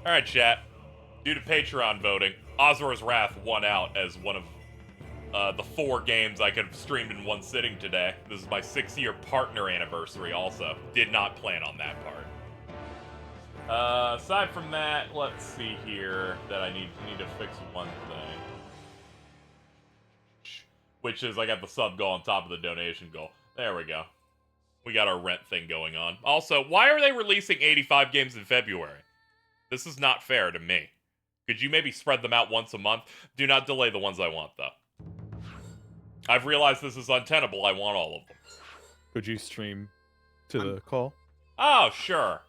Alright, chat. Due to Patreon voting, Asura's Wrath won out as one of the 4 games I could have streamed in one sitting today. This is my 6-year partner anniversary also. Did not plan on that part. Aside from that, let's see here that I need to fix one thing. Which is I got the sub goal on top of the donation goal. There we go. We got our rent thing going on. Also, why are they releasing 85 games in February? This is not fair to me. Could you maybe spread them out once a month? Do not delay the ones I want, though. I've realized this is untenable. I want all of them. Could you stream to the call? Oh, sure.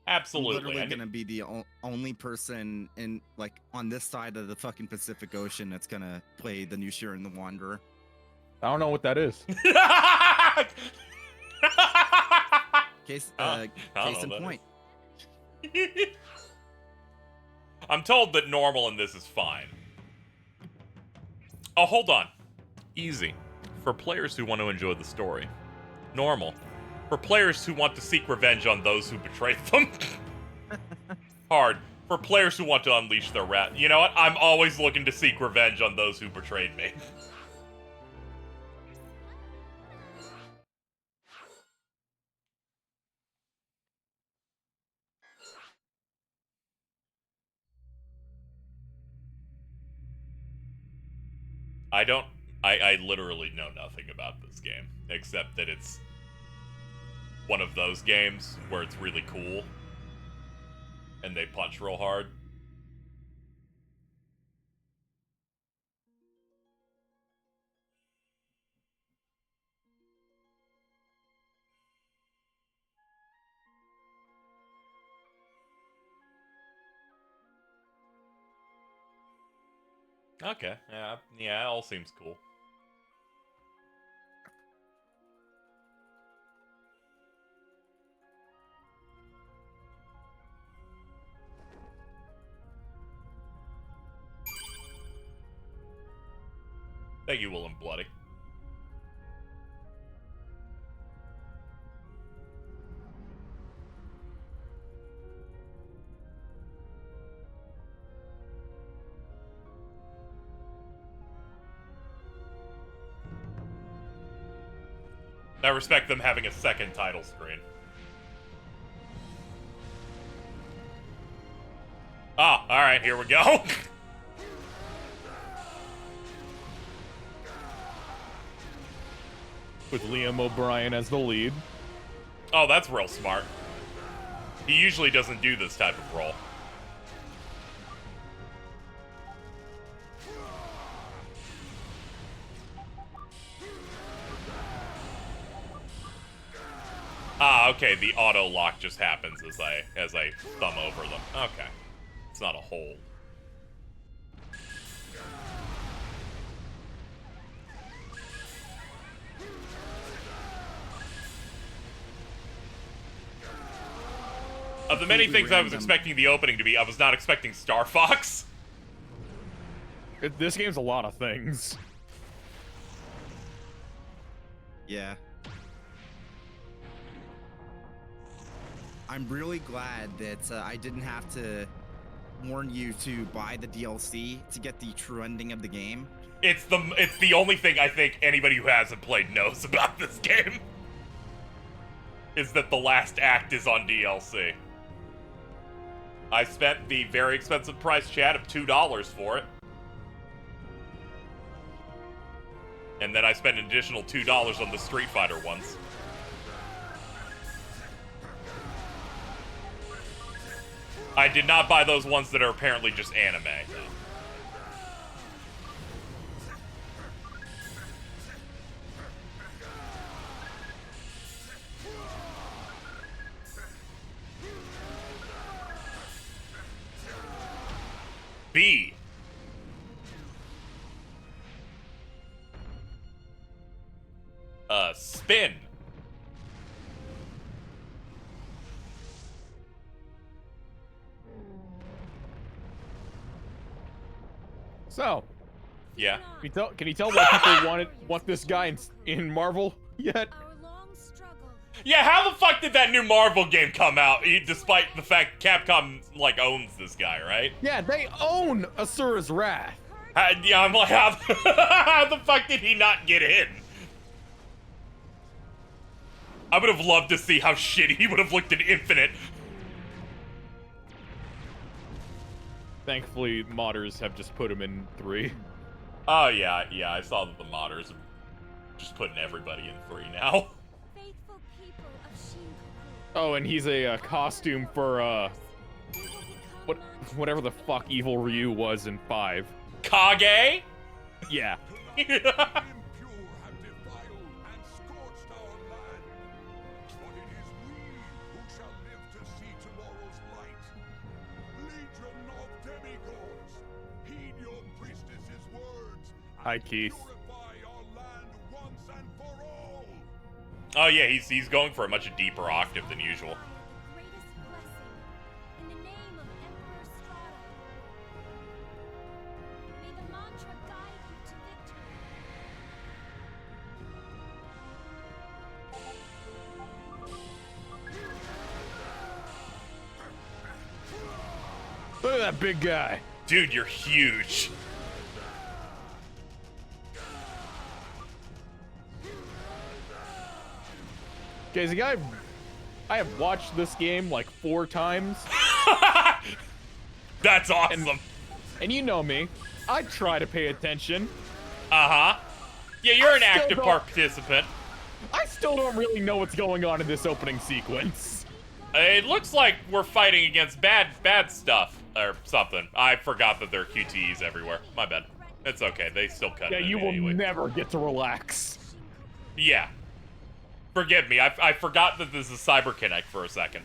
Absolutely. I'm literally gonna be the only person in, like, on this side of the fucking Pacific Ocean that's gonna play the new Sheer and the Wanderer. I don't know what that is. Case in point. I'm told that normal in this is fine. Oh, hold on. Easy. For players who want to enjoy the story. Normal. For players who want to seek revenge on those who betrayed them. Hard. For players who want to unleash their wrath. You know what? I'm always looking to seek revenge on those who betrayed me. I literally know nothing about this game, except that it's one of those games where it's really cool, and they punch real hard. Okay, yeah, it all seems cool. Thank you, Willem Bloody. I respect them having a second title screen. Oh, alright, here we go. With Liam O'Brien as the lead. Oh, that's real smart. He usually doesn't do this type of role. Ah, okay, the auto lock just happens as I thumb over them. Okay. It's not a hold. Of the many things I was expecting the opening to be, I was not expecting Star Fox. This game's a lot of things. Yeah. I'm really glad that I didn't have to warn you to buy the DLC to get the true ending of the game. It's the only thing I think anybody who hasn't played knows about this game. Is that the last act is on DLC. I spent the very expensive price, chat, of $2 for it. And then I spent an additional $2 on the Street Fighter ones. I did not buy those ones that are apparently just anime, though. B. Spin. So, yeah. Can you tell why people want this guy in Marvel yet? Our long struggle Yeah, how the fuck did that new Marvel game come out, despite the fact Capcom, like, owns this guy, right? Yeah, they own Asura's Wrath. Yeah, I'm like, how the fuck did he not get in? I would have loved to see how shitty he would have looked in Infinite. Thankfully, modders have just put him in 3. Oh, yeah, I saw that the modders are just putting everybody in 3 now. Faithful people of Shinkoku. Oh, and he's a costume for, They will become whatever the fuck Evil Ryu was in 5. Kage? Yeah. impure have defiled and scorched our land. But it is we who shall live to see tomorrow's light. Legion of demigods, heed your priestess's words. Hi, and Keith. Purify our land once and for all. Oh, yeah, he's going for a much deeper octave than usual. the greatest blessing in the name of Emperor Strata. May the mantra guide you to victory. Look at that big guy. Dude, you're huge. Okay, so I have watched this game like 4 times, That's awesome. and you know me. I try to pay attention. Uh-huh. Yeah, you're an still active don't- participant. I still don't really know what's going on in this opening sequence. It looks like we're fighting against bad stuff or something. I forgot that there are QTEs everywhere. My bad. It's okay. They still cut Yeah, it in you will anyway. never get to relax. Yeah. Forgive me. I forgot that this is CyberConnect for a second.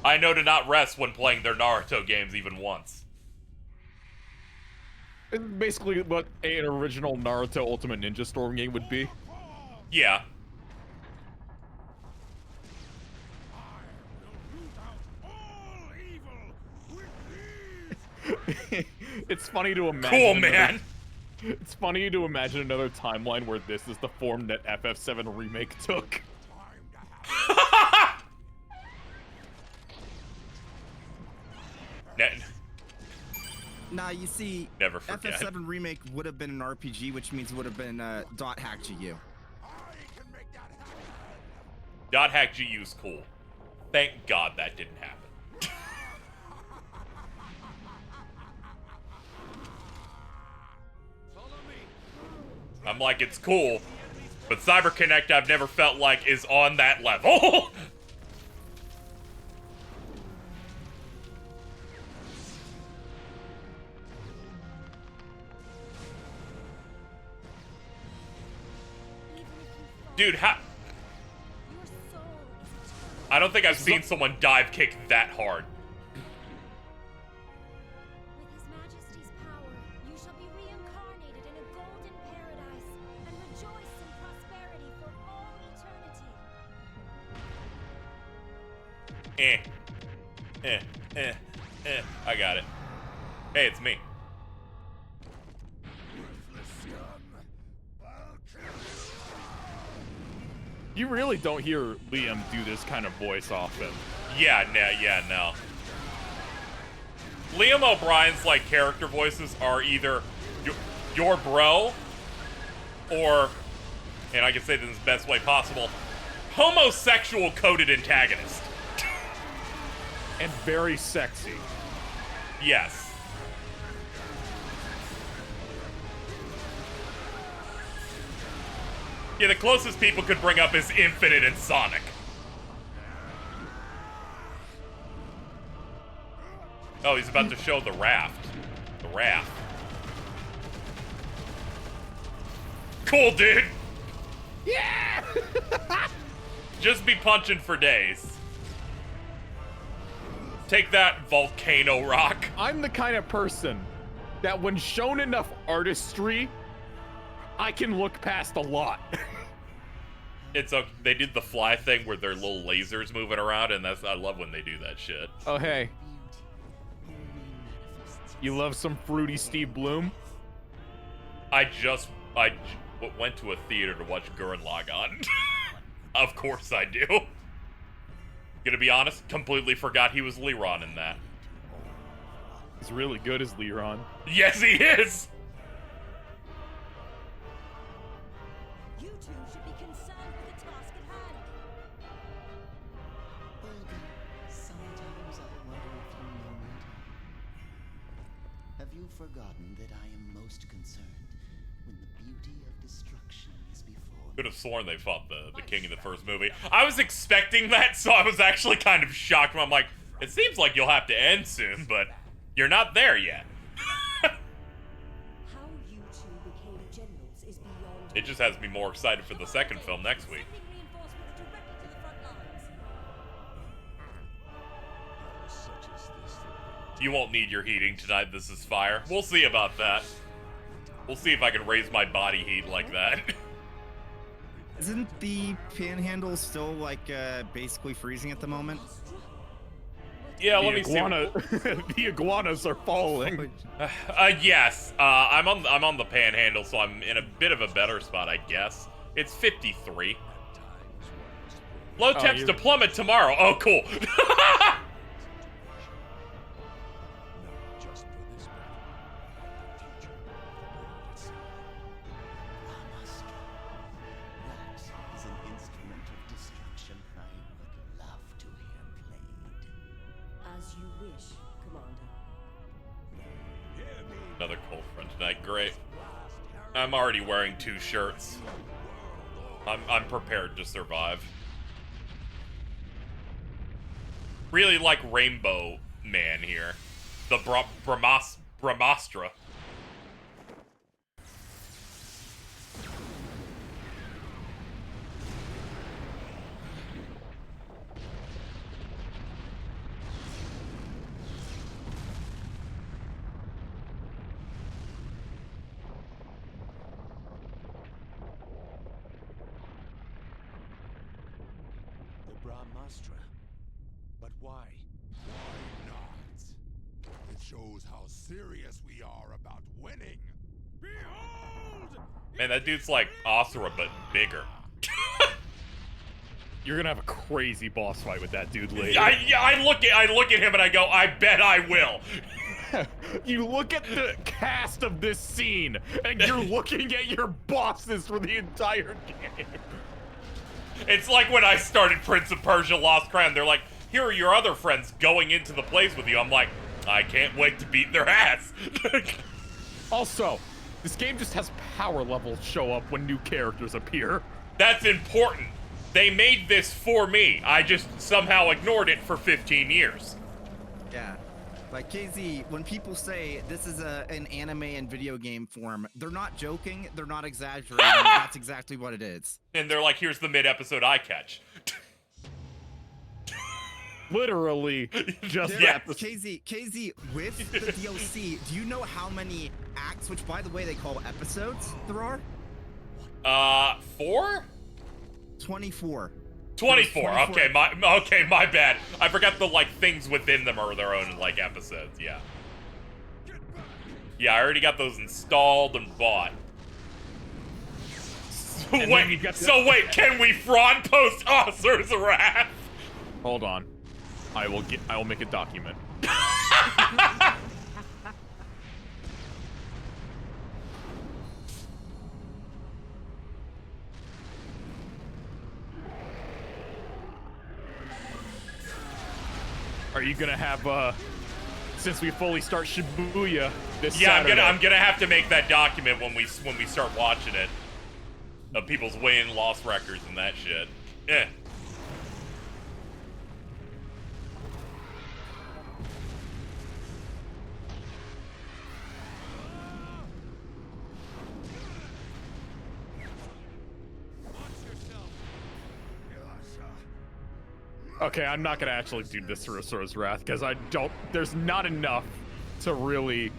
I know to not rest when playing their Naruto games even once. It's basically what an original Naruto Ultimate Ninja Storm game would be. Yeah. All evil with these. It's funny to imagine. Cool, another- man. It's funny to imagine another timeline where this is the form that FF7 Remake took. Nah, you see, Never forget. FF7 Remake would have been an RPG, which means it would have been dot hack GU. Dot hack GU is cool. Thank God that didn't happen. I'm like, it's cool, but CyberConnect I've never felt like is on that level. Even if you fall, Dude, your soul is eternal. I don't think I've seen someone dive kick that hard. With His Majesty's power, you shall be reincarnated in a golden paradise and rejoice in prosperity for all eternity. I got it. Hey, it's me. You really don't hear Liam do this kind of voice often. Yeah, no. Liam O'Brien's like character voices are either your bro or, and I can say this in the best way possible, homosexual coded antagonist. And very sexy. Yes. Yeah, the closest people could bring up is Infinite and Sonic. Oh, he's about to show the raft. The raft. Cool, dude. Yeah! Just be punching for days. Take that, Volcano Rock. I'm the kind of person that when shown enough artistry, I can look past a lot. It's okay. They did the fly thing where their little lasers moving around, and I love when they do that shit. Oh, hey. You love some fruity Steve Bloom? I went to a theater to watch Gurren Lagann. Of course I do. Gonna be honest, completely forgot he was Leron in that. He's really good as Leron. Yes, he is! You two should be concerned with the task at hand. Olga, sometimes I wonder if you know me at all. Have you forgotten that I am most concerned when the beauty of destruction is before Could have sworn they fought the king in the first movie. I was expecting that, so I was actually kind of shocked. I'm like, it seems like you'll have to end soon, but you're not there yet. How you two became generals is beyond. It just has me more excited for the second film next week. Sending reinforcements directly to the front lines. Such as this that You won't need your heating tonight. This is fire. We'll see about that. We'll see if I can raise my body heat like that. Isn't the panhandle still like basically freezing at the moment? Yeah, The let me see. the iguanas are falling. Yes. I'm on the panhandle, so I'm in a bit of a better spot, I guess. It's 53. Low temps you're- to plummet tomorrow. Oh, cool. not just for this battle, but the future of the world itself. Brahmastra. That is an instrument of destruction I would love to hear played. As you wish, Commander. Hear me, Another cold front tonight. Great. I'm already wearing 2 shirts. I'm prepared to survive. Really like Rainbow Man here. The Brahmastra. the Brahmastra. But why? Why not? It shows how serious we are about winning. Behold! Man, that dude's like Asura, but bigger. You're gonna have a crazy boss fight with that dude later. I look at him and I go, I bet I will. You look at the cast of this scene, and you're looking at your bosses for the entire game. It's like when I started Prince of Persia Lost Crown. They're like, here are your other friends going into the place with you. I'm like, I can't wait to beat their ass. Also, this game just has power levels show up when new characters appear. That's important. They made this for me. I just somehow ignored it for 15 years. Yeah. Like KZ, when people say this is an anime and video game form, they're not joking, they're not exaggerating. That's exactly what it is. And they're like, here's the mid-episode I catch. Literally, just Yeah. that. KZ, with the DLC, do you know how many acts, which by the way they call episodes, there are? 4? 24. 24. 24. Okay, my bad. I forgot the like things within them are their own like episodes. Yeah. Yeah, I already got those installed and bought. So And then wait, you got the- so wait, can we fraud post Asura's Wrath? Hold on. I will make a document. Are you gonna have since we fully start Shibuya this Yeah, Saturday? I'm gonna have to make that document when we start watching it. Of people's win, loss records, and that shit. Eh. Okay, I'm not gonna actually do this for Asura's Wrath because there's not enough to really.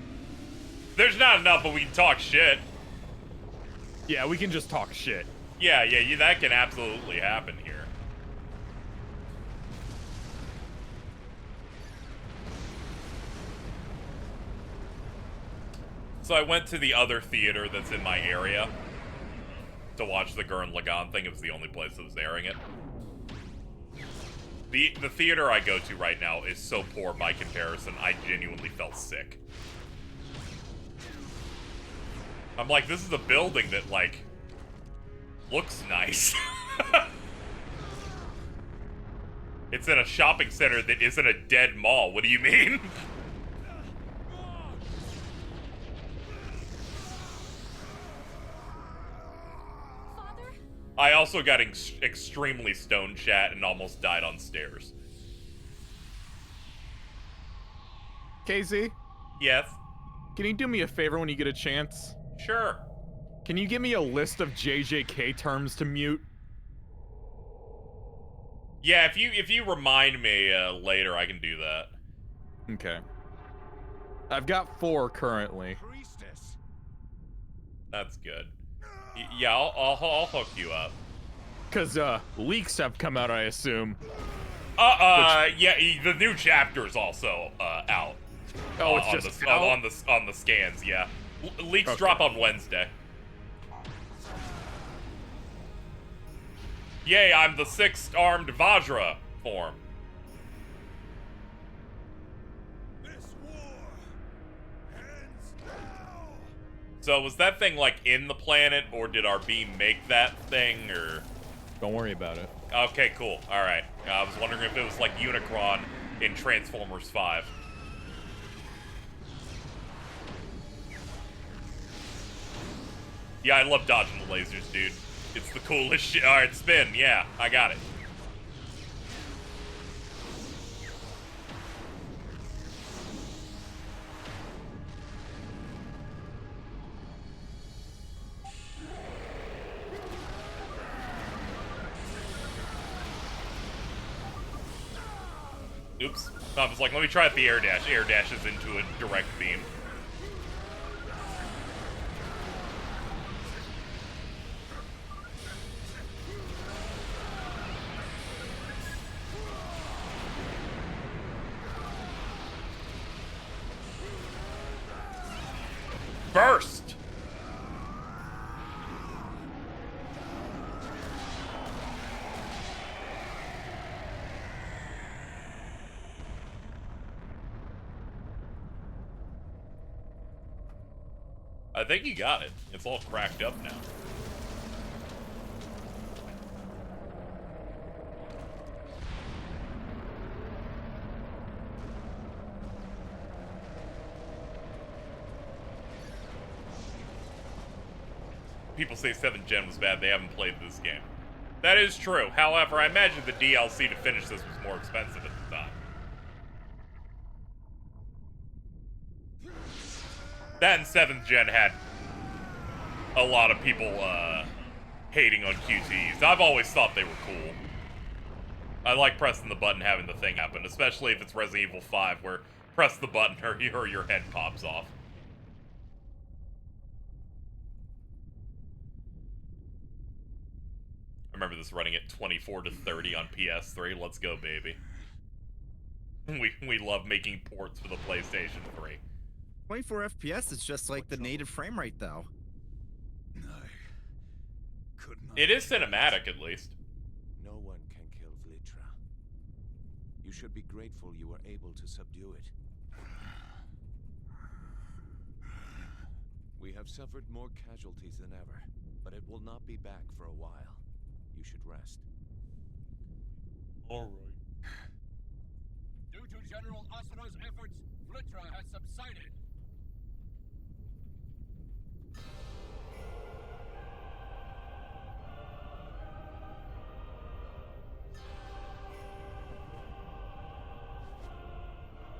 There's not enough, but we can talk shit. Yeah, we can just talk shit. Yeah, that can absolutely happen here. So I went to the other theater that's in my area. to watch the Gurren Lagann thing. It was the only place that was airing it. The theater I go to right now is so poor by comparison, I genuinely felt sick. I'm like, this is a building that, like, looks nice. It's in a shopping center that isn't a dead mall. What do you mean? Father? I also got extremely stone chat and almost died on stairs. KZ, Yes. can you do me a favor when you get a chance? Sure. Can you give me a list of JJK terms to mute? Yeah, if you remind me later, I can do that. Okay. I've got 4 currently. Priestess. That's good. Yeah, I'll hook you up. Cause leaks have come out, I assume. Yeah, the new chapter's also out. Oh, it's just out? on the scans. Yeah, leaks Okay. drop on Wednesday. Yay! I'm the 6th-armed Vajra form. This war ends now. So was that thing like in the planet, or did our beam make that thing, or? Don't worry about it. Okay, cool. All right. I was wondering if it was like Unicron in Transformers 5. Yeah, I love dodging the lasers, dude. It's the coolest shit. All right, spin. Yeah, I got it. Oops. I was like, let me try out the air dash. Air dashes into a direct beam. Burst! I think you got it. It's all cracked up now. People say 7th Gen was bad. They haven't played this game. That is true. However, I imagine the DLC to finish this was more expensive at the time. That and 7th Gen had a lot of people hating on QTEs. I've always thought they were cool. I like pressing the button, having the thing happen, especially if it's Resident Evil 5, where press the button or your head pops off. I remember this running at 24 to 30 on PS3. Let's go, baby. We love making ports for the PlayStation 3. 24 FPS is just like the native frame rate, though. I could not. It is cinematic, at least. No one can kill Vlitra. You should be grateful you were able to subdue it. We have suffered more casualties than ever, but it will not be back for a while. You should rest. All right. Due to General Asura's efforts, Vlitra has subsided.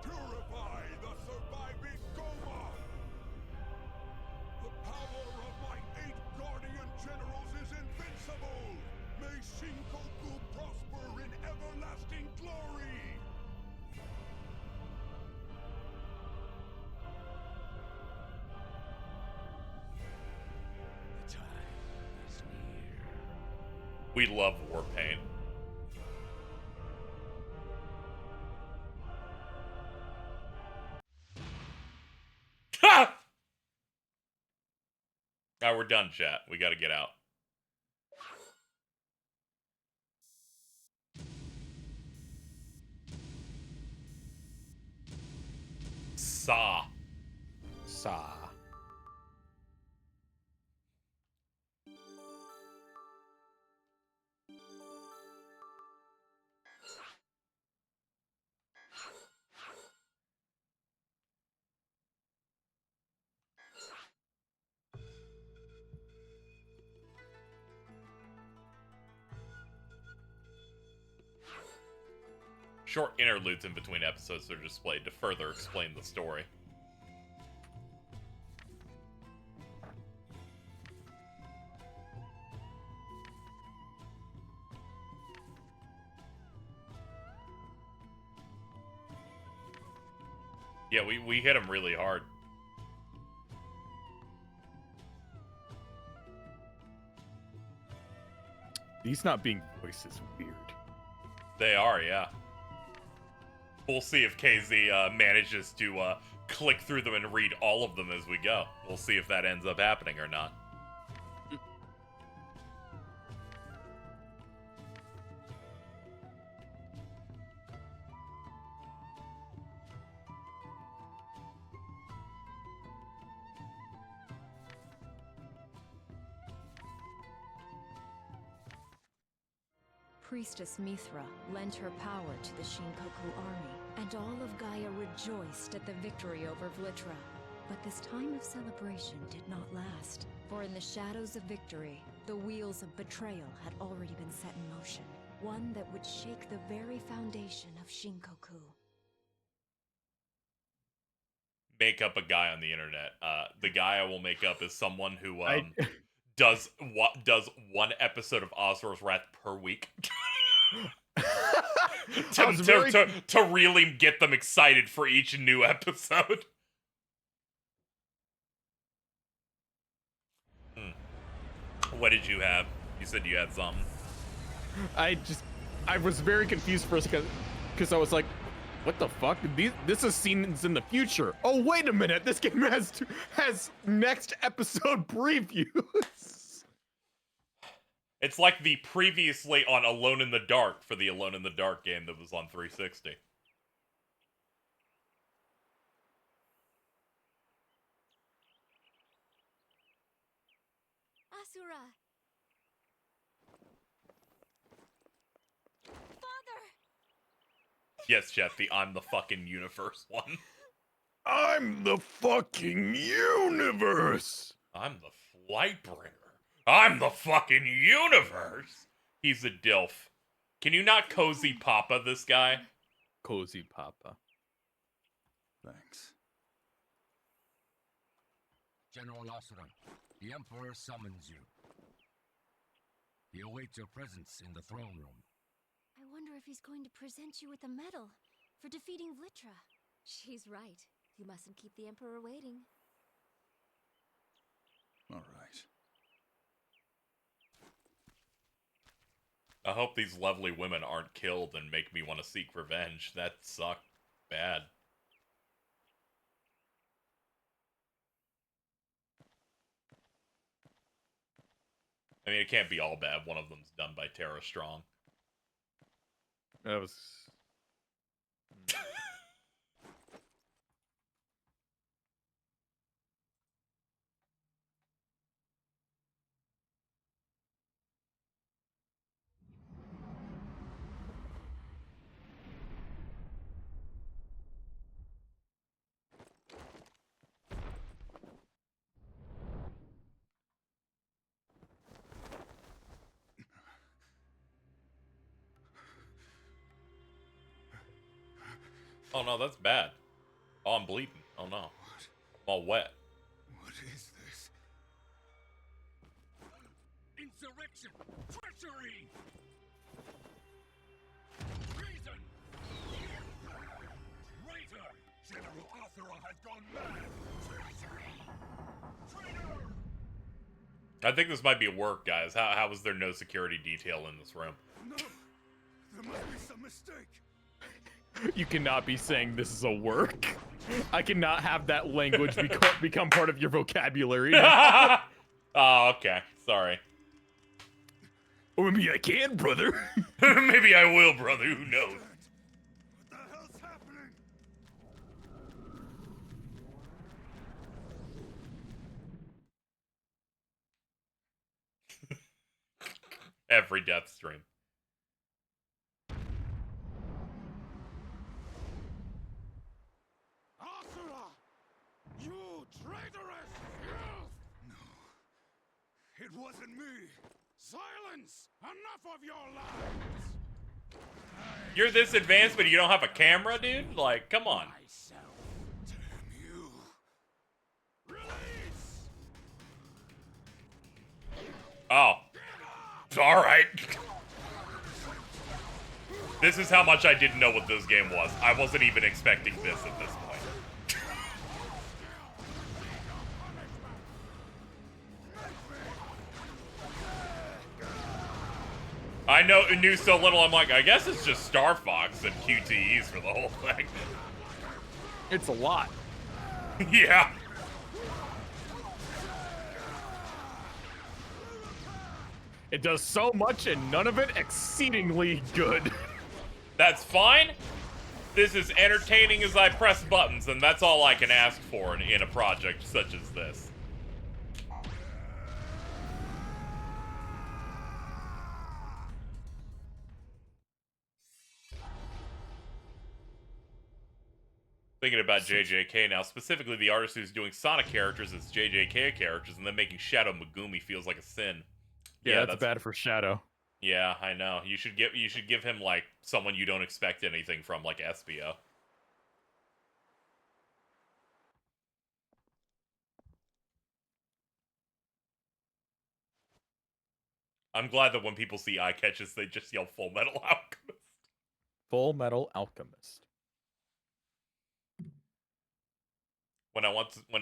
Purify the surviving Goma! The power of my 8 guardian generals is invincible! May Shinkoku prosper in everlasting glory! The time is near. We love Warpaint. Ha! Alright, we're done, chat. We gotta get out. Sa. Short interludes in between episodes are displayed to further explain the story. Yeah, we hit him really hard. These not being voiced is weird. They are, yeah. We'll see if KZ manages to click through them and read all of them as we go. We'll see if that ends up happening or not. Priestess Mithra lent her power to the Shinkoku army, and all of Gaia rejoiced at the victory over Vlitra. But this time of celebration did not last, for in the shadows of victory, the wheels of betrayal had already been set in motion, one that would shake the very foundation of Shinkoku. Make up a guy on the internet. The guy I will make up is someone who does one episode of Asura's Wrath per week. to really get them excited for each new episode. What did you have? You said you had something. I was very confused for a second because I was like, what the fuck? This is scenes in the future. Oh, wait a minute. This game has next episode previews. It's like the previously on Alone in the Dark for the Alone in the Dark game that was on 360. Asura! Father! Yes, Jeff, the I'm the fucking universe one. I'm the fucking universe. I'm the Flightbringer. I'm the fucking universe! He's a dilf. Can you not cozy papa this guy? Cozy papa. Thanks. General Asura, the Emperor summons you. He awaits your presence in the throne room. I wonder if he's going to present you with a medal for defeating Vlitra. She's right. You mustn't keep the Emperor waiting. All right. I hope these lovely women aren't killed and make me want to seek revenge. That sucked bad. I mean, it can't be all bad. One of them's done by Tara Strong. That was... Oh no, that's bad. Oh, I'm bleeding. Oh no. I'm all wet. What is this? Insurrection! Treachery! Treason! Traitor! General Asura has gone mad! Treachery! Traitor! I think this might be work, guys. How was there no security detail in this room? No! There must be some mistake! You cannot be saying this is a work. I cannot have that language become part of your vocabulary. Oh, okay. Sorry. Or maybe I can, brother. Maybe I will, brother. Who knows? What the hell's happening? every Deathstream. Asura! You traitorous filth! No. It wasn't me. Silence! Enough of your lies! You're this advanced, but you don't have a camera, dude? Like, come on. Myself. Damn you. Release! Oh. Alright. This is how much I didn't know what this game was. I wasn't even expecting this at this point. Knew so little, I'm like, I guess it's just Star Fox and QTEs for the whole thing. It's a lot. Yeah. It does so much and none of it exceedingly good. That's fine. This is entertaining as I press buttons, and that's all I can ask for in a project such as this. Thinking about JJK now, specifically the artist who's doing Sonic characters as JJK characters, and then making Shadow Megumi feels like a sin. Yeah, that's bad for Shadow. Yeah, I know. You should give him like someone you don't expect anything from, like Espio. I'm glad that when people see eye catches, they just yell Full Metal Alchemist. Full Metal Alchemist. When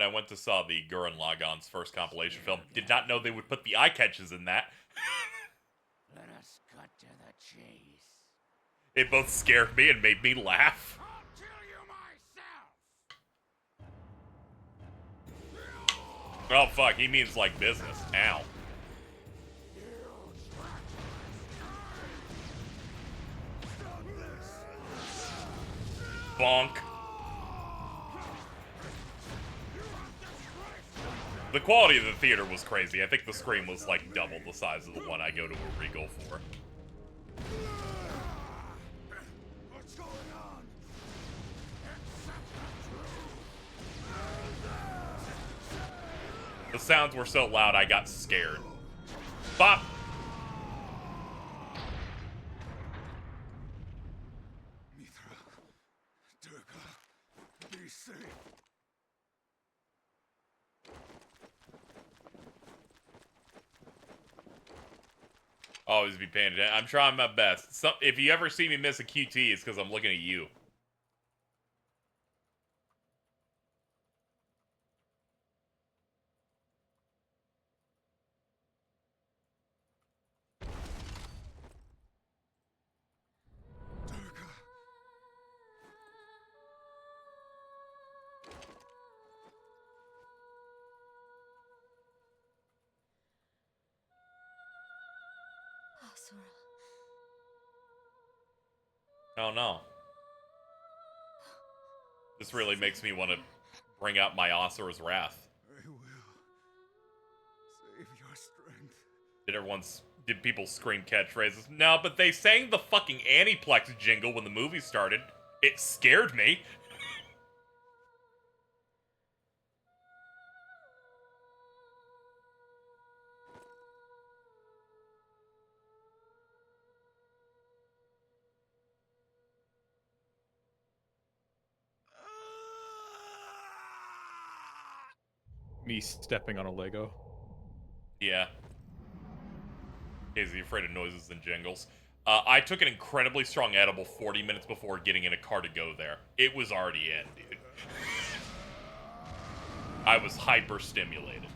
I went to saw the Gurren Lagann's first compilation film, did not know they would put the eye catches in that. Let us cut to the chase. It both scared me and made me laugh. I'll kill you myself. Oh fuck, he means like business. Ow. Bonk. The quality of the theater was crazy. I think the screen was like double the size of the one I go to a Regal for. What's going on? The sounds were so loud I got scared. Bop! Mithra, Durga, be safe. Always be paying attention. I'm trying my best. If you ever see me miss a QT, it's because I'm looking at you. Durga. Asura. Oh no. This really makes me want to bring out my Asura's Wrath. I will. Save your strength. Did people scream catchphrases? No, but they sang the fucking Aniplex jingle when the movie started. It scared me. Me stepping on a Lego. Yeah. Is he afraid of noises and jingles? I took an incredibly strong edible 40 minutes before getting in a car to go there. It was already in, dude. I was hyper-stimulated.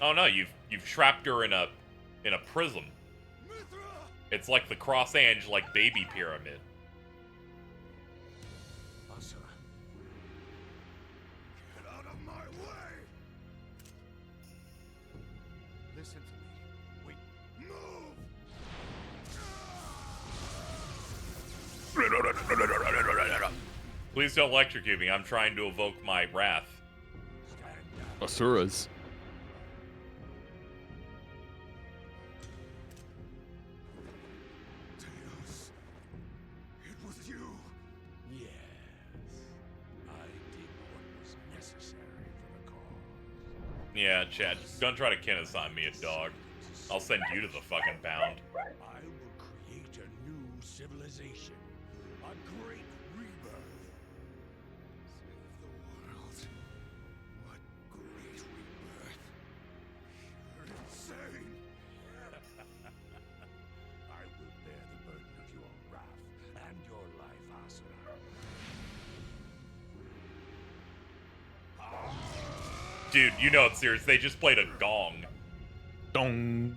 Oh no, you've trapped her in a prism. It's like the Cross-Ange, like baby pyramid. Asura, Get out of my way! listen to me. Wait. Move! Please don't electrocute me. I'm trying to evoke my wrath. Asura's. Yeah, Chad, gonna try to assign me a dog. I'll send you to the fucking pound. I will create a new civilization. A great rebirth. Save the world. What great rebirth. You're insane. I will bear the burden of your wrath and your life, Asura. Dude, you know it's serious. They just played a gong. Dong.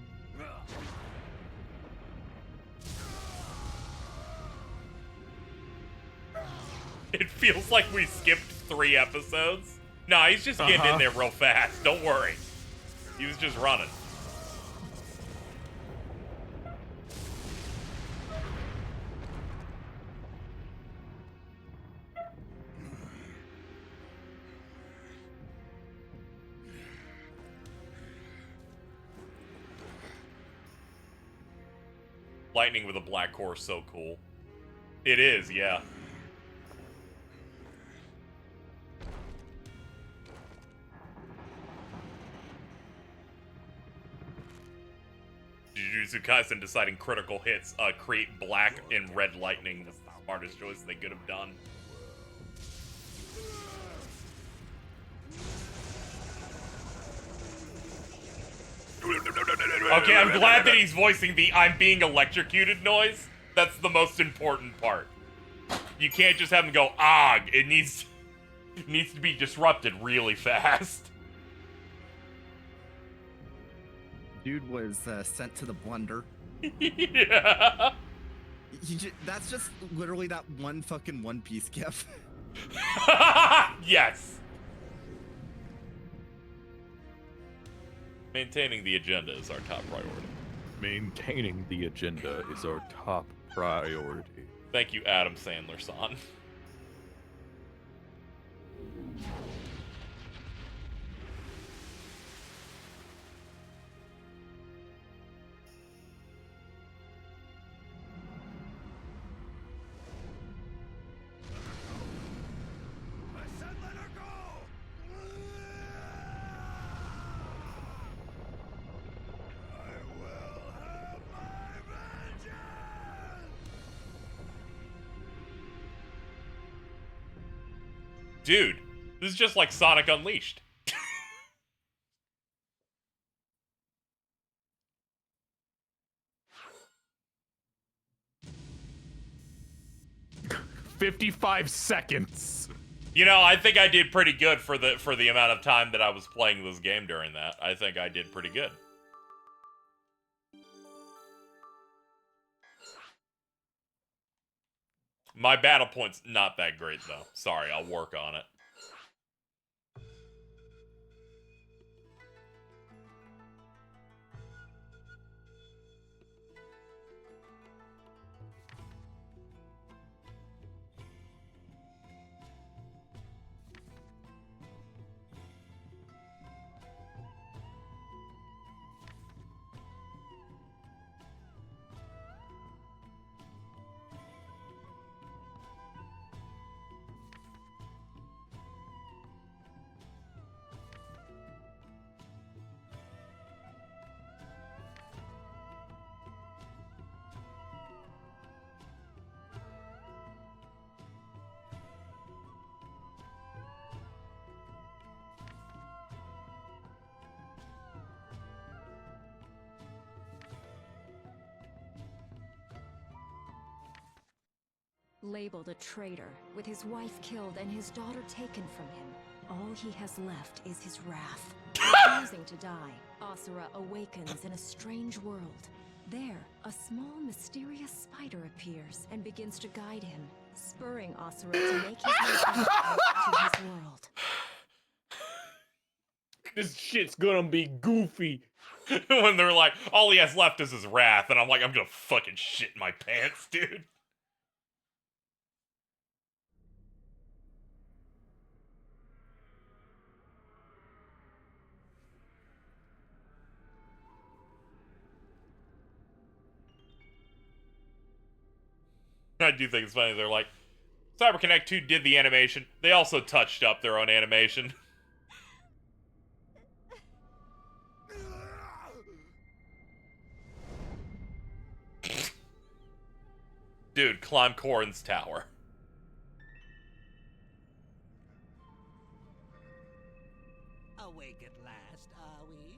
It feels like we skipped 3 episodes. Nah, he's just getting in there real fast. Don't worry. He was just running. Lightning with a black horse, so cool. It is, yeah. Jujutsu Kaisen deciding critical hits create black and red lightning was the smartest choice they could have done. Okay, I'm glad that he's voicing the "I'm being electrocuted" noise. That's the most important part. You can't just have him go "Ag." It needs to be disrupted really fast. Dude was sent to the blender. Yeah. That's just literally that one fucking One Piece gif. Yes. Maintaining the agenda is our top priority. Maintaining the agenda is our top priority. Thank you, Adam Sandler-san. I said let her go! I will have my vengeance! Dude, this is just like Sonic Unleashed. 55 seconds. You know, I think I did pretty good for the amount of time that I was playing this game during that. I think I did pretty good. My battle point's not that great, though. Sorry, I'll work on it. Labeled a traitor, with his wife killed and his daughter taken from him, all he has left is his wrath. Refusing to die, Asura awakens in a strange world. There, a small, mysterious spider appears and begins to guide him, spurring Asura to make his way back to his world. This shit's gonna be goofy. When they're like, all he has left is his wrath, and I'm like, I'm gonna fucking shit my pants, dude. I do think it's funny. They're like, CyberConnect 2 did the animation. They also touched up their own animation. Dude, climb Corrin's tower. Awake at last, are we?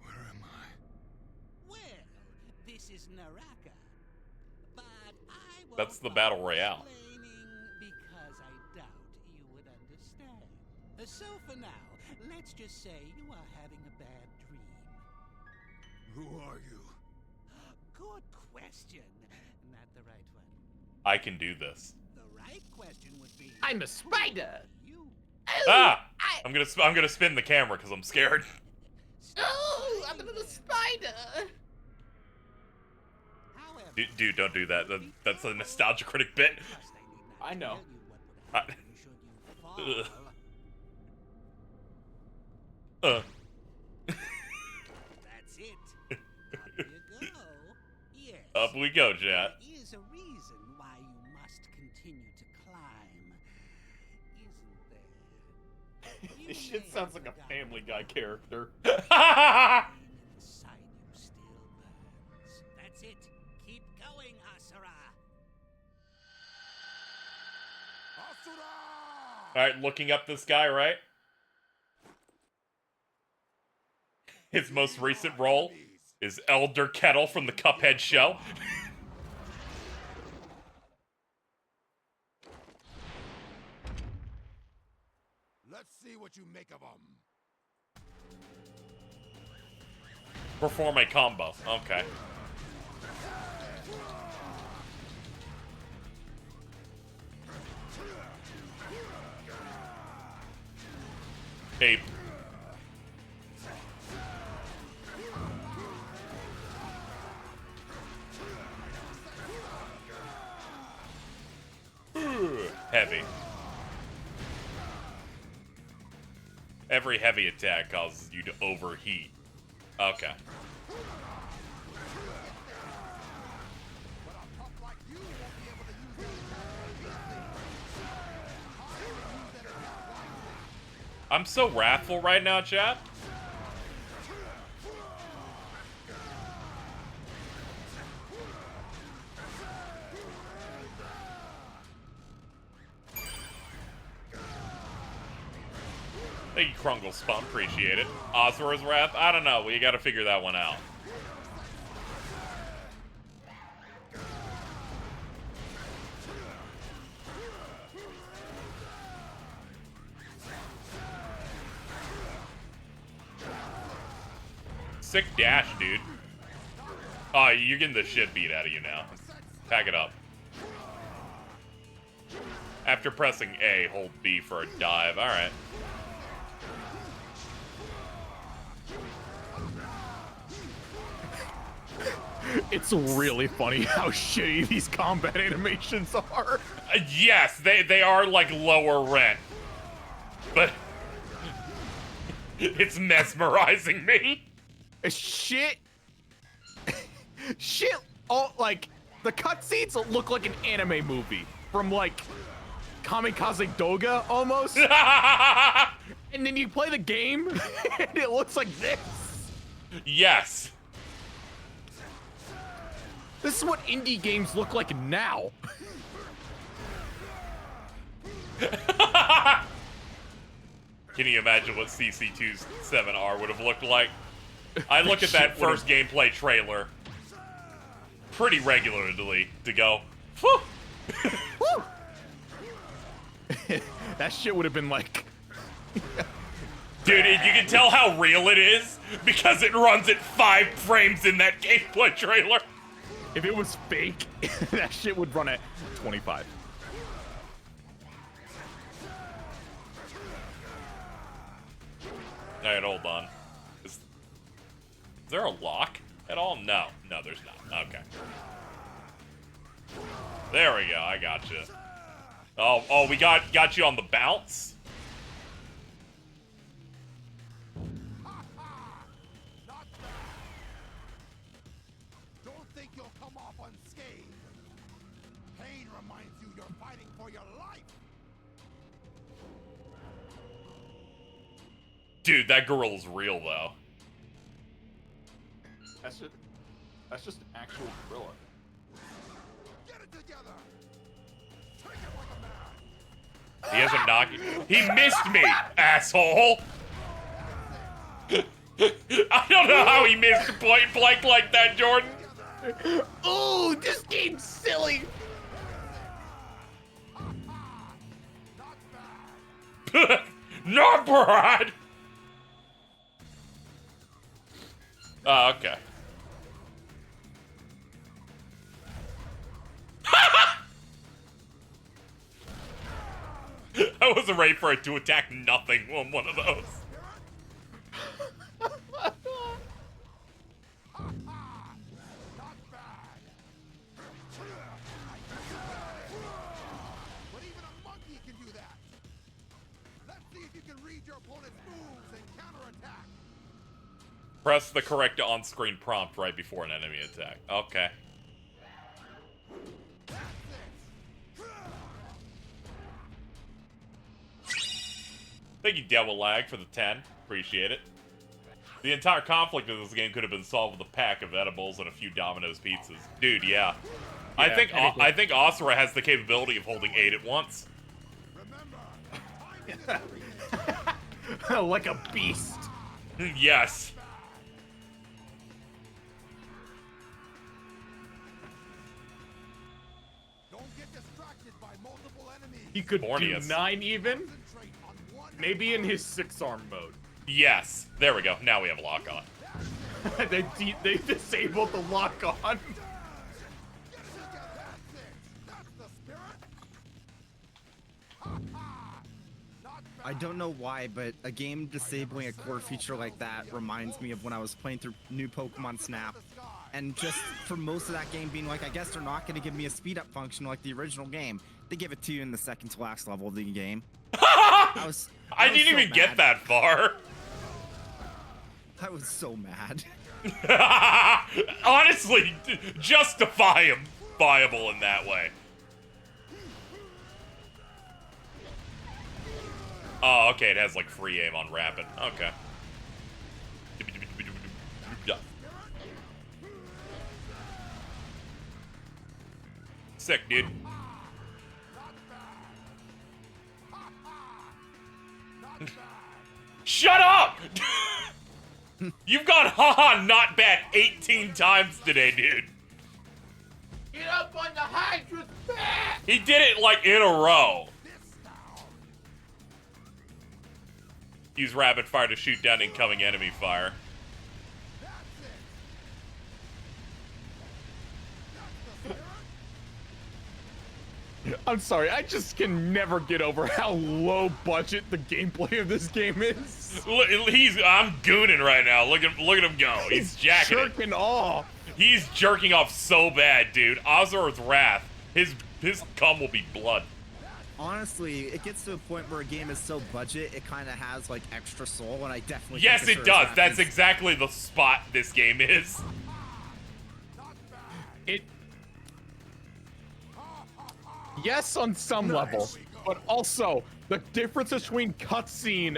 Where am I? Well, this is Naraka. But I won't That's the Battle Royale. explaining because I doubt you would understand. So for now, let's just say you are having a bad dream. Who are you? Good question. Not the right one. I can do this. The right question would be I'm a spider. you. Ah! I'm gonna spin the camera because I'm scared. Oh, I'm a little spider. However, Dude, don't do that. That's a nostalgia critic bit. trust I need not I know. tell you what would happen should you fall. Ugh. That's it. Up you go. Yes. Up we go, chat. There is a reason why you must continue to climb, isn't there? This shit sounds like a Family Guy character. Inside you still burns. That's it. Keep going, Asura. Asura! Alright, looking up this guy, right? His most recent role is Elder Kettle from the Cuphead show. Let's see what you make of them. Perform a combo. Okay. Ape. Heavy. Every heavy attack causes you to overheat. Okay. I'm so wrathful right now, chat. Thank you, Krungle Spun. Appreciate it. Asura's Wrath? I don't know. We gotta figure that one out. Sick dash, dude. Oh, you're getting the shit beat out of you now. Pack it up. After pressing A, hold B for a dive. Alright. It's really funny how shitty these combat animations are. Yes, they are like lower rent. But it's mesmerizing me. Shit. Shit. Oh, like, the cutscenes look like an anime movie from, like, Kamikaze Doga, almost. And then you play the game, and it looks like this. Yes. This is what indie games look like now. Can you imagine what CC2's 7R would have looked like? I look at that first gameplay trailer pretty regularly to go, whew. Woo! That shit would have been like... Dude, you can tell how real it is because it runs at 5 frames in that gameplay trailer. If it was fake, that shit would run at 25. Alright, hold on. Is there a lock at all? No. No, there's not. Okay. There we go. I got you. Oh, we got you on the bounce? Not bad. Don't think you'll come off unscathed. Pain reminds you you're fighting for your life. Dude, that gorilla's real, though. That's just an actual gorilla. Get it together. Take it like a man. He hasn't knocked. He missed me, asshole. I don't know how he missed point blank like that, Jordan. Ooh, this game's silly. Not bad. Oh, okay. I wasn't ready for it to attack nothing on one of those. But even a monkey can do that. Let's see if you can read your opponent's moves and counterattack. Press the correct on-screen prompt right before an enemy attack. Okay. Thank you, Devil Lag, for the 10. Appreciate it. The entire conflict of this game could have been solved with a pack of edibles and a few Domino's pizzas. Dude, yeah. I think Asura has the capability of holding 8 at once. Like a beast. Yes. Don't get distracted by multiple enemies. He could Borneus. do 9 even. Concentrate on one. Maybe in his 6-arm mode. Yes. There we go. Now we have a lock on. they disabled the lock on. That's the spirit. I don't know why, but a game disabling a core feature like that reminds me of when I was playing through new Pokemon Snap. And just for most of that game being like, I guess they're not going to give me a speed up function like the original game. They give it to you in the second to last level of the game. I I didn't so even get mad. that far. I was so mad. Honestly, justifiable in that way. Oh, okay, it has like free aim on rapid. Okay. Sick, dude. Shut up! You've gone haha not bad 18 times today, dude. Get up on the Hydra's back! He did it like in a row. Use rapid fire to shoot down incoming enemy fire. I'm sorry, I just can never get over how low budget the gameplay of this game is. I'm gooning right now. Look at him go. He's jacking it. Jerking off. He's jerking off so bad, dude. Azur's wrath. His cum will be blood. Honestly, it gets to a point where a game is so budget, it kind of has like extra soul, and I definitely Yes, think it Asura's does. wrath That's is- exactly the spot this game is. Yes, on some level, but also the difference between cutscene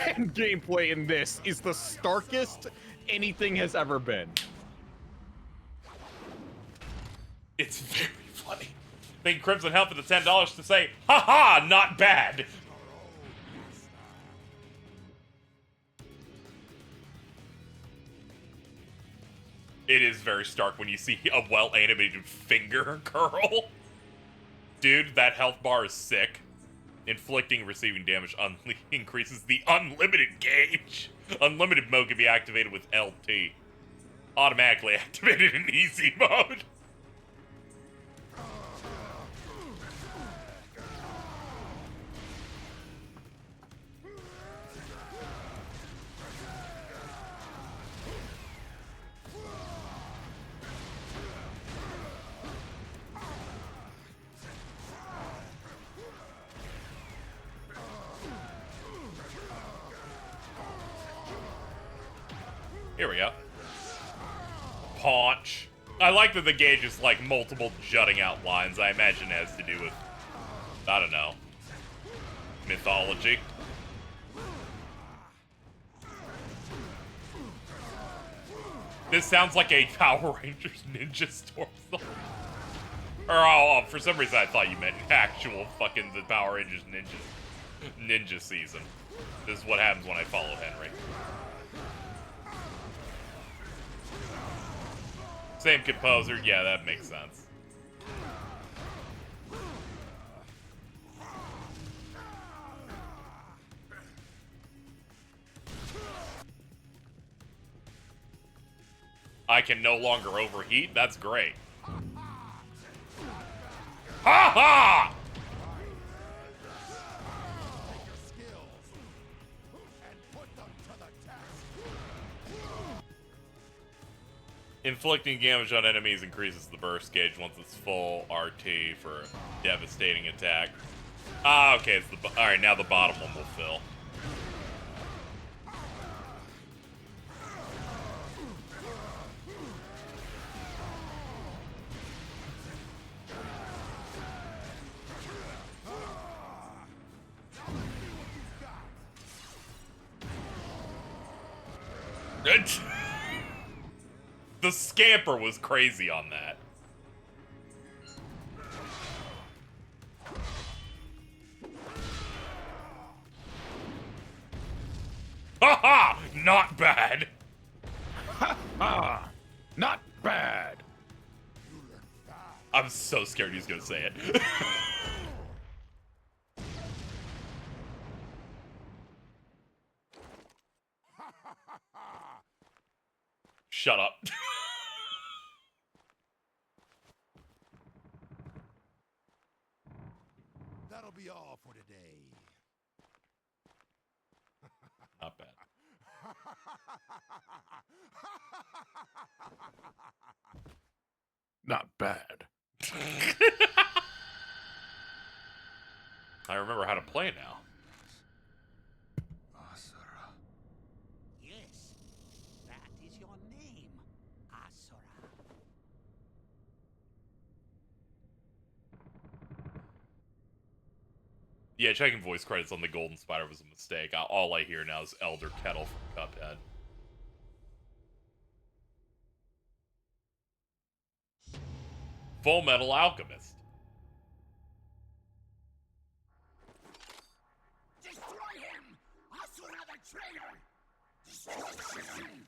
and gameplay in this is the starkest anything has ever been. It's very funny. Thank Crimson Help for the $10 to say, haha, not bad. It is very stark when you see a well-animated finger curl. Dude, that health bar is sick. Inflicting receiving damage increases the unlimited gauge. Unlimited mode can be activated with LT. Automatically activated in easy mode. Here we go. Paunch. I like that the gauge is like multiple jutting out lines. I imagine it has to do with, I don't know, mythology. This sounds like a Power Rangers Ninja Storm song. Or, oh, for some reason I thought you meant actual fucking the Power Rangers Ninja season. This is what happens when I follow Henry. Same composer, yeah, that makes sense. I can no longer overheat? That's great. Ha ha! Inflicting damage on enemies increases the burst gauge once it's full RT for a devastating attack. Ah, okay, it's the alright, now the bottom one will fill. The scamper was crazy on that. Haha! Not bad! Ha! Not bad! I'm so scared he's gonna say it. Shut up. That'll be all for today. Not bad. Not bad. I remember how to play now. Asura. Yes, that is your name, Asura. Yeah, checking voice credits on the Golden Spider was a mistake. All I hear now is Elder Kettle from Cuphead. Full Metal Alchemist. Destroy him! Asura the traitor! Destroy him!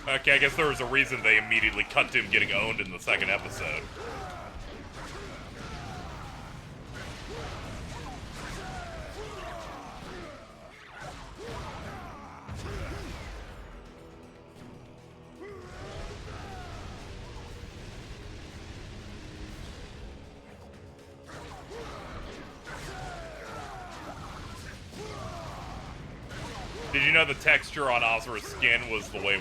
Okay, I guess there was a reason they immediately cut to him getting owned in the second episode. Did you know the texture on Asura's skin was the way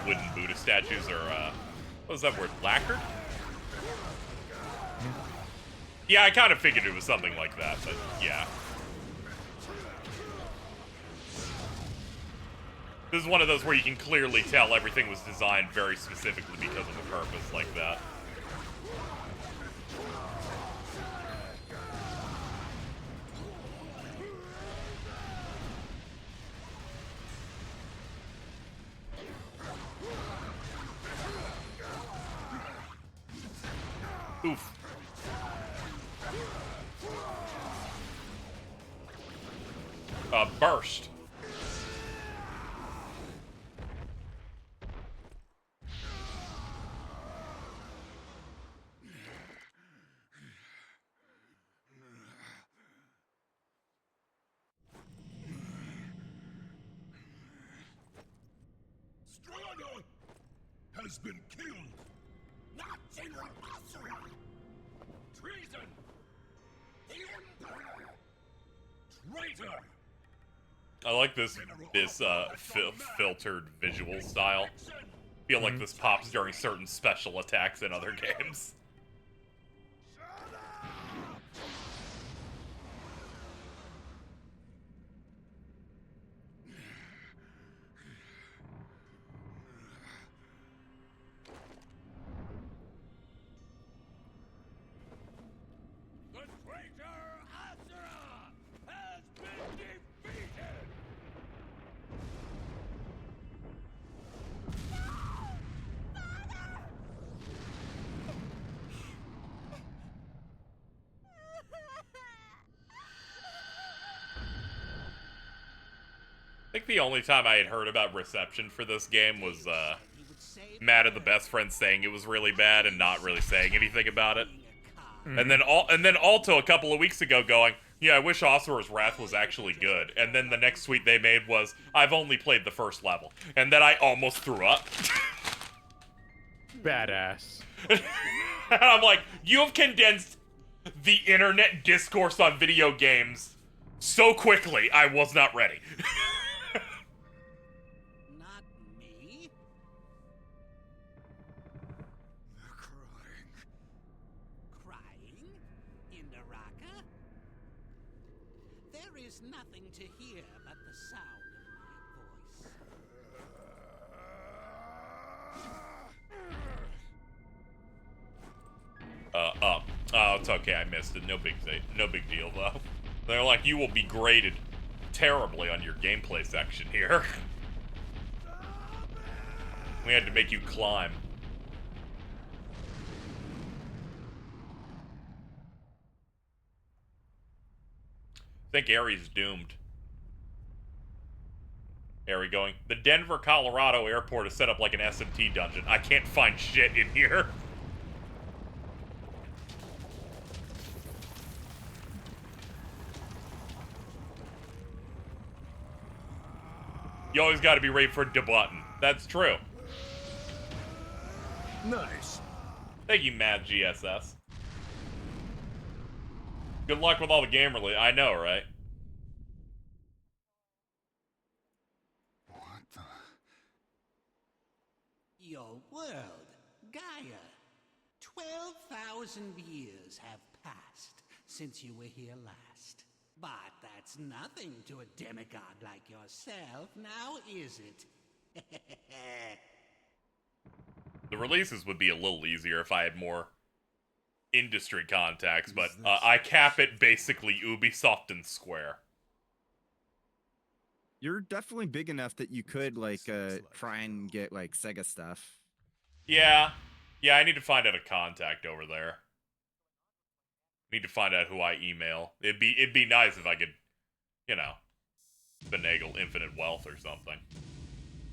wooden Buddha statues are, what was that word, lacquered? Yeah, I kind of figured it was something like that, but yeah. This is one of those where you can clearly tell everything was designed very specifically because of a purpose like that. Oof. Burst. Strada has been killed. Not General Asura! Treason! The Emperor! Traitor! I like this filtered visual style. Feel like this pops during certain special attacks in other games. The traitor Asura has think the only time I had heard about reception for this game was Matt and the best friend saying it was really bad and not really saying anything about it. And then Alto a couple of weeks ago going, yeah, I wish Asura's Wrath was actually good. And then the next tweet they made was, I've only played the first level. And then I almost threw up. Badass. And I'm like, you have condensed the internet discourse on video games so quickly, I was not ready. Not me. They're crying. Crying? In Naraka? There is nothing to hear but the sound of my voice. Oh, it's okay, I missed it. No big deal, though. They're like, you will be graded terribly on your gameplay section here. We had to make you climb. I think Aries doomed. Ari going, the Denver, Colorado airport is set up like an SMT dungeon. I can't find shit in here. You always gotta be ready for the button. That's true. Nice. Thank you, Mad GSS. Good luck with all the game release. I know, right? What the? Your world, Gaia. 12,000 years have passed since you were here last. But that's nothing to a demigod like yourself, now is it? The releases would be a little easier if I had more industry contacts, but I cap it basically Ubisoft and Square. You're definitely big enough that you could like try and get like Sega stuff. Yeah. Yeah, I need to find out a contact over there. Need to find out who I email. It'd be nice if I could, you know, finagle infinite wealth or something.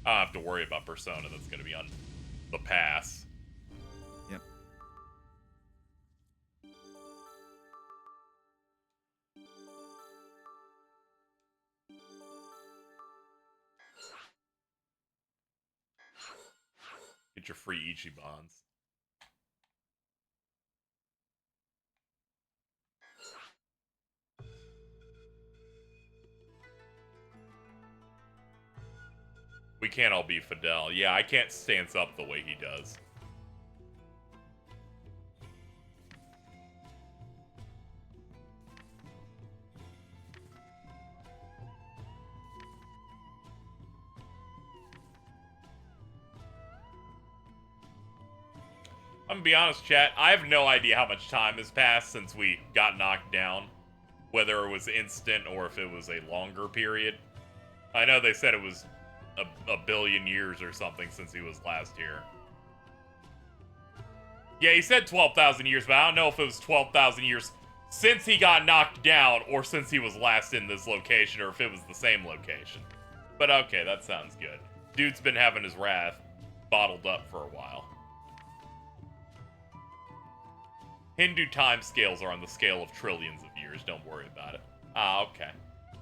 I don't have to worry about Persona. That's going to be on the pass. Yep. Get your free Ichibans. We can't all be Fidel. Yeah, I can't stance up the way he does. I'm gonna be honest, chat. I have no idea how much time has passed since we got knocked down. Whether it was instant or if it was a longer period. I know they said it was a billion years or something since he was last here. Yeah, he said 12,000 years, but I don't know if it was 12,000 years since he got knocked down or since he was last in this location or if it was the same location. But okay, that sounds good. Dude's been having his wrath bottled up for a while. Hindu time scales are on the scale of trillions of years. Don't worry about it. Ah, okay.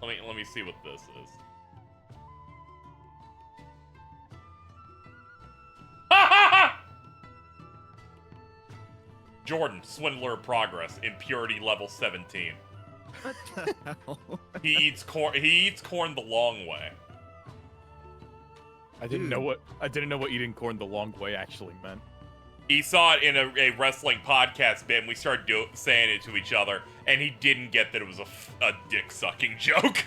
Let me see what this is. Jordan, Swindler of Progress, impurity level 17. What the hell? He eats corn the long way. I didn't know what eating corn the long way actually meant. He saw it in a wrestling podcast bit, and we started saying it to each other, and he didn't get that it was a dick-sucking joke.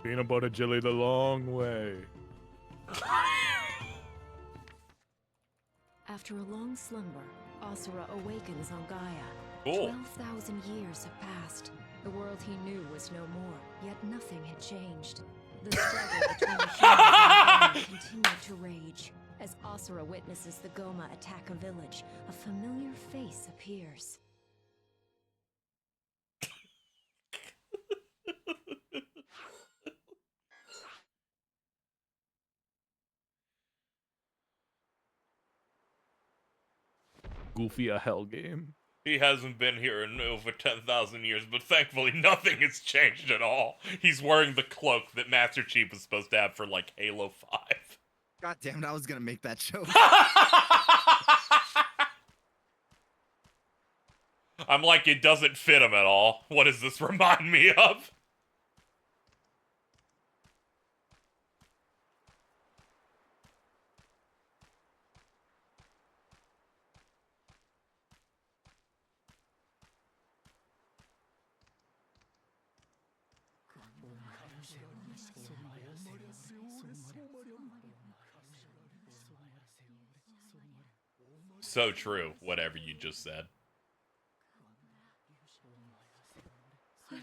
Peanut butter jelly the long way. After a long slumber, Asura awakens on Gaia. Cool. 12,000 years have passed. The world he knew was no more, yet nothing had changed. The struggle between the humans and the Goma continued to rage. As Asura witnesses the Goma attack a village, a familiar face appears. Goofy a hell game. He hasn't been here in over 10,000 years, but thankfully nothing has changed at all. He's wearing the cloak that Master Chief was supposed to have for, like, Halo 5. God damn it, I was gonna make that joke. I'm like, it doesn't fit him at all. What does this remind me of? So true, whatever you just said. I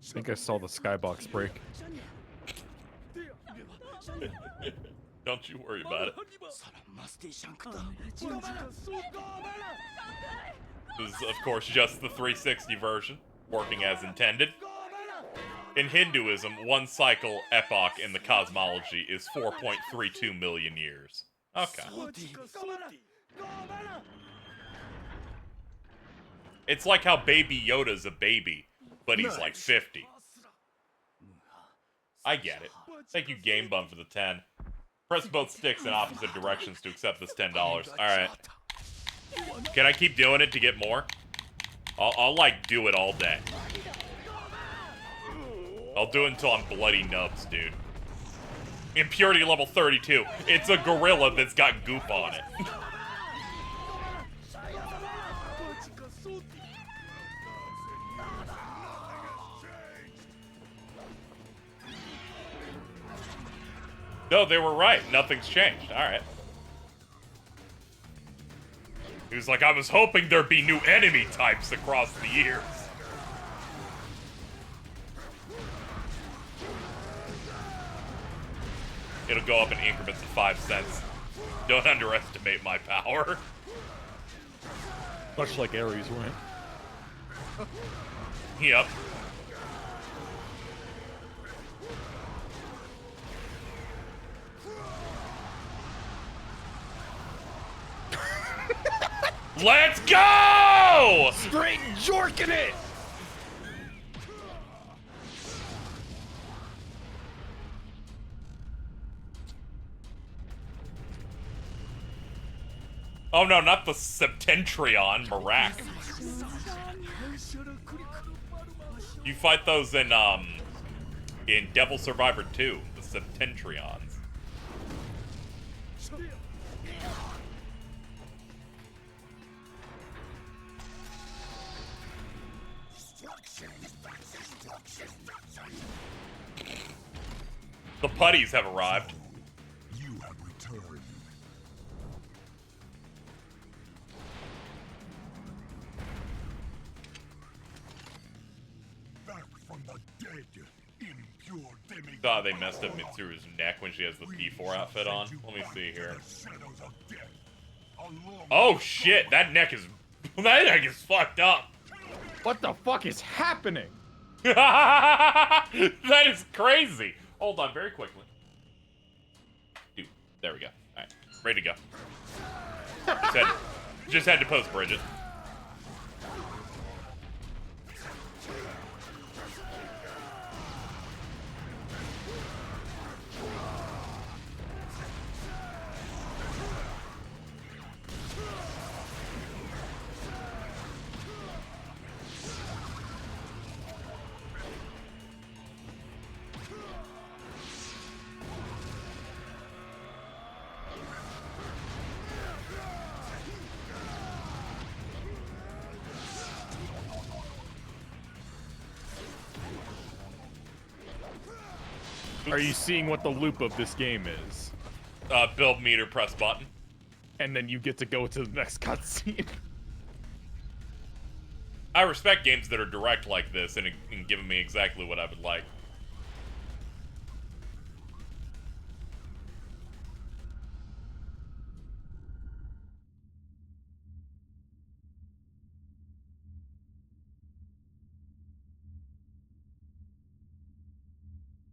think I saw the skybox break. Don't you worry about it. This is, of course, just the 360 version, working as intended. In Hinduism, one cycle epoch in the cosmology is 4.32 million years. Okay. It's like how Baby Yoda's a baby, but he's like 50. I get it. Thank you, Game Bum, for the 10. Press both sticks in opposite directions to accept this $10. Alright. Can I keep doing it to get more? I'll like, do it all day. I'll do it until I'm bloody nubs, dude. Impurity level 32. It's a gorilla that's got goop on it. No, they were right. Nothing's changed. Alright. He was like, I was hoping there'd be new enemy types across the years. It'll go up in increments of 5 cents. Don't underestimate my power. Much like Ares went. Yep. Let's go! Straight jorking it! Oh no, not the Septentrion, Marak. You fight those in Devil Survivor 2, the Septentrions. The putties have arrived. You have returned. Back from the dead, impure demigod. Oh, they messed up Mitsuru's neck when she has the P4 outfit on. Let me see here. Oh shit, that neck is fucked up. What the fuck is happening? That is crazy. Hold on, very quickly. Dude, there we go. Alright, ready to go. Just had to post Bridget. Are you seeing what the loop of this game is? Build meter, press button. And then you get to go to the next cutscene. I respect games that are direct like this and giving me exactly what I would like.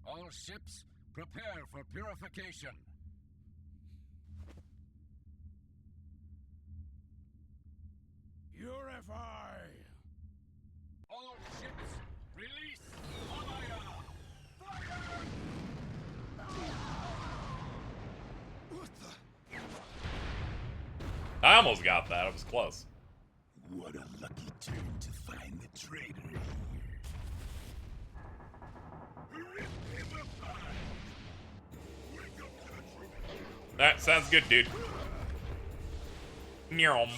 All ships, Prepare for purification. Purify! All ships, release fire! Fire! What the? I almost got that. It was close. What a lucky turn to find the traitor here. That sounds good, dude. Nyom.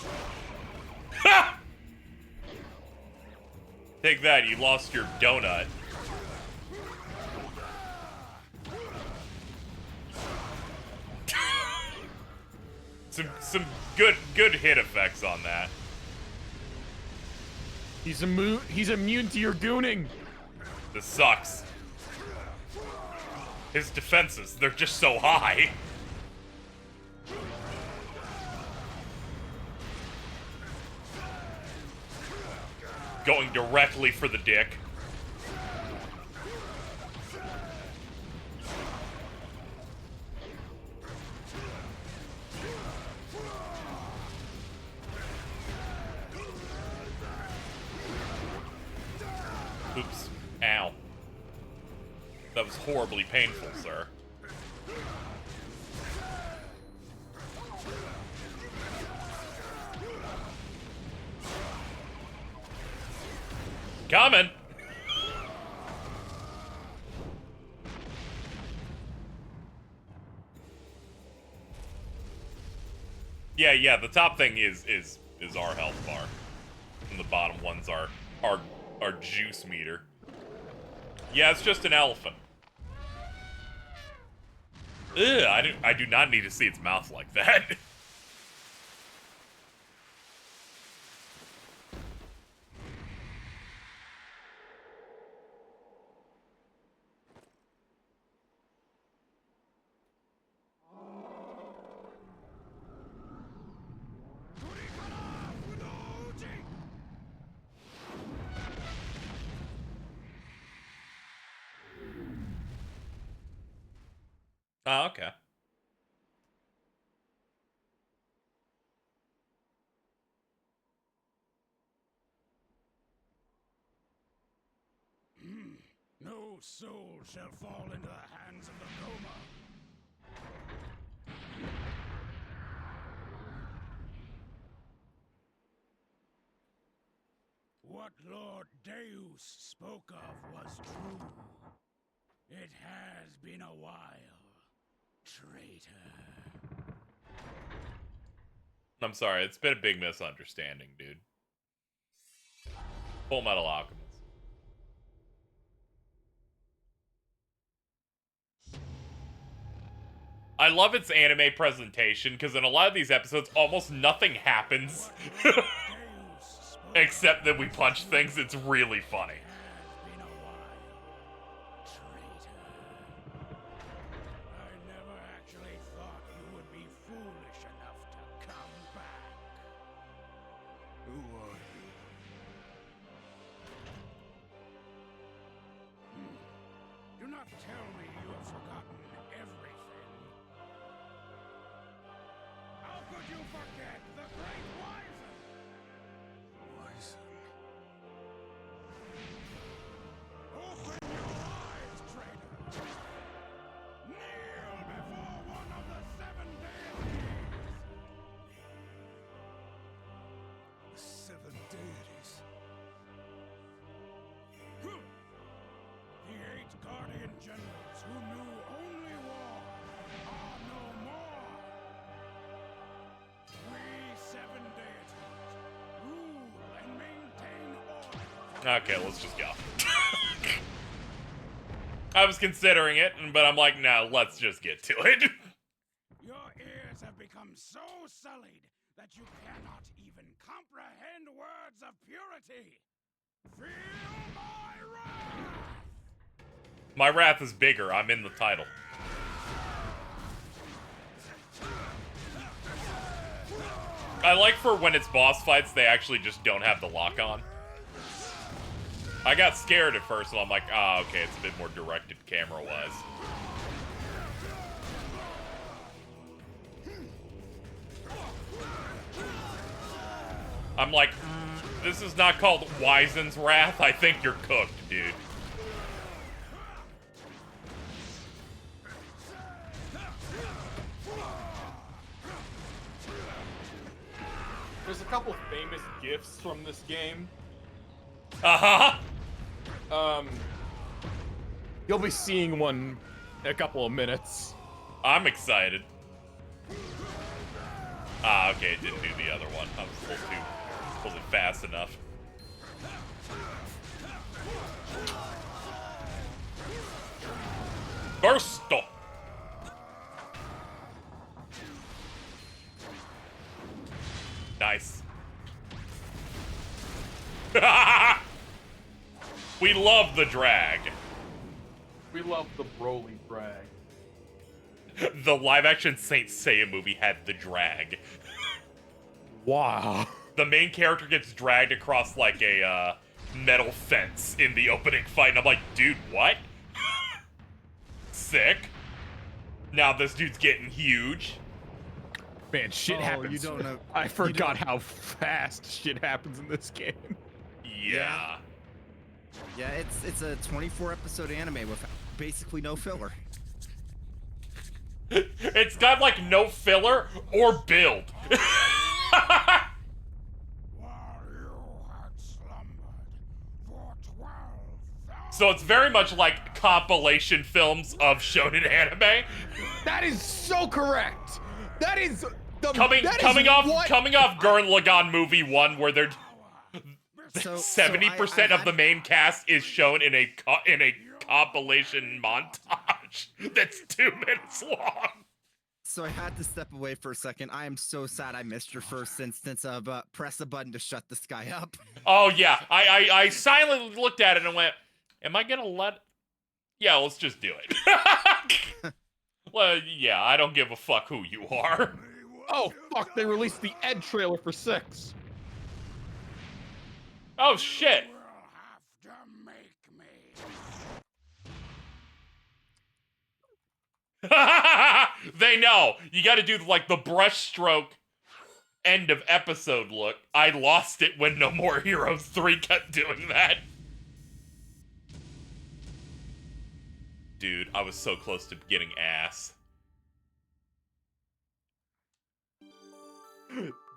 Ha! Take that, you lost your donut. some good hit effects on that. He's immune to your gooning. This sucks. His defenses, they're just so high. Going directly for the dick. Oops. Ow. That was horribly painful, sir. Coming! Yeah, the top thing is our health bar. And the bottom ones are our juice meter. Yeah, it's just an elephant. Ugh, I do not need to see its mouth like that. Oh, okay. No soul shall fall into the hands of the Goma. What Lord Deus spoke of was true. It has been a while, traitor. I'm sorry, it's been a big misunderstanding, dude. Full Metal Alchemist. I love its anime presentation, because in a lot of these episodes, almost nothing happens. Except that we punch things. It's really funny. Okay, let's just go. I was considering it, but I'm like, no, let's just get to it. Your ears have become so sullied that you cannot even comprehend words of purity. Feel my wrath! My wrath is bigger. I'm in the title. I like for when it's boss fights, they actually just don't have the lock on. I got scared at first, and I'm like, ah, okay, it's a bit more directed camera-wise. I'm like, this is not called Wizen's Wrath. I think you're cooked, dude. There's a couple famous gifs from this game. You'll be seeing one in a couple of minutes. I'm excited. Ah, okay, it didn't do the other one. I was pulled it fast enough. Bursto! Nice. We love the drag. We love the Broly drag. The live-action Saint Seiya movie had the drag. Wow. The main character gets dragged across like a metal fence in the opening fight, and I'm like, dude, what? Sick. Now this dude's getting huge. Man, shit happens. You don't know. I forgot how fast shit happens in this game. Yeah. Yeah, it's a 24 episode anime with basically no filler. It's got like no filler or build. So it's very much like compilation films of shonen anime. That is so correct. That is the coming off Gurren Lagann movie 1, where they're 70% of the main cast is shown in a compilation montage that's 2 minutes long. So I had to step away for a second. I am so sad I missed your first instance of press a button to shut this guy up. Oh yeah, I silently looked at it and went, am I gonna let... Yeah, let's just do it. Well, yeah, I don't give a fuck who you are. Oh, fuck, they released the Ed trailer for 6. Oh, shit. They know. You gotta do, like, the brushstroke end of episode look. I lost it when No More Heroes 3 kept doing that. Dude, I was so close to getting ass.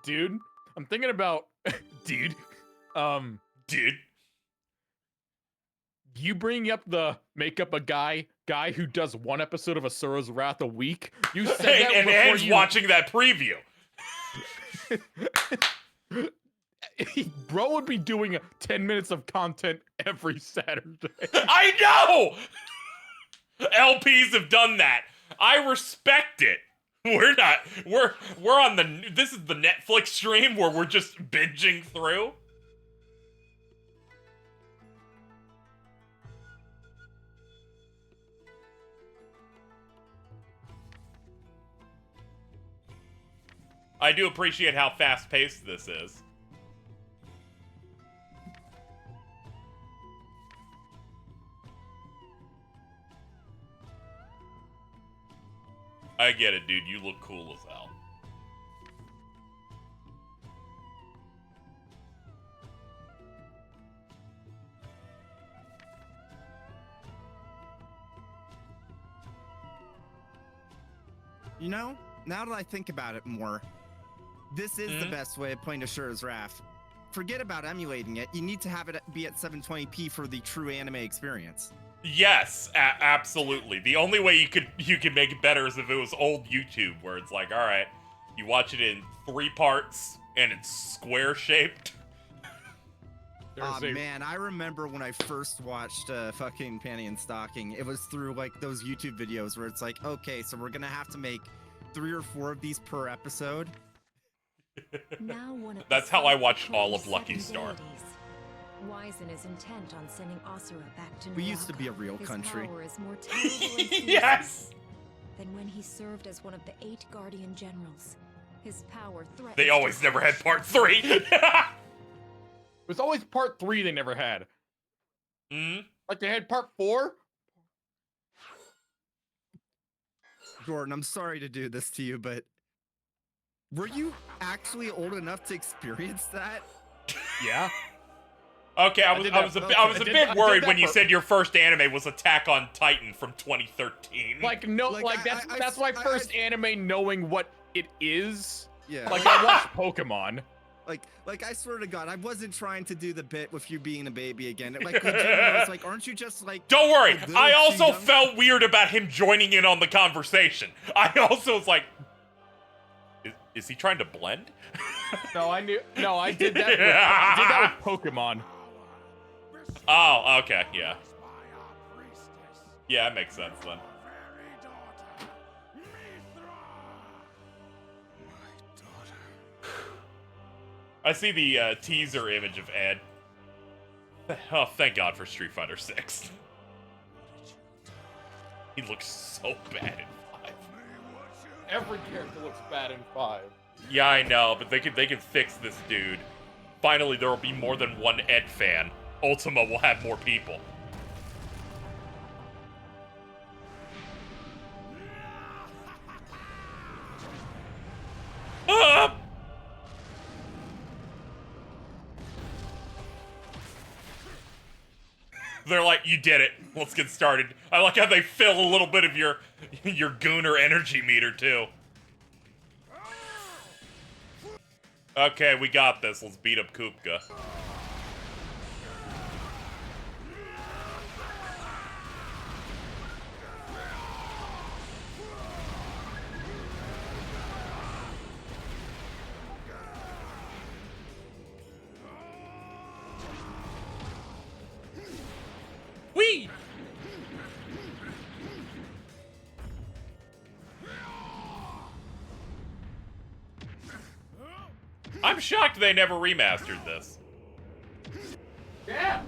Dude, I'm thinking about... Dude. Dude. You bring up the make up a guy who does one episode of Asura's Wrath a week. You said that and before Anne's watching that preview. Bro would be doing 10 minutes of content every Saturday. I know! LPs have done that. I respect it. We're on this is the Netflix stream where we're just binging through. I do appreciate how fast-paced this is. I get it, dude. You look cool as hell. You know, now that I think about it more, this is the best way of playing Asura's Wrath. Forget about emulating it. You need to have it be at 720p for the true anime experience. Yes, absolutely. The only way you could make it better is if it was old YouTube, where it's like, all right, you watch it in 3 parts and it's square shaped. Man, I remember when I first watched fucking Panty and Stocking. It was through like those YouTube videos where it's like, okay, so we're gonna have to make 3 or 4 of these per episode. Now one of That's how I watched all of Lucky Star. Wizen is intent on sending Asura back to We used to be a real His country. power is more terrible and Yes! than when he served as one of the 8 Guardian Generals. His power threatens They always to never had part 3. It was always part 3 they never had. Like they had part 4? Gordon, I'm sorry to do this to you, but Were you actually old enough to experience that? Yeah. Okay, I was a bit worried when you for- said your first anime was Attack on Titan from 2013. Like no, Like, like that's I- that's my I- first anime knowing what it is. Yeah. Like I watched Pokemon. Like I swear to God, I wasn't trying to do the bit with you being a baby again. Like legitimately, I was like, aren't you just like? Don't worry, a little I too also young? felt weird about him joining in on the conversation. I also was like, is he trying to blend? No, I did that. I did that with Pokemon. Oh, okay, yeah. Yeah, that makes sense then. I see the teaser image of Ed. Oh, thank God for Street Fighter 6. He looks so bad in 5. Every character looks bad in 5. Yeah, I know, but they can fix this dude. Finally, there will be more than one Ed fan. Ultima will have more people. Ah! They're like, you did it. Let's get started. I like how they fill a little bit of your gooner energy meter, too. Okay, we got this. Let's beat up Kupka. Whee! I'm shocked they never remastered this. Yeah.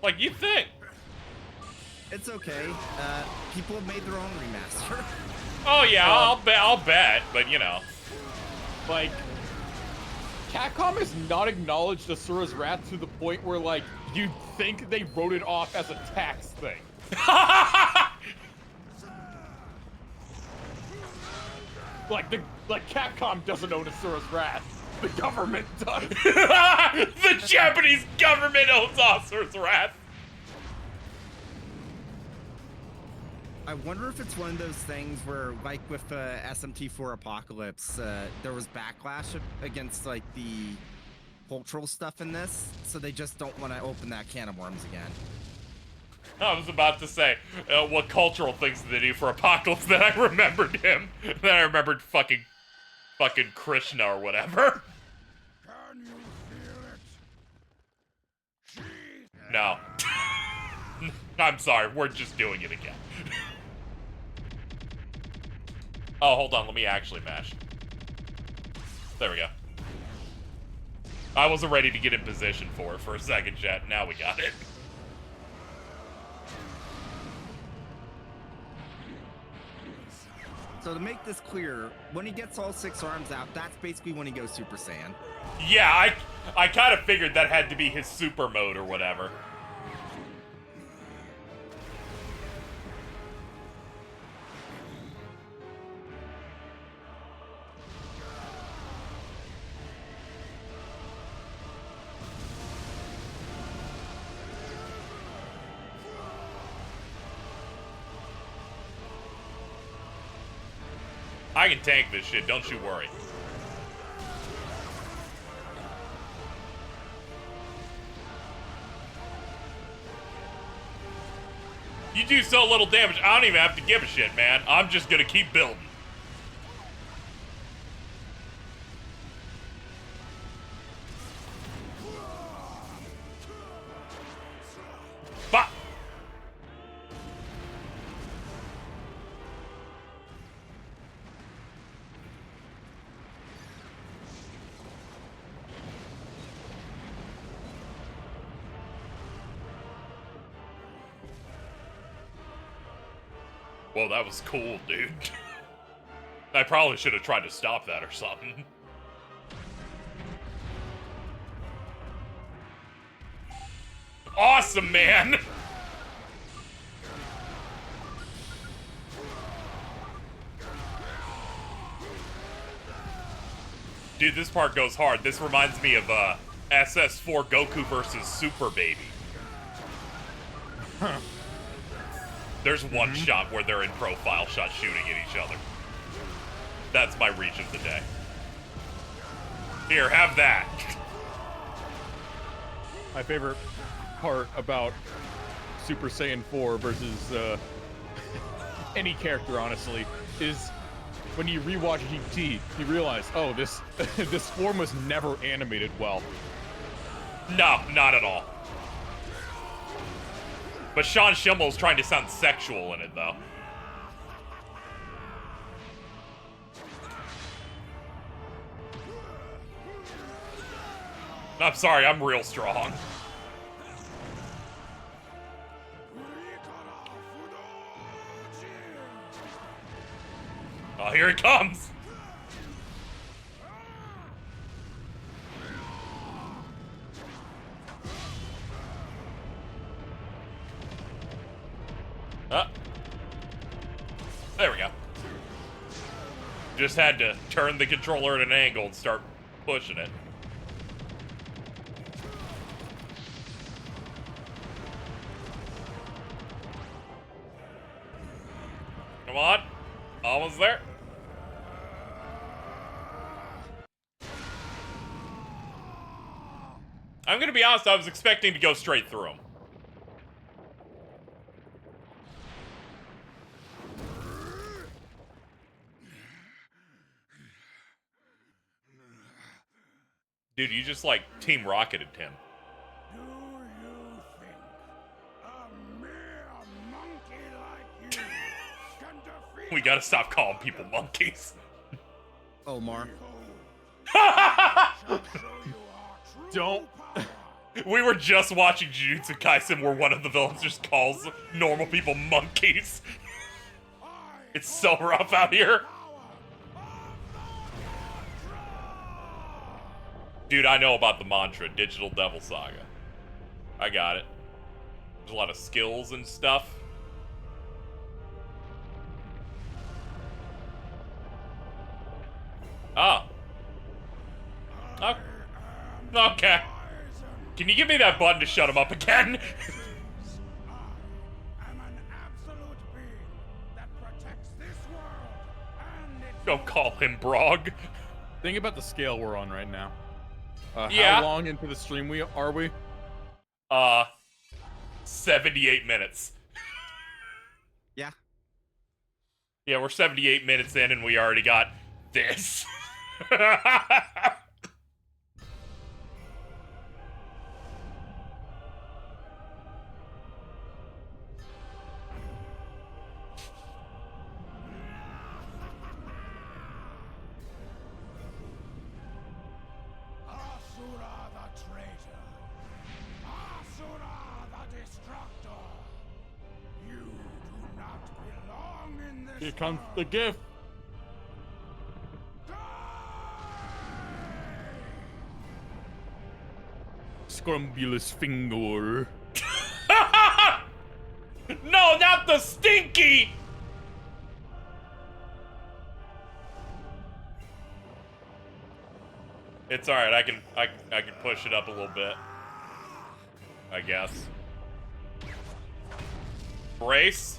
Like, you'd think. It's okay. People have made their own remaster. Oh yeah, I'll bet, but you know. Like, Capcom has not acknowledged Asura's Wrath to the point where, like, you'd think they wrote it off as a tax thing. Like Capcom doesn't own Asura's Wrath. The government does. The Japanese government owns Asura's Wrath. I wonder if it's one of those things where, like with SMT4 Apocalypse, there was backlash against like the cultural stuff in this, so they just don't want to open that can of worms again. I was about to say, what cultural things did they do for Apocalypse? Then I remembered him. Then I remembered fucking Krishna or whatever. Can you feel it? Jeez. No. I'm sorry, we're just doing it again. Oh, hold on, let me actually mash. There we go. I wasn't ready to get in position for it for a second, chat. Now we got it. So to make this clear, when he gets all 6 arms out, that's basically when he goes Super Saiyan. Yeah, I kind of figured that had to be his super mode or whatever. I can tank this shit, don't you worry. You do so little damage, I don't even have to give a shit, man. I'm just gonna keep building. Bop! Whoa, that was cool, dude. I probably should have tried to stop that or something. Awesome, man! Dude, this part goes hard. This reminds me of SS4 Goku versus Super Baby. Huh. There's one shot where they're in profile shot shooting at each other. That's my reach of the day. Here, have that. My favorite part about Super Saiyan 4 versus any character, honestly, is when you rewatch GT, you realize, oh, this this form was never animated well. No, not at all. But Sean Schimmel's trying to sound sexual in it, though. I'm sorry, I'm real strong. Oh, here it comes! There we go. Just had to turn the controller at an angle and start pushing it. Come on. Almost there. I'm gonna be honest, I was expecting to go straight through him. Dude, you just, like, Team Rocketed him. Do you think a mere monkey like you can defeat We gotta stop calling people monkeys. Omar. Don't. We were just watching Jujutsu Kaisen where one of the villains just calls normal people monkeys. It's so rough out here. Dude, I know about the mantra, Digital Devil Saga. I got it. There's a lot of skills and stuff. Oh. Oh. Okay. Can you give me that button to shut him up again? I'm an absolute being that protects this world and its Don't call him Brog. Think about the scale we're on right now. Yeah. How long into the stream are we? 78 minutes. Yeah. Yeah, we're 78 minutes in and we already got this. Asura the traitor. Asura the destructor. You do not belong in this Here comes the world. gift. Scrumbulous finger. No, not the stinky! It's alright, I can push it up a little bit. I guess. Brace.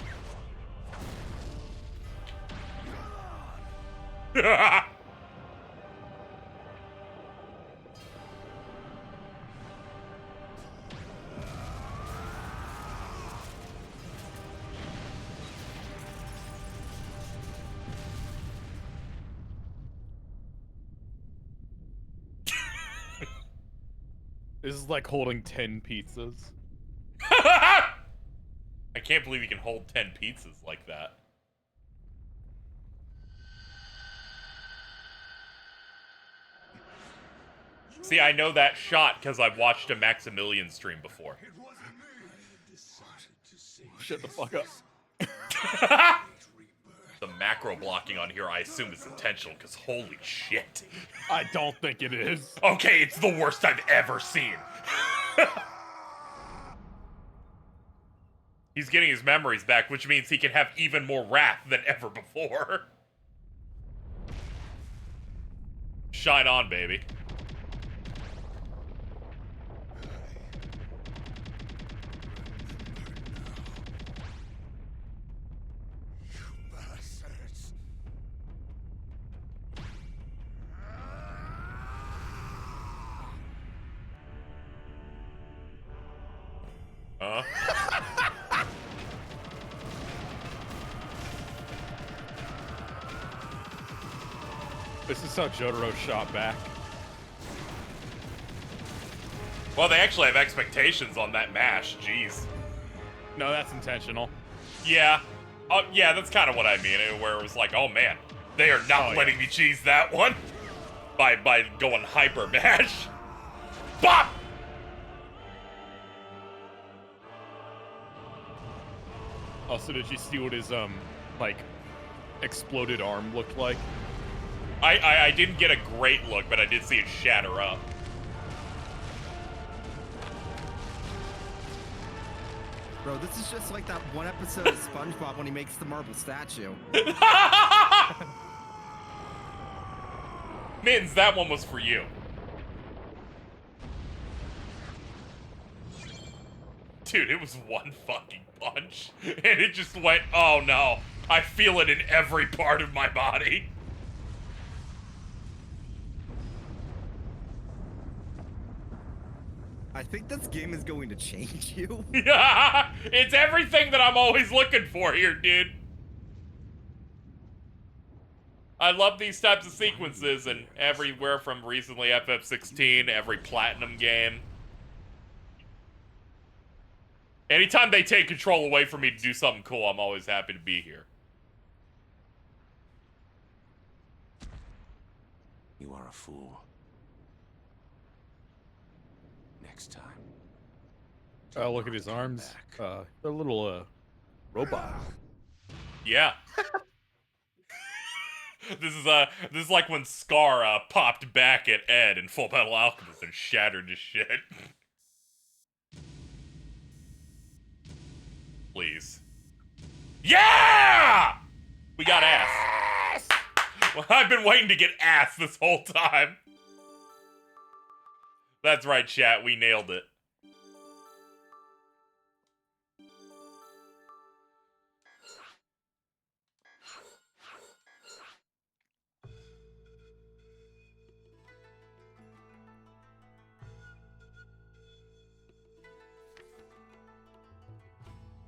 This is like holding 10 pizzas. I can't believe you can hold 10 pizzas like that. See, I know that shot because I've watched a Maximilian stream before. Shut the fuck up. The macro blocking on here, I assume, is intentional, because holy shit. I don't think it is. Okay, it's the worst I've ever seen. He's getting his memories back, which means he can have even more wrath than ever before. shine on, baby. Bastards. This is how Jotaro shot back. Well, they actually have expectations on that mash. Jeez. No, that's intentional. Yeah. Yeah, that's kind of what I mean. Where it was like, oh man, they are not letting me cheese that one by going hyper mash. Bop. Also, did you see what his like exploded arm looked like? I didn't get a great look, but I did see it shatter up. Bro, this is just like that one episode of SpongeBob when he makes the marble statue. Mittens, that one was for you. Dude, it was one fucking punch. And it just went, oh no. I feel it in every part of my body. I think this game is going to change you. Yeah, it's everything that I'm always looking for here, dude. I love these types of sequences, and everywhere from recently FF16, every Platinum game. Anytime they take control away from me to do something cool, I'm always happy to be here. You are a fool. Next time. Oh, look at his arms. They're a little robot. Yeah. This is like when Scar popped back at Ed in Full Metal Alchemist and shattered his shit. Please. Yeah! We got ass. Well, I've been waiting to get ass this whole time. That's right, chat. We nailed it.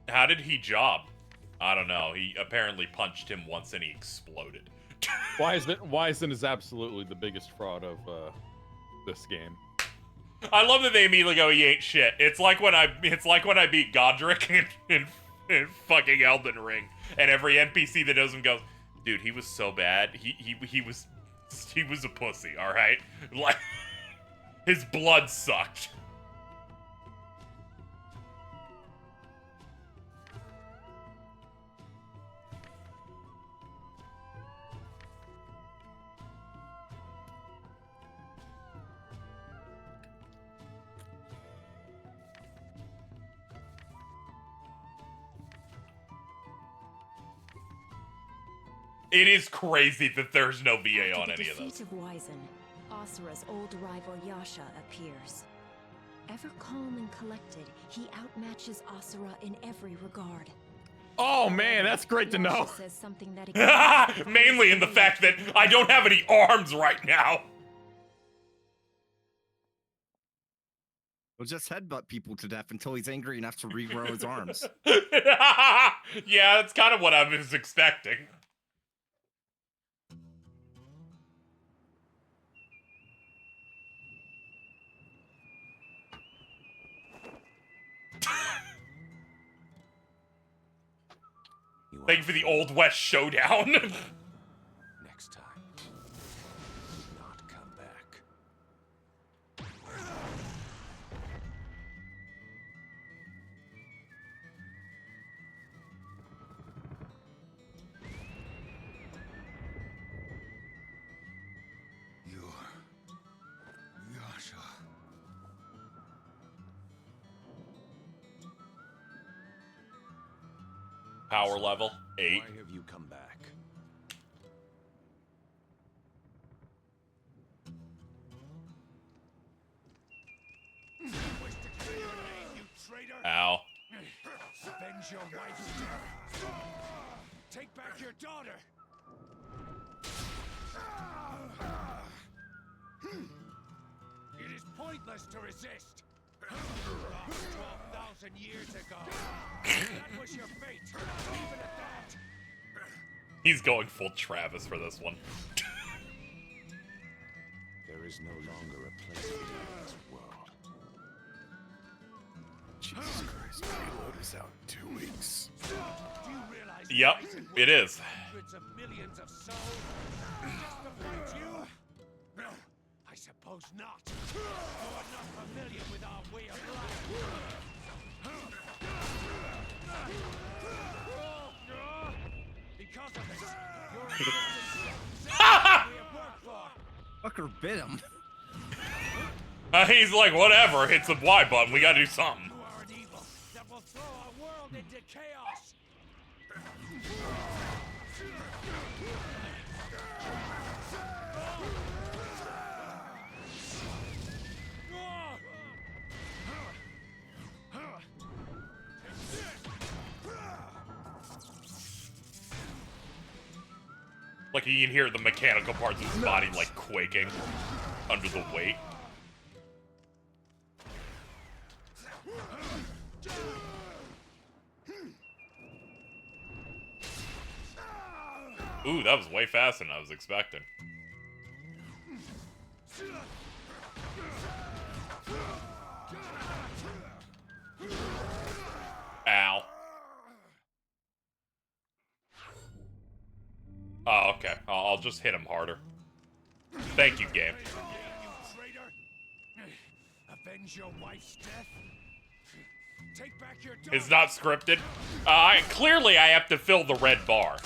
How did he job? I don't know. He apparently punched him once and he exploded. Wyzen is absolutely the biggest fraud of this game. I love that they immediately go, he ain't shit. It's like when I beat Godric in fucking Elden Ring, and every NPC that knows him goes, dude, he was so bad. He was a pussy, alright? Like, his blood sucked. It is crazy that there's no VA on any of those. After the defeat of Wyzen, Asura's old rival Yasha appears. Ever calm and collected, he outmatches Asura in every regard. Oh man, that's great to know. Says something that Mainly in the fact that I don't have any arms right now. He'll just headbutt people to death until he's angry enough to regrow his arms. Yeah, that's kind of what I was expecting. Thank you for the Old West showdown. Next time. Do not come back. Yasha. Power level 8. Why have you come back? Avenge your wife's death. Take back your daughter. It is pointless to resist. Lost 12,000 years ago. That was your fate. Even at that. He's going full Travis for this one. There is no longer a place for you in this world. Jesus Christ, Reload is out in 2 weeks. Do you realize Yep, it is. hundreds of millions of souls just to fight you? No, I suppose not. You are not familiar with our way of life. Because of it, your existence is we have worked for. Fucker bit him. He's like, whatever, hit the Y button, we gotta do something. You are an evil that will throw our world into chaos. Like, you can hear the mechanical parts of his body, like, quaking under the weight. Ooh, that was way faster than I was expecting. Ow. Oh, okay. I'll just hit him harder. Thank you, game. You traitor! Avenge your wife's death. Take back your daughter. It's not scripted. Clearly, I have to fill the red bar.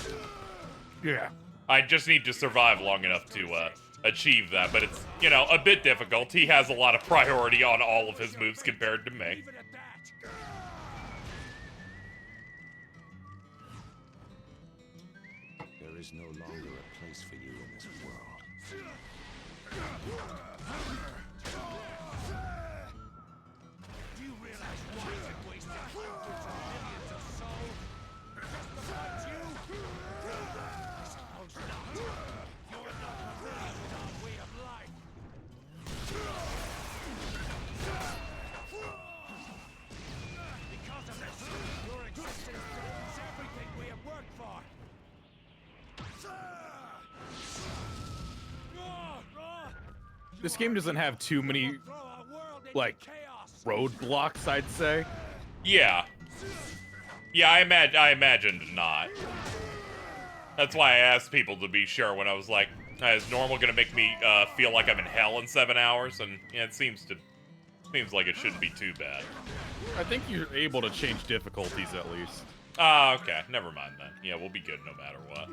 Yeah. I just need to survive long enough to achieve that, but it's, you know, a bit difficult. He has a lot of priority on all of his moves compared to me. Even at that. There is no longer a place for you in this world. Do you realize why it wasted hundreds of millions of souls just to fight you? I suppose not. You are not familiar with our way of life. Because of this, your existence threatens everything we have worked for. This game doesn't have too many, Throw our world into like, chaos. roadblocks, I'd say. Yeah. Yeah, I imagined not. That's why I asked people to be sure when I was like, is normal gonna make me feel like I'm in hell in 7 hours? And yeah, it seems like it shouldn't be too bad. I think you're able to change difficulties at least. Ah, okay. Never mind then. Yeah, we'll be good no matter what.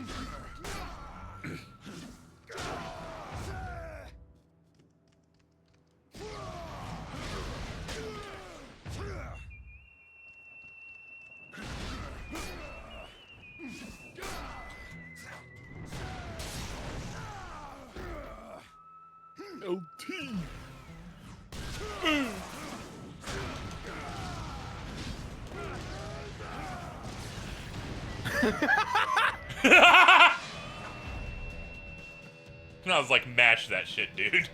LT. And I was like, mash that shit, dude.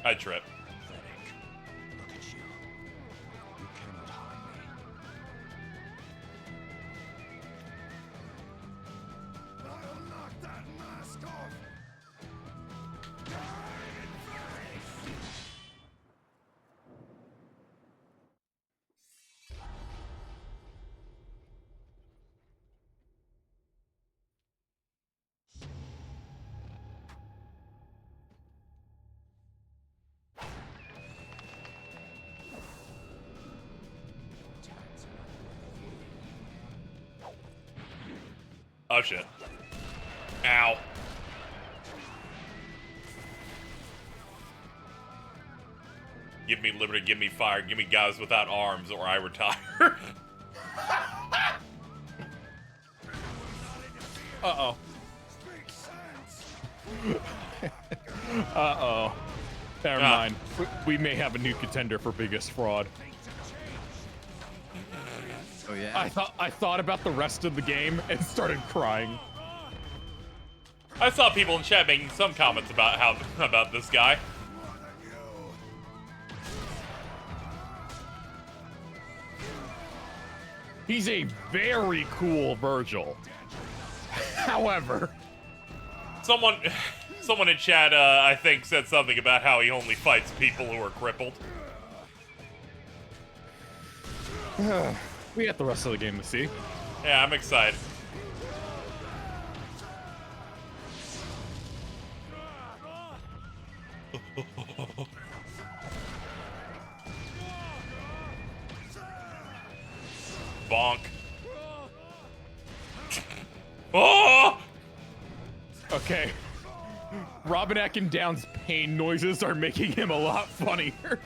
I trip. Look at you. You cannot harm me. I'll knock that mask off! Oh shit. Ow. Give me liberty, give me fire, give me guys without arms, or I retire. Uh-oh. Uh-oh. Never mind. We may have a new contender for biggest fraud. Oh yeah. I thought about the rest of the game and started crying. I saw people in chat making some comments about about this guy. He's a very cool Virgil. However, Someone in chat, I think, said something about how he only fights people who are crippled. we got the rest of the game to see. Yeah, I'm excited. Bonk. Oh! Okay. Robin Atkin Down's pain noises are making him a lot funnier.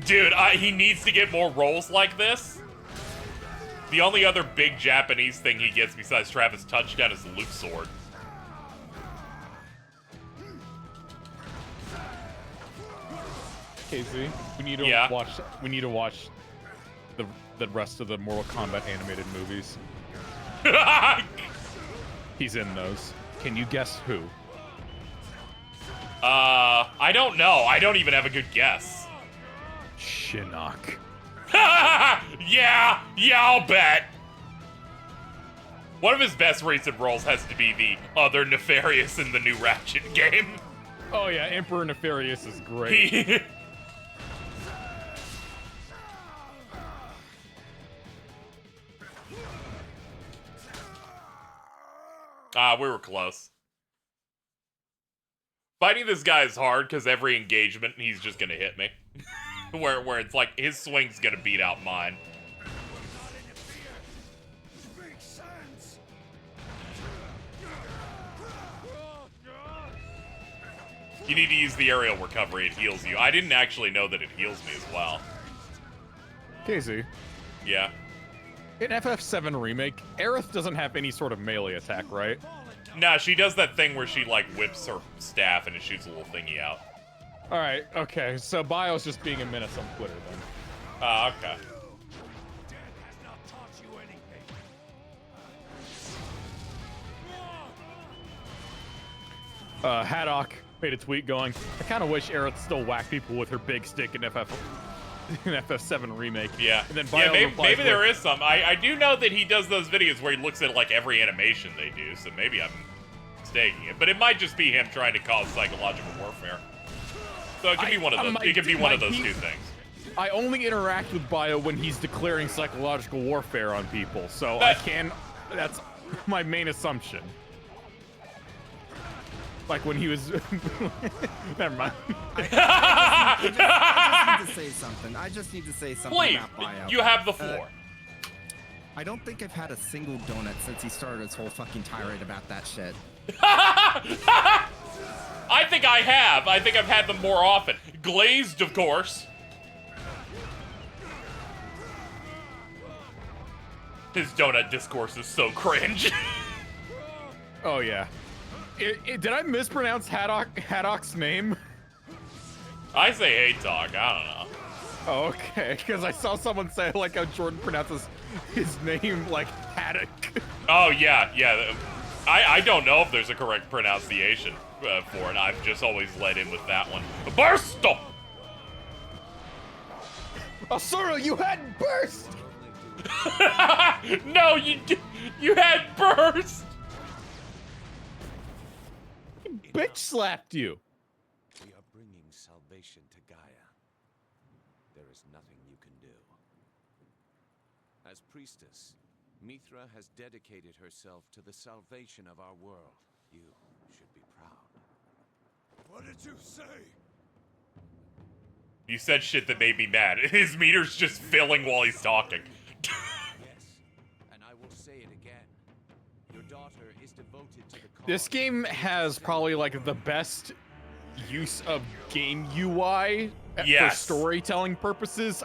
Dude, he needs to get more roles like this. The only other big Japanese thing he gets besides Travis Touchdown is Luke Sword. KZ, we need to watch. We need to watch the rest of the Mortal Kombat animated movies. He's in those. Can you guess who? I don't know. I don't even have a good guess. Shinnok. Yeah, I'll bet. One of his best recent roles has to be the other Nefarious in the new Ratchet game. Oh yeah, Emperor Nefarious is great. We were close. Fighting this guy is hard because every engagement he's just gonna hit me. where it's like his swing's gonna beat out mine. You need to use the aerial recovery, it heals you. I didn't actually know that it heals me as well. KZ. Yeah. In FF7 Remake, Aerith doesn't have any sort of melee attack, right? Nah, she does that thing where she, like, whips her staff and it shoots a little thingy out. Alright, okay, so Bio's just being a menace on Twitter, then. Okay. Haddock made a tweet going, I kind of wish Aerith still whacked people with her big stick in FF7 Remake. Yeah. And then Bio maybe there is some. I do know that he does those videos where he looks at, like, every animation they do, so maybe I'm mistaking it. But it might just be him trying to cause psychological warfare. So it could be one of those. It could be one of those two things. I only interact with Bio when he's declaring psychological warfare on people, so that's my main assumption. Like when he was... Never mind. I just need to say something. I just need to say something Please, about Bio. you have the floor. I don't think I've had a single donut since he started his whole fucking tirade about that shit. I think I have. I think I've had them more often. Glazed, of course. His donut discourse is so cringe. Oh, yeah. Did I mispronounce Haddock's name? I say hate talk. I don't know. Oh, okay, because I saw someone say like how Jordan pronounces his name like Haddock. Oh, yeah. I don't know if there's a correct pronunciation for it. I've just always led in with that one. Bursto! Asura, you had burst! No, you had burst! Bitch slapped you. We are bringing salvation to Gaia. There is nothing you can do. As priestess, Mithra has dedicated herself to the salvation of our world. You should be proud. What did you say? You said shit that made me mad. His meter's just filling while he's talking. Yes, and I will say it again. Your daughter is devoted to the cause. This game has probably like the best use of game UI for storytelling purposes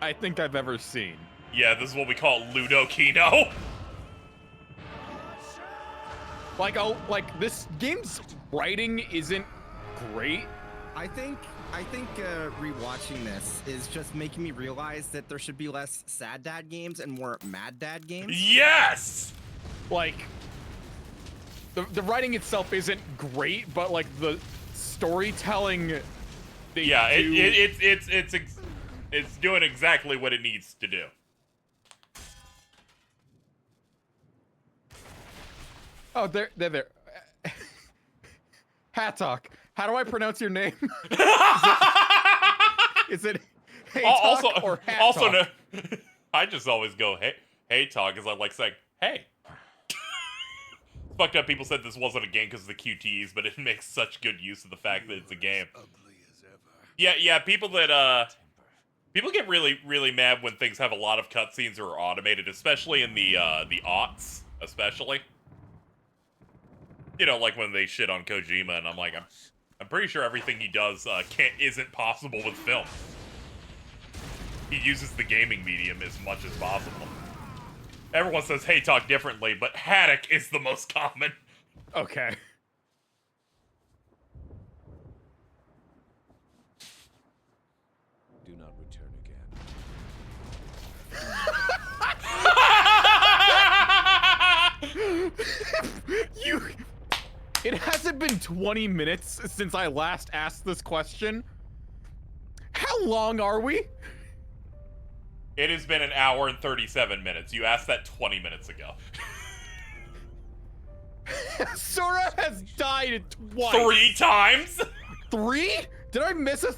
I think I've ever seen. Yeah, this is what we call Ludo Kino. Like this game's writing isn't great. I think I think rewatching this is just making me realize that there should be less sad dad games and more mad dad games. Yes! Like, the writing itself isn't great, but like the storytelling. Yeah, it's doing exactly what it needs to do. Oh, they're there. Hatok, how do I pronounce your name? Is it Hatok or Hatok? Also, no, I just always go, hey, talk, because I like saying, hey. Fucked up people said this wasn't a game because of the QTEs, but it makes such good use of the fact that it's a game. Yeah, people that, people get really, really mad when things have a lot of cutscenes or are automated, especially in the aughts, especially. You know, like when they shit on Kojima, and I'm like, I'm pretty sure everything he does isn't possible with film. He uses the gaming medium as much as possible. Everyone says, hey, talk differently, but haddock is the most common. Okay. Do not return again. It hasn't been 20 minutes since I last asked this question. How long are we? It has been 1 hour and 37 minutes. You asked that 20 minutes ago. Asura has died twice. 3 times? 3? Did I miss a...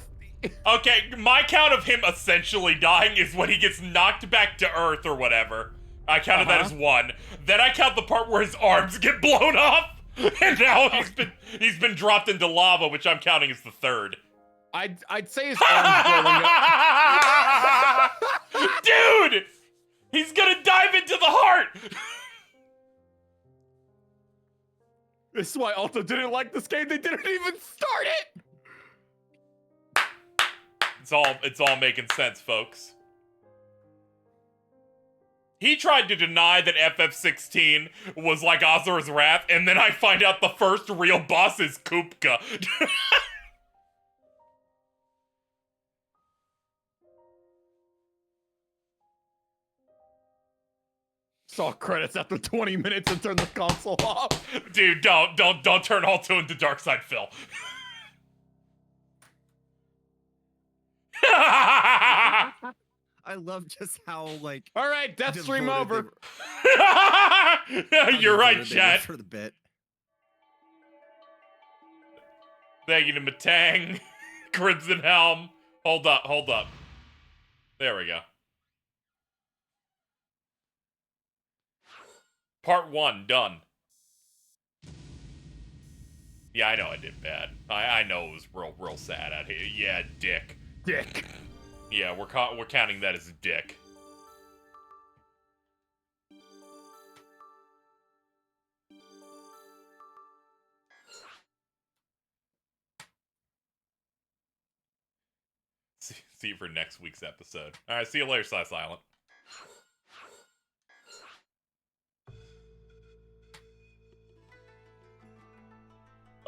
Okay, my count of him essentially dying is when he gets knocked back to Earth or whatever. I counted that as 1. Then I count the part where his arms get blown off. And now he's been dropped into lava, which I'm counting as the 3rd. I'd say his arms blowing up. Dude! He's gonna dive into the heart! This is why Alto didn't like this game. They didn't even start it! It's all making sense, folks. He tried to deny that FF16 was like Asura's Wrath, and then I find out the first real boss is Kupka. Saw credits after 20 minutes and turned the console off. Dude, don't turn Alto into Darkside Phil. I love just how, like... All right, Deathstream over. You're right, chat. For the bit. Thank you to Matang, Crimson Helm. Hold up. There we go. Part 1, done. Yeah, I know I did bad. I know it was real sad out here. Yeah, dick. Dick. Yeah, we're counting that as a dick. See you for next week's episode. All right, see you later, Silent.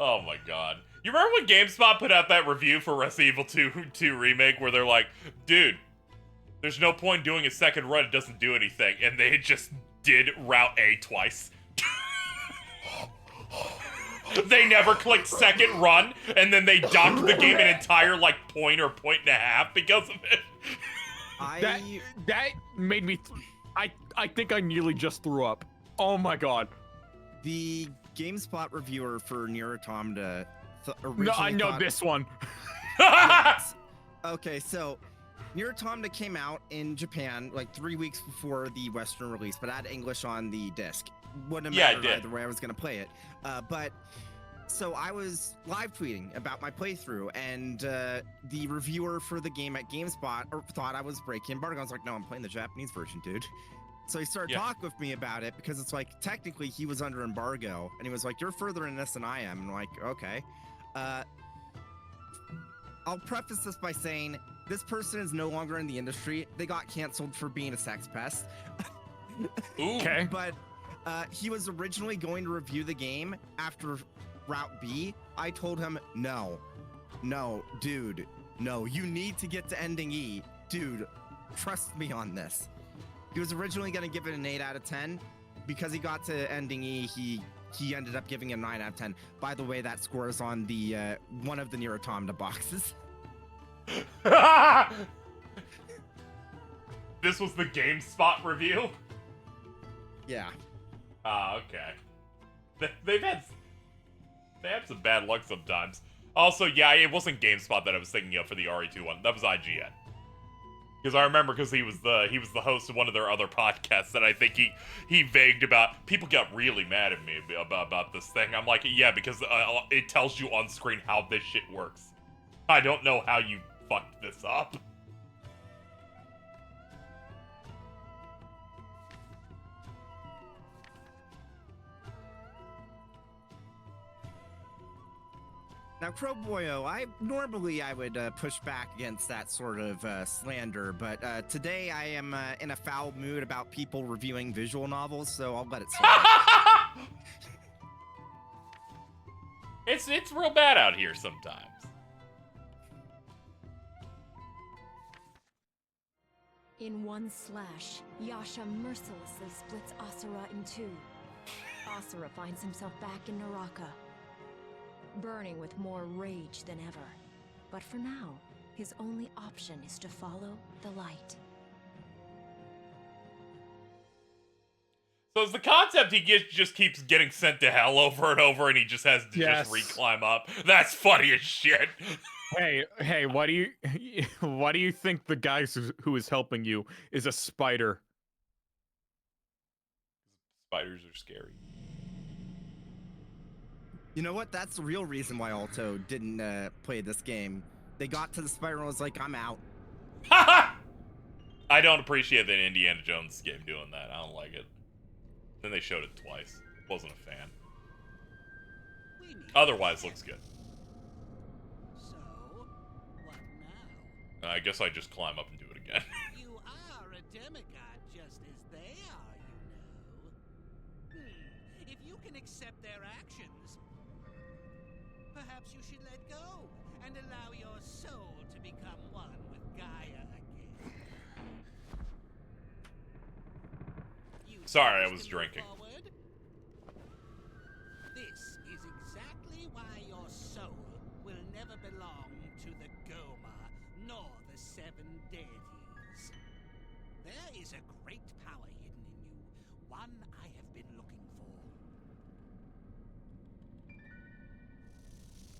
Oh my god. You remember when GameSpot put out that review for Resident Evil 2 Remake where they're like, dude, there's no point doing a second run, it doesn't do anything, and they just did Route A twice. They never clicked second run, and then they docked the game an entire, like, point or point and a half because of it. That made me... I think I nearly just threw up. Oh my god. The GameSpot reviewer for Nier Automata No, I know this one. Yes. Okay, so Nier Automata came out in Japan like 3 weeks before the Western release, but I had English on the disc. Wouldn't have mattered either way I was going to play it. But so I was live tweeting about my playthrough, and the reviewer for the game at GameSpot thought I was breaking embargo. I was like, no, I'm playing the Japanese version, dude. So he started talking with me about it because it's like, technically he was under embargo, and he was like, you're further in this than I am. And I'm like, okay. I'll preface this by saying this person is no longer in the industry. They got canceled for being a sex pest. Ooh. Okay. But he was originally going to review the game after Route B. I told him, no, dude, no, you need to get to ending E. Dude, trust me on this. He was originally going to give it an 8 out of 10. Because he got to ending E, he ended up giving it a 9 out of 10. By the way, that scores on the one of the Nier Automata boxes. This was the GameSpot review? Yeah. Okay. They had some bad luck sometimes. Also, yeah, it wasn't GameSpot that I was thinking of for the RE2 one. That was IGN. Because I remember, because he was the host of one of their other podcasts, and I think he vagued about, people got really mad at me about this thing. I'm like, yeah, because it tells you on screen how this shit works. I don't know how you fucked this up. Now, Crowboyo, I would push back against that sort of slander, but today I am in a foul mood about people reviewing visual novels, so I'll let it slide. It's real bad out here sometimes. In one slash, Yasha mercilessly splits Asura in two. Asura finds himself back in Naraka, burning with more rage than ever. But for now, his only option is to follow the light. So is the concept he just keeps getting sent to hell over and over, and he just has to just reclimb up? That's funny as shit. Hey, why do you think the guy who is helping you is a spider? Spiders are scary. You know what? That's the real reason why Alto didn't play this game. They got to the spider and was like, I'm out. I don't appreciate that Indiana Jones game doing that. I don't like it. Then they showed it twice. Wasn't a fan. Otherwise, looks good. So, what now? I guess I just climb up and do it again. You are a demigod just as they are, you know. If you can accept their actions, perhaps you should let go and allow your soul to become one with Gaia again. Sorry, I was drinking. This is exactly why your soul will never belong to the Goma nor the seven deities. There is a great power hidden in you, one I have been looking for.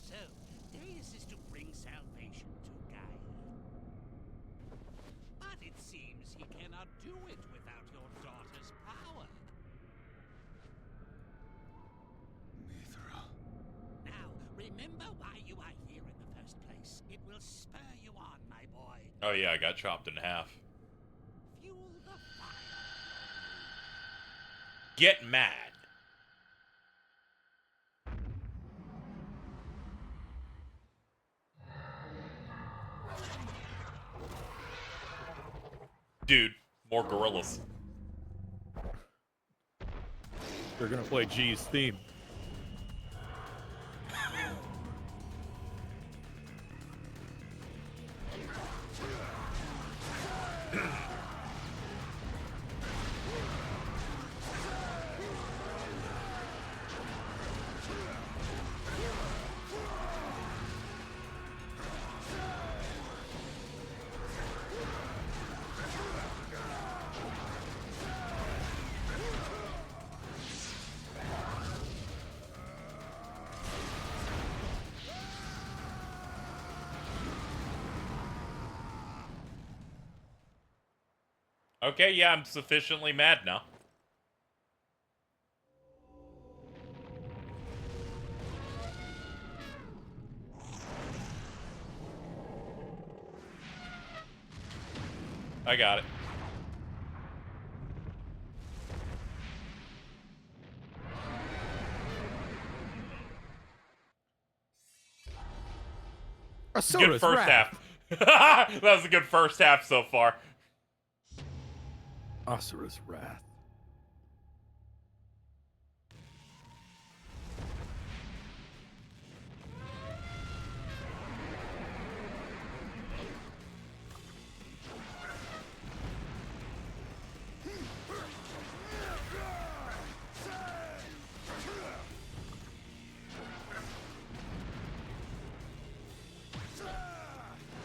So, Deus is to bring salvation to Gaia. But it seems he cannot do it without your daughter's power. Now, remember why you are here in the first place. It will spur you on, my boy. Oh yeah, I got chopped in half. Fuel the fire. Get mad. Dude, more gorillas. They're gonna play G's theme. Okay, yeah, I'm sufficiently mad now. I got it. Good first half. That was a good first half so far. Asura's wrath.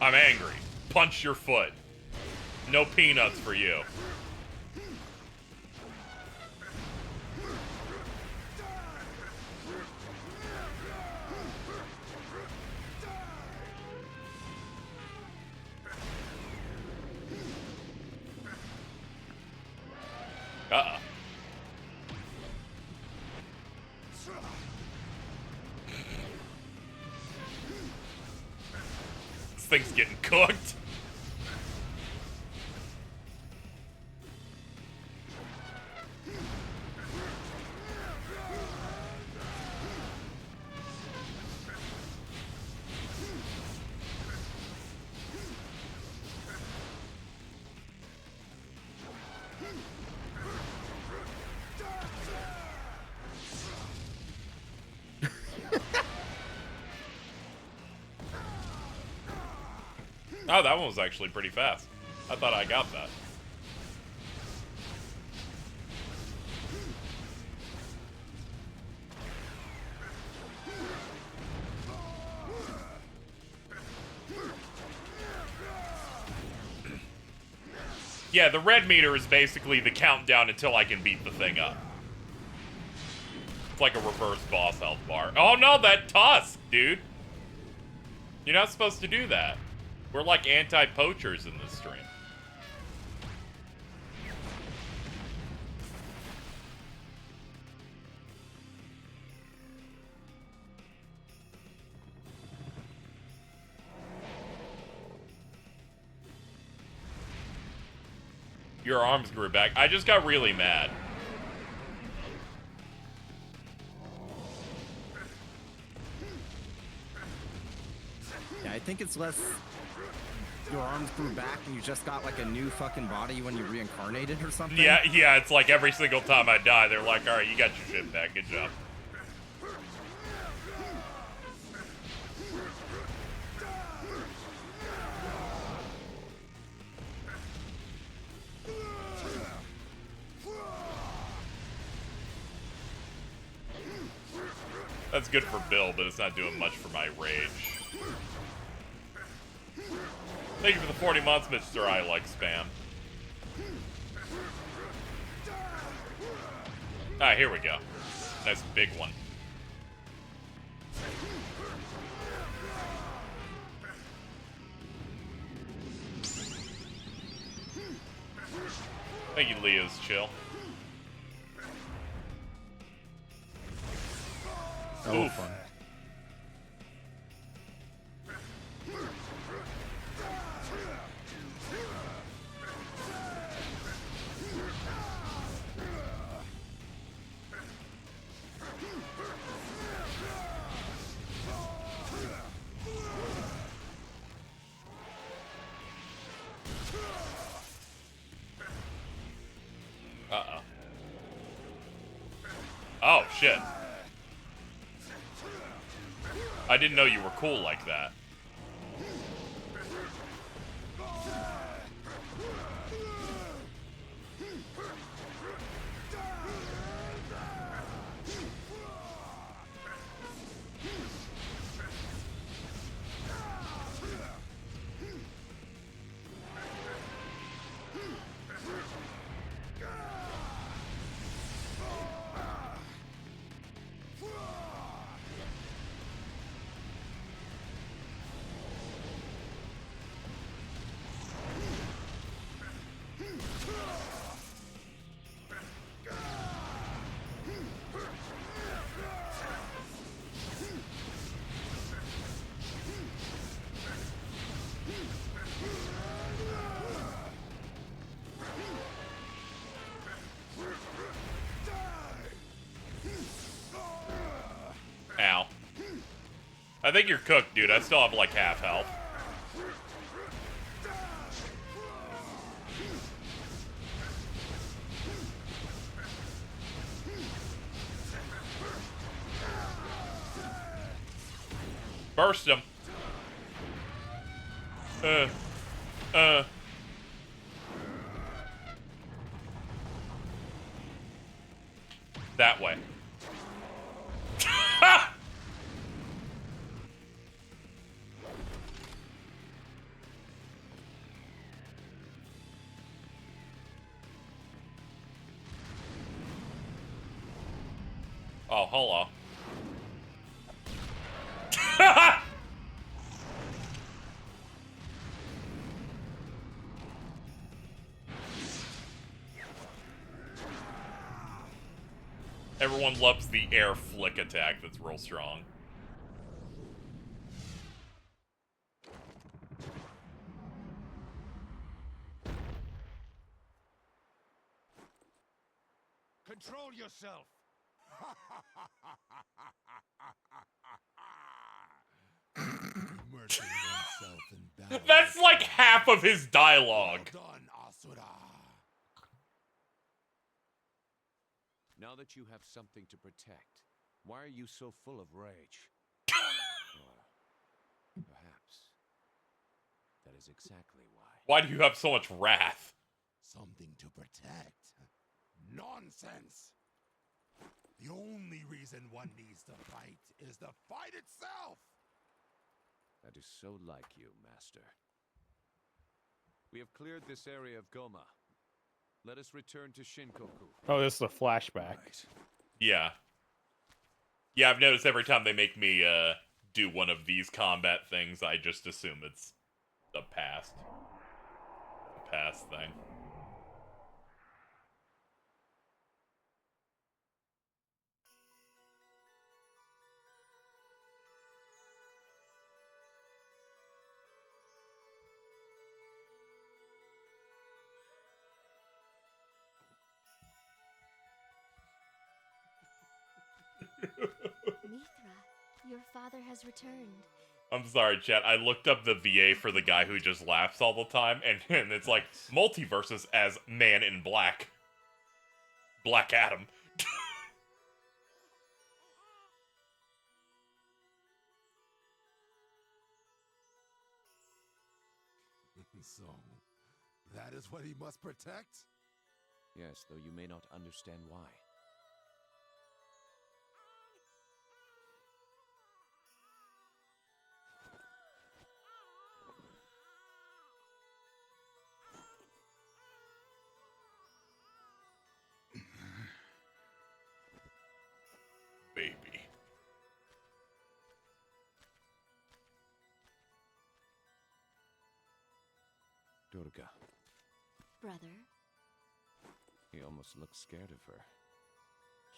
I'm angry. Punch your foot. No peanuts for you. Uh-oh. This thing's getting cooked. Oh, that one was actually pretty fast. I thought I got that. Yeah, the red meter is basically the countdown until I can beat the thing up. It's like a reverse boss health bar. Oh no, that tusk, dude! You're not supposed to do that. We're like anti-poachers in this stream. Your arms grew back. I just got really mad. Yeah, I think it's less your arms grew back and you just got like a new fucking body when you reincarnated or something. Yeah, it's like every single time I die, they're like, alright, you got your shit back, good job. That's good for Bill, but it's not doing much for my rage. Thank you for the 40 months, Mr. I like spam. Ah, here we go. Nice big one. Thank you, Leo's chill. Oh, fun. Uh-oh. Oh, shit. I didn't know you were cool like that. Ow. I think you're cooked, dude. I still have like half health. Burst him. That way. Oh, hello. Everyone loves the air flick attack that's real strong. Control yourself. Immersing oneself in battle. That's like half of his dialogue. Well done, Asura. Now that you have something to protect, why are you so full of rage? Or perhaps that is exactly why. Why do you have so much wrath? Something to protect? Nonsense! The only reason one needs to fight is the fight itself! That is so like you, Master. We have cleared this area of Goma. Let us return to Shinkoku. Oh, this is a flashback. Right. Yeah. Yeah, I've noticed every time they make me do one of these combat things, I just assume it's the past. The past thing. Mithra, your father has returned. I'm sorry, chat. I looked up the VA for the guy who just laughs all the time, and it's like multiverses as Man in Black. Black Adam. So, that is what he must protect? Yes, though you may not understand why. Baby. Durga. Brother, He almost looks scared of her.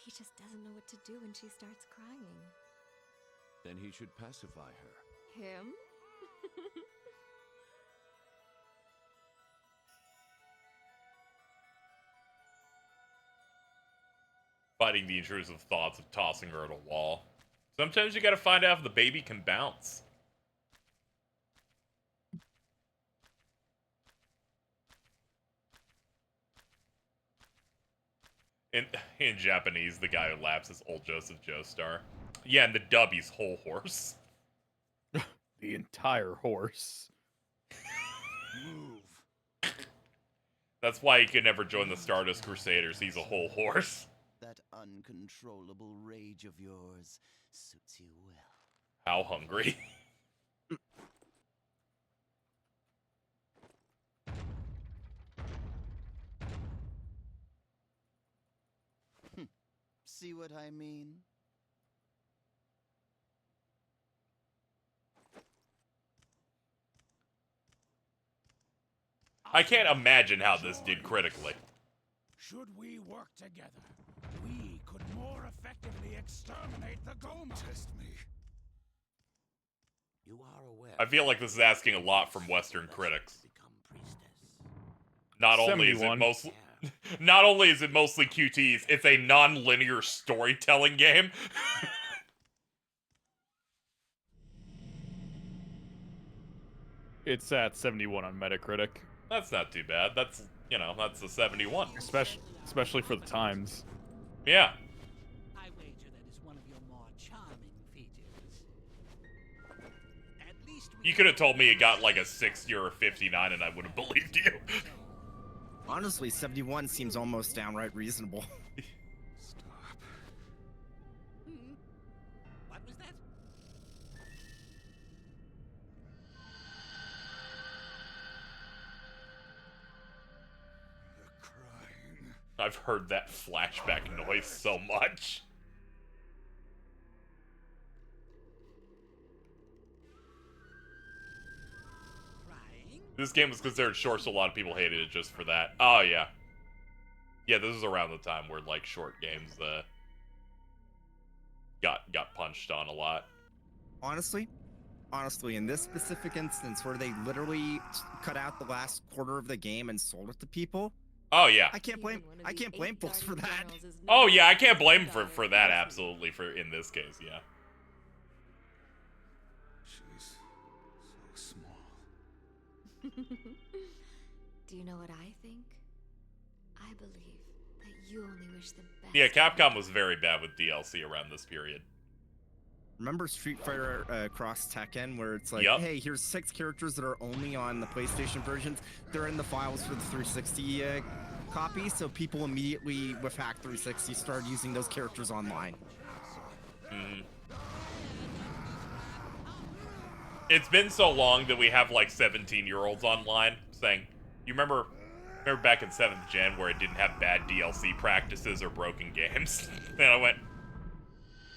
he just doesn't know what to do when she starts crying. Then he should pacify her. Him? Fighting the intrusive thoughts of tossing her at a wall. Sometimes you gotta find out if the baby can bounce. In Japanese, the guy who laughs is Old Joseph Joestar. Yeah, and the dub, he's whole horse. The entire horse. Move. That's why he could never join the Stardust Crusaders. He's a whole horse. That uncontrollable rage of yours suits you well. How hungry. See what I mean? I can't imagine how this did critically. Should we work together, we could more effectively exterminate the Goma. Test me. You are aware. I feel like this is asking a lot from Western critics. Become priestess. Not only is it 71. mostly not only is it mostly QTs, it's a non-linear storytelling game. It's at 71 on Metacritic. That's not too bad. That's, you know, that's a 71. Especially for the times. Yeah. I wager that is one of your more charming features. At least we You could have told me it got like a 60 or a 59 and I would have believed you. Honestly, 71 seems almost downright reasonable. Stop. What was that? The crying. I've heard that flashback noise so much. This game was considered short, so a lot of people hated it just for that. Oh, yeah. Yeah, this is around the time where, like, short games, got punched on a lot. Honestly, in this specific instance where they literally cut out the last quarter of the game and sold it to people, oh yeah, I can't blame folks for that. Oh yeah, I can't blame for that absolutely in this case, yeah. She's so small. Do you know what I think? I believe that you only wish the best. Yeah, Capcom was very bad with DLC around this period. Remember Street Fighter Cross Tekken, where it's like, Yep. hey, here's 6 characters that are only on the PlayStation versions. They're in the files for the 360 copy, so people immediately with Hack 360 started using those characters online. Mm. It's been so long that we have like 17-year-olds online saying, "You remember back in 7th Gen where it didn't have bad DLC practices or broken games?" And I went,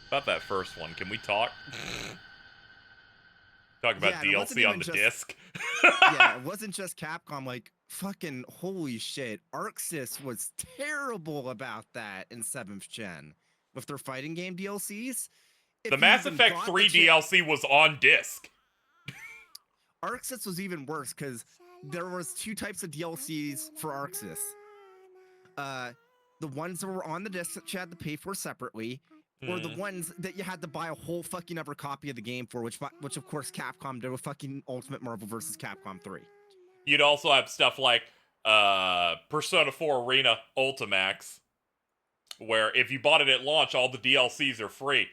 about that first one, can we talk? Talk about DLC on the disc. Yeah, it wasn't just Capcom. Like, fucking holy shit. ArcSys was terrible about that in 7th Gen with their fighting game DLCs. The Mass Effect 3 DLC was on disc. ArcSys was even worse because there was 2 types of DLCs for ArcSys. The ones that were on the disc that you had to pay for separately, or the ones that you had to buy a whole fucking other copy of the game for, which of course Capcom did with fucking Ultimate Marvel vs. Capcom 3. You'd also have stuff like Persona 4 Arena Ultimax, where if you bought it at launch, all the DLCs are free,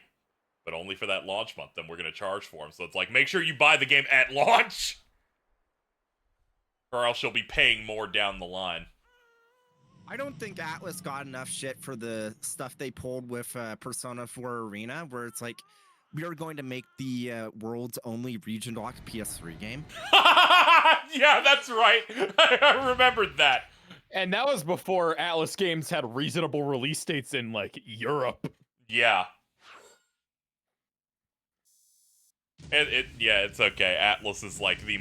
but only for that launch month, then we're going to charge for them. So it's like, make sure you buy the game at launch, or else you'll be paying more down the line. I don't think Atlas got enough shit for the stuff they pulled with Persona 4 Arena, where it's like, we are going to make the world's only region-locked PS3 game. Yeah, that's right. I remembered that. And that was before Atlas Games had reasonable release dates in, like, Europe. Yeah. Yeah, it's okay. Atlas is like the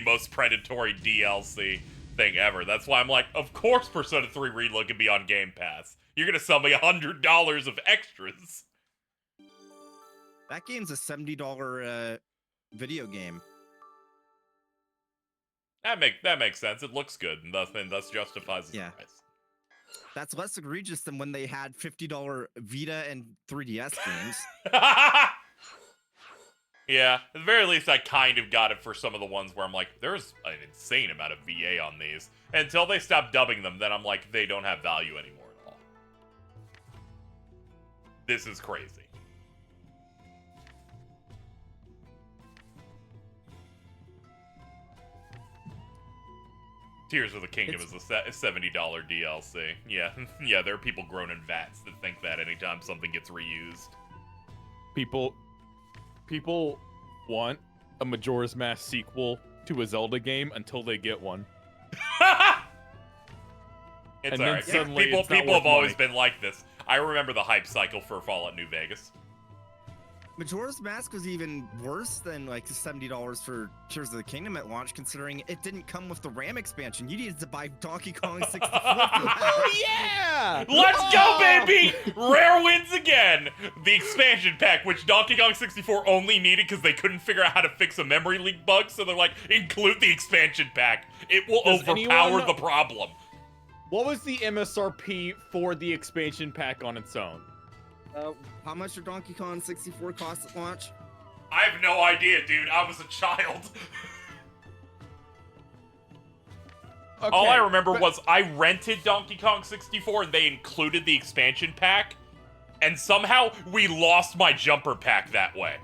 most predatory DLC thing ever. That's why I'm like, of course Persona 3 Reload can be on Game Pass. You're gonna sell me $100 of extras. That game's a $70 video game. That makes sense. It looks good, and thus justifies the price. That's less egregious than when they had $50 Vita and 3DS games. Yeah, at the very least, I kind of got it for some of the ones where I'm like, there's an insane amount of VA on these. Until they stop dubbing them, then I'm like, they don't have value anymore at all. This is crazy. Tears of the Kingdom is a $70 DLC. Yeah, yeah, there are people grown in vats that think that anytime something gets reused. People want a Majora's Mask sequel to a Zelda game until they get one. It's and alright. People have always been like this. I remember the hype cycle for Fallout New Vegas. Majora's Mask was even worse than like the $70 for Tears of the Kingdom at launch, considering it didn't come with the RAM expansion. You needed to buy Donkey Kong 64 for that. Oh yeah! Let's go, baby! Rare wins again! The expansion pack, which Donkey Kong 64 only needed because they couldn't figure out how to fix a memory leak bug, so they're like, include the expansion pack. It will overpower the problem. What was the MSRP for the expansion pack on its own? How much did Donkey Kong 64 cost at launch? I have no idea, dude. I was a child. Okay, all I remember was I rented Donkey Kong 64 and they included the expansion pack, and somehow we lost my jumper pack that way.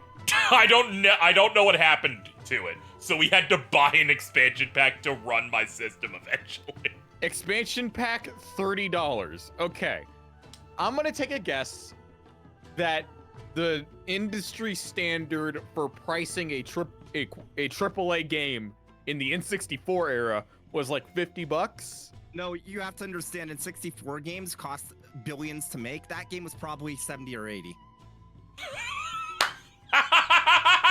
I don't know what happened to it. So we had to buy an expansion pack to run my system eventually. Expansion pack, $30. Okay. I'm gonna take a guess that the industry standard for pricing a AAA game in the N64 era was like $50. No, you have to understand, in 64 games cost billions to make. That game was probably 70 or 80.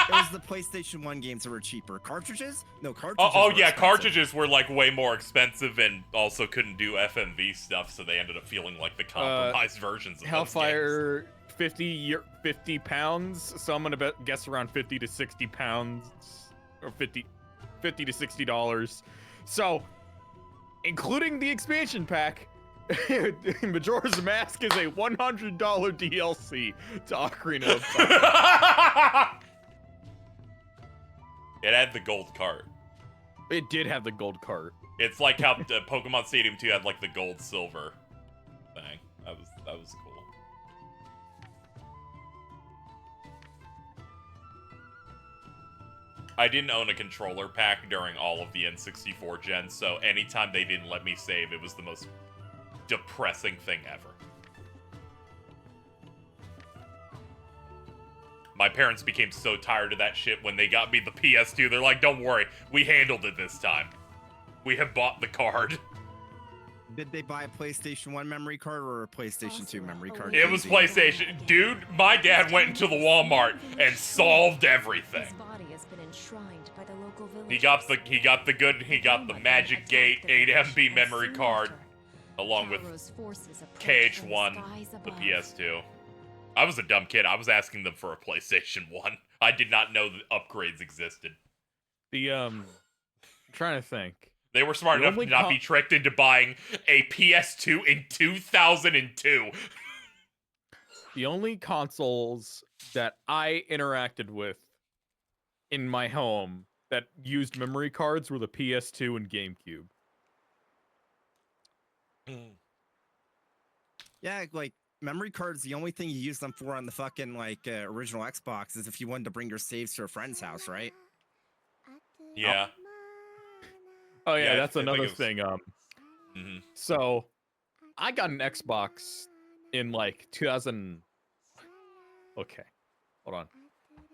was the PlayStation 1 games that were cheaper. Cartridges? No, cartridges. Oh were yeah, expensive. cartridges were like way more expensive and also couldn't do FMV stuff, so they ended up feeling like the compromised versions of Hellfire, 50 pounds. So I'm gonna guess around 50 to 60 pounds, or 50 to $60. So, including the expansion pack, Majora's Mask is a $100 DLC to Ocarina of Time. It had the gold cart. It did have the gold cart. It's like how Pokemon Stadium 2 had like the gold silver thing. That was cool. I didn't own a controller pack during all of the N64 gens, so anytime they didn't let me save, it was the most depressing thing ever. My parents became so tired of that shit when they got me the PS2. They're like, don't worry, we handled it this time. We have bought the card. Did they buy a PlayStation 1 memory card or a PlayStation 2 memory card? It was PlayStation. Dude, my dad went into the Walmart and solved everything. His body has been enshrined by the local villagers. He got the Magic Gate 8 MB memory card along with KH1, the PS2. I was a dumb kid. I was asking them for a PlayStation 1. I did not know that upgrades existed. I'm trying to think. They were smart enough to not be tricked into buying a PS2 in 2002. The only consoles that I interacted with in my home that used memory cards were the PS2 and GameCube. Yeah, like memory cards, the only thing you use them for on the fucking like original Xbox is if you wanted to bring your saves to a friend's house, right? Yeah. Oh yeah, that's another thing. Mm-hmm. So I got an Xbox in like 2000. Okay, hold on.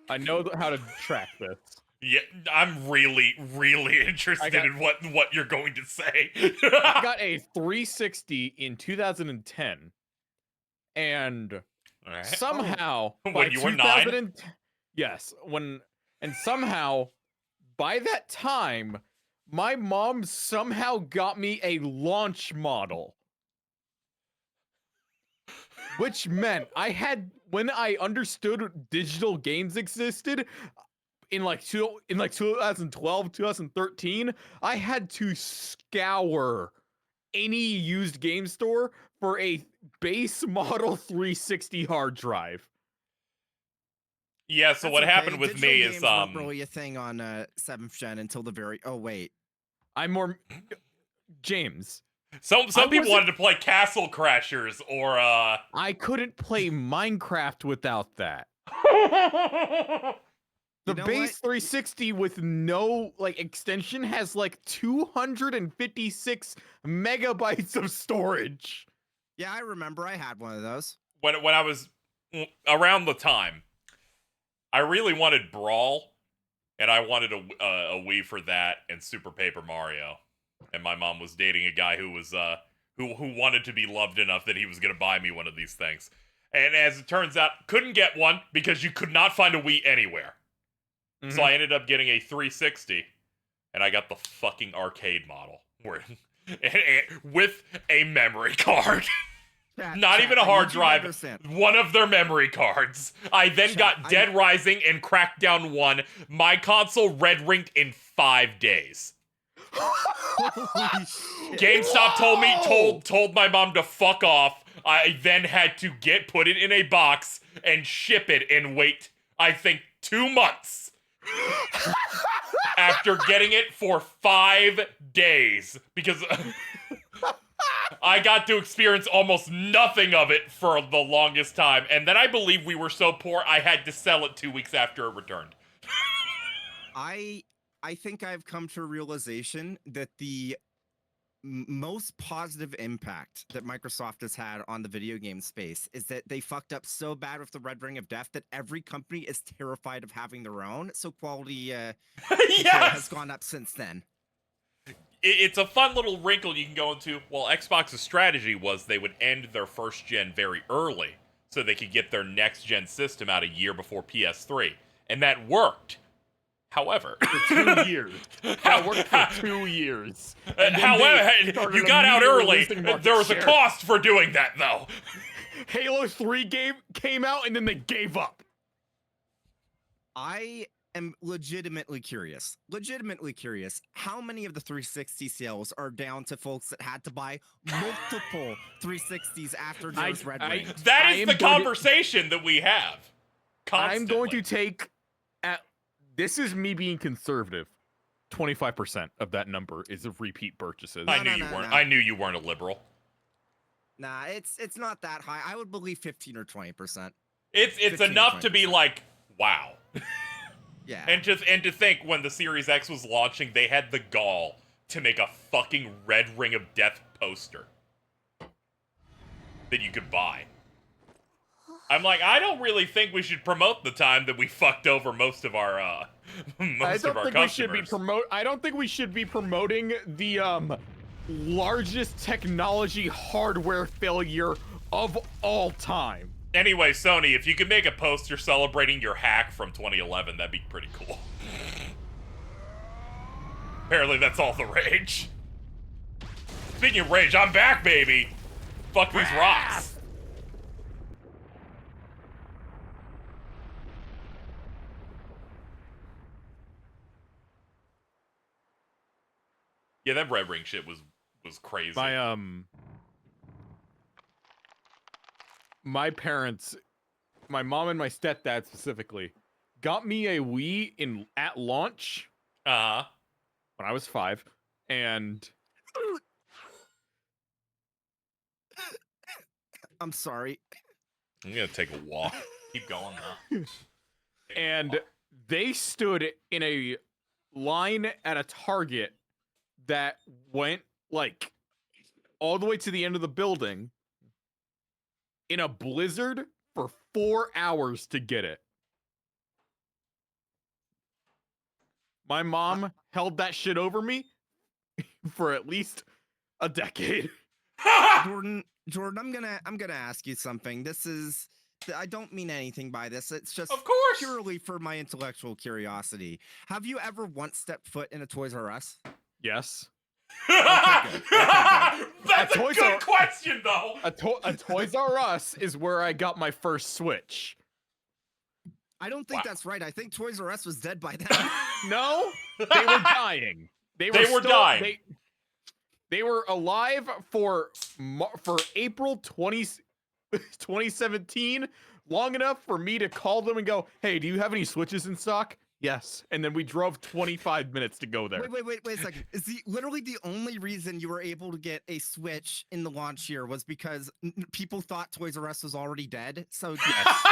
I know how to track this. Yeah, I'm really, really interested in what you're going to say. I got a 360 in 2010, and somehow when you were 9. Yes, and somehow by that time, my mom somehow got me a launch model. Which meant when I understood digital games existed in like 2012, 2013, I had to scour any used game store for a base model 360 hard drive. Yeah, so what happened with digital me games is weren't really a thing on 7th gen until the very James. Some people wanted to play Castle Crashers or I couldn't play Minecraft without that. The base 360 with no like extension has like 256 megabytes of storage. Yeah, I remember I had one of those. When I was around the time, I really wanted Brawl, and I wanted a Wii for that and Super Paper Mario. And my mom was dating a guy who was who wanted to be loved enough that he was gonna buy me one of these things. And as it turns out, couldn't get one because you could not find a Wii anywhere. Mm-hmm. So I ended up getting a 360, and I got the fucking arcade model with a memory card. Not even a hard drive, one of their memory cards. I then got Dead Rising and Crackdown 1. My console red-ringed in 5 days. GameStop told my mom to fuck off. I then had to put it in a box and ship it and wait, I think, 2 months. After getting it for 5 days. Because I got to experience almost nothing of it for the longest time. And then I believe we were so poor I had to sell it 2 weeks after it returned. I think I've come to a realization that the most positive impact that Microsoft has had on the video game space is that they fucked up so bad with the Red Ring of Death that every company is terrified of having their own. So quality has gone up since then. It's a fun little wrinkle you can go into. Well, Xbox's strategy was they would end their first gen very early so they could get their next gen system out a year before PS3. And that worked. However, For 2 years. That worked for 2 years. And then however, they started you got out immediately early. losing market There was a share. cost for doing that, though. Halo 3 came out and then they gave up. I am legitimately curious. How many of the 360 sales are down to folks that had to buy multiple 360s after there's Red Ring? That is the conversation that we have. Constantly. I'm going to take this is me being conservative. 25% of that number is of repeat purchases. I knew you weren't. I knew you weren't a liberal. Nah, it's not that high. I would believe 15 or 20%. It's enough to be like, wow. Yeah. And to think when the Series X was launching, they had the gall to make a fucking Red Ring of Death poster that you could buy. I'm like, I don't really think we should promote the time that we fucked over most of our customers. I don't think we should be promoting the largest technology hardware failure of all time. Anyway, Sony, if you could make a poster celebrating your hack from 2011, that'd be pretty cool. Apparently that's all the rage. Speaking of rage, I'm back, baby! Fuck these rocks. Yeah, that Red Ring shit was crazy. My parents, my mom and my stepdad specifically, got me a Wii at launch. When I was 5, and I'm sorry. I'm gonna take a walk. Keep going though. And they stood in a line at a Target that went like all the way to the end of the building in a blizzard for 4 hours to get it. My mom held that shit over me for at least a decade. Jordan, I'm gonna ask you something. I don't mean anything by this. It's just of course purely for my intellectual curiosity. Have you ever once stepped foot in a Toys R Us? Yes. Okay, good. That's a good question, though. A Toys R Us is where I got my first Switch. I don't think that's right. I think Toys R Us was dead by then. No, they were dying. They were dying. They were alive for April 2017, long enough for me to call them and go, "Hey, do you have any Switches in stock?" Yes, and then we drove 25 minutes to go there. Wait a second. Is literally the only reason you were able to get a Switch in the launch year was because people thought Toys R Us was already dead? So yes.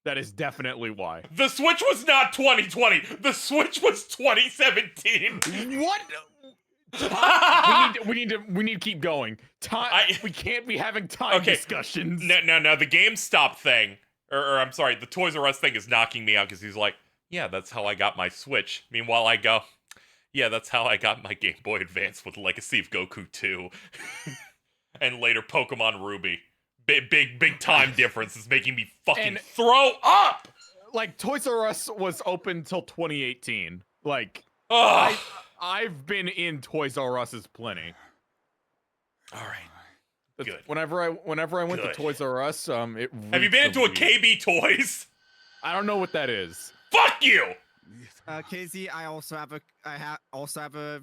That is definitely why. The Switch was not 2020. The Switch was 2017. What? we need to keep going. We can't be having time discussions. No. The GameStop thing, or I'm sorry, the Toys R Us thing is knocking me out because he's like, yeah, that's how I got my Switch. Meanwhile, I go, yeah, that's how I got my Game Boy Advance with Legacy of Goku 2, and later Pokemon Ruby. Big time difference is making me fucking throw up. Like Toys R Us was open till 2018. Like I've been in Toys R Us's plenty. All right. Good. Whenever I went to Toys R Us, have you been into a KB Toys? I don't know what that is. Fuck you. KZ, I also have a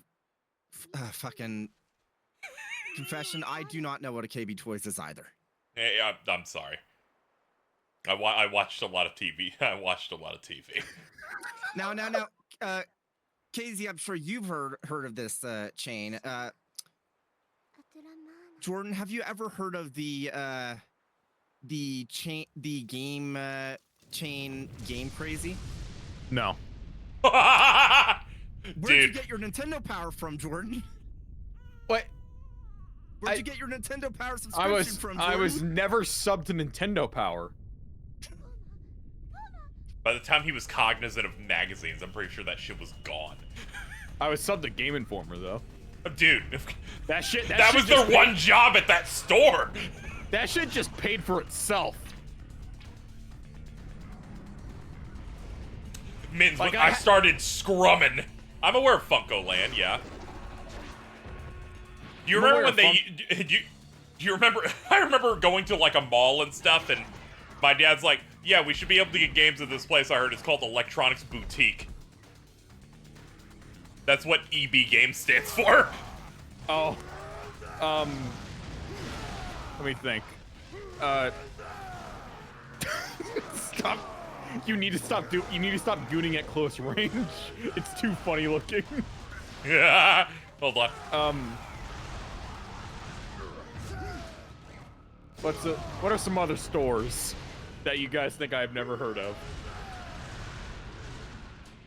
fucking confession. I do not know what a KB Toys is either. Hey, I'm sorry. I watched a lot of TV. Now, KZ, I'm sure you've heard of this chain. Jordan, have you ever heard of the game chain Game Crazy? No. Where'd you get your Nintendo Power from, Jordan? What? Where'd you get your Nintendo Power subscription from, Jordan? I was never subbed to Nintendo Power. By the time he was cognizant of magazines, I'm pretty sure that shit was gone. I was subbed to Game Informer, though. Dude, that was their one job at that store. That shit just paid for itself. Mins, Like, I started scrumming. I'm aware of Funko Land, yeah. Do you remember when do you remember? I remember going to like a mall and stuff, and my dad's like, "Yeah, we should be able to get games at this place." I heard it's called Electronics Boutique. That's what EB Games stands for. Oh, let me think. Stop. You need to stop gooning at close range. It's too funny looking. Yeah. Hold on. What are some other stores that you guys think I've never heard of?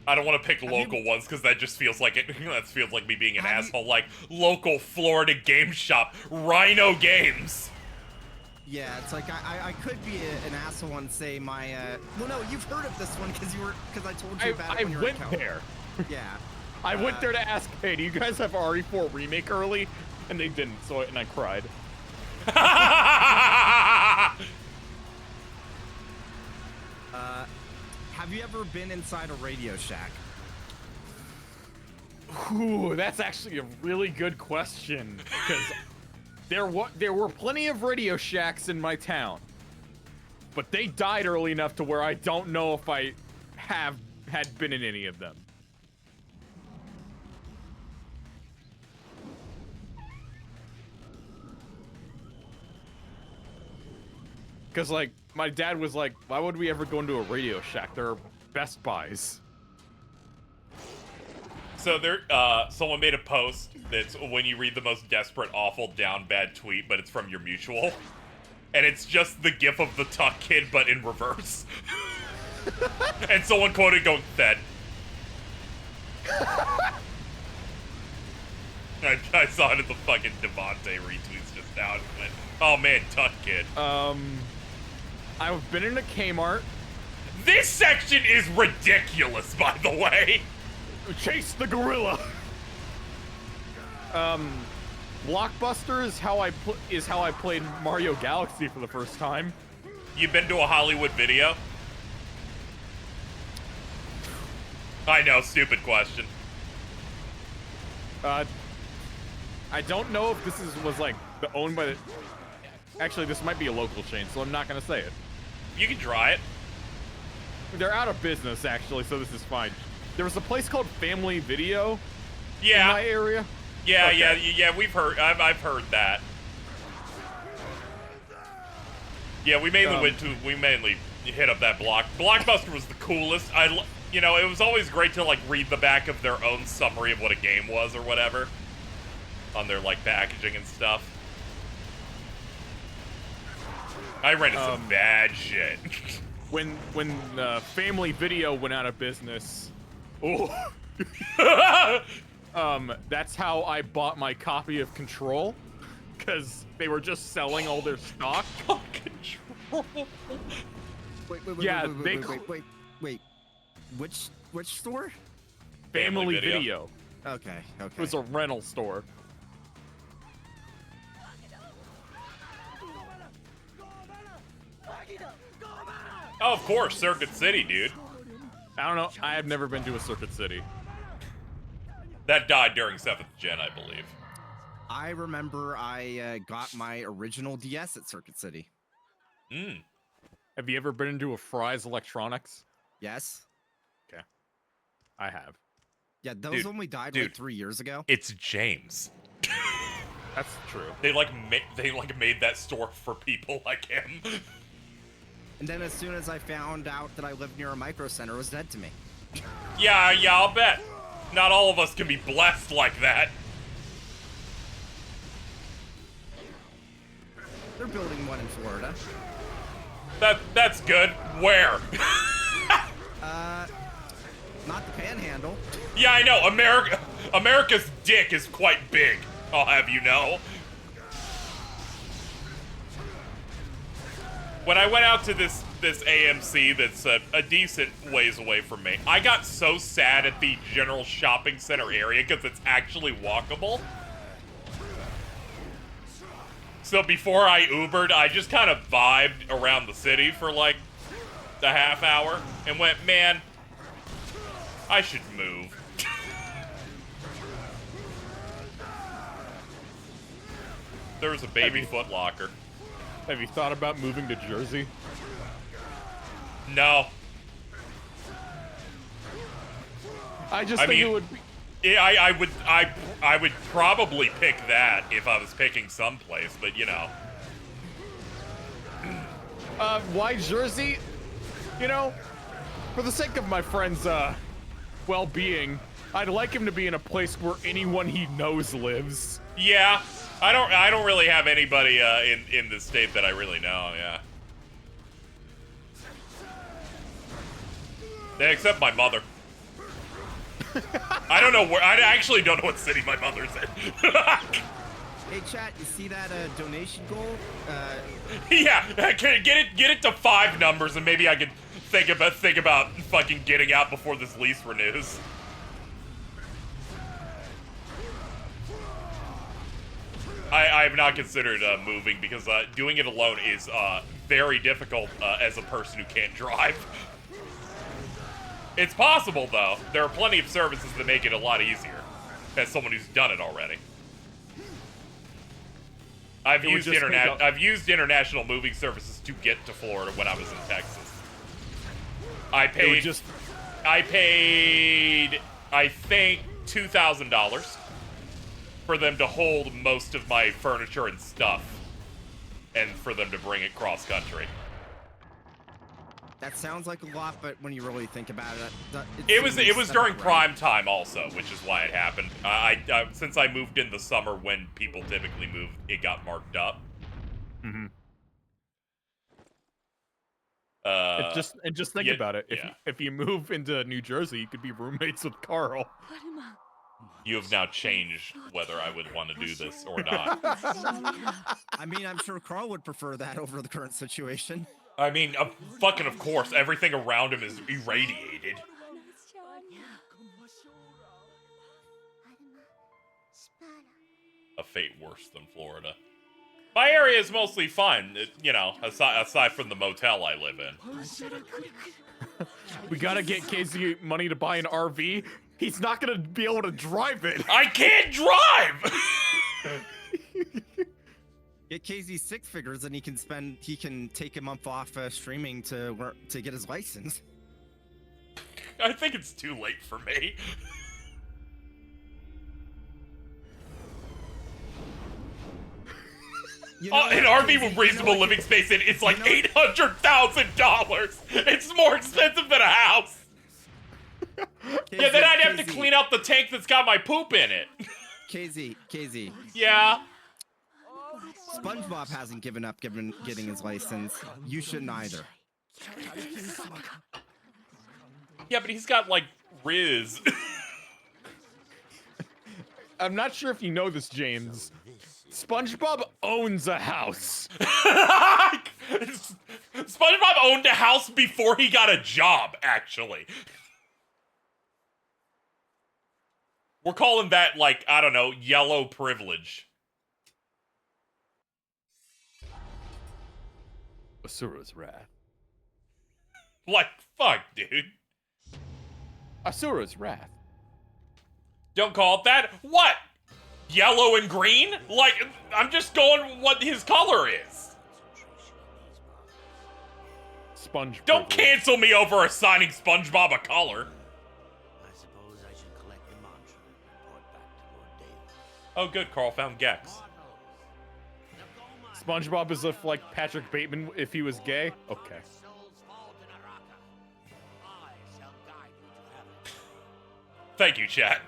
I don't want to pick local ones because that just feels like that feels like me being an asshole. Like local Florida game shop, Rhino Games. Yeah, it's like I could be an asshole and say my well, no, you've heard of this one because I told you about it when you were went there. Yeah. I went there to ask, hey, do you guys have RE4 Remake early? And they didn't, and I cried. Have you ever been inside a Radio Shack? Ooh, that's actually a really good question, because there were plenty of Radio Shacks in my town, but they died early enough to where I don't know if I had been in any of them. Because, like, my dad was like, why would we ever go into a Radio Shack? There are Best Buys. So someone made a post that's when you read the most desperate, awful, down bad tweet, but it's from your mutual. And it's just the gif of the Tuck Kid, but in reverse. And someone quoted going, "Fed." I saw it in the fucking Devontae retweets just now and went, oh man, Tuck Kid. I've been in a Kmart. This section is ridiculous, by the way. Chase the gorilla. Blockbuster is how I played Mario Galaxy for the first time. You've been to a Hollywood Video? I know, stupid question. I don't know if this was like owned by the. Actually, this might be a local chain, so I'm not gonna say it. You can try it. They're out of business, actually, so this is fine. There was a place called Family Video. Yeah. In my area. Yeah, okay. yeah. We've heard. I've heard that. Yeah, we mainly hit up that block. Blockbuster was the coolest. It was always great to like read the back of their own summary of what a game was or whatever on their like packaging and stuff. I ran into some bad shit. When Family Video went out of business, that's how I bought my copy of Control, because they were just selling all their stock. Control. Wait. Which store? Family Video. Okay. It was a rental store. Oh, of course, Circuit City, dude. I don't know. I have never been to a Circuit City. That died during 7th Gen, I believe. I remember I got my original DS at Circuit City. Have you ever been into a Fry's Electronics? Yes. Okay. I have. Yeah, those only died like 3 years ago. It's James. That's true. They made that store for people like him. And then as soon as I found out that I lived near a Micro Center, it was dead to me. Yeah, I'll bet. Not all of us can be blessed like that. They're building one in Florida. That's good. Where? Not the Panhandle. Yeah, I know. America's dick is quite big, I'll have you know. When I went out to this AMC that's a decent ways away from me, I got so sad at the general shopping center area because it's actually walkable. So before I Ubered, I just kind of vibed around the city for like a half hour and went, man, I should move. There was a baby Foot Locker. Have you thought about moving to Jersey? No. I think mean, it would be... Yeah, I would probably pick that if I was picking someplace, but you know. Why Jersey? You know, for the sake of my friend's well-being, I'd like him to be in a place where anyone he knows lives. Yeah, I don't really have anybody in the state that I really know. Yeah. Except my mother. I don't know where. I actually don't know what city my mother's in. Hey chat, you see that donation goal? Yeah, get it to 5 numbers, and maybe I could think about fucking getting out before this lease renews. I have not considered moving because doing it alone is very difficult as a person who can't drive. It's possible, though. There are plenty of services that make it a lot easier, as someone who's done it already. I've used international moving services to get to Florida when I was in Texas. I paid, I think, $2,000 for them to hold most of my furniture and stuff, and for them to bring it cross country. That sounds like a lot, but when you really think about it, it was during prime time also, which is why it happened. Since I moved in the summer when people typically move, it got marked up. Mm-hmm. And just think about it. If you move into New Jersey, you could be roommates with Carl. You have now changed whether I would want to do this or not. I mean, I'm sure Carl would prefer that over the current situation. I mean, fucking of course, everything around him is irradiated. A fate worse than Florida. My area is mostly fine, you know, aside from the motel I live in. We gotta get Casey money to buy an RV. He's not gonna be able to drive it. I can't drive! Get KZ 6 figures, and he can take a month off streaming to get his license. I think it's too late for me. An RV with reasonable living space in it's like $800,000. It's more expensive than a house. Yeah, then I'd have to clean out the tank that's got my poop in it. KZ. Yeah. SpongeBob hasn't given up getting his license. You shouldn't either. Yeah, but he's got, like, Riz. I'm not sure if you know this, James. SpongeBob owns a house. SpongeBob owned a house before he got a job, actually. We're calling that, like, I don't know, yellow privilege. Asura's wrath. Like, fuck, dude. Asura's wrath. Don't call it that. What? Yellow and green? Like, I'm just going what his color is. Sponge. Don't cancel me over assigning SpongeBob a color. I suppose I should collect the mantra and report back to Lord Dale. Oh, good. Carl found Gex. SpongeBob is like Patrick Bateman if he was gay? Okay. Thank you, chat.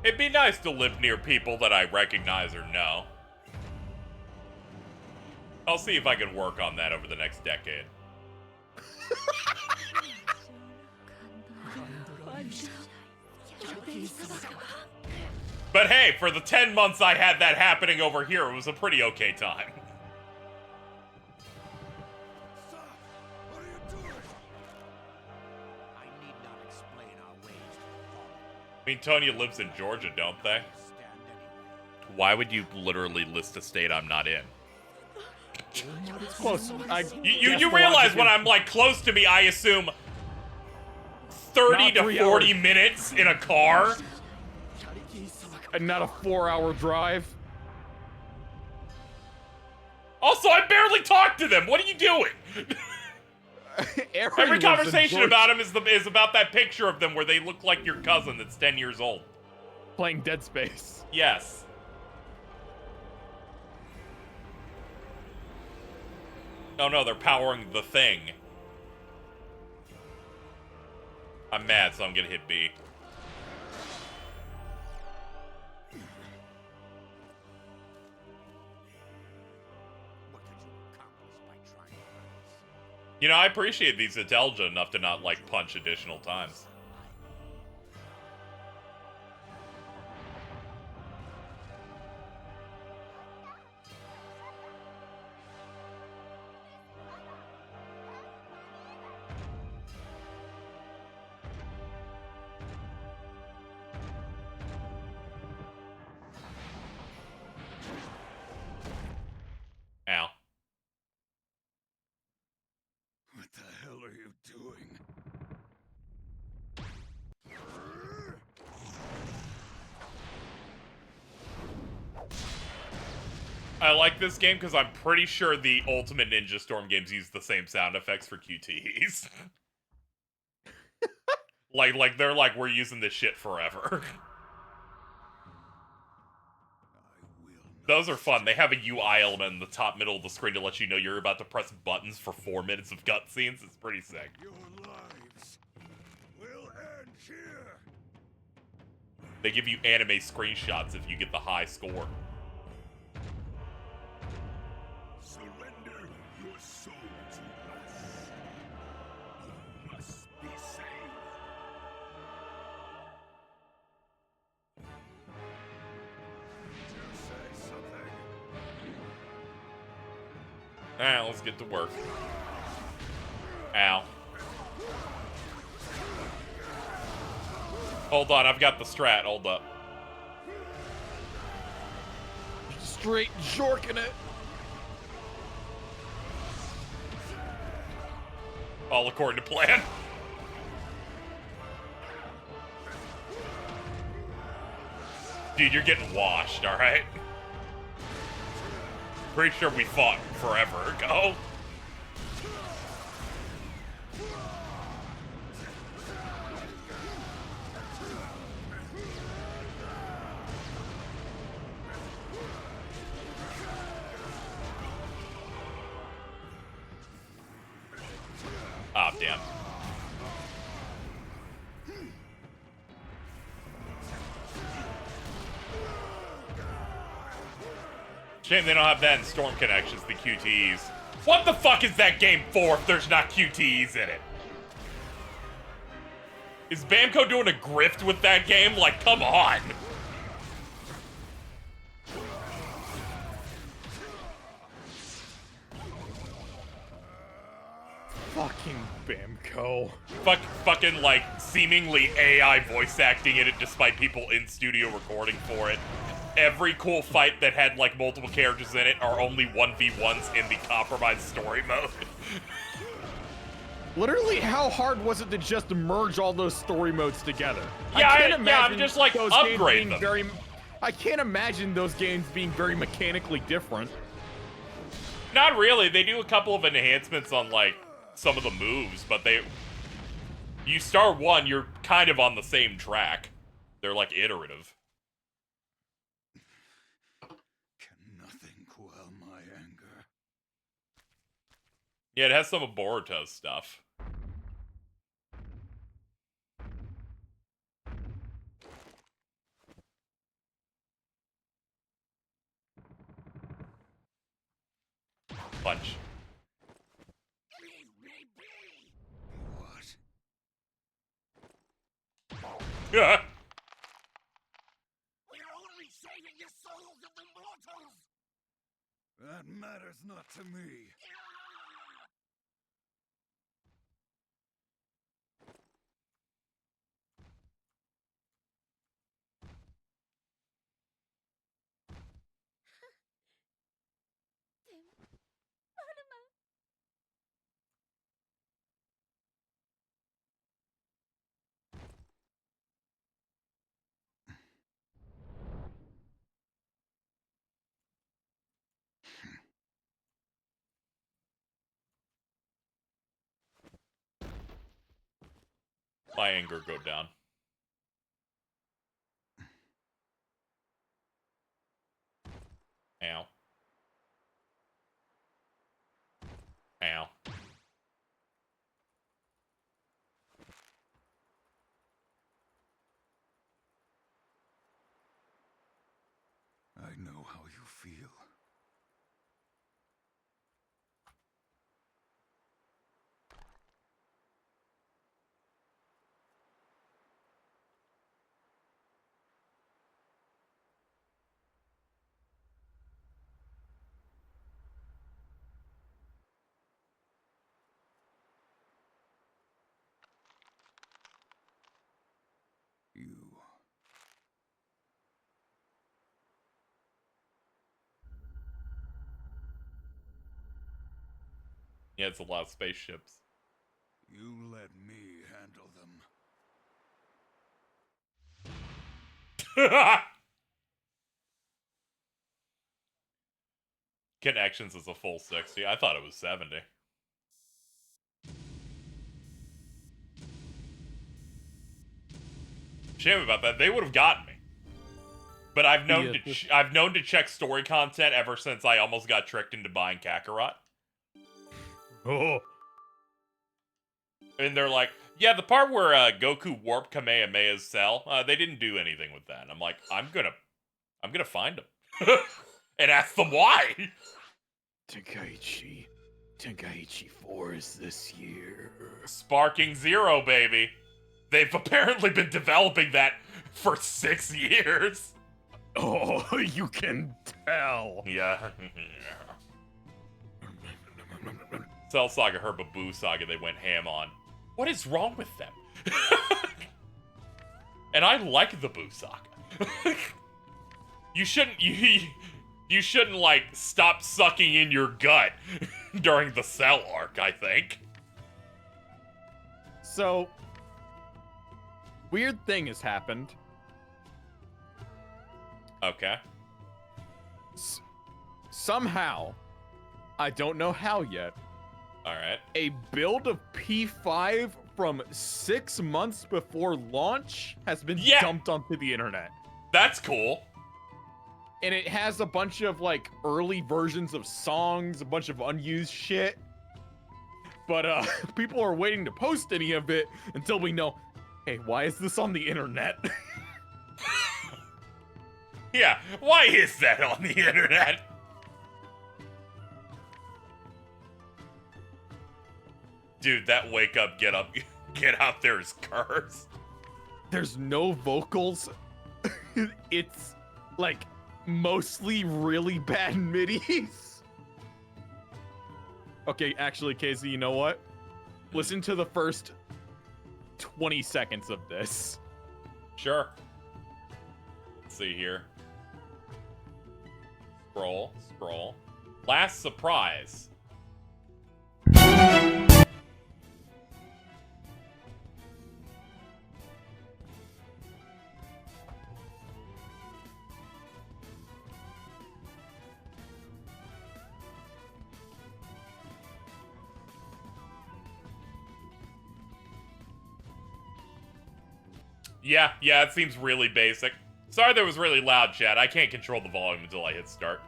It'd be nice to live near people that I recognize or know. I'll see if I can work on that over the next decade. But hey, for the 10 months I had that happening over here, it was a pretty okay time. Sir, what are you doing? I need not explain our ways to the fallen. I mean, Tonya lives in Georgia, don't they? Stand anywhere. Why would you literally list a state I'm not in? It's close. You realize when I'm like close to me, I assume 30 to 40 minutes in a car? And not a 4-hour drive? Also, I barely talk to them. What are you doing? Every conversation about him is about that picture of them where they look like your cousin that's 10 years old. Playing Dead Space. Yes. Oh no, they're powering the thing. I'm mad, so I'm gonna hit B. You know, I appreciate these intelligent enough to not, like, punch additional times. Ow. What the hell are you doing? I like this game because I'm pretty sure the Ultimate Ninja Storm games use the same sound effects for QTEs. like they're like, we're using this shit forever. Those are fun. They have a UI element in the top middle of the screen to let you know you're about to press buttons for 4 minutes of cutscenes. It's pretty sick. Your lives will end here. They give you anime screenshots if you get the high score. Surrender your soul to us. You must be saved. Did you say something? Alright, let's get to work. Ow. Hold on, I've got the strat. Hold up. Straight jorking it. All according to plan. Dude, you're getting washed, alright? Pretty sure we fought forever ago. Ah, damn. Shame they don't have that in Storm Connections, the QTEs. What the fuck is that game for if there's not QTEs in it? Is Bamco doing a grift with that game? Like, come on! Fucking Bamco. Fucking, like, seemingly AI voice acting in it despite people in studio recording for it. Every cool fight that had, like, multiple characters in it are only 1v1s in the compromised story mode. Literally, how hard was it to just merge all those story modes together? Yeah, I'm just like, upgrade them. I can't imagine those games being very mechanically different. Not really. They do a couple of enhancements on, like, some of the moves, but you start one, you're kind of on the same track. They're, like, iterative. Can nothing quell my anger? Yeah, it has some of Boruto's stuff. Punch. Leave me be! What? Yeah. We are only saving the souls of the mortals! That matters not to me. my anger go down. Ow. Ow. I know how you feel. You. Yeah, it's a lot of spaceships. You let me handle them. Connections is a full 60. I thought it was 70. Shame about that. They would have gotten me. But I've known I've known to check story content ever since I almost got tricked into buying Kakarot. Oh. And they're like, yeah, the part where Goku warped Kamehameha's cell, they didn't do anything with that. And I'm like, I'm gonna find them. And ask them why. Tenkaichi 4 is this year. Sparking Zero, baby. They've apparently been developing that for 6 years. Oh, you can tell. Yeah. Cell Saga, Herba Boo Saga, they went ham on. What is wrong with them? And I like the Boo Saga. You shouldn't like stop sucking in your gut during the Cell arc, I think. So, weird thing has happened. Okay. Somehow, I don't know how yet. Alright. A build of P5 from 6 months before launch has been dumped onto the internet. That's cool. And it has a bunch of like early versions of songs, a bunch of unused shit. But people are waiting to post any of it until we know, hey, why is this on the internet? Yeah, why is that on the internet? Dude, that wake up, get out there is cursed. There's no vocals. It's like mostly really bad midis. Okay, actually, KZ, you know what? Listen to the first 20 seconds of this. Sure. Let's see here. Scroll. Last surprise. Yeah, it seems really basic. Sorry that was really loud, chat. I can't control the volume until I hit start.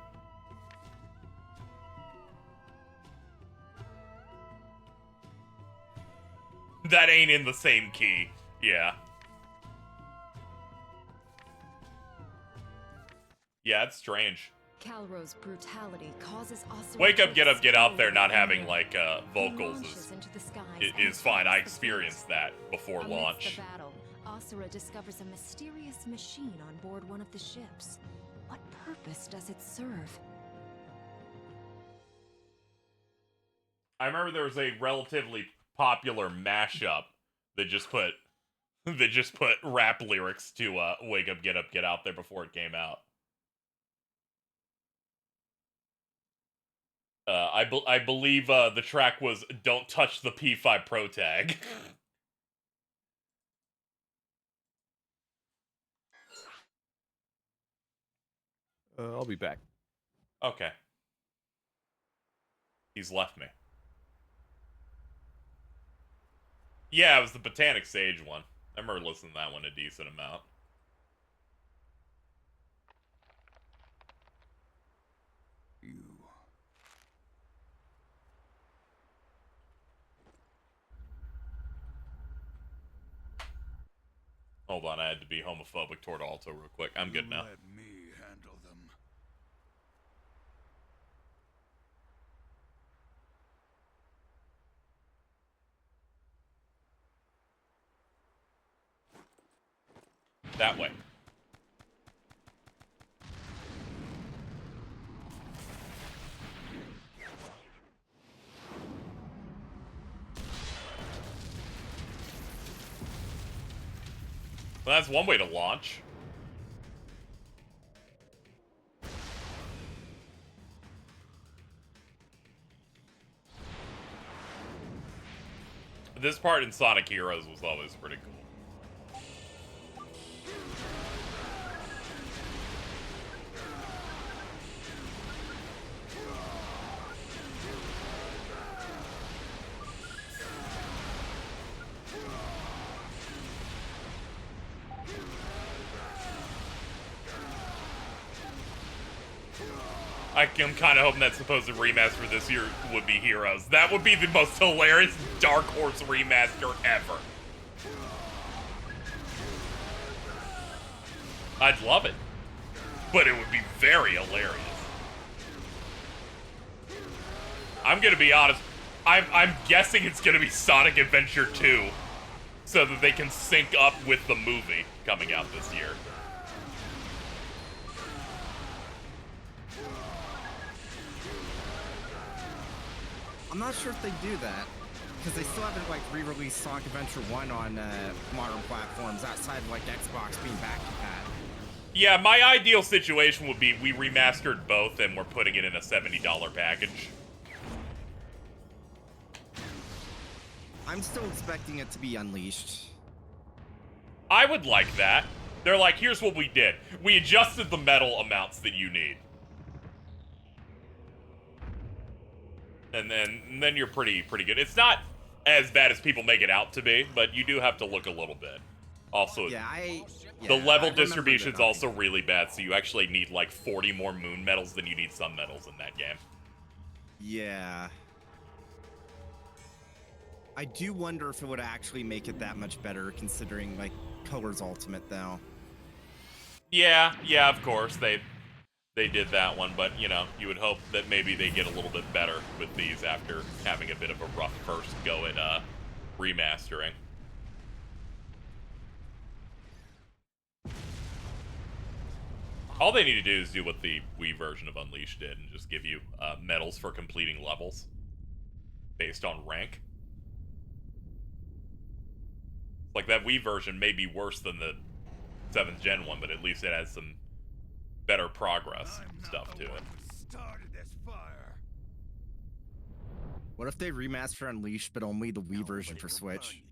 That ain't in the same key. Yeah. Yeah, it's strange. Calro's brutality causes Asura Wake up, to get out there explode not in having, anger. like, He vocals launches into the skies is and fine. I takes the experienced field. that before Amidst launch. the battle, Asura discovers a mysterious machine on board one of the ships. What purpose does it serve? I remember there was a relatively popular mashup that just put rap lyrics to Wake Up, Get Out There before it came out. I believe the track was Don't Touch the P5 Pro Tag. I'll be back. Okay. He's left me. Yeah, it was the Botanic Sage one. I remember listening to that one a decent amount. Hold on, I had to be homophobic toward Alto real quick. I'm good now. Let me handle them. That way. Well, that's one way to launch. This part in Sonic Heroes was always pretty cool. I'm kind of hoping that supposed remaster this year would be Heroes. That would be the most hilarious Dark Horse remaster ever. I'd love it. But it would be very hilarious. I'm gonna be honest. I'm guessing it's gonna be Sonic Adventure 2. So that they can sync up with the movie coming out this year. I'm not sure if they do that, because they still haven't like re-released Sonic Adventure 1 on modern platforms outside of like Xbox being back compat. Yeah, my ideal situation would be we remastered both and we're putting it in a $70 package. I'm still expecting it to be Unleashed. I would like that. They're like, here's what we did. We adjusted the metal amounts that you need. And then you're pretty good. It's not as bad as people make it out to be, but you do have to look a little bit. Also, the level distribution's also really bad, so you actually need like 40 more moon medals than you need sun medals in that game. Yeah. I do wonder if it would actually make it that much better, considering like Color's Ultimate, though. Yeah, of course they did that one, but you know, you would hope that maybe they get a little bit better with these after having a bit of a rough first go at remastering. All they need to do is do what the Wii version of Unleashed did and just give you medals for completing levels based on rank. Like, that Wii version may be worse than the 7th gen one, but at least it has some better progress stuff to it. What if they remaster Unleashed, but only the Wii version for Switch?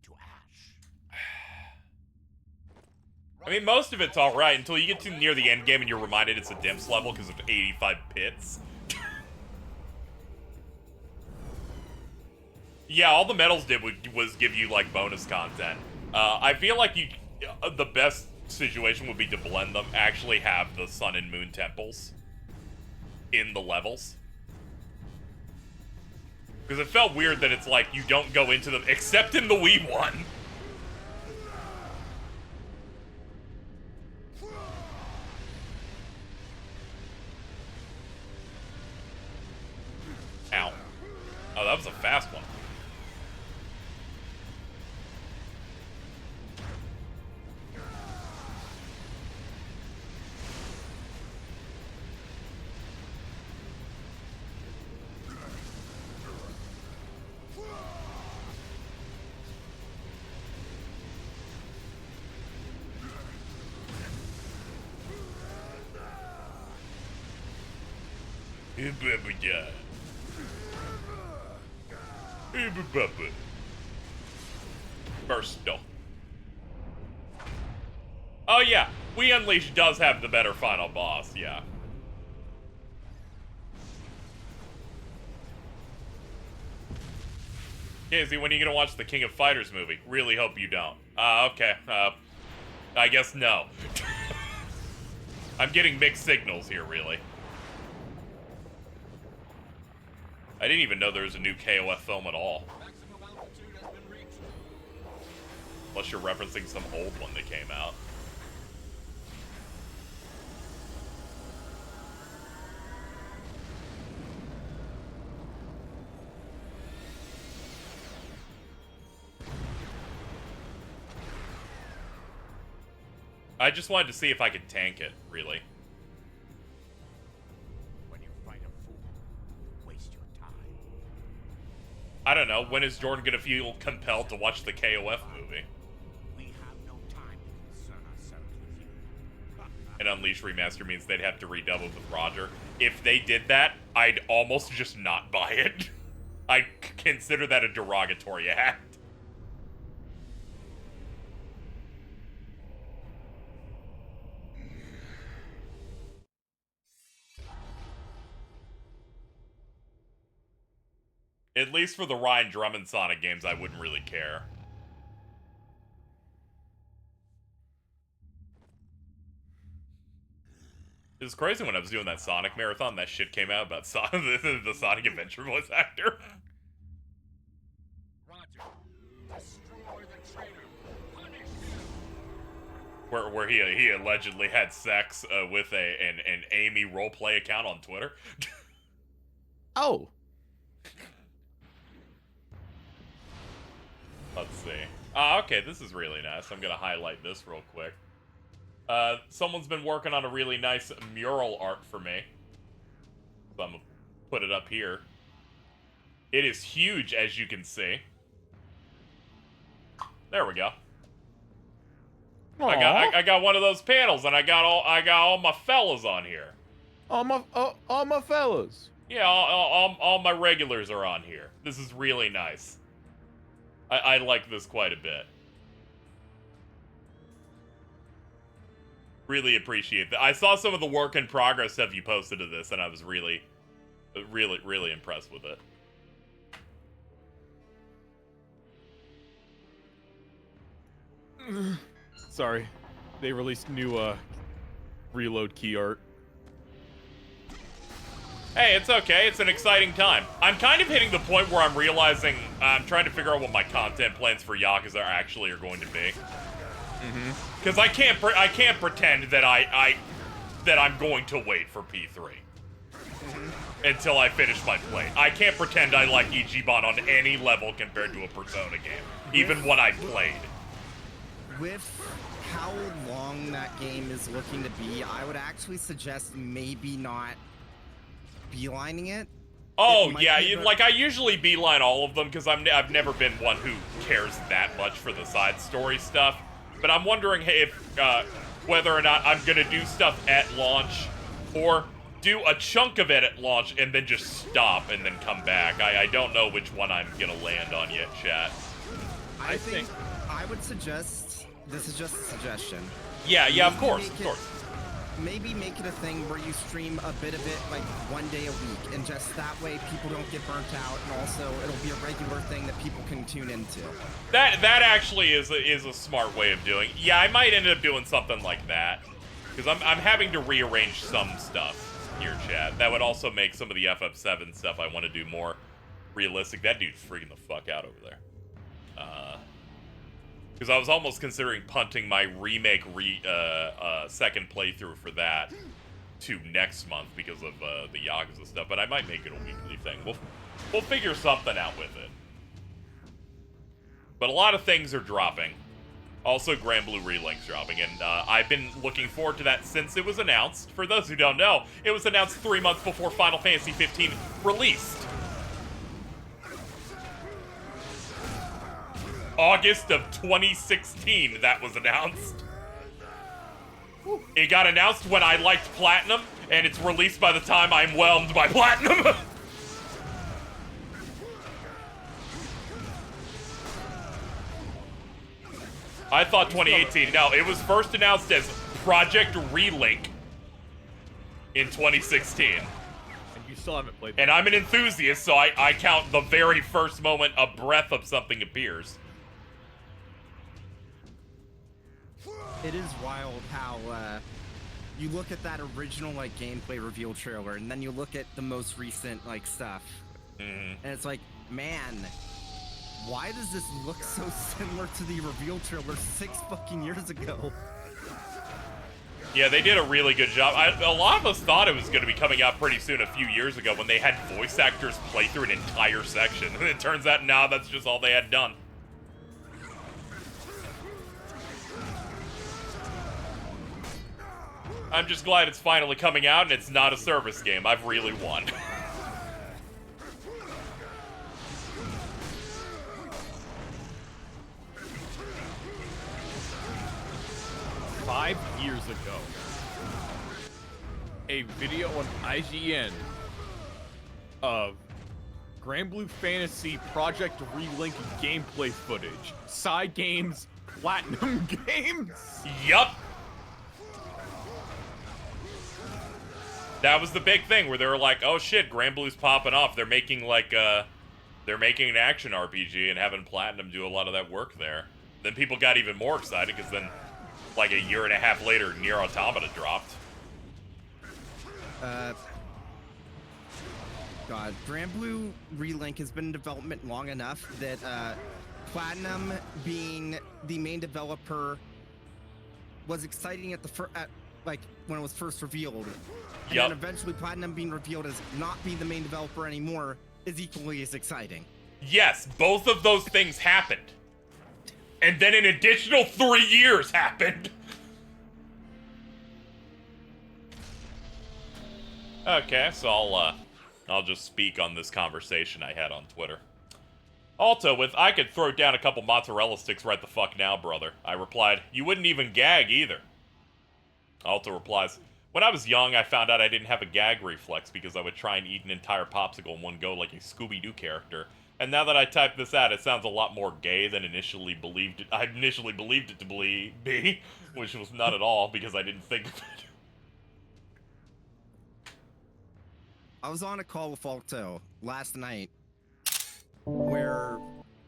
I mean, most of it's alright until you get to near the end game and you're reminded it's a Dimps level because of 85 pits. Yeah, all the medals did was give you, like, bonus content. I feel like the best situation would be to blend them, actually have the Sun and Moon temples in the levels. Because it felt weird that it's like, you don't go into them, except in the Wii one. Ow. Oh, that was a fast one. Bursto. Oh yeah, Wii Unleashed does have the better final boss, yeah. Casey, when are you gonna watch the King of Fighters movie? Really hope you don't. Okay. I guess no. I'm getting mixed signals here, really. I didn't even know there was a new KOF film at all. Unless you're referencing some old one that came out. I just wanted to see if I could tank it, really. When you fight a fool, waste your time. I don't know, when is Jordan gonna feel compelled to watch the KOF movie? We have no time to concern ourselves with you. And Unleash Remaster means they'd have to redub it with Roger. If they did that, I'd almost just not buy it. I'd consider that a derogatory act. At least for the Ryan Drummond Sonic games, I wouldn't really care. It was crazy when I was doing that Sonic marathon, that shit came out about the Sonic Adventure voice actor. Roger. Destroy the traitor. Punish him. Where he allegedly had sex with an Amy roleplay account on Twitter. Oh. Let's see. Okay, this is really nice. I'm gonna highlight this real quick. Someone's been working on a really nice mural art for me. So I'm gonna put it up here. It is huge, as you can see. There we go. I got one of those panels, and I got all my fellas on here. All my fellas. Yeah, all my regulars are on here. This is really nice. I like this quite a bit. Really appreciate that. I saw some of the work in progress stuff you posted of this, and I was really impressed with it. Sorry. They released new reload key art. Hey, it's okay. It's an exciting time. I'm kind of hitting the point where I'm realizing I'm trying to figure out what my content plans for Yakuza actually are going to be. Because I can't pretend that I'm going to wait for P3 until I finish my plate. I can't pretend I like Ichiban on any level compared to a Persona game, even when I played. With how long that game is looking to be, I would actually suggest maybe not beelining it. Oh yeah, like I usually beeline all of them because I've never been one who cares that much for the side story stuff. But I'm wondering if whether or not I'm gonna do stuff at launch or do a chunk of it at launch and then just stop and then come back. I don't know which one I'm gonna land on yet, chat. I think I would suggest, this is just a suggestion. Yeah, of course. Maybe make it a thing where you stream a bit of it like one day a week, and just that way people don't get burnt out, and also it'll be a regular thing that people can tune into. That actually is a smart way of doing. Yeah, I might end up doing something like that because I'm having to rearrange some stuff here, chat. That would also make some of the FF7 stuff I want to do more realistic. That dude's freaking the fuck out over there. Because I was almost considering punting my remake second playthrough for that to next month because of the Yakuza stuff, but I might make it a weekly thing. We'll figure something out with it. But a lot of things are dropping. Also, Grand Blue Relink's dropping, and I've been looking forward to that since it was announced. For those who don't know, it was announced 3 months before Final Fantasy 15 released. August of 2016, that was announced. It got announced when I liked Platinum, and it's released by the time I'm whelmed by Platinum. I thought 2018. No, it was first announced as Project Relink in 2016. And you still haven't played. And I'm an enthusiast, so I count the very first moment a breath of something appears. It is wild how you look at that original like gameplay reveal trailer, and then you look at the most recent like stuff, and it's like, man, why does this look so similar to the reveal trailer 6 fucking years ago? Yeah, they did a really good job. A lot of us thought it was going to be coming out pretty soon a few years ago when they had voice actors play through an entire section. And it turns out now that's just all they had done. I'm just glad it's finally coming out and it's not a service game. I've really won. 5 years ago, a video on IGN of Granblue Fantasy Project Relink gameplay footage. Side games, platinum games. Yup. That was the big thing where they were like, oh shit, Granblue's popping off. They're making like they're making an action RPG and having Platinum do a lot of that work there. Then people got even more excited because then like a year and a half later, Nier Automata dropped. God, Granblue Relink has been in development long enough that Platinum being the main developer was exciting at the like when it was first revealed. And then eventually Platinum being revealed as not being the main developer anymore is equally as exciting. Yes, both of those things happened. And then an additional 3 years happened. Okay, so I'll just speak on this conversation I had on Twitter. Alto with, I could throw down a couple mozzarella sticks right the fuck now, brother. I replied, you wouldn't even gag either. Alto replies, when I was young, I found out I didn't have a gag reflex because I would try and eat an entire popsicle in one go like a Scooby-Doo character. And now that I type this out, it sounds a lot more gay than I initially believed it to be, which was not at all because I didn't think of it. I was on a call with Alto last night where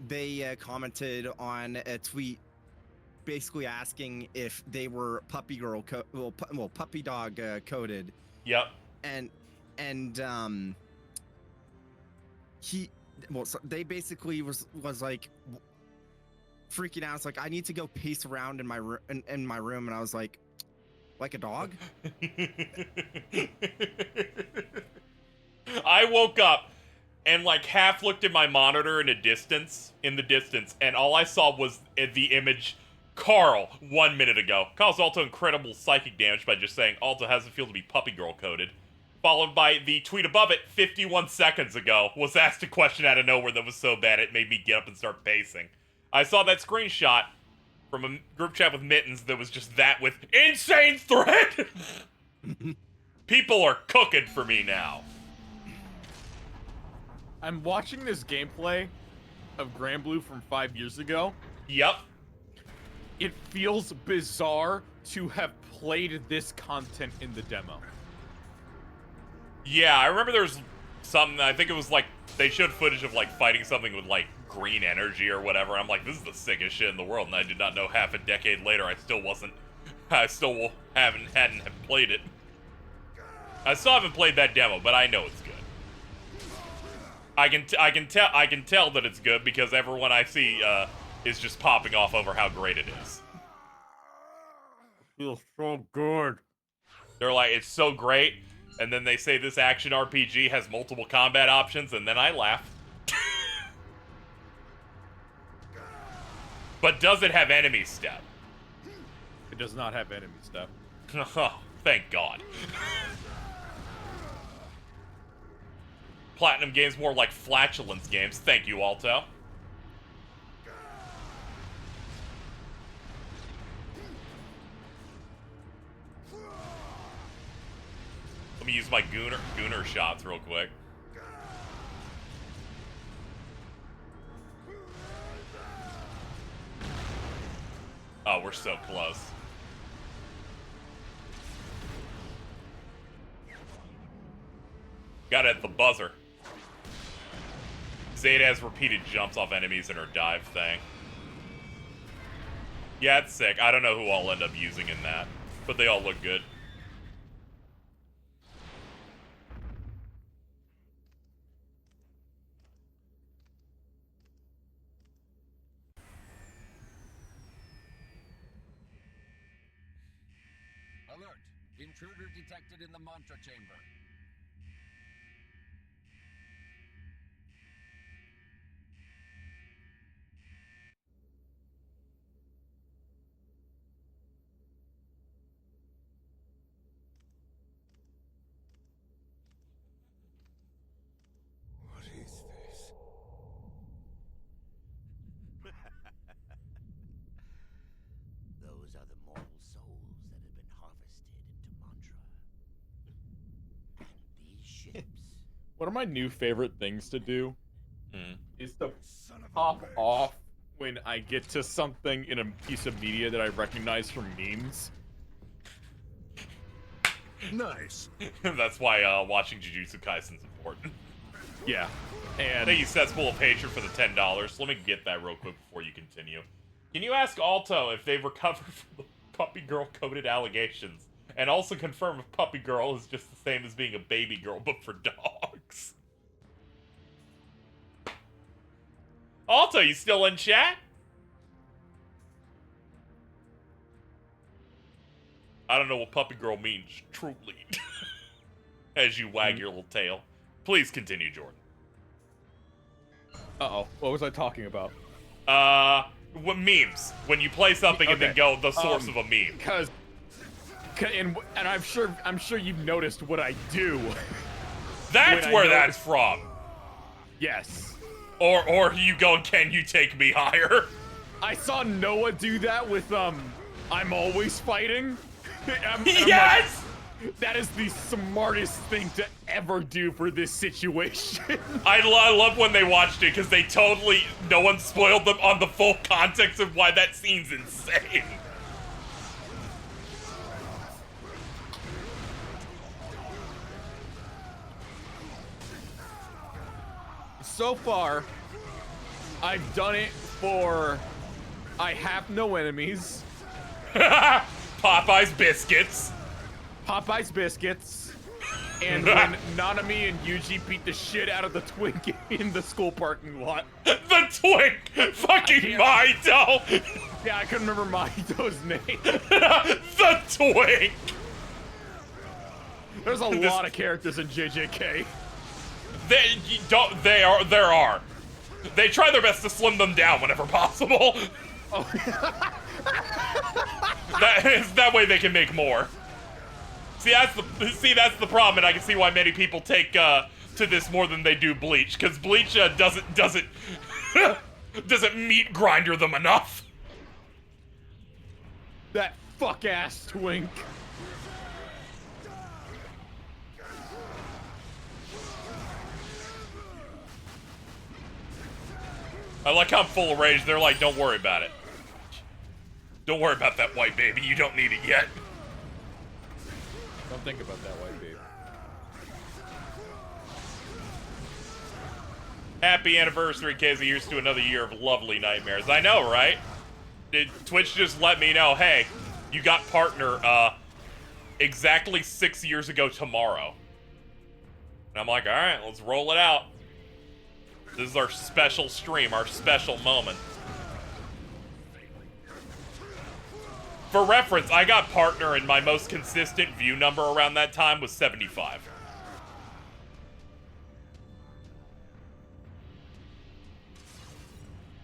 they commented on a tweet basically asking if they were puppy girl puppy dog coded. Yep. And so they basically was like freaking out. It's like, I need to go pace around in my room, and I was like a dog. I woke up and like half looked at my monitor in the distance, and all I saw was the image Carl 1 minute ago. Caused Alto incredible psychic damage by just saying Alto has the feel to be puppy girl coded. Followed by the tweet above it 51 seconds ago was asked a question out of nowhere that was so bad it made me get up and start pacing. I saw that screenshot from a group chat with Mittens that was just that with insane threat. People are cooking for me now. I'm watching this gameplay of Granblue from 5 years ago. Yep. It feels bizarre to have played this content in the demo. Yeah, I remember there was something, I think it was like, they showed footage of like fighting something with like green energy or whatever. I'm like, this is the sickest shit in the world, and I did not know half a decade later I still hadn't played it. I still haven't played that demo, but I know it's good. I can tell that it's good because everyone I see is just popping off over how great it is. Feels so good. They're like, it's so great, and then they say this action RPG has multiple combat options, and then I laugh. But does it have enemy step? It does not have enemy step. Oh, thank God. Platinum games more like flatulence games. Thank you, Alto. Let me use my Gooner shots real quick. Oh, we're so close. Got it at the buzzer. Zeta has repeated jumps off enemies in her dive thing. Yeah, it's sick. I don't know who I'll end up using in that, but they all look good. Alert! Intruder detected in the mantra chamber. What is this? Those are the mortal souls that have been harvested into mantra. And these ships. One of my new favorite things to do Hmm. is to pop off when I get to something in a piece of media that I recognize from memes. Nice. That's why watching Jujutsu Kaisen's important. Yeah. And Thank you, Cesspool of Hatred, for the $10. Let me get that real quick before you continue. Can you ask Alto if they've recovered from the puppy girl coded allegations? And also confirm if puppy girl is just the same as being a baby girl, but for dogs. Alto, you still in chat? I don't know what puppy girl means, truly. As you wag your little tail. Please continue, Jordan. uh-oh, what was I talking about? What memes? When you play something and then go the source of a meme. And I'm sure you've noticed what I do. That's where that's from. Yes. Or you go, can you take me higher? I saw Noah do that with I'm always fighting. I'm Yes! like, that is the smartest thing to ever do for this situation. I love when they watched it because they totally, no one spoiled them on the full context of why that scene's insane. So far, I've done it for I have no enemies. Popeye's biscuits. Popeye's biscuits. And when Nanami and Yuji beat the shit out of the twink in the school parking lot. The twink! Fucking Maito! Yeah, I couldn't remember Maito's name. The twink! There's a lot of characters in JJK. There are. They try their best to slim them down whenever possible. Oh. that way they can make more. See, that's the problem, and I can see why many people take to this more than they do Bleach, because Bleach doesn't meat grinder them enough. That fuck ass twink. I like how I'm full of rage. They're like, don't worry about it. Don't worry about that white baby. You don't need it yet. Don't think about that white baby. Happy anniversary, KZ. Here's to another year of lovely nightmares. I know, right? Twitch just let me know, hey, you got partner exactly 6 years ago tomorrow. And I'm like, all right, let's roll it out. This is our special stream, our special moment. For reference, I got partner and my most consistent view number around that time was 75.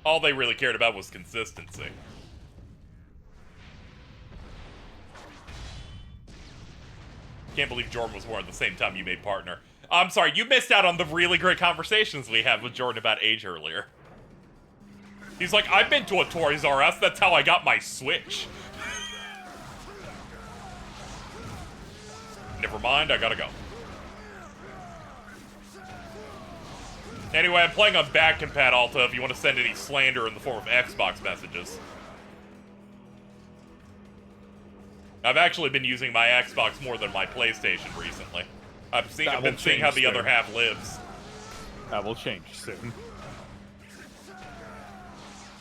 All they really cared about was consistency. Can't believe Jordan was born at the same time you made partner. I'm sorry, you missed out on the really great conversations we had with Jordan about age earlier. He's like, I've been to a Toys R Us, that's how I got my Switch. Never mind, I gotta go. Anyway, I'm playing on Back Compat Alta if you want to send any slander in the form of Xbox messages. I've actually been using my Xbox more than my PlayStation recently. I've been seeing how the other half lives. That will change soon.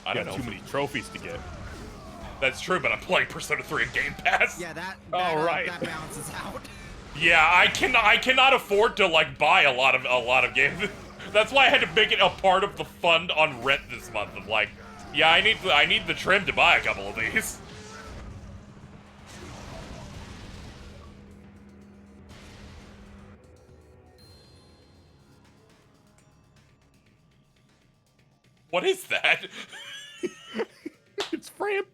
I don't know. Too many trophies to get. That's true, but I'm playing Persona 3 in Game Pass. Yeah, that right. that balances out. Yeah, I cannot afford to like buy a lot of games. That's why I had to make it a part of the fund on rent this month. Of like, yeah, I need the trim to buy a couple of these. What is that? It's framed.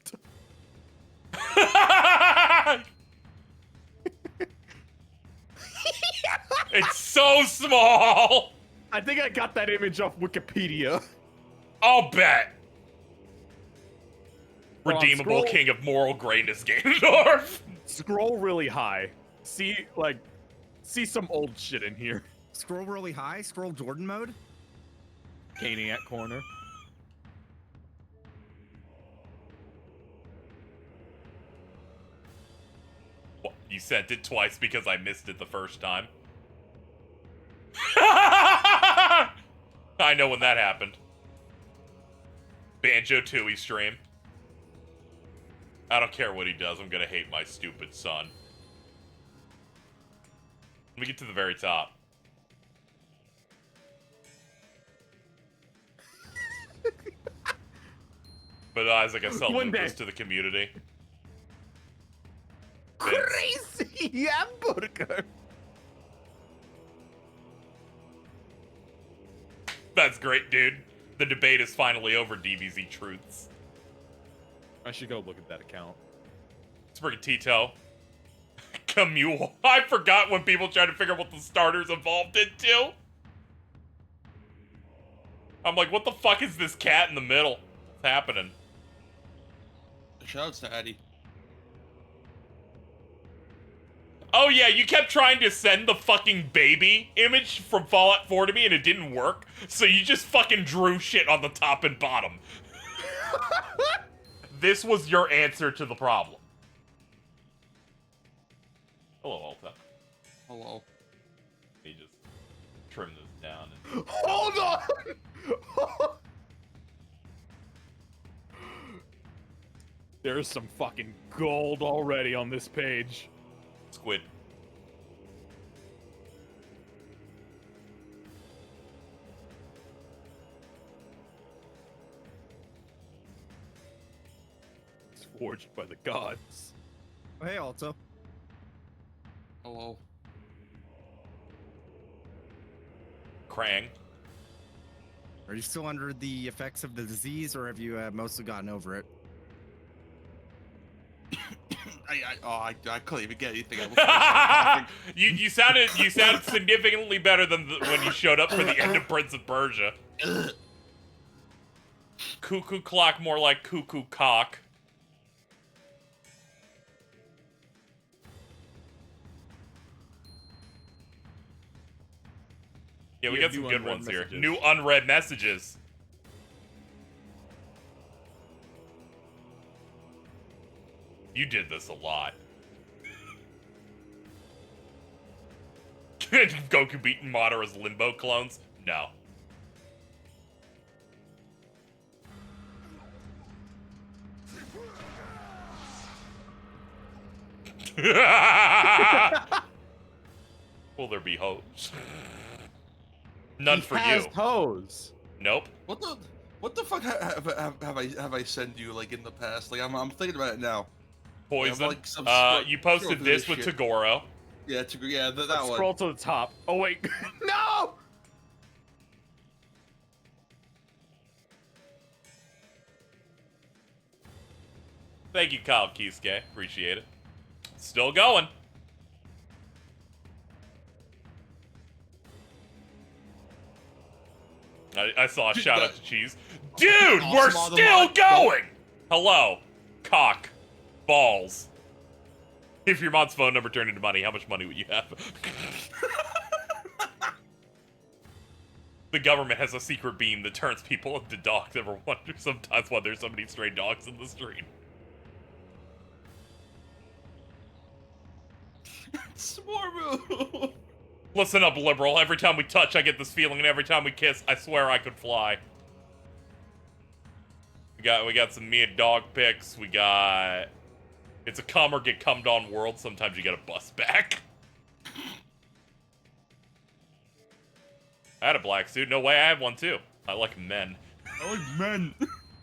It's so small. I think I got that image off Wikipedia. I'll bet. Hold on, Redeemable king of moral greatness, Ganondorf. Scroll really high. See some old shit in here. Scroll really high. Scroll Jordan mode. Caniac corner. What, you sent it twice because I missed it the first time. I know when that happened. Banjo Tooie stream. I don't care what he does, I'm gonna hate my stupid son. Let me get to the very top. But Isaac, I sell this to the community. Crazy hamburger. That's great, dude. The debate is finally over, DBZ Truths. I should go look at that account. Spring Tito. Camule. I forgot when people try to figure out what the starters evolved into. I'm like, what the fuck is this cat in the middle? What's happening? Shoutouts to Addy. Oh yeah, you kept trying to send the fucking baby image from Fallout 4 to me and it didn't work, so you just fucking drew shit on the top and bottom. This was your answer to the problem. Hello, Alta. Hello. Let me just trim this down. Hold on! There's some fucking gold already on this page. Squid. It's forged by the gods. Oh, hey, Alto. Hello. Krang. Are you still under the effects of the disease, or have you mostly gotten over it? I couldn't even get anything out. you sounded significantly better than when you showed up for the end of Prince of Persia. Cuckoo clock, more like cuckoo cock. Yeah, we got some good ones here. New unread messages. You did this a lot. Goku beating Madara's Limbo clones? No. Will there be hoes? None for you. Hose. Nope. What the fuck have I sent you like in the past? Like I'm thinking about it now. Poison. Like, you posted this with shit. Tagoro. Yeah, that one. Scroll to the top. Oh wait, no! Thank you, Kyle Kisuke. Appreciate it. Still going. I saw a shout out to Cheese. Dude, we're still going! Hello. Cock. Balls. If your mom's phone number turned into money, how much money would you have? The government has a secret beam that turns people into dogs. Ever wonder sometimes why there's so many stray dogs in the street? S'more move. Listen up, liberal. Every time we touch, I get this feeling, and every time we kiss, I swear I could fly. We got some me and dog pics. We got... It's a come or get cummed on world. Sometimes you gotta bust back. I had a black suit. No way, I have one too. I like men. I like men.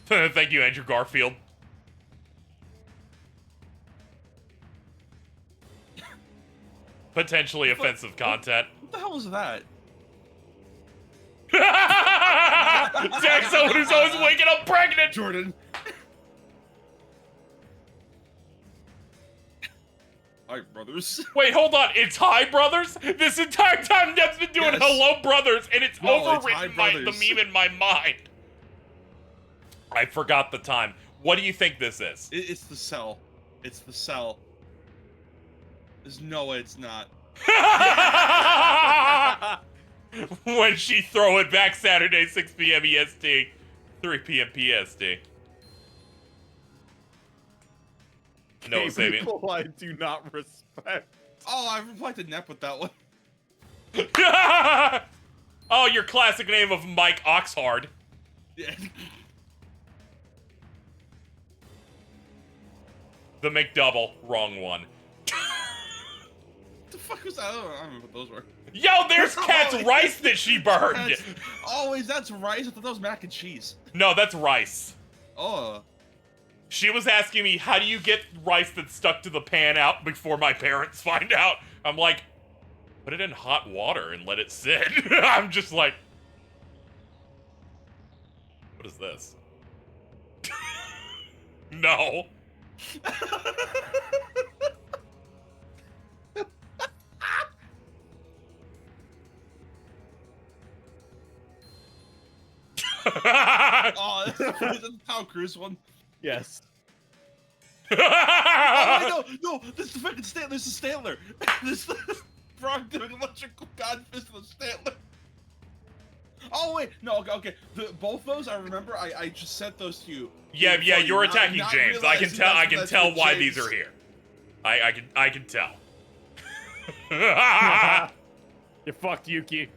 Thank you, Andrew Garfield. Potentially offensive content. What the hell was that? Jack, someone who's always waking up pregnant! Jordan. Hi, brothers. Wait, hold on. It's Hi Brothers? This entire time Deb's been doing Yes. Hello Brothers, and it's No, it's overwritten Hi the Brothers. meme in my mind. I forgot the time. What do you think this is? It's the cell. It's the cell. There's no way it's not. When she throw it back Saturday, 6 p.m. EST, 3 p.m. PST. No, Hey, Sabian. people I do not respect. Oh, I replied to Nep with that one. Oh, your classic name of Mike Oxhard. Yeah. The McDouble. Wrong one. What the fuck was that? I don't remember what those were. Yo, there's Kat's rice that she burned! That's rice? I thought that was mac and cheese. No, that's rice. Oh. She was asking me, how do you get rice that's stuck to the pan out before my parents find out? I'm like, put it in hot water and let it sit. I'm just like, what is this? No. Oh, that's the Tom Cruise one. Yes. Oh, wait, no, this is the fucking Stantler. This is Stantler. This is Frog doing electrical god fist with Stantler. Oh wait, no, okay. Both those I remember. I just sent those to you. Yeah, you're attacking not James. I can realizing tell. I can that's tell what why James- these are here. I can tell. You fucked Yuki.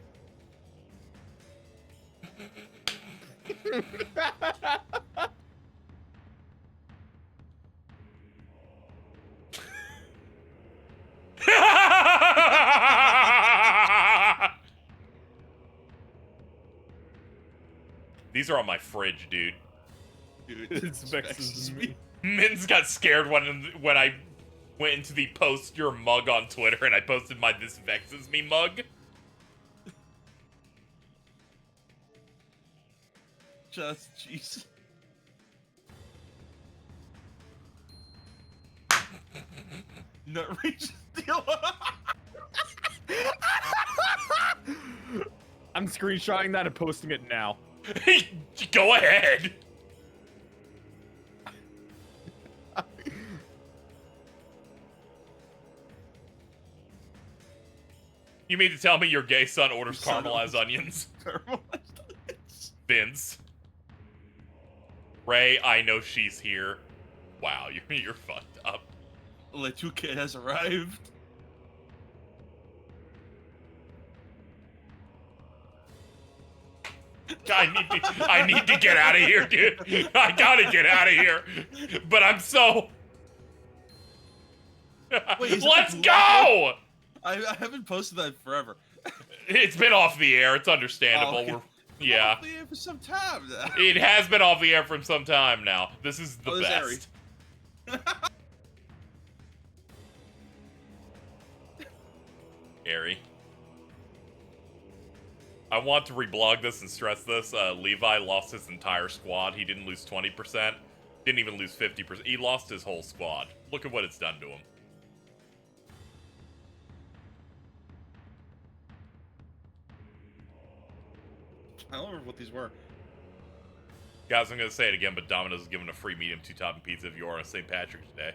These are on my fridge, dude. Dude, This vexes me. Mins got scared when I went into the post your mug on Twitter and I posted my this vexes me mug. Just jeez. Nut reach deal. I'm screenshotting that and posting it now. Go ahead. You mean to tell me your gay son orders caramelized onions? Vince. Ray, I know she's here. Wow, you're fucked up. Le 2K has arrived. I need to get out of here, dude. I gotta get out of here. But I'm so... Wait, is it Let's the go! I haven't posted that forever. It's been off the air. It's understandable. Oh, okay. Yeah. Off the air for some time now. It has been off the air for some time now. This is the there's best. Airy. I want to reblog this and stress this. Levi lost his entire squad. He didn't lose 20%. Didn't even lose 50%. He lost his whole squad. Look at what it's done to him. I don't remember what these were. Guys, I'm going to say it again, but Domino's is giving a free medium 2-topping pizza if you are on St. Patrick's Day.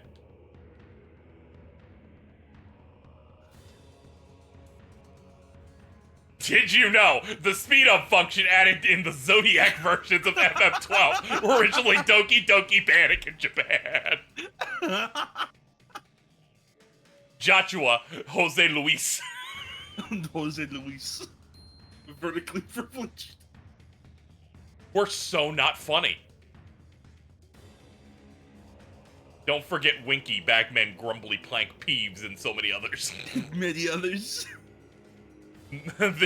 Did you know the speed up function added in the Zodiac versions of FF12 were originally Doki Doki Panic in Japan? Joshua Jose Luis. Jose Luis. Vertically privileged. We're so not funny. Don't forget Winky, Bagman, Grumbly, Plank, Peeves, and so many others. Many others.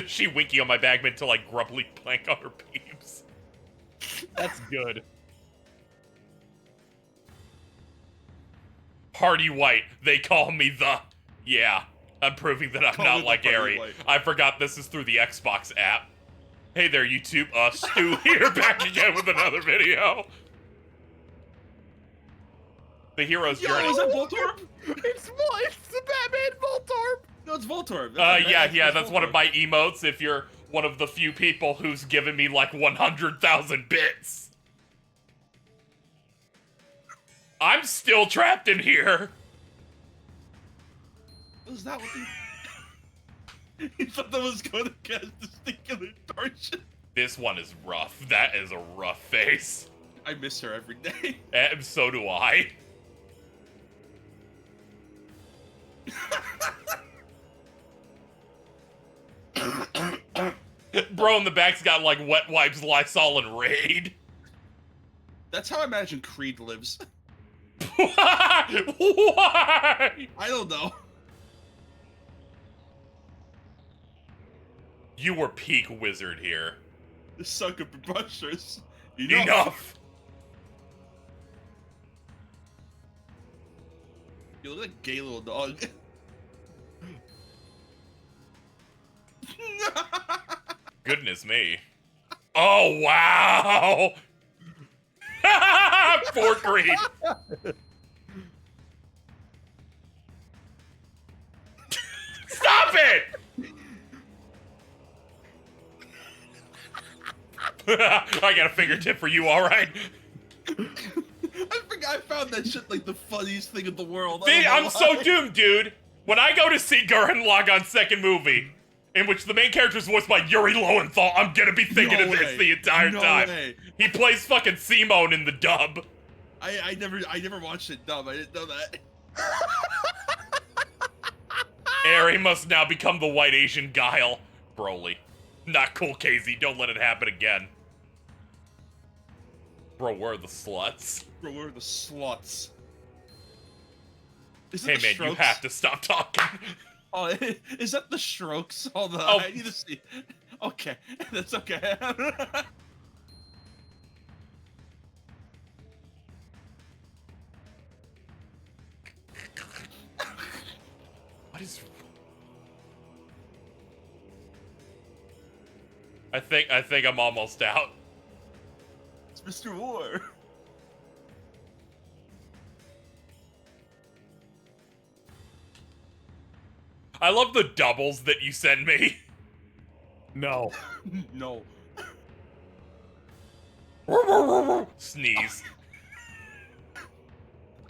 She Winky on my Bagman till I Grumbly Plank on her Peeves. That's good. Hardy White, they call me the... Yeah, I'm proving that I'm Call not me like the Hardy Ari. White. I forgot this is through the Xbox app. Hey there, YouTube. Stu here, back again with another video. The hero's journey. Is that Voltorb? It's the Batman Voltorb. No, it's Voltorb. Yeah, that's one of my emotes if you're one of the few people who's given me like 100,000 bits. I'm still trapped in here. Was that what he thought that was going to cast testicular torsion? This one is rough. That is a rough face. I miss her every day. And so do I. Bro in the back's got like wet wipes, Lysol, and Raid. That's how I imagine Creed lives. Why? I don't know. You were peak wizard here. The sucker preposterous. Enough. You look like a gay little dog. Goodness me. Oh, wow. For Creed. Stop it! I got a fingertip for you, alright? I found that shit like the funniest thing in the world. I'm so doomed, dude. When I go to see Gurren Lagann second movie, in which the main character is voiced by Yuri Lowenthal, I'm gonna be thinking of this the entire time. Way. He plays fucking Simone in the dub. I never watched it dub. I didn't know that. Eri must now become the white Asian Guile. Broly. Not cool, KZ. Don't let it happen again. Bro, where are the sluts? Bro, where are the sluts? Hey man, you have to stop talking. Oh, is that the strokes? Hold on, I need to see. Okay, that's okay. What is... I think I'm almost out. It's Mr. War. I love the doubles that you send me. No. No. Sneeze.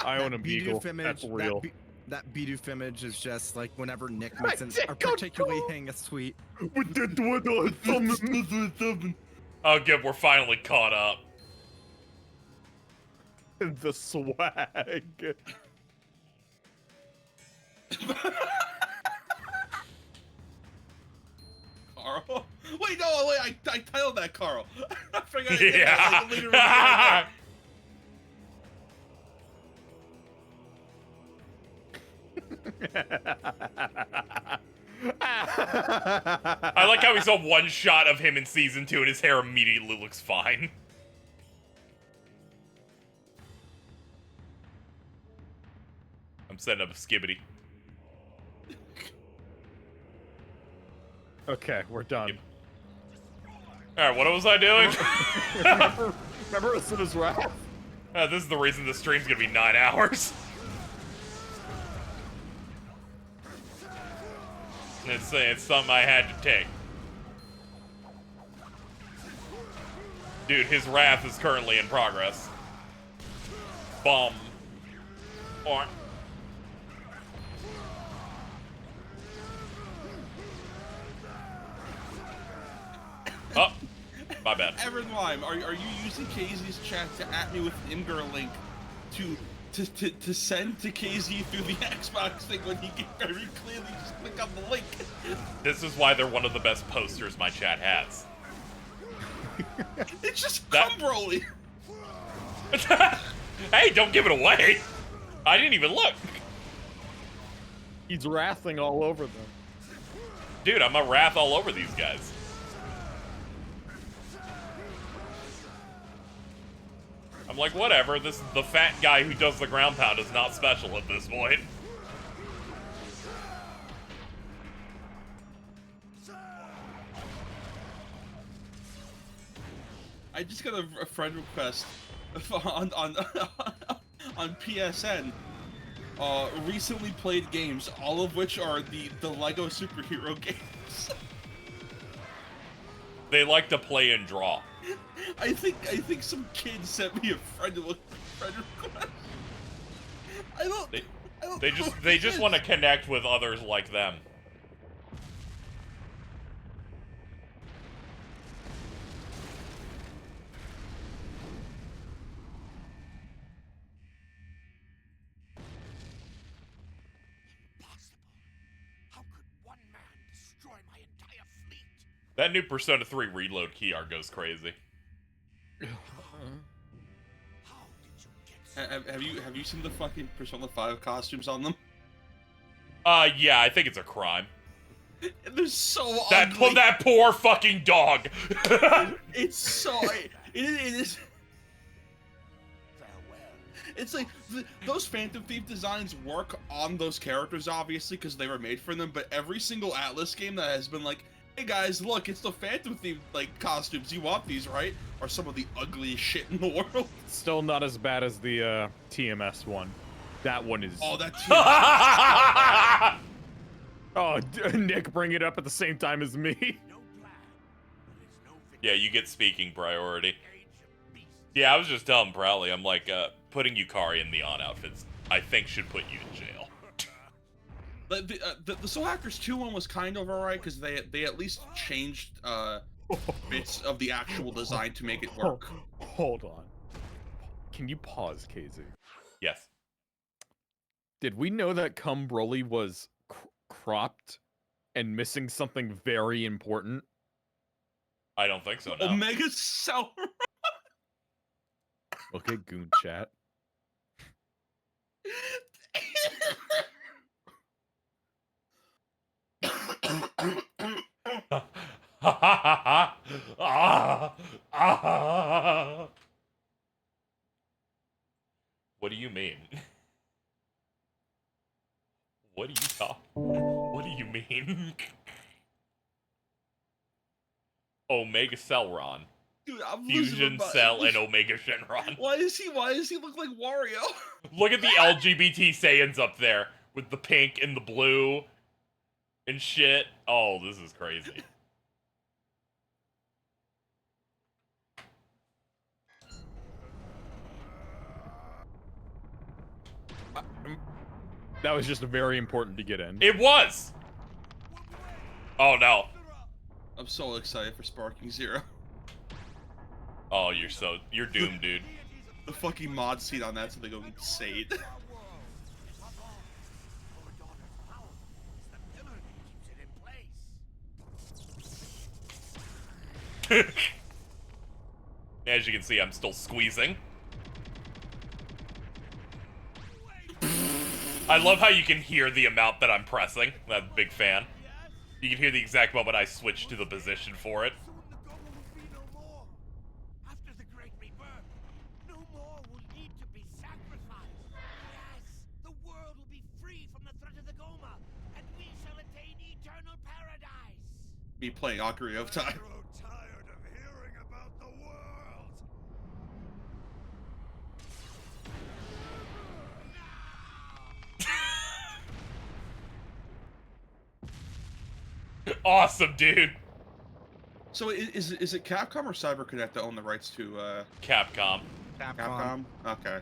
I own a beagle. That's real. That Bidoof image is just like whenever Nick makes a particularly heinous tweet. Oh good, we're finally caught up. The swag. Carl? Wait, no, wait, I titled that Carl. I forgot. Yeah. I like how we saw one shot of him in season 2 and his hair immediately looks fine. I'm setting up a skibbity. Okay, we're done. Alright, what was I doing? Remember Asuna's wrath? This is the reason the stream's gonna be 9 hours. It's something I had to take. Dude, his wrath is currently in progress. Bum. Or... Oh, my bad. Evan Lime, are you using KZ's chat to at me with Imgur link to to send to KZ through the Xbox thing when he can very clearly just click on the link. This is why they're one of the best posters my chat has. It's just Broly. Hey, don't give it away. I didn't even look. He's wrathing all over them. Dude, I'm a wrath all over these guys. I'm like, whatever, the fat guy who does the ground pound is not special at this point. I just got a friend request on PSN. Recently played games, all of which are the Lego superhero games. They like to play and draw. I think some kid sent me a friend request. I don't. They just want to connect with others like them. That new Persona 3 Reload key art goes crazy. Have you seen the fucking Persona 5 costumes on them? Yeah, I think it's a crime. They're so ugly. That poor fucking dog. It's so it is. It's like those Phantom Thief designs work on those characters obviously because they were made for them, but every single Atlas game that has been like, hey guys, look, it's the Phantom Thief like costumes. You want these, right? Are some of the ugliest shit in the world. Still not as bad as the TMS one. That one is. Oh, that TMS. Oh, Nick, bring it up at the same time as me. Yeah, you get speaking priority. Yeah, I was just telling Prowley, I'm like, putting Yukari in the on outfits, I think should put you in jail. The Soul Hackers 2 one was kind of alright because they at least changed bits of the actual design to make it work. Hold on. Can you pause, KZ? Yes. Did we know that Broly was cropped and missing something very important? I don't think so, no. Omega Cell. Okay, Goon Chat. What do you mean? What do you what do you mean? Omega Cellron. Dude, I'm Fusion Cell and Omega Shenron. Why does he look like Wario? Look at the LGBT Saiyans up there with the pink and the blue and shit. Oh, this is crazy. That was just very important to get in. It was! Oh no. I'm so excited for Sparking Zero. Oh, you're doomed, dude. The fucking mod scene on that's gonna go insane. As you can see, I'm still squeezing. I love how you can hear the amount that I'm pressing. I'm a big fan. You can hear the exact moment I switch to the position for it. After the great rebirth, no more will need to be sacrificed. Yes, the world will be free from the threat of the Goma, and we shall attain eternal paradise. Me playing Ocarina of Time. Tired of hearing about the world. Awesome, dude. So is it Capcom or CyberConnect that own the rights to Capcom. Capcom? Okay.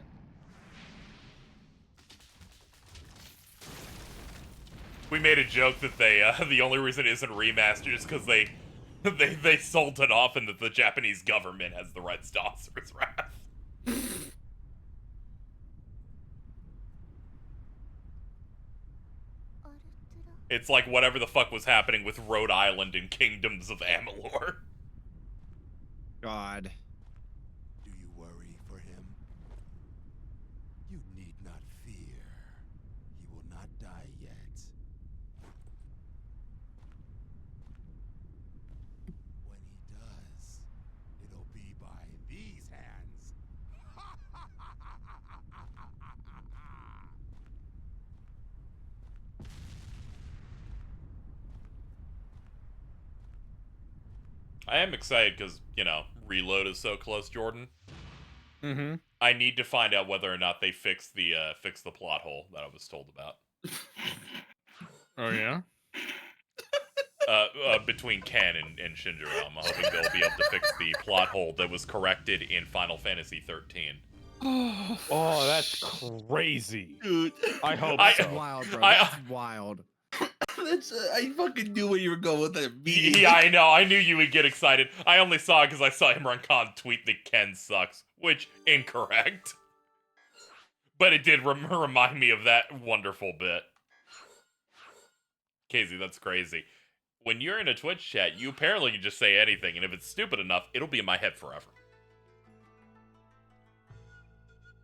We made a joke that they the only reason it isn't remastered is because they sold it off and that the Japanese government has the rights to Asura's Wrath. It's like whatever the fuck was happening with Rhode Island and Kingdoms of Amalur. God. Do you worry for him? You need not fear. He will not die yet. When he does, it'll be by these hands. I am excited because, you know, Reload is so close, Jordan. Mm-hmm. I need to find out whether or not they fixed the plot hole that I was told about. Oh, yeah? Between Ken and Shinjiro. I'm hoping they'll be able to fix the plot hole that was corrected in Final Fantasy 13. Oh, that's crazy. Dude. I hope That's so. wild, bro. That's wild. That's, I fucking knew where you were going with that immediately. Yeah, I know. I knew you would get excited. I only saw it because I saw Imran Khan tweet that Ken sucks, which, incorrect. But it did remind me of that wonderful bit. Casey, that's crazy. When you're in a Twitch chat, you apparently can just say anything, and if it's stupid enough, it'll be in my head forever.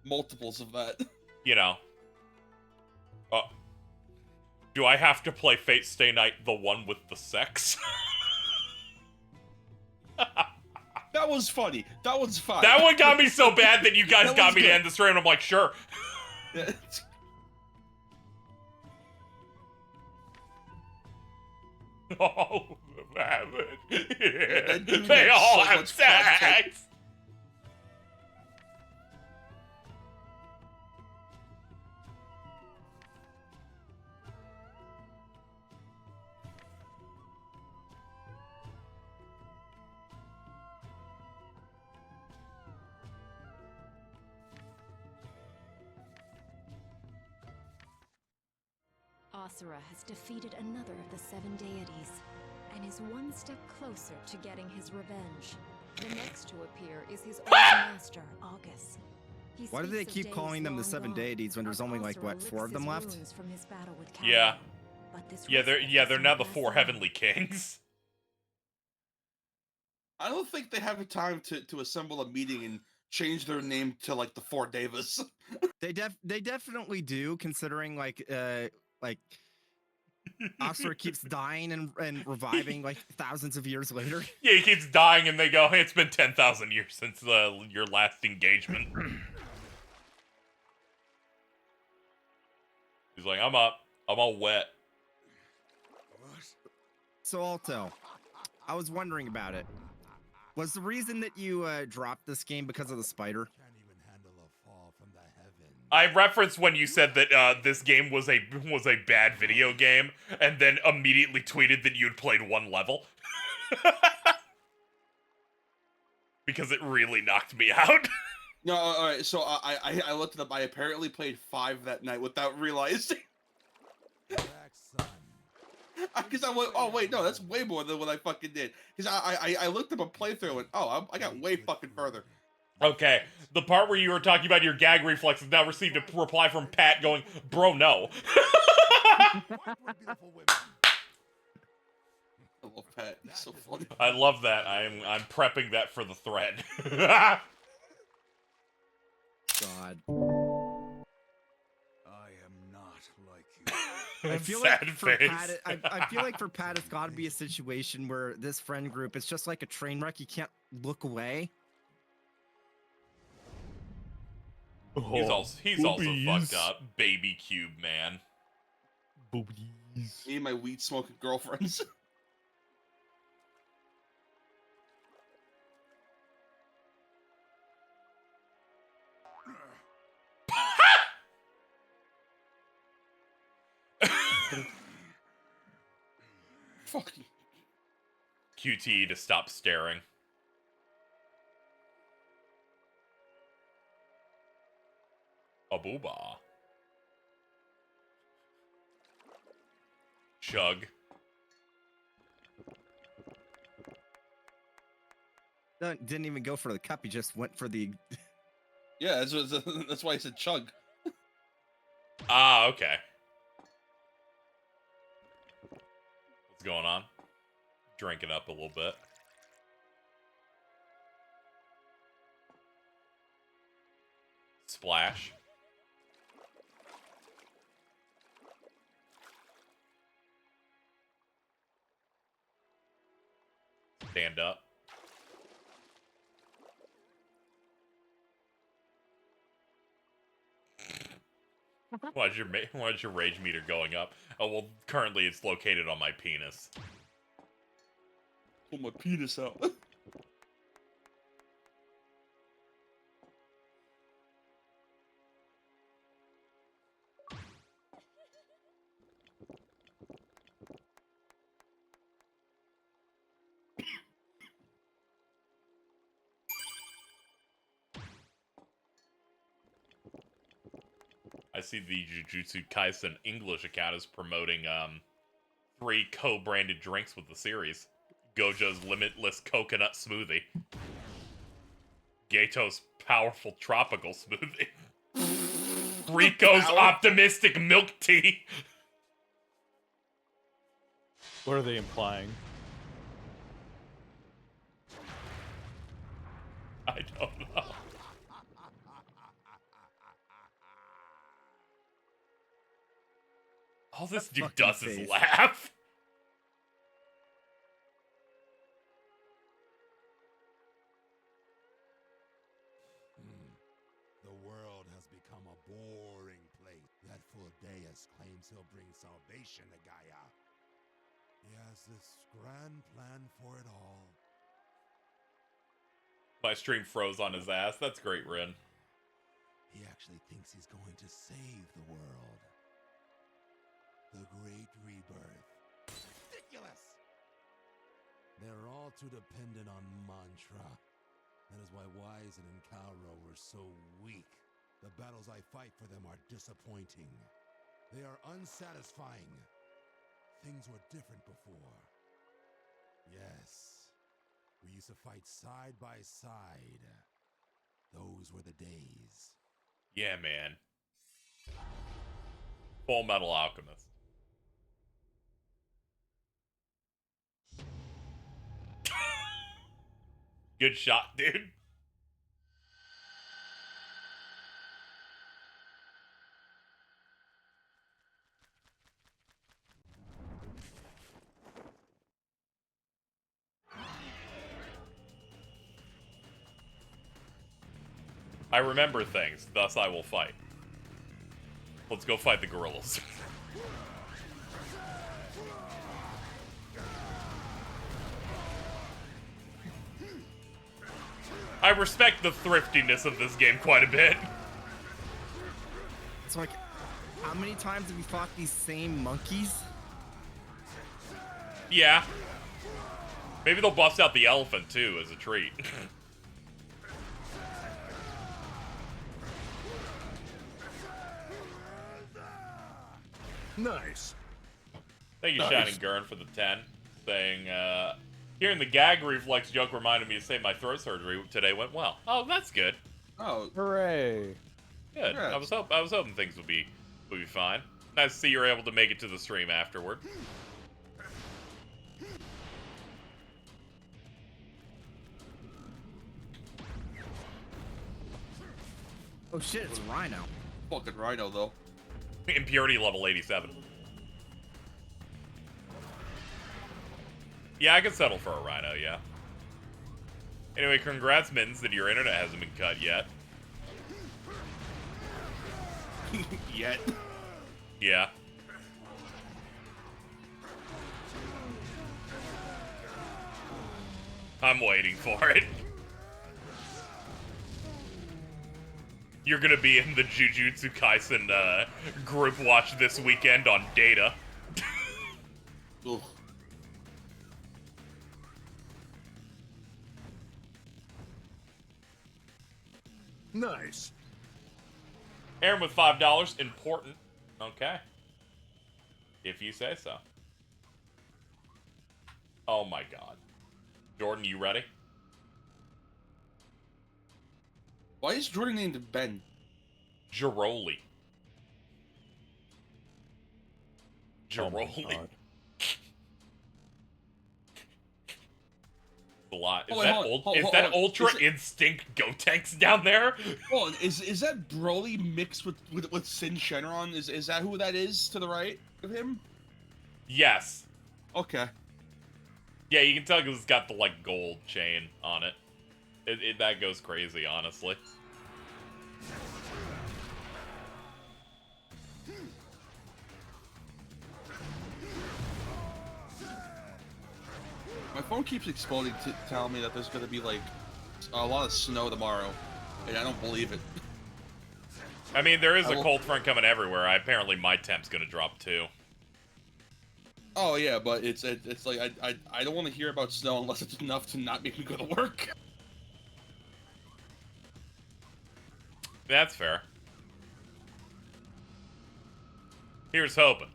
Multiples of that. You know. Do I have to play Fate Stay Night, the one with the sex? That was funny. That was fine. That one got me so bad that you guys That got was me good. to end the stream, and I'm like, sure. Oh, they all so have much sex. content. Asura has defeated another of the 7 deities, and is one step closer to getting his revenge. The next to appear is his old master, August. He Why do they speaks of keep days calling them the long 7 gone, deities when there's as only like Asura what, 4 of them licks left? his wounds from his battle with Yeah. Karen. But this Yeah, respect they're is now the not 4 less heavenly kings. I don't think they have the time to assemble a meeting and change their name to like the 4 Devas. They definitely do, considering like Asura keeps dying and reviving like thousands of years later. Yeah, he keeps dying, and they go, hey, it's been 10,000 years since your last engagement. He's like, I'm up. I'm all wet. So Alto, I was wondering about it. Was the reason that you dropped this game because of the spider? Can't even handle a fall from the heavens. I referenced when you said that this game was a bad video game, and then immediately tweeted that you'd played 1 level. Because it really knocked me out. No, all right. So I looked it up. I apparently played 5 that night without realizing. Relax, son. Because I went, oh wait, no, that's way more than what I fucking did. Because I looked up a playthrough and I got way fucking further. Okay, the part where you were talking about your gag reflexes now received a reply from Pat going, bro, no. I love Pat. He's so funny. I love that. I'm prepping that for the thread. God. I am not like you. I feel Sad like for face. Pat, I feel like for Pat, it's got to be a situation where this friend group is just like a train wreck. You can't look away. He's also fucked up. Baby cube man. Boobies. Me and my weed smoking girlfriends. Fuck you. QTE to stop staring. A booba. Chug. No, didn't even go for the cup. He just went for the. Yeah, that's why I said chug. Ah, okay. going on? Drinking up a little bit. Splash. Stand up. Why's your rage meter going up? Oh, well, currently it's located on my penis. Pull my penis out. I see the Jujutsu Kaisen English account is promoting 3 co-branded drinks with the series. Gojo's Limitless Coconut Smoothie. Gato's Powerful Tropical Smoothie. Rico's Optimistic Milk Tea. What are they implying? I don't know. All this dude does is laugh. The world has become a boring place. That Deus claims he'll bring salvation to Gaia. He has this grand plan for it all. My stream froze on his ass. That's great, Rin. He actually thinks he's going to save the world. The Great Rebirth. Ridiculous! They're all too dependent on mantra. That is why Wizen and Kalro were so weak. The battles I fight for them are disappointing. They are unsatisfying. Things were different before. Yes. We used to fight side by side. Those were the days. Yeah, man. Full Metal Alchemist. Good shot, dude. I remember things, thus I will fight. Let's go fight the gorillas. I respect the thriftiness of this game quite a bit. It's like, how many times have you fought these same monkeys? Yeah. Maybe they'll bust out the elephant too as a treat. Nice. Thank you, Nice. Shining Gurn, for the 10. Saying, hearing the gag reflex joke reminded me to say my throat surgery today went well. Oh, that's good. Oh, Hooray. Good. Congrats. I was hoping things would be fine. Nice to see you're able to make it to the stream afterward. Oh shit, it's Rhino. fucking Rhino though. Impurity level 87. Yeah, I could settle for a Rhino, yeah. Anyway, congrats, Mittens, that your internet hasn't been cut yet. Yet. Yeah. I'm waiting for it. You're gonna be in the Jujutsu Kaisen group watch this weekend on Data. Ugh. Nice. Aaron with $5. Important. Okay. If you say so. Oh my god. Jordan, you ready? Why is Jordan named Ben? Giroli. Oh my Giroli. God. a lot. Is Oh, wait, that, hold on, is hold that on. Ultra Is it- Instinct Gotenks down there? Hold on, is that Broly mixed with Sin Shenron? Is that who that is to the right of him? Yes. Okay. Yeah, you can tell because it's got the, like, gold chain on it. That goes crazy, honestly. My phone keeps exploding to tell me that there's gonna be like a lot of snow tomorrow, and I don't believe it. I mean, there is a cold front coming everywhere. Apparently my temp's gonna drop too. Oh yeah, but it's like I don't want to hear about snow unless it's enough to not make me go to work. That's fair. Here's hoping.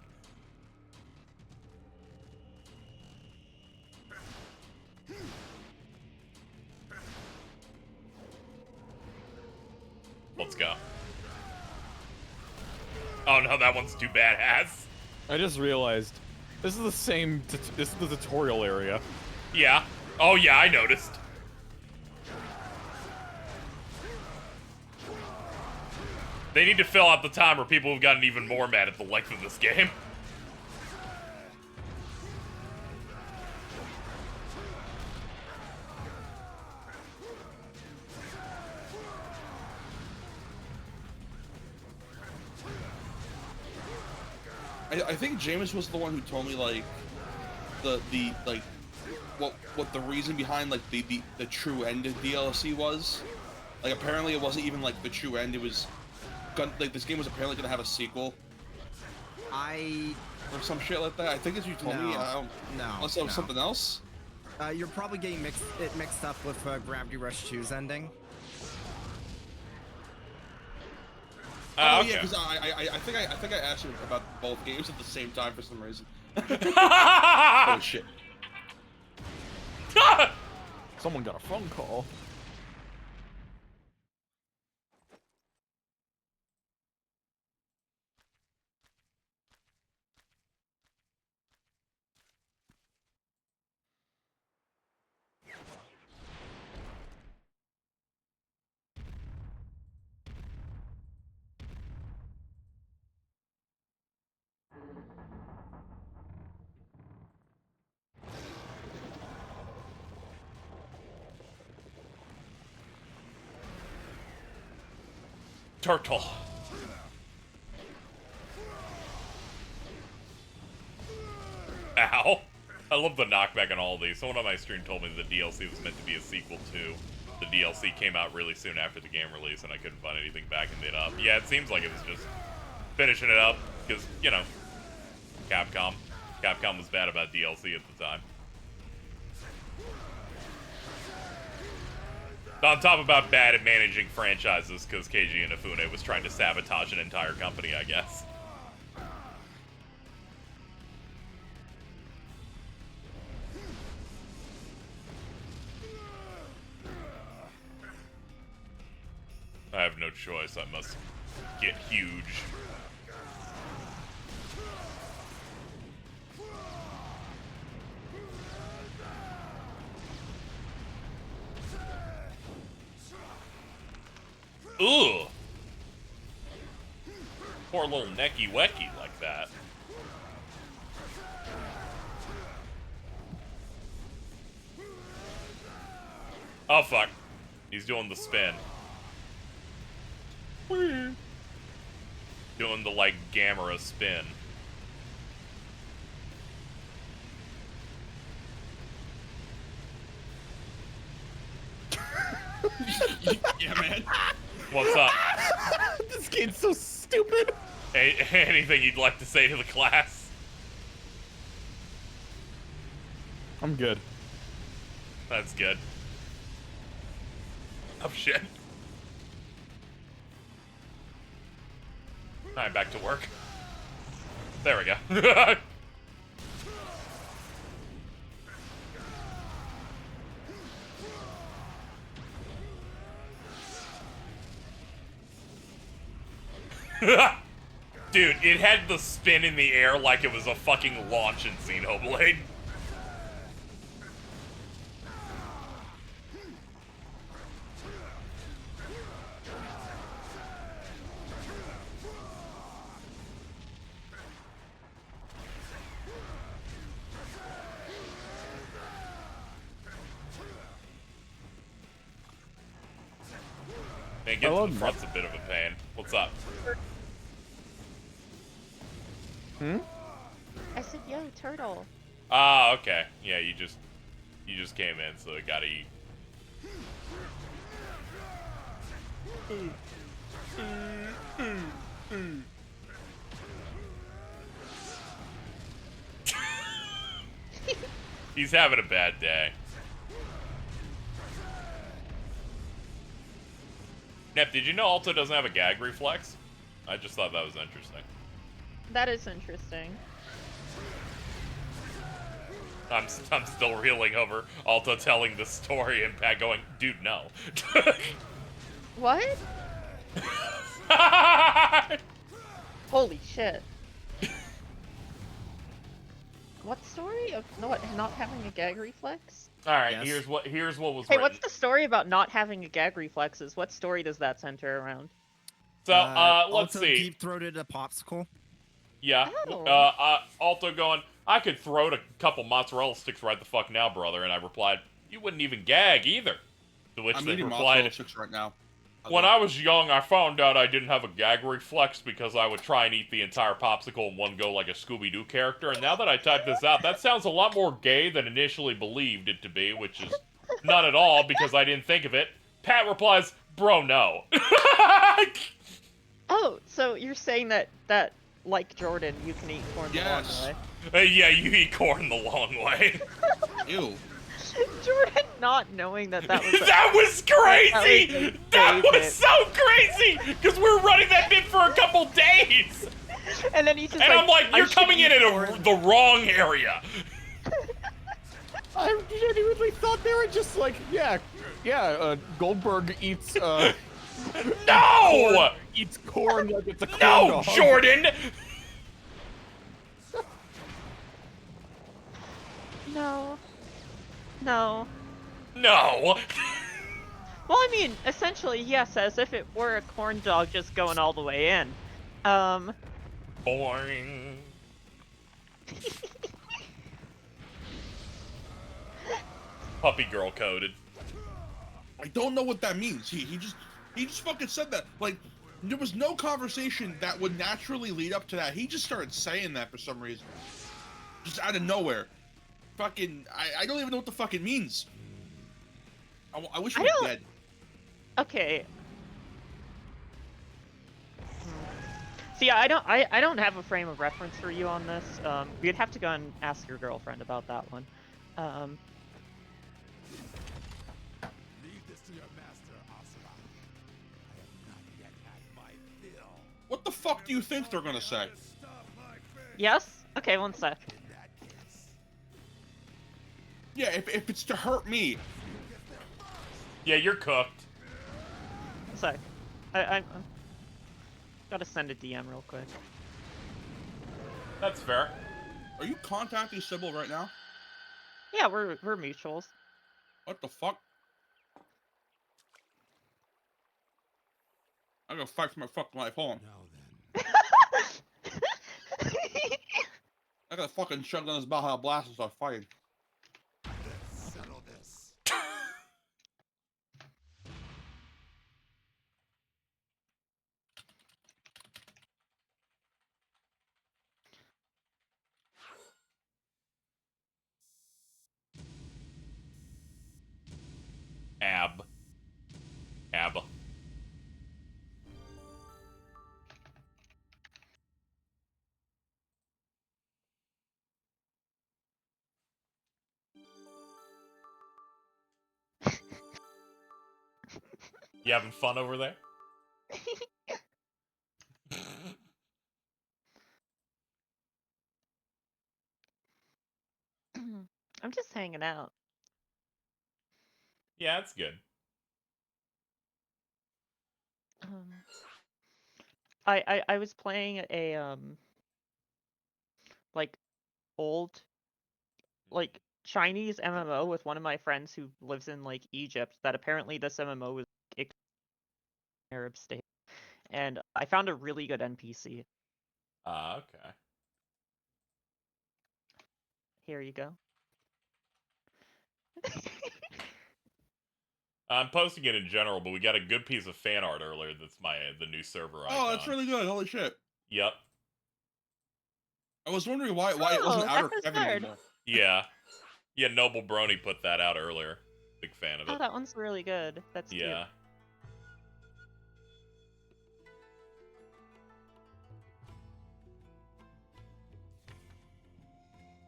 Let's go. Oh no, that one's too badass. I just realized this is the same. This is the tutorial area. Yeah. Oh yeah, I noticed. They need to fill out the time where people have gotten even more mad at the length of this game. I think Jameis was the one who told me like the like what the reason behind like the true end of DLC was. Like apparently it wasn't even like the true end. It was like this game was apparently gonna have a sequel. Or some shit like that. I think as you told me. I don't, No. Unless that was something else. You're probably getting mixed up with Gravity Rush 2's ending. Oh okay. yeah, because I think I asked you about both games at the same time for some reason. Oh shit. Someone got a phone call. Turtle. Ow. I love the knockback on all of these. Someone on my stream told me the DLC was meant to be a sequel to. The DLC came out really soon after the game release, and I couldn't find anything backing it up. Yeah, it seems like it was just finishing it up, because, you know, Capcom. Capcom was bad about DLC at the time. On top about bad at managing franchises, because Keiji Inafune was trying to sabotage an entire company, I guess. I have no choice, I must get huge. Ugh! Poor little necky wecky like that. Oh fuck. He's doing the spin. Doing the, like, Gamera spin. Yeah, man. What's up? This game's so stupid. Anything you'd like to say to the class? I'm good. That's good. Oh shit. Alright, back to work. There we go. Dude, it had the spin in the air like it was a fucking launch in Xenoblade. Man, getting to the front's a bit of a pain. What's up? I said, yo, turtle. Ah, okay. Yeah, you just came in, so I gotta eat. He's having a bad day. Nep, did you know Alto doesn't have a gag reflex? I just thought that was interesting. That is interesting. I'm still reeling over Alto telling the story and Pat going, dude, no. What? Holy shit. What story of not having a gag reflex? All right, here's what was Hey, written. what's the story about not having a gag reflexes? What story does that center around? So, let's also see. deep-throated a popsicle. Yeah. Oh. Alto going, I could throw a couple mozzarella sticks right the fuck now, brother. And I replied, you wouldn't even gag either. To which I'm they eating replied, mozzarella sticks right now. when I was young, I found out I didn't have a gag reflex because I would try and eat the entire popsicle in one go like a Scooby-Doo character. And now that I type this out, that sounds a lot more gay than initially believed it to be, which is not at all because I didn't think of it. Pat replies, bro, no. Oh, so you're saying that like Jordan, you can eat corn the long way. Yeah, you eat corn the long way. Ew. Jordan not knowing that was that was crazy! That was so crazy! Because we were running that bit for a couple days! And then he's just and I'm like, you're coming in at the wrong area. I genuinely thought they were just like, Goldberg eats, No! Corn, eats corn like it's a corn dog. Jordan! No. No. No. Well, I mean, essentially, yes, as if it were a corn dog just going all the way in. Boring. Puppy girl coded. I don't know what that means. He just fucking said that. Like, there was no conversation that would naturally lead up to that. He just started saying that for some reason. Just out of nowhere. Fucking, I don't even know what the fuck it means. I wish he was dead. Okay. See, I don't have a frame of reference for you on this. You'd have to go and ask your girlfriend about that one. Leave this to your master, Asura. I have not yet had my fill. What the fuck do you think they're gonna say? Yes? Okay, one sec. Yeah, if it's to hurt me. Yeah, you're cooked. Sorry. I'm gotta send a DM real quick. That's fair. Are you contacting Sybil right now? Yeah, we're mutuals. What the fuck? I'm gonna fight for my fucking life. Hold on. I gotta fucking shove down this Baja Blast and start fighting. Let's settle this. Ab. You having fun over there? I'm just hanging out. Yeah, that's good. I was playing a like old like Chinese MMO with one of my friends who lives in like Egypt. That apparently this MMO was Arab state, and I found a really good NPC. Okay. Here you go. I'm posting it in general, but we got a good piece of fan art earlier. That's the new server icon. Oh, that's really good. Holy shit. Yep. I was wondering why it wasn't out of heaven anymore. Yeah. Yeah, Noble Brony put that out earlier. Big fan of it. Oh, that one's really good. That's cute. Yeah.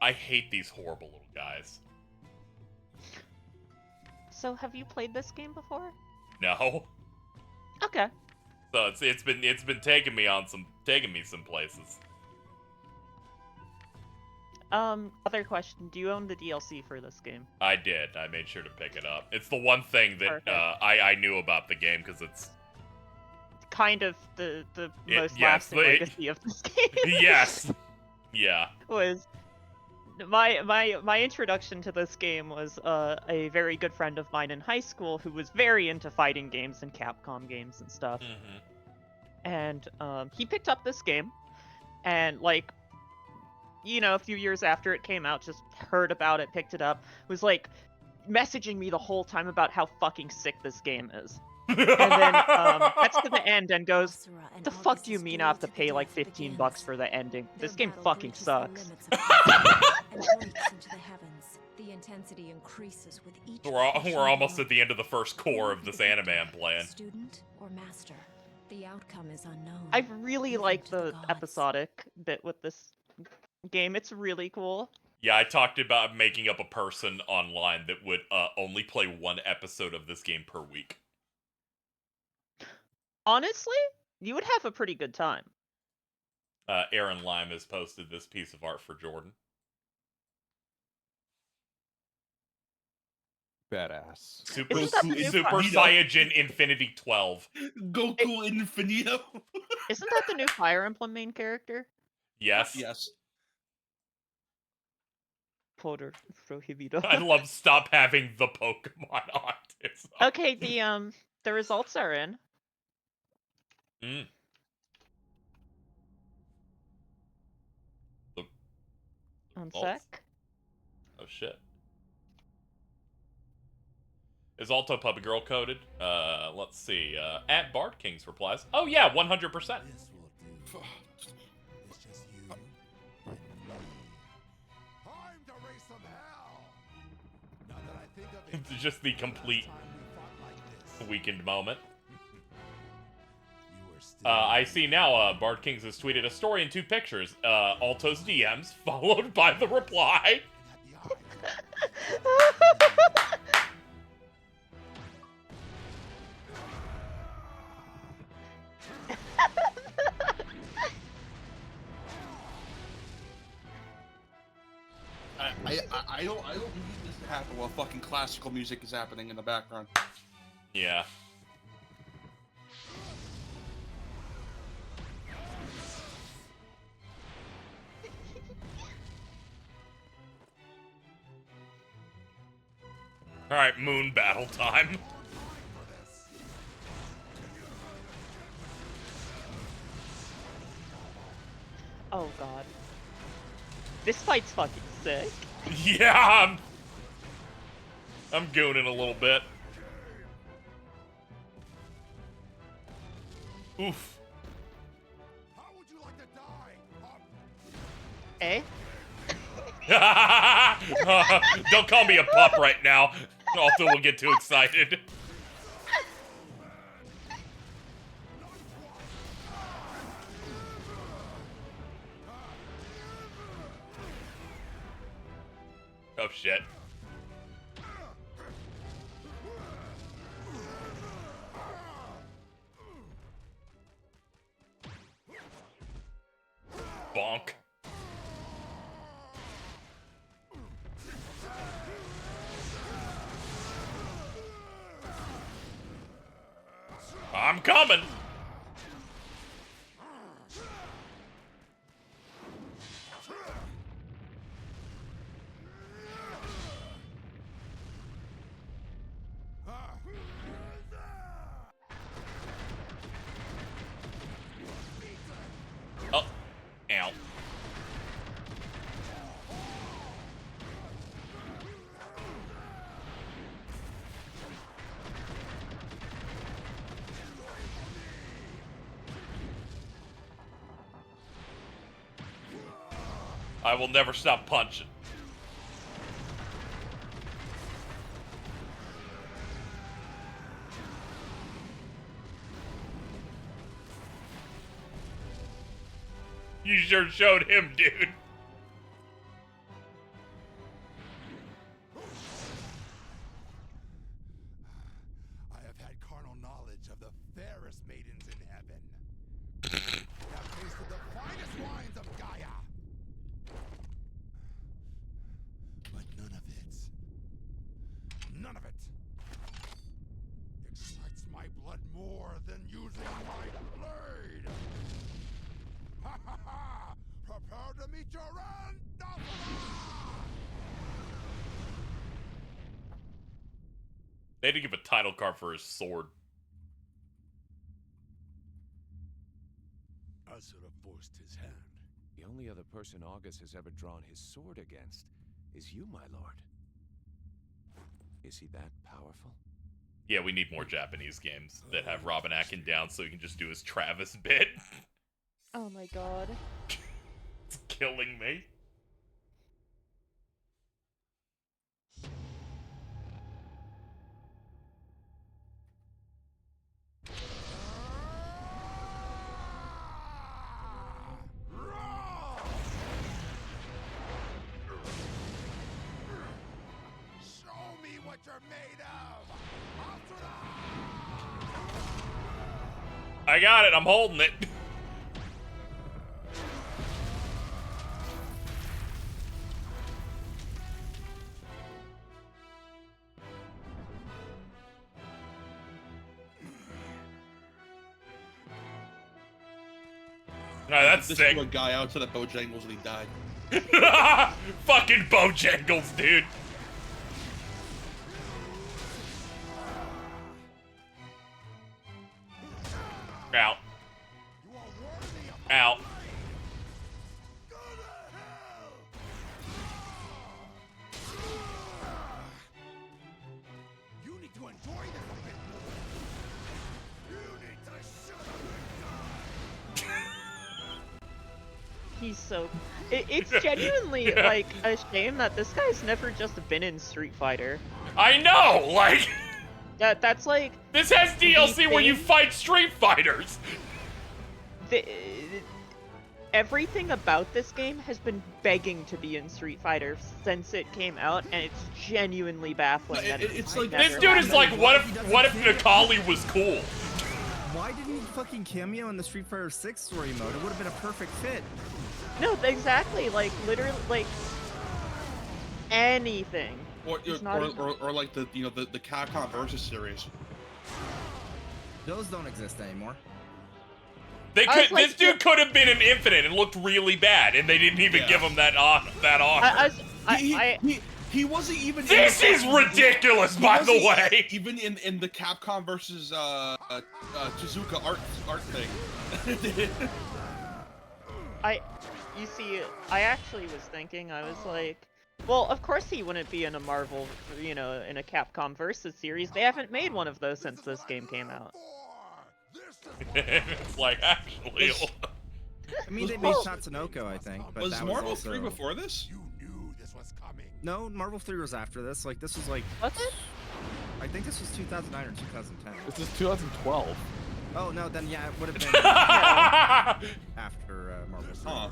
I hate these horrible little guys. So, have you played this game before? No. Okay. So it's been taking me some places. Other question: do you own the DLC for this game? I did. I made sure to pick it up. It's the one thing that I knew about the game because it's kind of the most lasting legacy of this game. Yes. Yeah. Was my introduction to this game was a very good friend of mine in high school who was very into fighting games and Capcom games and stuff. And he picked up this game, and like, you know, a few years after it came out, just heard about it, picked it up, was like messaging me the whole time about how fucking sick this game is. And then gets to the end and goes, "The fuck do you mean I have to pay like $15 for the ending? This game fucking sucks." The intensity increases with each We're almost at the end of the first core of this anime I'm playing. Student or master, the outcome is unknown. I really like the episodic bit with this game. It's really cool. Yeah, I talked about making up a person online that would only play one episode of this game per week. Honestly, you would have a pretty good time. Aaron Lime has posted this piece of art for Jordan. Badass. Super Saiyajin Infinity 12. Goku Infinito. Isn't that the new Fire Emblem main character? Yes. Yes. Poder Prohibido. I love stop having the Pokemon art. Okay, the results are in. One sec. Oh shit. Is Alto Puppy Girl coded? Let's see. At Bard Kings replies, "Oh yeah, 100%." Just the complete weakened moment. I see now Bard Kings has tweeted a story in 2 pictures. Alto's DMs, followed by the reply. I don't need this to happen while fucking classical music is happening in the background. Yeah. Alright, moon battle time. Oh god. This fight's fucking sick. Yeah, I'm gooning a little bit. Oof. How would you like to die? Don't call me a pup right now. Alto will get too excited. Oh shit. Bonk. I'm coming. Oh, ow. I will never stop punching. You sure showed him, dude. I have had carnal knowledge of the fairest maidens in heaven. I have tasted the finest wines of Gaia. But none of it excites my blood more than using my blade. Ha ha ha! Prepare to meet your end, Asura! They had to give a title card for his sword. Asura forced his hand. The only other person August has ever drawn his sword against is you, my lord. Is he that powerful? Yeah, we need more Japanese games that have Robin Atkin down so he can just do his Travis bit. Oh my god. It's killing me. Show me what you're made of! Asura! I got it, I'm holding it. Alright, that's this sick. This guy out to the Bojangles and he died. Fucking Bojangles, dude. Out. Out. You need to enjoy this a bit more. You need to shut up. He's so... It's genuinely, like, a shame that this guy's never just been in Street Fighter. I know, like... That's like... This has DLC where you fight Street Fighters! Everything about this game has been begging to be in Street Fighter since it came out, and it's genuinely baffling that it's like... This dude is like, what if Nikali was cool? Why didn't he fucking cameo in the Street Fighter 6 story mode? It would have been a perfect fit. No, exactly. Like, literally, like... anything. Or like the the Capcom Versus series. Those don't exist anymore. They could. This dude could have been an Infinite and looked really bad, and they didn't even give him that honor. He wasn't even. This is ridiculous, by the way. Even in the Capcom versus Tezuka art thing. You see, I actually was thinking, I was like, well, of course he wouldn't be in a Marvel, in a Capcom Versus series. They haven't made one of those since this game came out. It's like, actually... I mean, they made Tatsunoko, I think. But was that Marvel was also... 3 before this? You knew this was coming. No, Marvel 3 was after this. Like, this was like... Was it? I think this was 2009 or 2010. This is 2012. Oh, no, then yeah, it would have been after Marvel 3. Huh.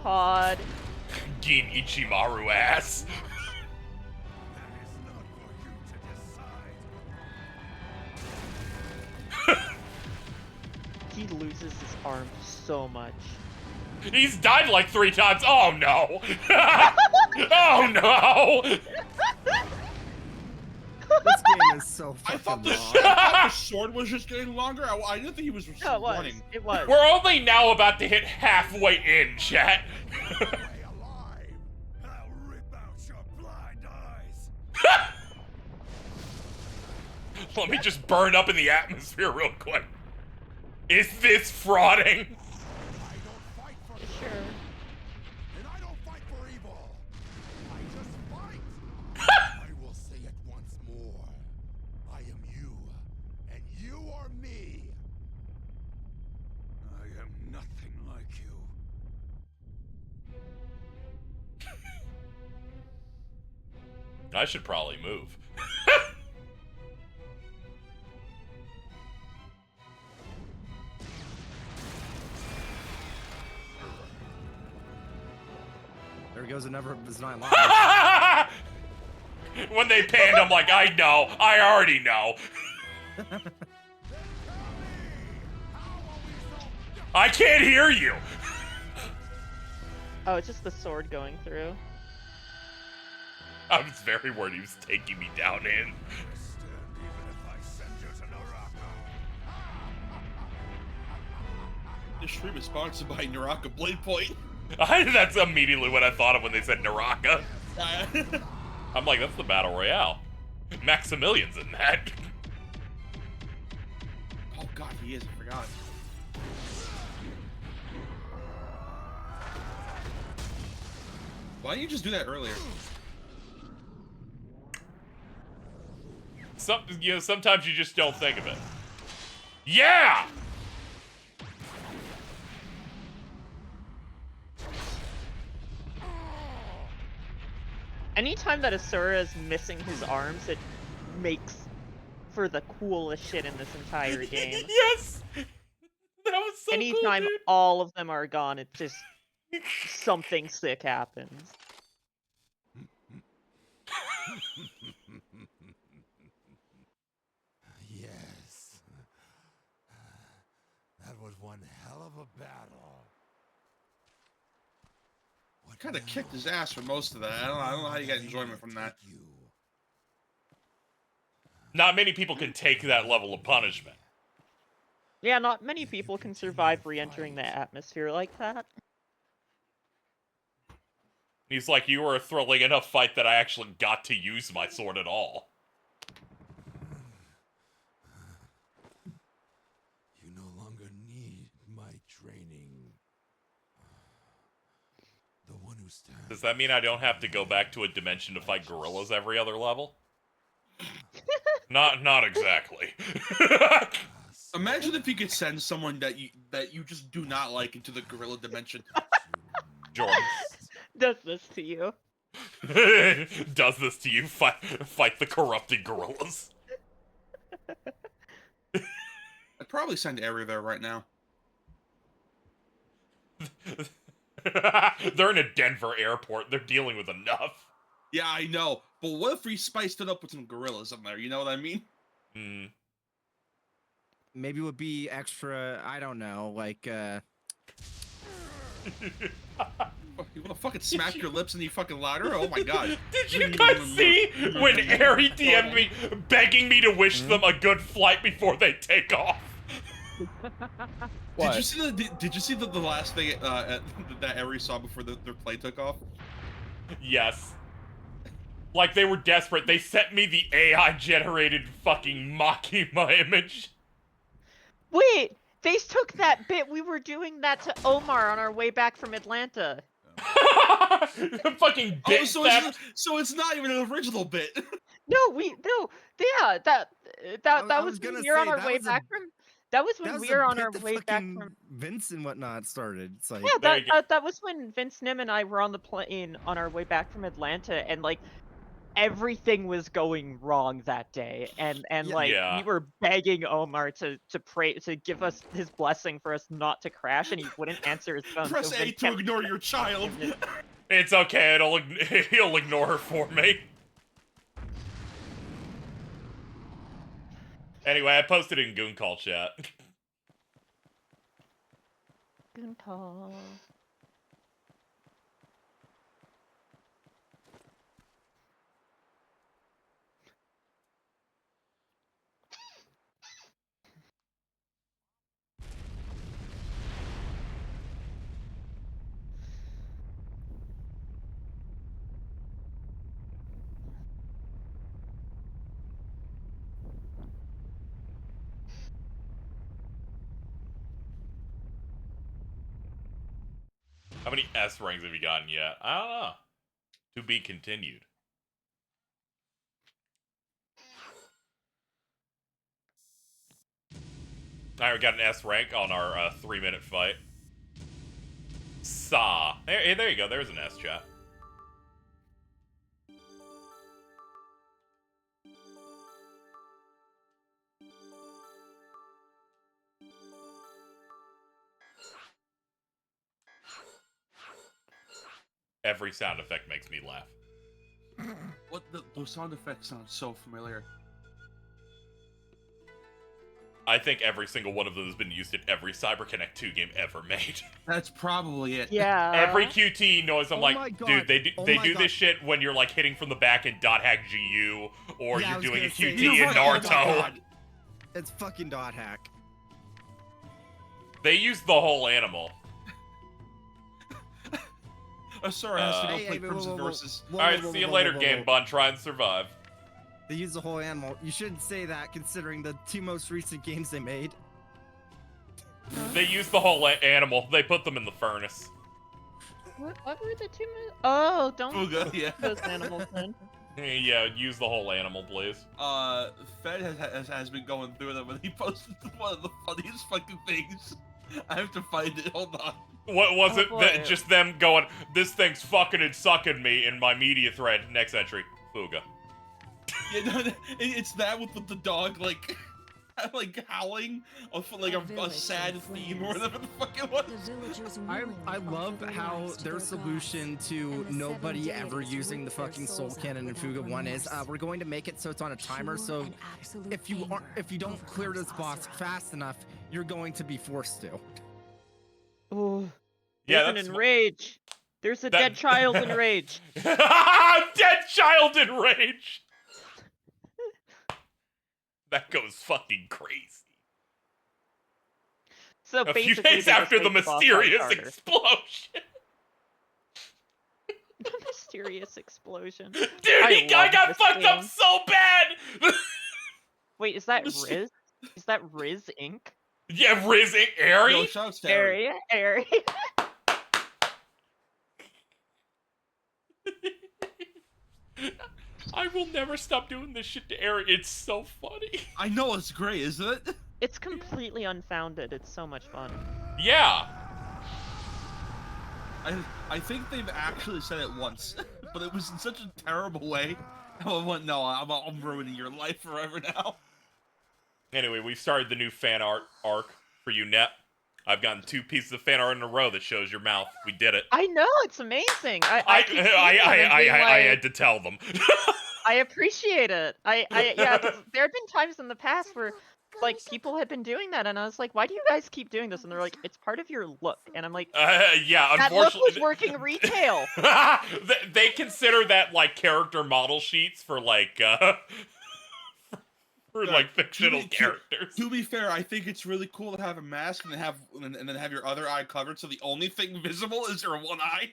God. Gin Ichimaru ass. He loses his arm so much. He's died like 3 times. Oh no. Oh no. This game is so I fucking thought long. the sword was just getting longer. I didn't think he was No, it was. running. It was. We're only now about to hit halfway in, chat. Let me just burn up in the atmosphere real quick. Is this frauding? Sure. And I don't fight for evil. I I should probably move. There goes another design live. When they panned, I'm like, I know. I already know. I can't hear you. Oh, it's just the sword going through. I was very worried he was taking me down in. This stream is sponsored by Naraka Blade Point. That's immediately what I thought of when they said Naraka. I'm like, that's the Battle Royale. Maximilian's in that. Oh god, he is, I forgot. Why didn't you just do that earlier? Sometimes you just don't think of it. Yeah! Anytime that Asura is missing his arms, it makes for the coolest shit in this entire game. Yes! That was so Anytime cool, dude. all of them are gone, it's just something sick happens. Yes. That was one hell of a battle. I kind of kicked his ass for most of that. I don't know how you got enjoyment from that. Not many people can take that level of punishment. Yeah, not many people can survive re-entering the atmosphere like that. He's like, you were a thrilling enough fight that I actually got to use my sword at all. You no longer need my training. The one who stands. Does that mean I don't have to go back to a dimension to fight gorillas every other level? Not exactly. Imagine if you could send someone that you just do not like into the gorilla dimension. Jordan. Does this to you. Does this to you? Fight the corrupted gorillas. I'd probably send Ari there right now. They're in a Denver airport. They're dealing with enough. Yeah, I know. But what if we spiced it up with some gorillas in there? You know what I mean? Hmm. Maybe it would be extra, I don't know, like, You wanna fucking smack your lips and you fucking louder? Oh my god. Did you guys see when Ari DM'd me begging me to wish them a good flight before they take off? Did you see the last thing that Ari saw before their plane took off? Yes. Like they were desperate. They sent me the AI-generated fucking Makima image. Wait! They took that bit. We were doing that to Omar on our way back from Atlanta. Fucking bit so it's not even an original bit. No, yeah, that was when we were on our way back from. That was when we were on our way back from. Vince and whatnot started. It's like, Yeah, that was when Vince Nim and I were on the plane on our way back from Atlanta, and like everything was going wrong that day, and we were begging Omar to pray to give us his blessing for us not to crash, and he wouldn't answer his phone. Press A to ignore your child. It's okay. He'll ignore her for me. Anyway, I posted it in Goon Call chat. Goon Call. How many S ranks have you gotten yet? I don't know. To be continued. Alright, we got an S rank on our 3-minute fight. There you go. There's an S chat. Every sound effect makes me laugh. Those sound effects sound so familiar. I think every single one of them has been used in every CyberConnect 2 game ever made. That's probably it. Yeah. Every QT noise, I'm Oh like, my God. dude, they Oh do my God. this shit when you're like hitting from the back in .hack GU, or Yeah, I you're was doing a gonna say, QT you're in right, oh my Naruto. God. It's fucking dot hack. They use the whole animal. Asura has to go Hey, play whoa, Crimson whoa, whoa. All Versus. right, see you later, Game Bun. Try and survive. They use the whole animal. You shouldn't say that considering the 2 most recent games they made. They use the whole animal. They put them in the furnace. What were the 2 Oh, don't Fuga, yeah. those animals in. Yeah, use the whole animal, please. Fed has been going through them, and he posted one of the funniest fucking things. I have to find it. Hold on. What was Oh, it? boy. Just them going, this thing's fucking and sucking me in my media thread. Next entry, Fuga. Yeah, no, it's that with the dog like howling of like a sad theme or whatever the fuck it was. I love how their solution to nobody ever using the fucking soul cannon in Fuga 1 is we're going to make it so it's on a timer, so if you don't clear this boss fast enough, you're going to be forced to. Oh, Yeah, there's an enrage. There's a dead child in rage. Dead child in rage. That goes fucking crazy. So a few basically, days they just after the make boss fights mysterious harder. explosion. The mysterious explosion. Dude, I I got love fucked this up game. so bad. Wait, is that Riz? Is that Riz Inc? Yeah, Riz Inc. Airy? Yo, shouts to Airy. Airy. I will never stop doing this shit to Airy. It's so funny. I know, it's great, isn't it? It's completely unfounded. It's so much fun. Yeah. I think they've actually said it once, but it was in such a terrible way. I went, no, I'm ruining your life forever now. Anyway, we started the new fan art arc for you, Net. I've gotten 2 pieces of fan art in a row that shows your mouth. We did it. I know, it's amazing. I I had to tell them. I appreciate it. Yeah, 'cause there have been times in the past where like people have been doing that, and I was like, why do you guys keep doing this? And they're like, it's part of your look. And I'm like, yeah, that look unfortunately, was working retail. they consider that like character model sheets for like for like fictional characters. To be fair, I think it's really cool to have a mask and then have your other eye covered, so the only thing visible is your one eye.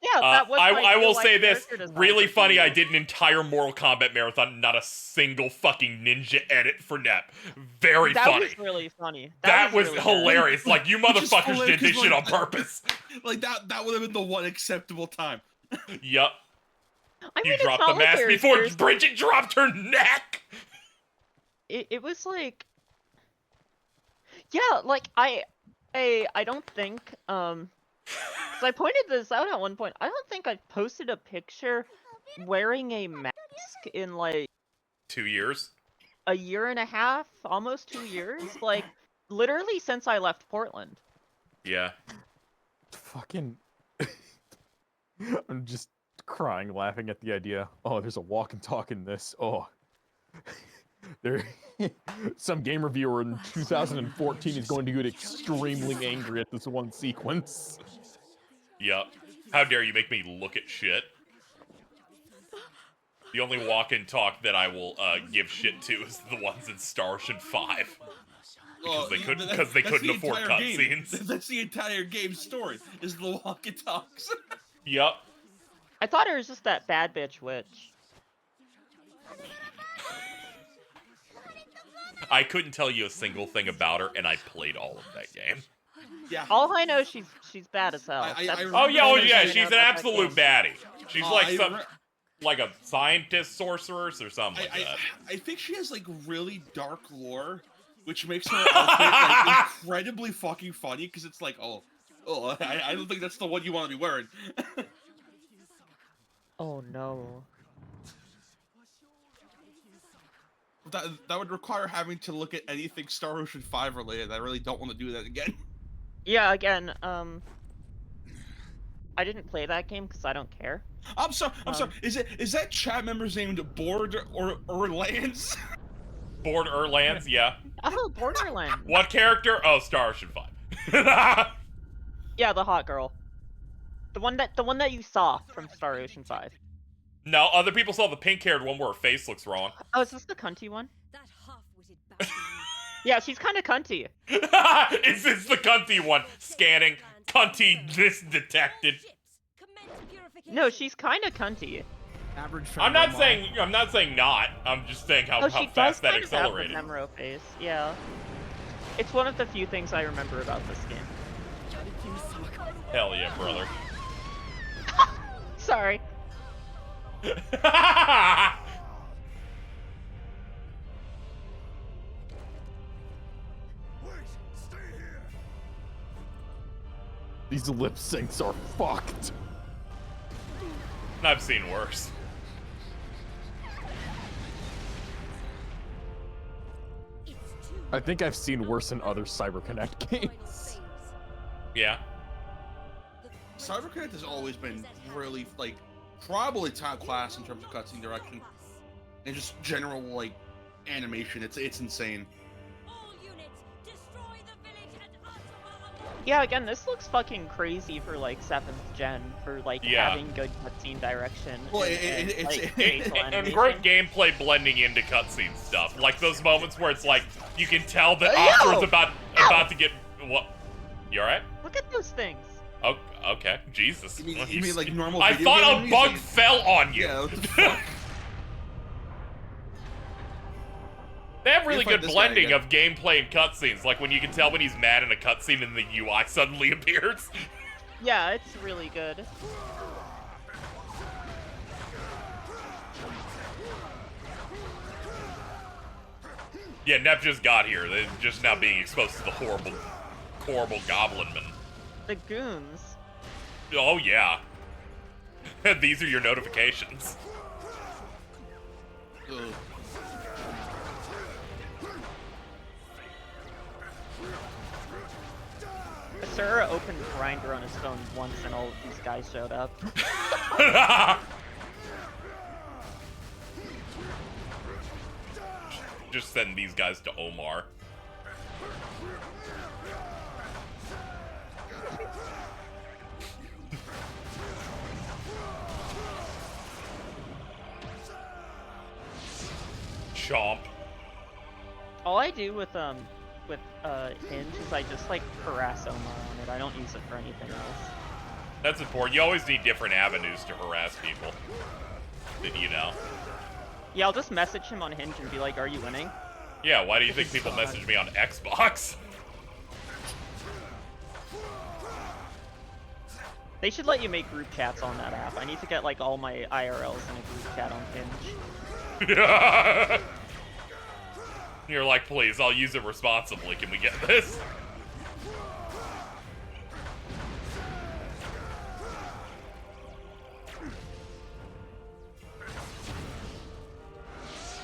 Yeah, that was. I will say this, character design really for funny. you. I did an entire Mortal Kombat marathon, not a single fucking ninja edit for Nep. Very that funny. Was really funny. That was really hilarious. Good. Like you Which is motherfuckers did hilarious, this 'cause, shit on like, purpose. Like that would have been the one acceptable time. Yup. I mean, You it's dropped not the like mask before there's- Bridget dropped her neck. It was like, yeah, like I don't think so I pointed this out at one point. I don't think I posted a picture wearing a mask in like 2 years. a year and a half, almost 2 years, like literally since I left Portland. Yeah. Fucking. I'm just crying, laughing at the idea. Oh, there's a walk and talk in this. Oh. There, some game reviewer in 2014 is going to get extremely angry at this one sequence. Yup. How dare you make me look at shit? The only walk and talk that I will give shit to is the ones in Star Ocean 5. Because they couldn't afford cutscenes. That's the entire game's story, is the walk and talks. Yup. I thought it was just that bad bitch witch. I couldn't tell you a single thing about her, and I played all of that game. Yeah. All I know, she's bad as hell. Oh yeah, she's an absolute baddie. She's like some, I like a scientist sorceress or something like that. I think she has like really dark lore, which makes her outfit like incredibly fucking funny because it's like, I don't think that's the one you want to be wearing. Oh no. That would require having to look at anything Star Ocean 5 related. I really don't want to do that again. Yeah, again, I didn't play that game because I don't care. I'm sorry. Is that chat member's named Board or Lance? Borderlands, yeah. Oh, Borderlands. What character? Oh, Star Ocean 5. Yeah, the hot girl. The one that you saw from Star Ocean 5. No, other people saw the pink-haired one where her face looks wrong. Oh, is this the cunty one? Yeah, she's kind of cunty. Is this the cunty one? Scanning. Cunty this detected. No, she's kind of cunty. Average. I'm not saying not. I'm just saying how she fast does that kind of have accelerated. the Memro face. Yeah. It's one of the few things I remember about this game. Hell yeah, brother. Sorry. These lip syncs are fucked. I've seen worse. I think I've seen worse in other CyberConnect games. Yeah. CyberConnect has always been really, like, probably top class in terms of cutscene direction. And just general, like, animation. It's insane. Yeah, again, this looks fucking crazy for, like, 7th gen, for, like, having good cutscene direction. Well, and and great gameplay blending into cutscene stuff. Like those moments where it's like, you can tell that Asura's about to get... What? You alright? Look at those things. Oh, okay. Jesus. You mean like normal I video thought game a bug music? fell on you. Yeah, what the fuck? They have really Can't good find this guy blending of gameplay and cutscenes, like when you can tell when he's mad in a cutscene and the UI suddenly appears. Yeah, it's really good. Yeah, Nep just got here. They're just now being exposed to the horrible goblin man. The goons. Oh, yeah. These are your notifications. Ugh. Asura opened Grindr on his phone once and all of these guys showed up. Just send these guys to Omar. Chomp. All I do with Hinge is I just like harass Omar on it. I don't use it for anything else. That's important. You always need different avenues to harass people. You know? Yeah, I'll just message him on Hinge and be like, "Are you winning?" Yeah, why do you think people message me on Xbox? They should let you make group chats on that app. I need to get like all my IRLs in a group chat on Hinge. You're like, please, I'll use it responsibly. Can we get this?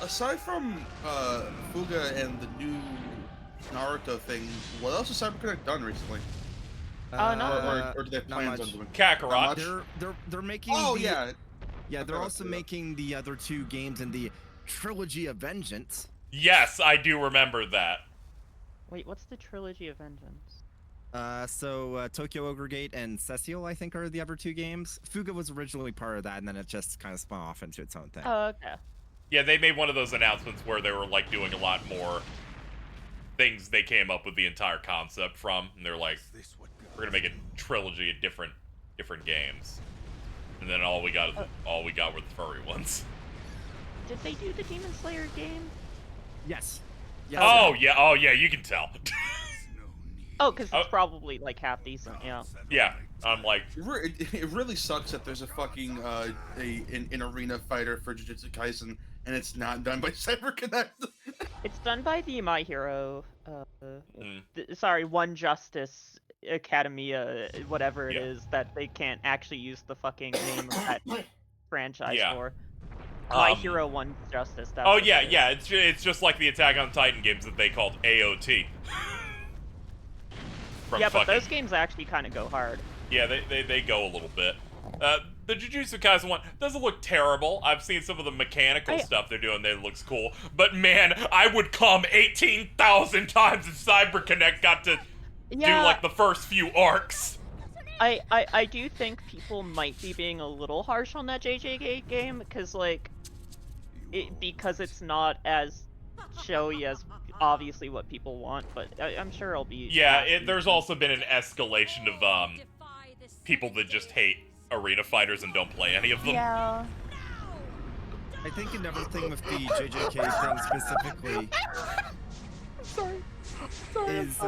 Aside from Fuga and the new Naruto thing, what else has CyberConnect done recently? Or do they have plans on doing? Kakarot. They're making. Oh yeah. Yeah, they're also making the other two games in the Trilogy of Vengeance. Yes, I do remember that. Wait, what's the Trilogy of Vengeance? Tokyo Ogre Gate and Cecil, I think, are the other two games. Fuga was originally part of that, and then it just kind of spun off into its own thing. Oh, okay. Yeah, they made one of those announcements where they were like doing a lot more things they came up with the entire concept from, and they're like, we're gonna make a trilogy of different games. And then all we got were the furry ones. Did they do the Demon Slayer game? Yes. Oh yeah, you can tell. Oh, because it's probably like half decent, yeah. Yeah, I'm like, it really sucks that there's a fucking an arena fighter for Jujutsu Kaisen, and it's not done by CyberConnect. It's done by the My Hero, sorry, One Justice Academia, whatever it is, that they can't actually use the fucking name of that franchise for. My Hero One Justice. That's oh yeah, it's just like the Attack on Titan games that they called AOT. Yeah, but those games actually kind of go hard. Yeah, they go a little bit. The Jujutsu Kaisen one doesn't look terrible. I've seen some of the mechanical stuff they're doing that looks cool. But man, I would come 18,000 times if CyberConnect got to do like the first few arcs. I do think people might be being a little harsh on that JJK game because like because it's not as showy as obviously what people want, but I'm sure it'll be. Yeah, there's also been an escalation of people that just hate arena fighters and don't play any of them. Yeah. I think another thing with the JJK thing specifically is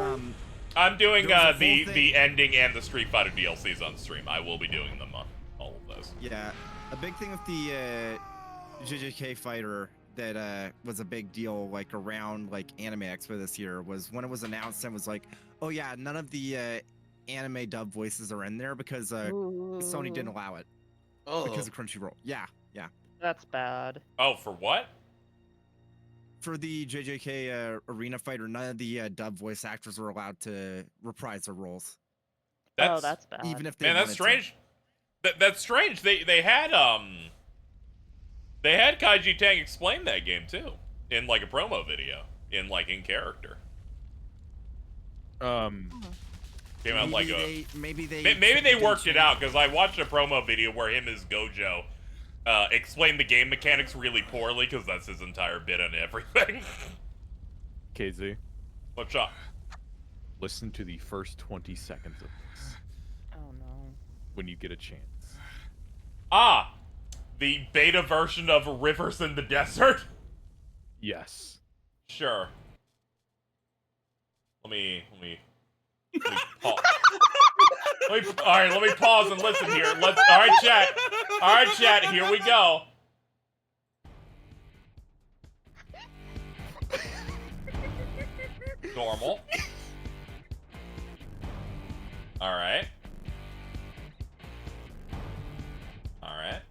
I'm doing there was a whole the ending and the Street Fighter DLCs on stream. I will be doing them on all of those. Yeah, a big thing with the JJK fighter that was a big deal like around like Anime Expo this year was when it was announced and was like, oh yeah, none of the anime dub voices are in there because Sony didn't allow it because of Crunchyroll. Yeah. That's bad. Oh, for what? For the JJK arena fighter, none of the dub voice actors were allowed to reprise their roles. That's bad. Even if they that's strange. That's strange. They had Kaiji Tang explain that game too in like a promo video in character. Came out like maybe they worked it out because I watched a promo video where him as Gojo explained the game mechanics really poorly because that's his entire bit on everything. KZ, what's up? Listen to the first 20 seconds of this. Oh no. When you get a chance. The beta version of Rivers in the Desert? Yes. Sure. Let me pause. Alright, let me pause and listen here. Alright, chat, here we go. Normal. Alright. Alright.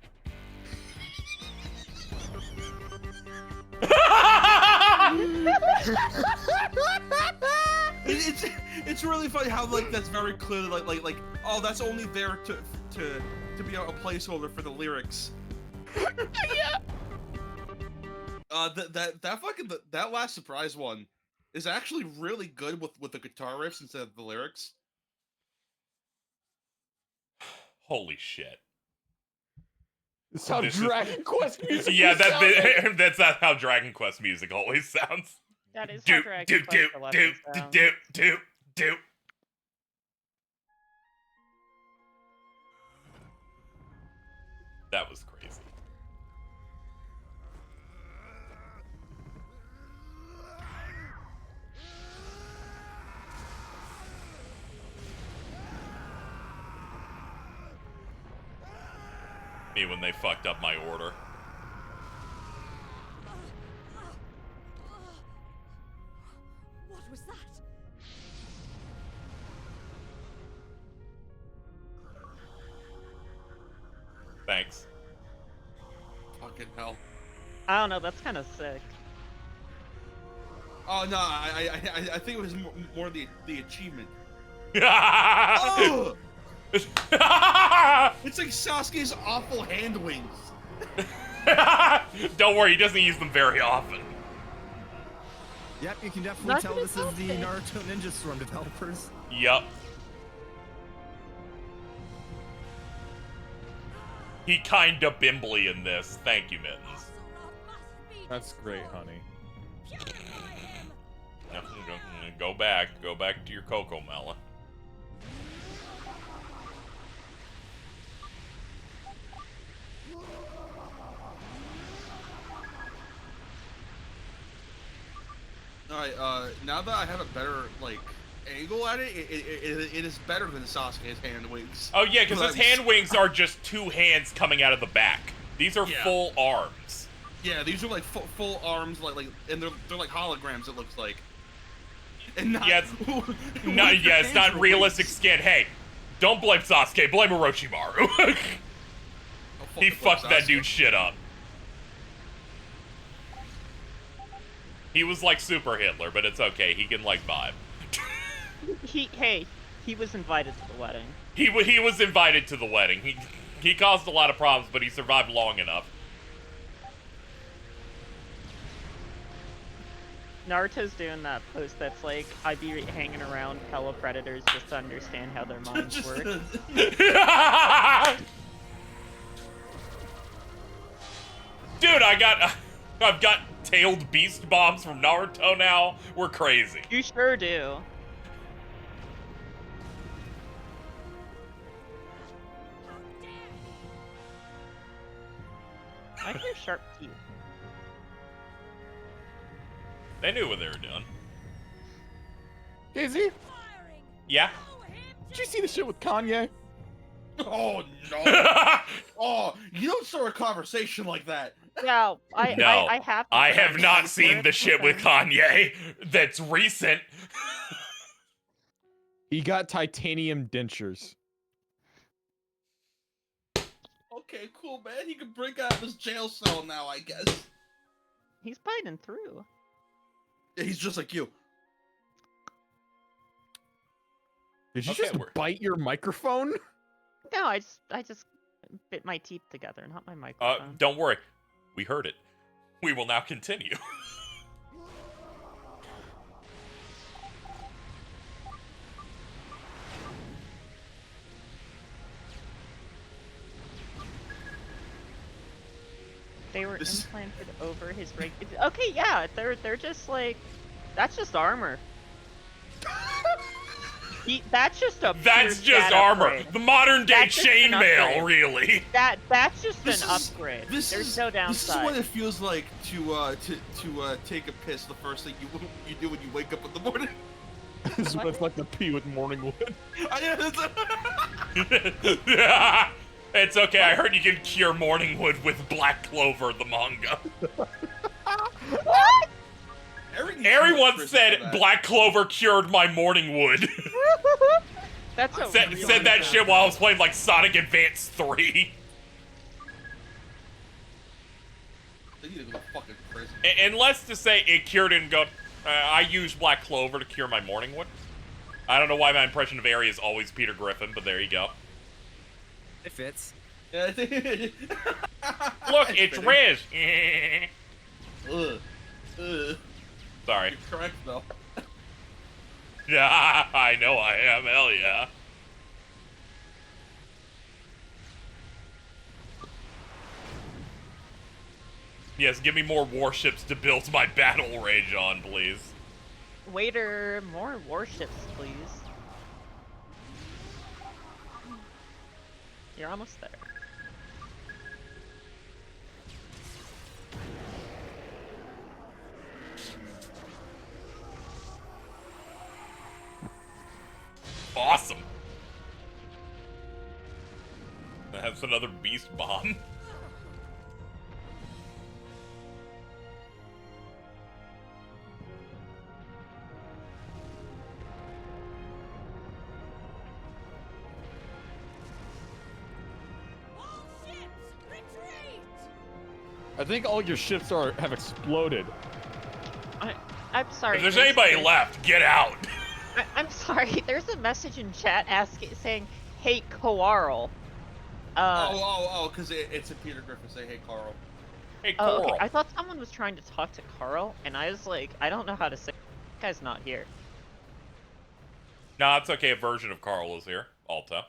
It's really funny how like that's very clearly like oh that's only there to be a placeholder for the lyrics. Yeah. That last surprise one is actually really good with the guitar riffs instead of the lyrics. Holy shit. It's how Dragon Quest music that's not how Dragon Quest music always sounds. That is how Dragon Quest sounds. That was crazy. Me when they fucked up my order. What was that? Thanks. Fucking hell. I don't know, that's kind of sick. Oh no, I think it was more the achievement. Oh! It's like Sasuke's awful hand wings. Don't worry, he doesn't use them very often. Yep, you can definitely tell this is the Naruto Ninja Storm developers. Yup. He kinda bimbly in this. Thank you, Mittens. That's great, honey. Go back to your Cocoa Melon. Alright, now that I have a better, like, angle at it, it is better than Sasuke's hand wings. Oh yeah, because his hand wings are just two hands coming out of the back. These are full arms. Yeah, these are like full arms, and they're like holograms. It looks like. And not, it's not realistic skin. Hey, don't blame Sasuke. Blame Orochimaru. He fucked that dude's shit up. He was like Super Hitler, but it's okay. He can like vibe. He was invited to the wedding. He was invited to the wedding. He caused a lot of problems, but he survived long enough. Naruto's doing that post that's like, I'd be hanging around fellow predators just to understand how their minds work. Dude, I've got tailed beast bombs from Naruto now. We're crazy. You sure do. I hear sharp teeth. They knew what they were doing. Izzy, Yeah? did you see the shit with Kanye? Oh no! Oh, you don't start a conversation like that. No, I have. I have not seen the shit with Kanye. That's recent. He got titanium dentures. Okay, cool, man. He can break out of his jail cell now, I guess. He's biting through. Yeah, he's just like you. Did you Okay, just bite your microphone? No, I just bit my teeth together, not my microphone. Don't worry. We heard it. We will now continue. They were implanted over his rig. Okay, yeah, they're just like, that's just armor. That's just a. That's just armor. Upgrade. The modern day That's just an chainmail, upgrade. really. That's just an upgrade. There's no downside. This is what it feels like to take a piss. The first thing you do when you wake up in the morning. This is what it's like to pee with Morningwood. It's okay. I heard you can cure Morningwood with Black Clover, the manga. What? Everyone said Black Clover cured my Morningwood. That's a said that shit while I was playing like Sonic Advance 3. They need to go to fucking prison. Unless to say it cured it and go, I use Black Clover to cure my Morningwood. I don't know why my impression of Aerie is always Peter Griffin, but there you go. It fits. Look, it's Riz. Sorry. You're correct, though. Yeah, I know I am. Hell yeah. Yes, give me more warships to build my battle rage on, please. Waiter, more warships, please. You're almost there. Awesome. That's another beast bomb. I think all your ships have exploded. I'm sorry. If there's anybody left, get out. I'm sorry. There's a message in chat saying, "Hey, Coarl." Because it's a Peter Griffin say, "Hey, Carl." Hey, Oh, Coral. okay. I thought someone was trying to talk to Carl, and I was like, I don't know how to say. That guy's not here. Nah, it's okay. A version of Carl is here. Alta.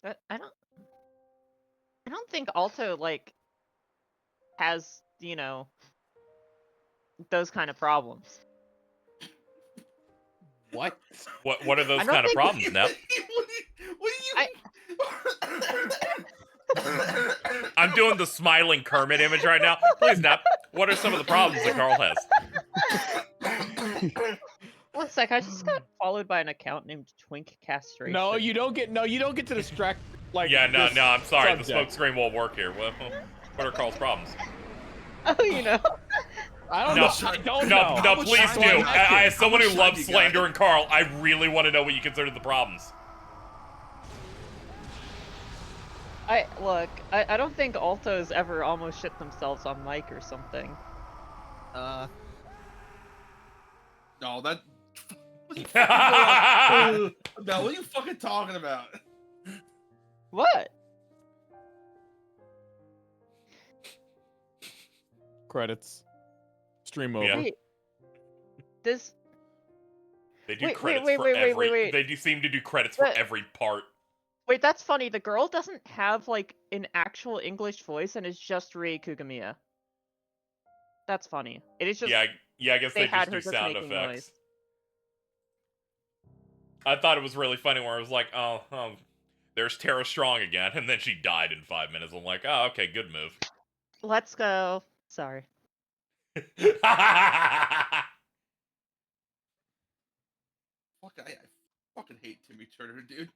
But I don't think Alto like has, those kind of problems. What? What are those I don't kind of think- problems, Nep? I'm doing the smiling Kermit image right now. Please, Nep. What are some of the problems that Carl has? 1 sec, I just got followed by an account named Twink Castration. No, you don't get to distract like. Yeah, no, this I'm sorry. The subject. smoke screen won't work here. What are Carl's problems? Oh, I don't No, know. I don't know. no, please do. As someone who loves slandering Carl, I really want to know what you consider the problems. I don't think Altos ever almost shit themselves on mic or something. No, that. Now, what are you fucking talking about? What? Credits. Stream over. Yeah. Wait. This. They do Wait, credits wait, for wait, wait, every. wait, wait. They do seem to do credits for But- every part. Wait, that's funny. The girl doesn't have like an actual English voice, and it's just Rie Kugamiya. That's funny. It is just Yeah, I guess they they had just her do just sound making effects. noise. I thought it was really funny where I was like, oh, there's Tara Strong again, and then she died in 5 minutes. I'm like, oh, okay, good move. Let's go. Sorry. Fuck, I fucking hate Timmy Turner, dude.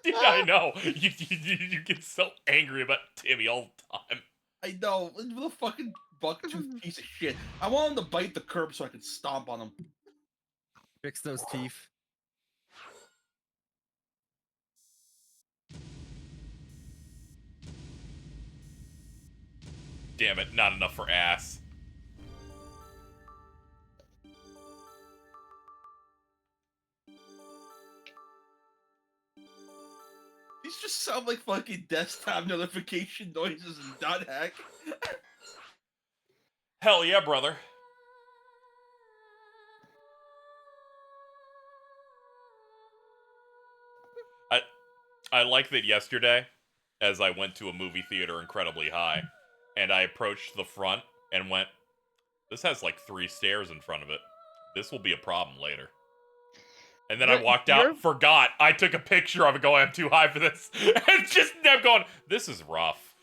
Dude, I know. You get so angry about Timmy all the time. I know. What a fucking bucktooth piece of shit. I want him to bite the curb so I can stomp on him. Fix those teeth. Damn it, not enough for ass. These just sound like fucking desktop notification noises and dot hack. Hell yeah, brother. I like that yesterday, as I went to a movie theater incredibly high, and I approached the front and went, this has like 3 stairs in front of it. This will be a problem later. And then I walked out, forgot, I took a picture of it going, I'm too high for this. And just them going, this is rough.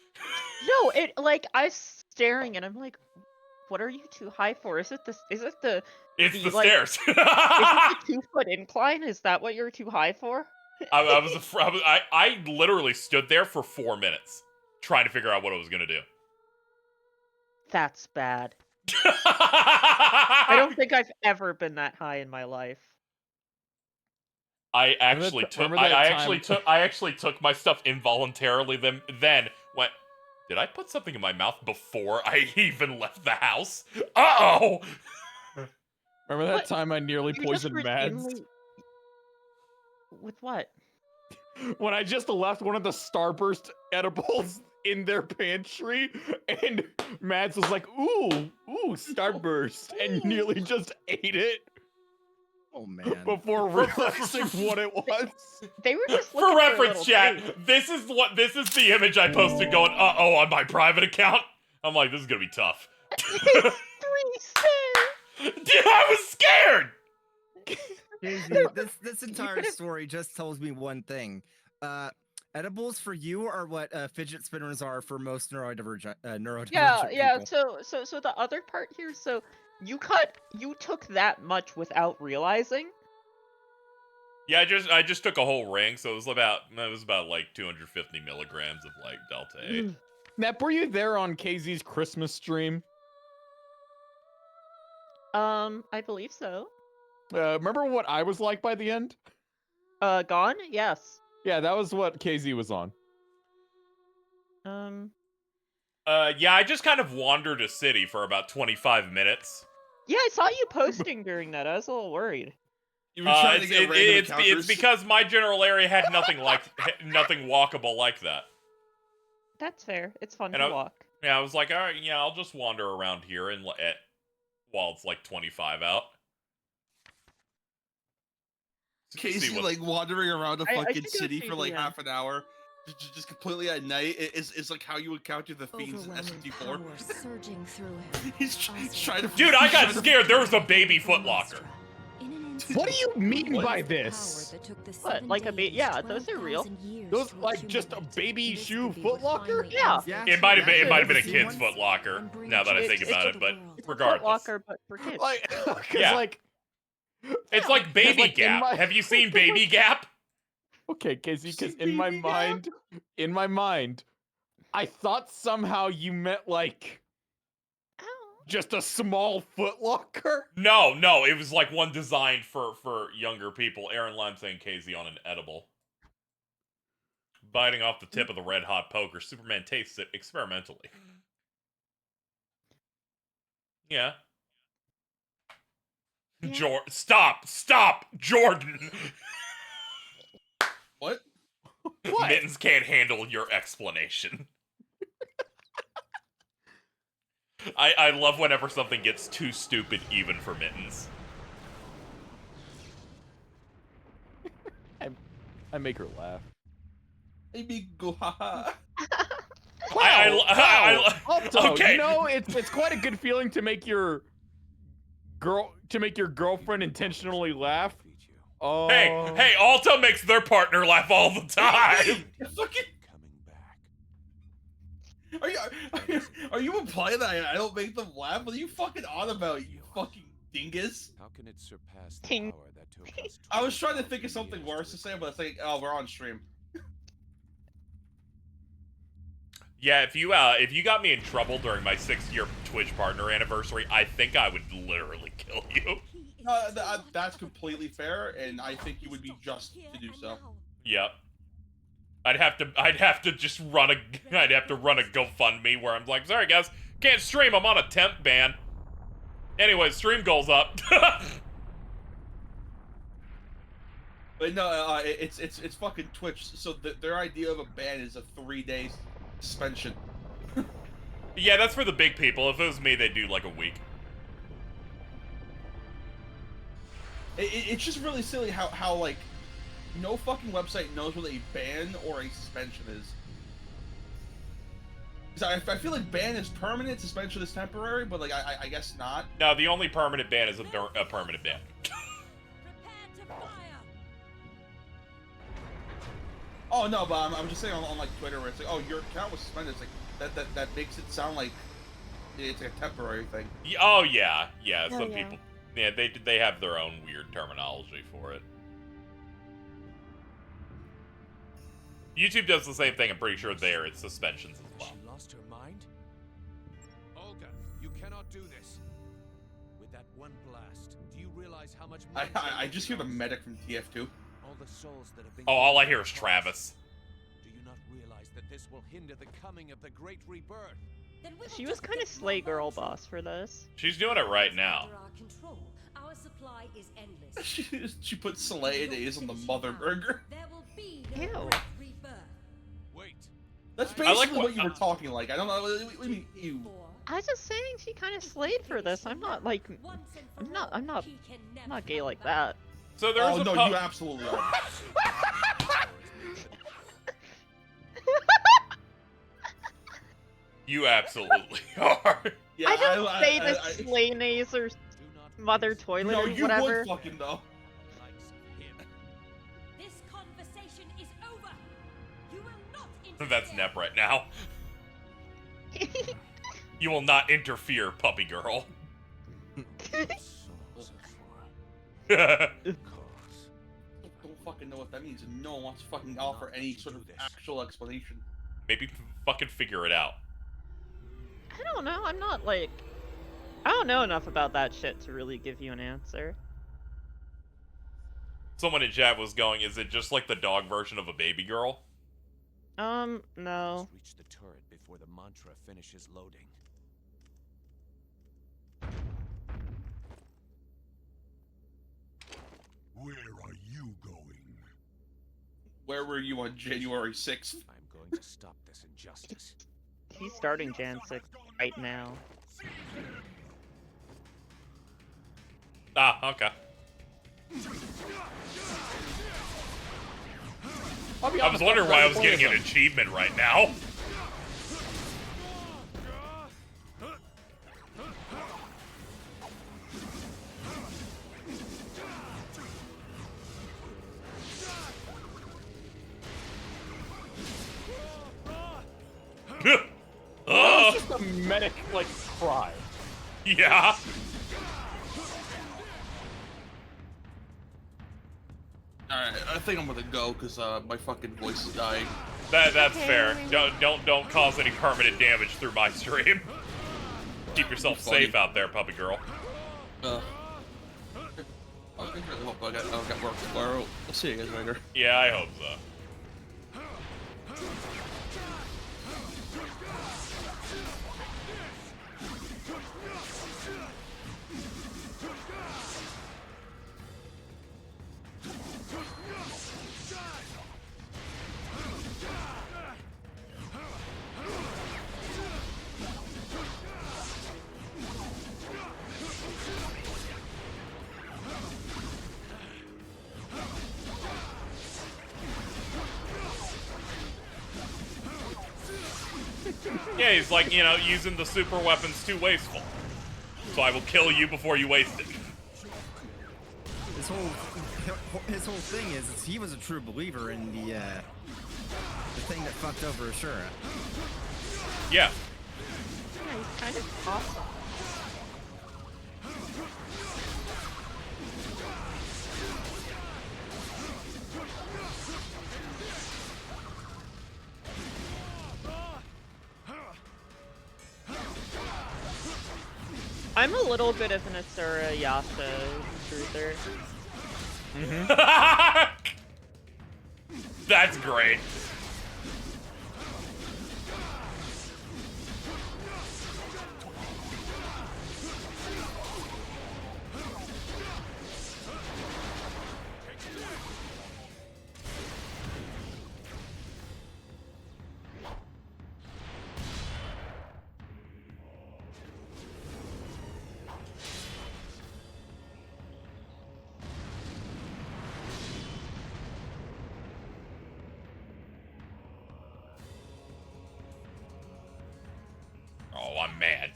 No, it like I was staring and I'm like, what are you too high for? Is it the It's the like, stairs. is it the 2-foot incline? Is that what you're too high for? I literally stood there for 4 minutes trying to figure out what I was gonna do. That's bad. I don't think I've ever been that high in my life. I actually took my stuff involuntarily. Then went. Did I put something in my mouth before I even left the house? Uh-oh! Remember that time I nearly You poisoned just Mads? routinely- With what? When I just left one of the Starburst edibles in their pantry, and Mads was like, ooh, Starburst, and nearly just ate it. Oh man. Before realizing what it was. They were just For reference, chat, this is the image I posted going, uh-oh, on my private account. I'm like, this is gonna be tough. 3 stairs! Dude, I was scared! This entire story just tells me one thing. Edibles for you are what fidget spinners are for most neurodivergent Yeah. people. So the other part here, so you took that much without realizing. Yeah, I just took a whole ring, so it was about like 250 milligrams of like Delta 8. Nep, were you there on KZ's Christmas stream? I believe so. Remember what I was like by the end? Gone? Yes. Yeah, that was what KZ was on. Yeah, I just kind of wandered a city for about 25 minutes. Yeah, I saw you posting during that. I was a little worried. You were trying to get random encounters? It's because my general area had nothing nothing walkable like that. That's fair. It's fun And to walk. Yeah, I was like, all right, yeah, I'll just wander around here and while it's like 25 out. Casey like wandering around a I fucking should go city see for like the, half an hour, just completely at night. Is like how you encounter the fiends in SMT4. Surging through him. He's trying to. Dude, I got scared. There was a baby footlocker. What do you mean by this? What? Like a baby? Yeah, those are real. Those like just a baby shoe footlocker? Yeah. It might have been a kid's footlocker. Now that I think about it, but regardless. Footlocker, but for kids. Like, yeah. like it's like Baby like Gap. Have you seen Baby Gap? Okay, Casey, because in my mind, I thought somehow you meant like just a small footlocker. No, it was like one designed for younger people. Aaron Lime saying KZ on an edible. Biting off the tip of the red hot poker, Superman tastes it experimentally. Yeah. Stop, Jordan. What? What? Mittens can't handle your explanation. I love whenever something gets too stupid even for Mittens. I make her laugh. Maybe go haha. Alto, okay. you know, it's quite a good feeling to make your girlfriend intentionally laugh. Oh. Hey, Alto makes their partner laugh all the time. Fucking Are you implying that I don't make them laugh? What are you fucking on about, you fucking dingus? How can it surpass the Ting. power that took us I was trying to think of something worse to say, but it's like, oh, we're on stream. Yeah, if you got me in trouble during my 6-year Twitch partner anniversary, I think I would literally kill you. That's completely fair, and I think you would be just to do so. Yep. I'd have to just run a GoFundMe where I'm like, sorry guys, can't stream, I'm on a temp ban. Anyway, stream goals up. But no, it's fucking Twitch. So their idea of a ban is a 3-day suspension. Yeah, that's for the big people. If it was me, they'd do like a week. It's just really silly how like no fucking website knows what a ban or a suspension is. 'Cause I feel like ban is permanent, suspension is temporary, but like I guess not. No, the only permanent ban is a permanent ban. Oh no, but I'm just saying on like Twitter where it's like, oh, your account was suspended. It's like that makes it sound like it's a temporary thing. Oh yeah, some yeah. people. Yeah, they have their own weird terminology for it. YouTube does the same thing. I'm pretty sure there it's suspensions as well. She lost her mind? Olga, you cannot do this. With that one blast, do you realize how much more I just hear the medic from TF2. all the souls that have been Oh, all I hear is Travis. Do you not realize that this will hinder the coming of the great rebirth? She was kind of slay girl boss for this. She's doing it right now. Our supply is endless. she put Slayadays on the mother burger. There will be Ew. no rebirth. Wait. That's I basically like what you were talking like. I don't know. What do you mean, ew? I was just saying she kind of slayed for this. I'm not like, I'm not gay like that. So there's Oh a no, pub- you absolutely are. You absolutely are. Yeah, I don't say the I- slaynays or mother toilet No, or you whatever. would fucking though. This conversation is over. You will not interfere. That's Nep right now. You will not interfere, puppy girl. Don't fucking know what that means, and no one wants to fucking offer any sort of actual explanation. Maybe fucking figure it out. I don't know. I'm not like, I don't know enough about that shit to really give you an answer. Someone in chat was going, is it just like the dog version of a baby girl? No. Reach the turret before the mantra finishes loading. Where are you going? Where were you on January 6th? I'm going to stop this injustice. He's starting Jan 6 right now. Ah, okay. I was wondering why I was getting an achievement right now. It's just a medic, like, cry. Yeah. Alright, I think I'm gonna go because my fucking voice is dying. That's fair. Don't cause any permanent damage through my stream. Keep yourself safe out there, puppy girl. I really hope I got work tomorrow. We'll see you guys later. Yeah, I hope so. Yeah, he's like, you know, using the super weapons too wasteful. So I will kill you before you waste it. His whole thing is he was a true believer in the thing that fucked over Asura. Yeah. Yeah, he's kind of awesome. I'm a little bit of an Asura Yasa truther. That's great. Oh, I'm mad.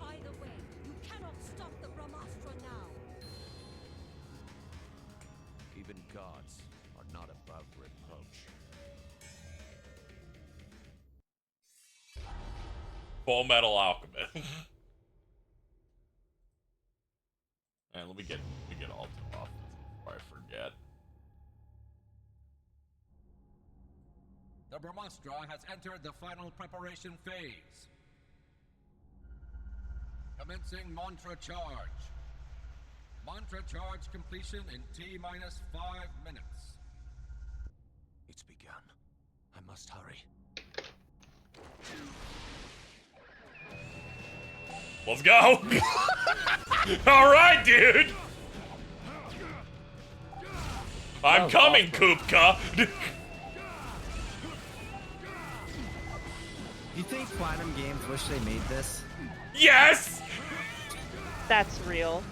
Either way, you cannot stop the Brahmastra now. Even gods are not above reproach. Full Metal Alchemist. And let me get Alto off before I forget. The Brahmastra has entered the final preparation phase. Commencing mantra charge. Mantra charge completion in T-minus 5 minutes. It's begun. I must hurry. Let's go! Alright, dude! I'm coming, Kupka! You think Platinum Games wish they made this? Yes! That's real.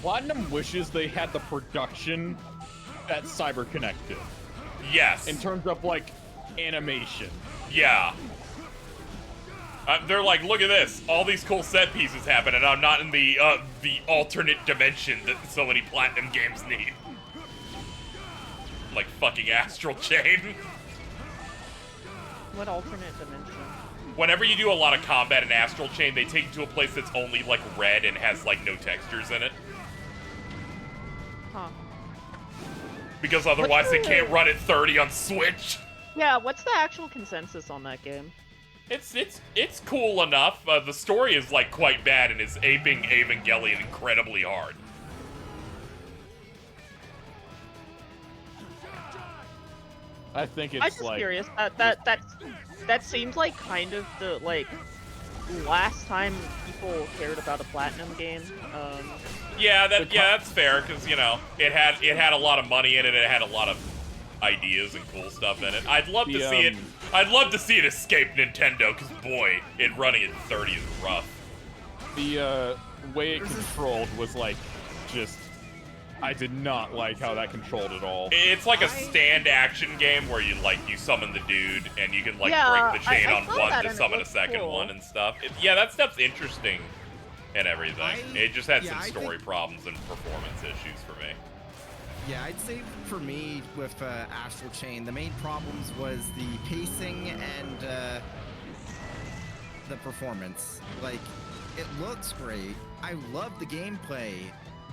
Platinum wishes they had the production that CyberConnect did. Yes. In terms of, like, animation. Yeah. They're like, look at this. All these cool set pieces happen, and I'm not in the alternate dimension that so many Platinum games need. Like fucking Astral Chain. What alternate dimension? Whenever you do a lot of combat in Astral Chain, they take you to a place that's only, like, red and has, like, no textures in it. Huh. Because otherwise they can't run at 30 on Switch. Yeah, what's the actual consensus on that game? It's cool enough. The story is, like, quite bad and is aping Evangelion incredibly hard. I think it's I'm just like... curious. That seems like kind of the, like, last time people cared about a Platinum game. Yeah, that's fair, because, you know, it had a lot of money in it, it had a lot of ideas and cool stuff in it. I'd love to see it. I'd love to see it escape Nintendo, because boy, it running at 30 is rough. The way it controlled was like just I did not like how that controlled at all. It's like a stand action game where you summon the dude and you can like break the chain on one to summon a second one and stuff. Yeah, that stuff's interesting and everything. It just had some story problems and performance issues for me. Yeah, I'd say for me with Astral Chain, the main problems was the pacing and the performance. Like, it looks great. I love the gameplay,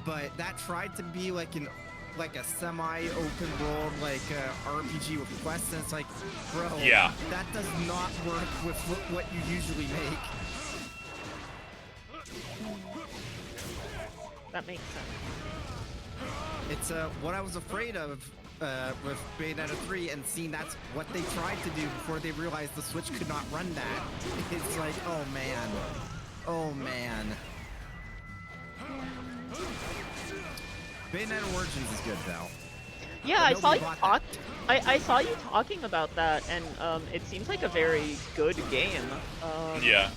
but that tried to be like a semi-open world like RPG with quests, and it's like, bro, yeah, that does not work with what you usually make. That makes sense. It's what I was afraid of with Bayonetta 3, and seeing that's what they tried to do before they realized the Switch could not run that. It's like, oh man. Oh man. Bayonetta Origins is good though. Yeah, I saw you talk. I saw you talking about that, and it seems like a very good game. Yeah.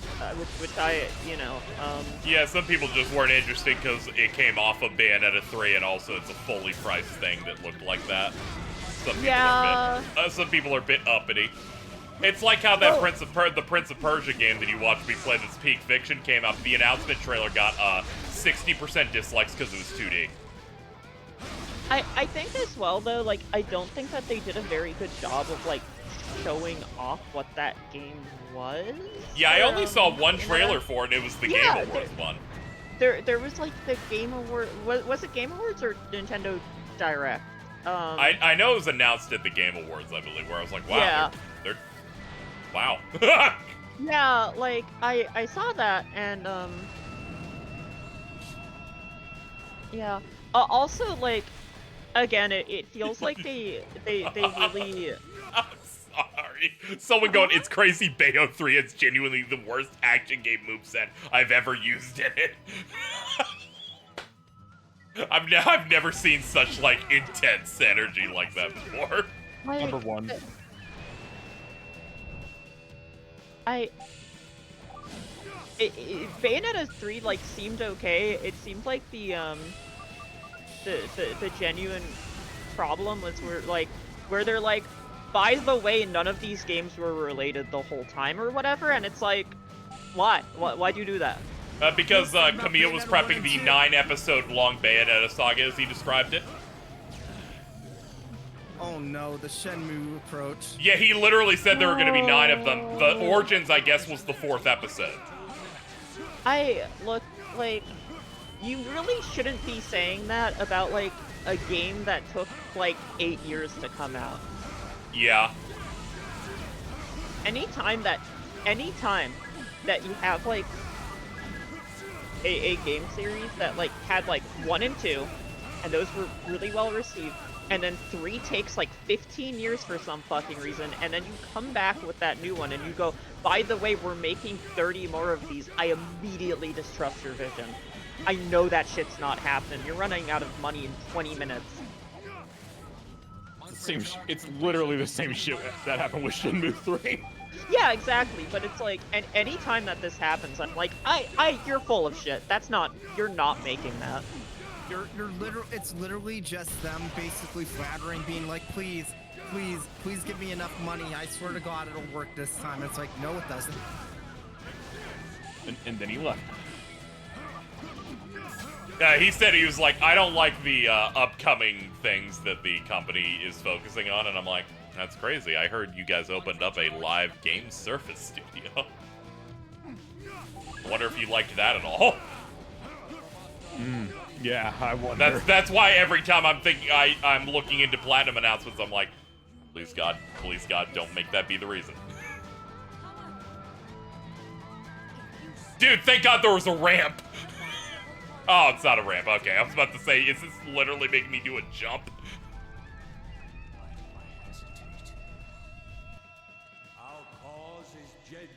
Which I, you know. Yeah, some people just weren't interested because it came off of Bayonetta 3, and also it's a fully priced thing that looked like that. Some people are a bit uppity. It's like how that the Prince of Persia game that you watched me play that's Peak Fiction came out. The announcement trailer got 60% dislikes because it was 2D. I think as well though, like I don't think that they did a very good job of like showing off what that game was. Yeah, I only saw one trailer for it, and it was the Game Awards one. There was like the Game Award, was it Game Awards or Nintendo Direct? I know it was announced at the Game Awards, I believe, where I was like, wow, yeah. they're wow. Yeah, like I saw that and yeah. Also like again it feels like they really I'm sorry. Someone going, it's crazy Bayo 3, it's genuinely the worst action game moveset I've ever used in it. I've never seen such, like, intense energy like that before. Like, Number one. Bayonetta 3, like, seemed okay. It seemed like the genuine problem was where they're like, by the way, none of these games were related the whole time or whatever, and it's like, why? Why'd you do that? Because Camille was prepping the 9-episode-long Bayonetta saga, as he described it. Oh no, the Shenmue approach. Yeah, he literally said there were going to be 9 of them. The Origins, I guess, was the 4th episode. Look, like, you really shouldn't be saying that about, like, a game that took, like, 8 years to come out. Yeah. Anytime that you have, like, a game series that, like, had, like, 1 and 2, and those were really well received, and then 3 takes, like, 15 years for some fucking reason, and then you come back with that new one, and you go, by the way, we're making 30 more of these, I immediately distrust your vision. I know that shit's not happening. You're running out of money in 20 minutes. It's literally the same shit that happened with Shenmue 3. Yeah, exactly, but it's like, and any time that this happens, I'm like, you're full of shit. You're not making that. It's literally just them basically flattering, being like, please give me enough money. I swear to God it'll work this time. It's like, no, it doesn't. And then he left. He said, he was like, I don't like the upcoming things that the company is focusing on, and I'm like, that's crazy. I heard you guys opened up a live game surface studio. I wonder if you liked that at all. Yeah, I wonder. That's why every time I'm thinking I'm looking into Platinum announcements, I'm like, please God, don't make that be the reason. Dude, thank God there was a ramp. Oh, it's not a ramp. Okay, I was about to say, is this literally making me do a jump? Our cause is genuine.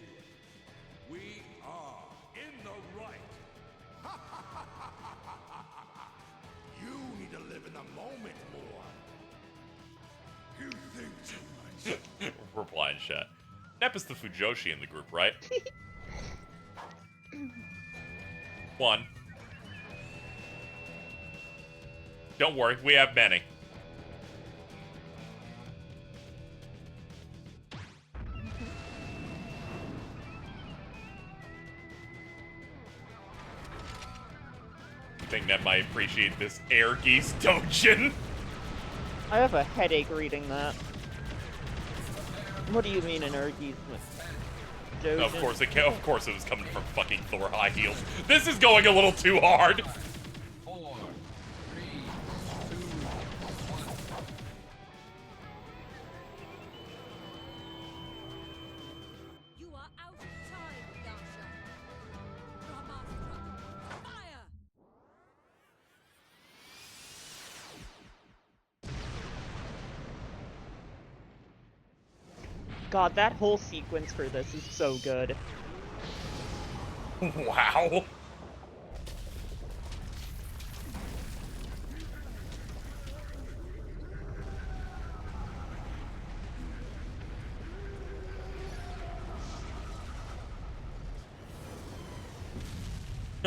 We are in the right. You need to live in the moment more. You think too much. Reply in chat. Nep is the Fujoshi in the group, right? 1. Don't worry, we have many. You think Nep might appreciate this Air Geese Dojin? I have a headache reading that. What do you mean an Ergies? Of course it was coming from fucking Thor high heels. This is going a little too hard. 4, 3, 2, 1. You are out of time, Yasha. Brahmastra, fire! God, that whole sequence for this is so good. Wow.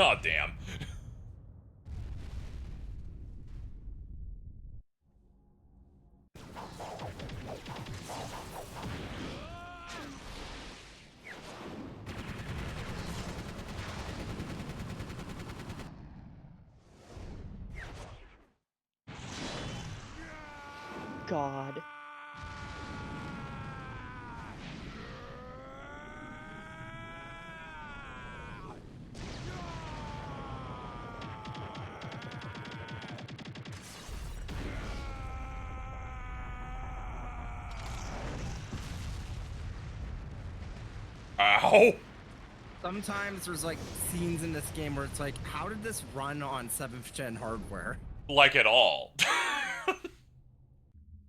Oh, damn. God. Ow! Sometimes there's like scenes in this game where it's like, how did this run on 7th gen hardware? Like at all.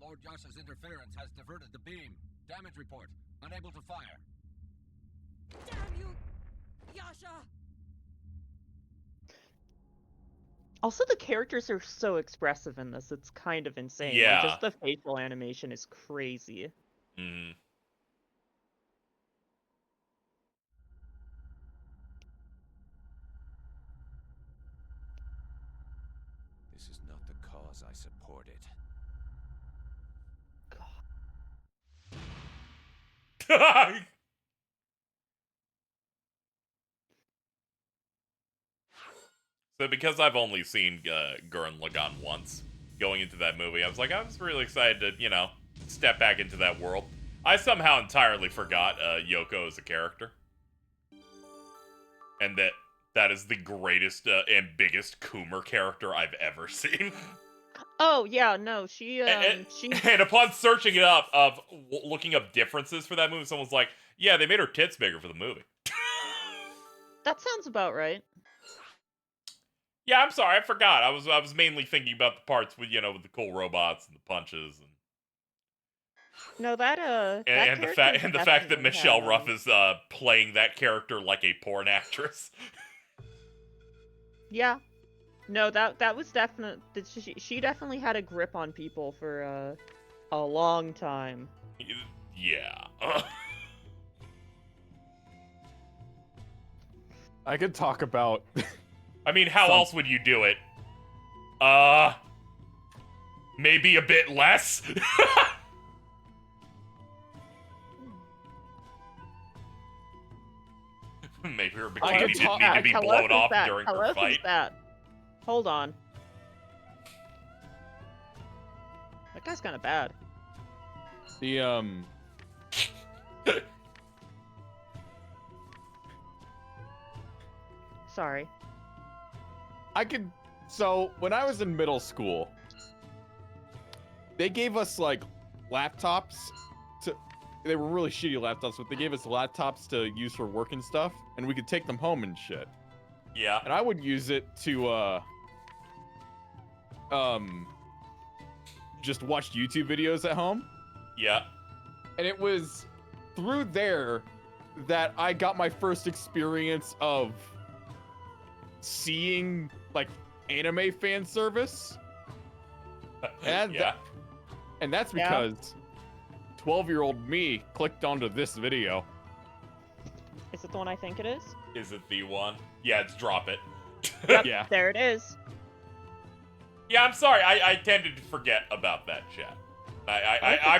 Lord Yasha's interference has diverted the beam. Damage report. Unable to fire. Damn you, Yasha! Also, the characters are so expressive in this. It's kind of insane. Yeah. Like, just the facial animation is crazy. Mm. This is not the cause I supported. So because I've only seen Gurren Lagann once, going into that movie, I was really excited to, step back into that world. I somehow entirely forgot Yoko as a character. And that is the greatest and biggest Coomer character I've ever seen. Oh, yeah, no, she... And upon searching it up, looking up differences for that movie, someone's like, yeah, they made her tits bigger for the movie. That sounds about right. Yeah, I'm sorry, I forgot. I was mainly thinking about the parts with, with the cool robots and the punches and No, that and the fact that Michelle Ruff is playing that character like a porn actress. Yeah. No, that was definite. She definitely had a grip on people for a long time. Yeah. I could talk about. I mean, how else would you do it? Maybe a bit less? Maybe her bikini didn't need to be blown off during her fight. That? Hold on. That guy's kind of bad. The Sorry. So when I was in middle school, they gave us like laptops they were really shitty laptops, but they gave us laptops to use for work and stuff, and we could take them home and shit. Yeah. And I would use it to just watch YouTube videos at home. Yeah. And it was through there that I got my first experience of seeing like anime fan service. And yeah. And that's because 12-year-old me clicked onto this video. Is it the one I think it is? Is it the one? Yeah, it's Drop It. Yep, yeah. There it is. Yeah, I'm sorry. I tended to forget about that, chat. I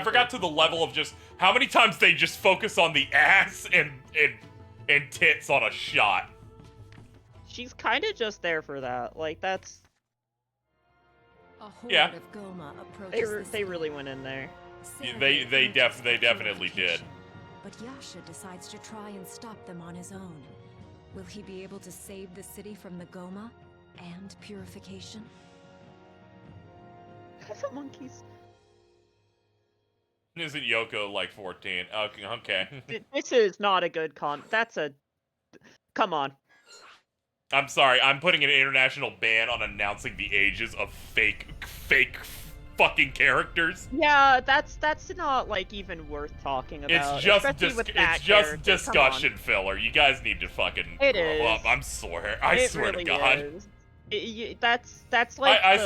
forgot to the level of just how many times they just focus on the ass and tits on a shot. She's kind of just there for that. Like, that's... A horde Yeah. of Goma approaches They really went in there. They definitely did. But Yasha decides to try and stop them on his own. Will he be able to save the city from the Goma and purification? The monkeys. Isn't Yoko like 14? Okay. This is not a good That's a... Come on. I'm sorry. I'm putting an international ban on announcing the ages of fake fucking characters. Yeah, that's not like even worth talking about. It's just especially with that character. discussion filler. You guys need to fucking grow up. I'm sorry. I swear really to God. Is. That's like I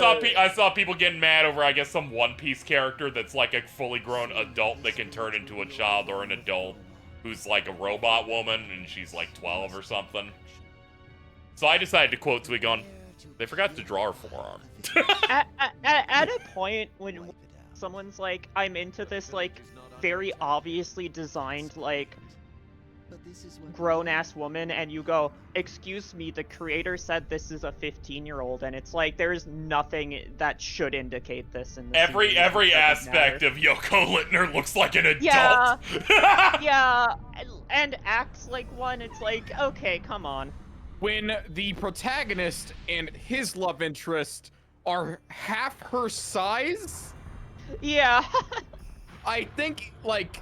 saw people getting mad over I guess some One Piece character that's like a fully grown adult that can turn into a child, or an adult who's like a robot woman and she's like 12 or something. So I decided to quote Twig on, they forgot to draw her forearm. at a point when someone's like, I'm into this like very obviously designed like grown-ass woman, and you go, excuse me, the creator said this is a 15-year-old, and it's like, there's nothing that should indicate this in the series. Every aspect of Yoko Littner looks like an adult. Yeah, yeah, and acts like one. It's like, okay, come on. When the protagonist and his love interest are half her size? Yeah. I think, like,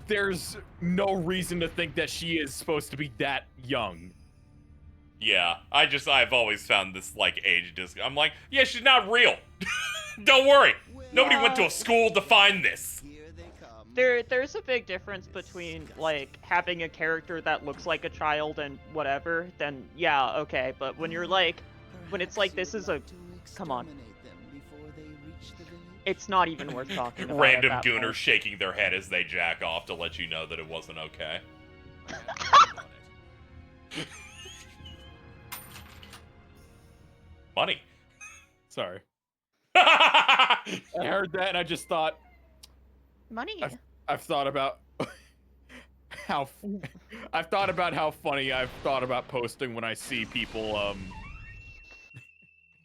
there's no reason to think that she is supposed to be that young. Yeah, I've always found this, like, age disc. I'm like, yeah, she's not real. Don't worry. Nobody went to a school to find this. There's a big difference between, like, having a character that looks like a child and whatever, then yeah, okay. But when you're like, when it's like, this is a, come on. It's not even worth talking about. Random gooners shaking their head as they jack off to let you know that it wasn't okay. Money. Sorry. I heard that and I just thought... Money. I've thought about how... I've thought about how funny I've thought about posting when I see people,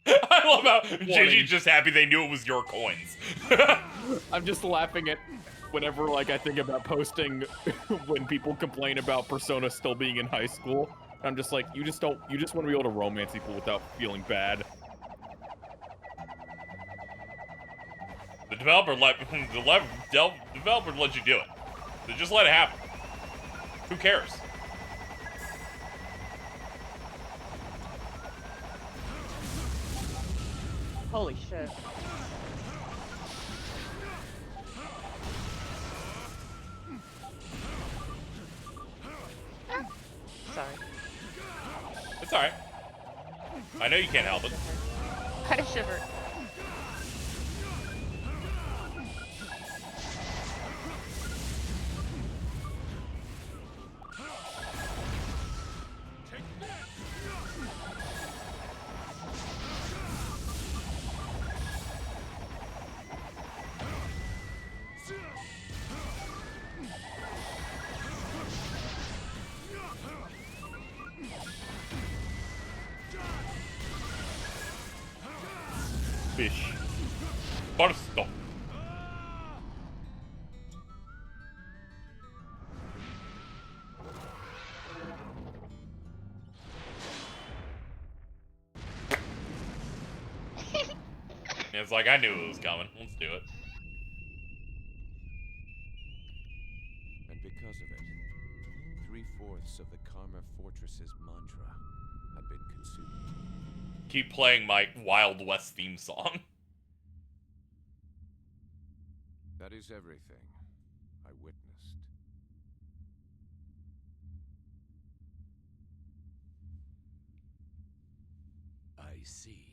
I love how Gigi's just happy they knew it was your coins. I'm just laughing at whenever, like, I think about posting when people complain about Persona still being in high school. I'm just like, you just want to be able to romance people without feeling bad. The developer let you do it. So just let it happen. Who cares? Holy shit. Sorry. It's alright. I know you can't help it. I shiver. Fish. Barsto. It's like, I knew it was coming. Let's do it. And because of it, 3/4 of the Karma Fortress's mantra had been consumed. Keep playing my Wild West theme song. That is everything I witnessed. I see.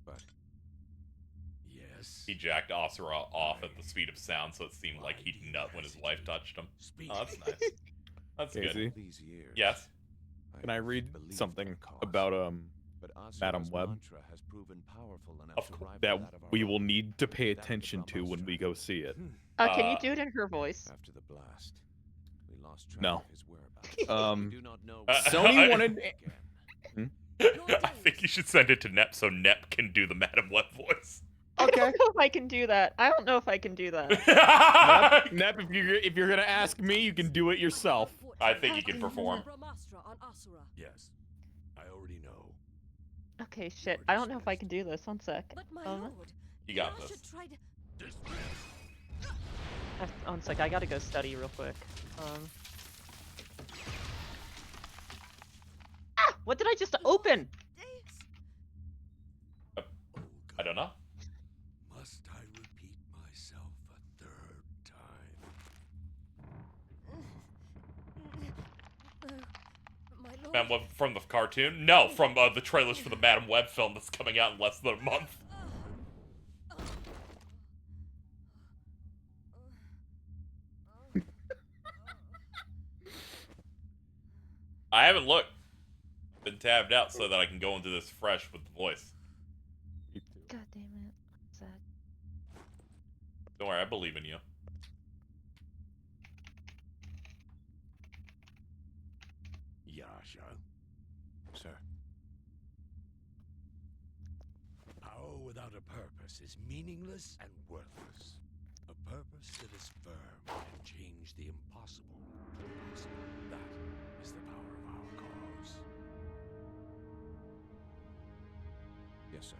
But yes. He jacked Asura off at the speed of sound, so it seemed like he'd nut when his wife touched him. Oh, that's nice. That's Casey? good. Yes? Can I read something about, Madam Web? Of course. That we will need to pay attention to when we go see it. Can you do it in her voice? After the blast, we lost track No. of his whereabouts. We do not know Sony wanted... I think you should send it to Nep so Nep can do the Madam Web voice. Okay. I don't know if I can do that. I don't know if I can do that. Nep, if you're gonna ask me, you can do it yourself. I think you can perform. Yes. I already know. Okay, shit. I don't know if I can do this. One sec. You got this. One sec. I gotta go study real quick. Ah! What did I just open? I don't know. Must I repeat myself a third time? Madam Web from the cartoon? No, from the trailers for the Madam Web film that's coming out in less than a month. I haven't looked. Been tabbed out so that I can go into this fresh with the voice. God damn it. Sad. Don't worry, I believe in you. Yasha. Sir. Power without a purpose is meaningless and worthless. A purpose that is firm can change the impossible to possible. That is the power of our cause. Yes, sir.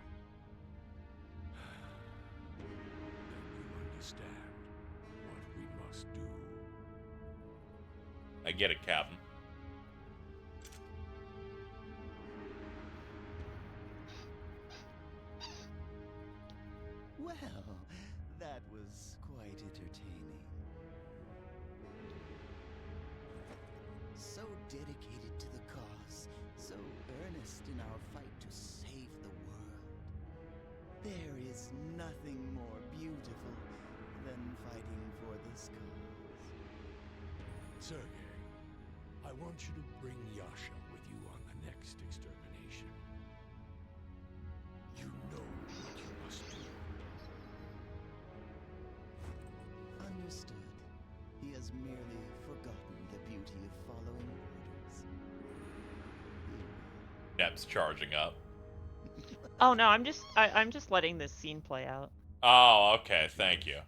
Then you understand what we must do. I get it, Captain. Well, that was quite entertaining. So dedicated to the cause, so earnest in our fight to save the world. There is nothing more beautiful than fighting for this cause. Sergei, I want you to bring Yasha with you on the next extermination. You know what you must do. Understood. He has merely forgotten the beauty of following orders. Nep's charging up. Oh no, I'm just letting this scene play out. Oh, okay, thank you.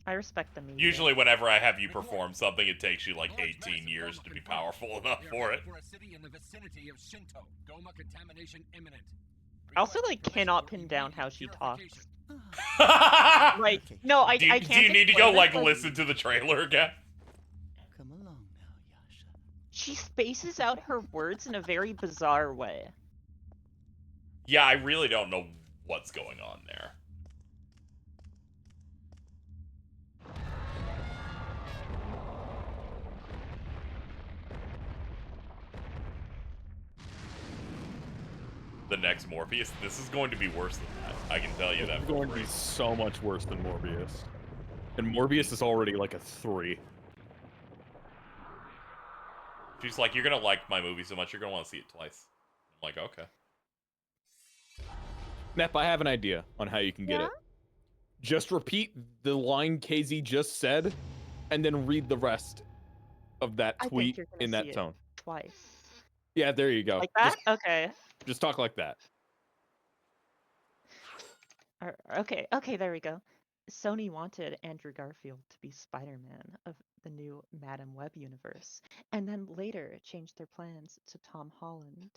I respect the media. Usually whenever I have you perform something, it takes you like 18 years to be powerful enough for it. For a city in the vicinity of Shinto. Doma contamination imminent. I also like cannot pin down how she talks. Ah. Like, no, I do you, can't. Do you need to go explain like this, listen to the trailer again? Come along now, Yasha. She spaces out her words in a very bizarre way. Yeah, I really don't know what's going on there. The next Morpheus, this is going to be worse than that. I can tell you that. It's going to be so much worse than Morbius. And Morbius is already like a 3. She's like, you're gonna like my movie so much, you're gonna want to see it twice. I'm like, okay. Nep, I have an idea on how you can get it. Just repeat the line KZ just said, and then read the rest of that I tweet think you're gonna in see that it tone. twice. Yeah, there you go. Like that? Okay. Just talk like that. Okay, there we go. Sony wanted Andrew Garfield to be Spider-Man of the new Madam Web universe, and then later changed their plans to Tom Holland.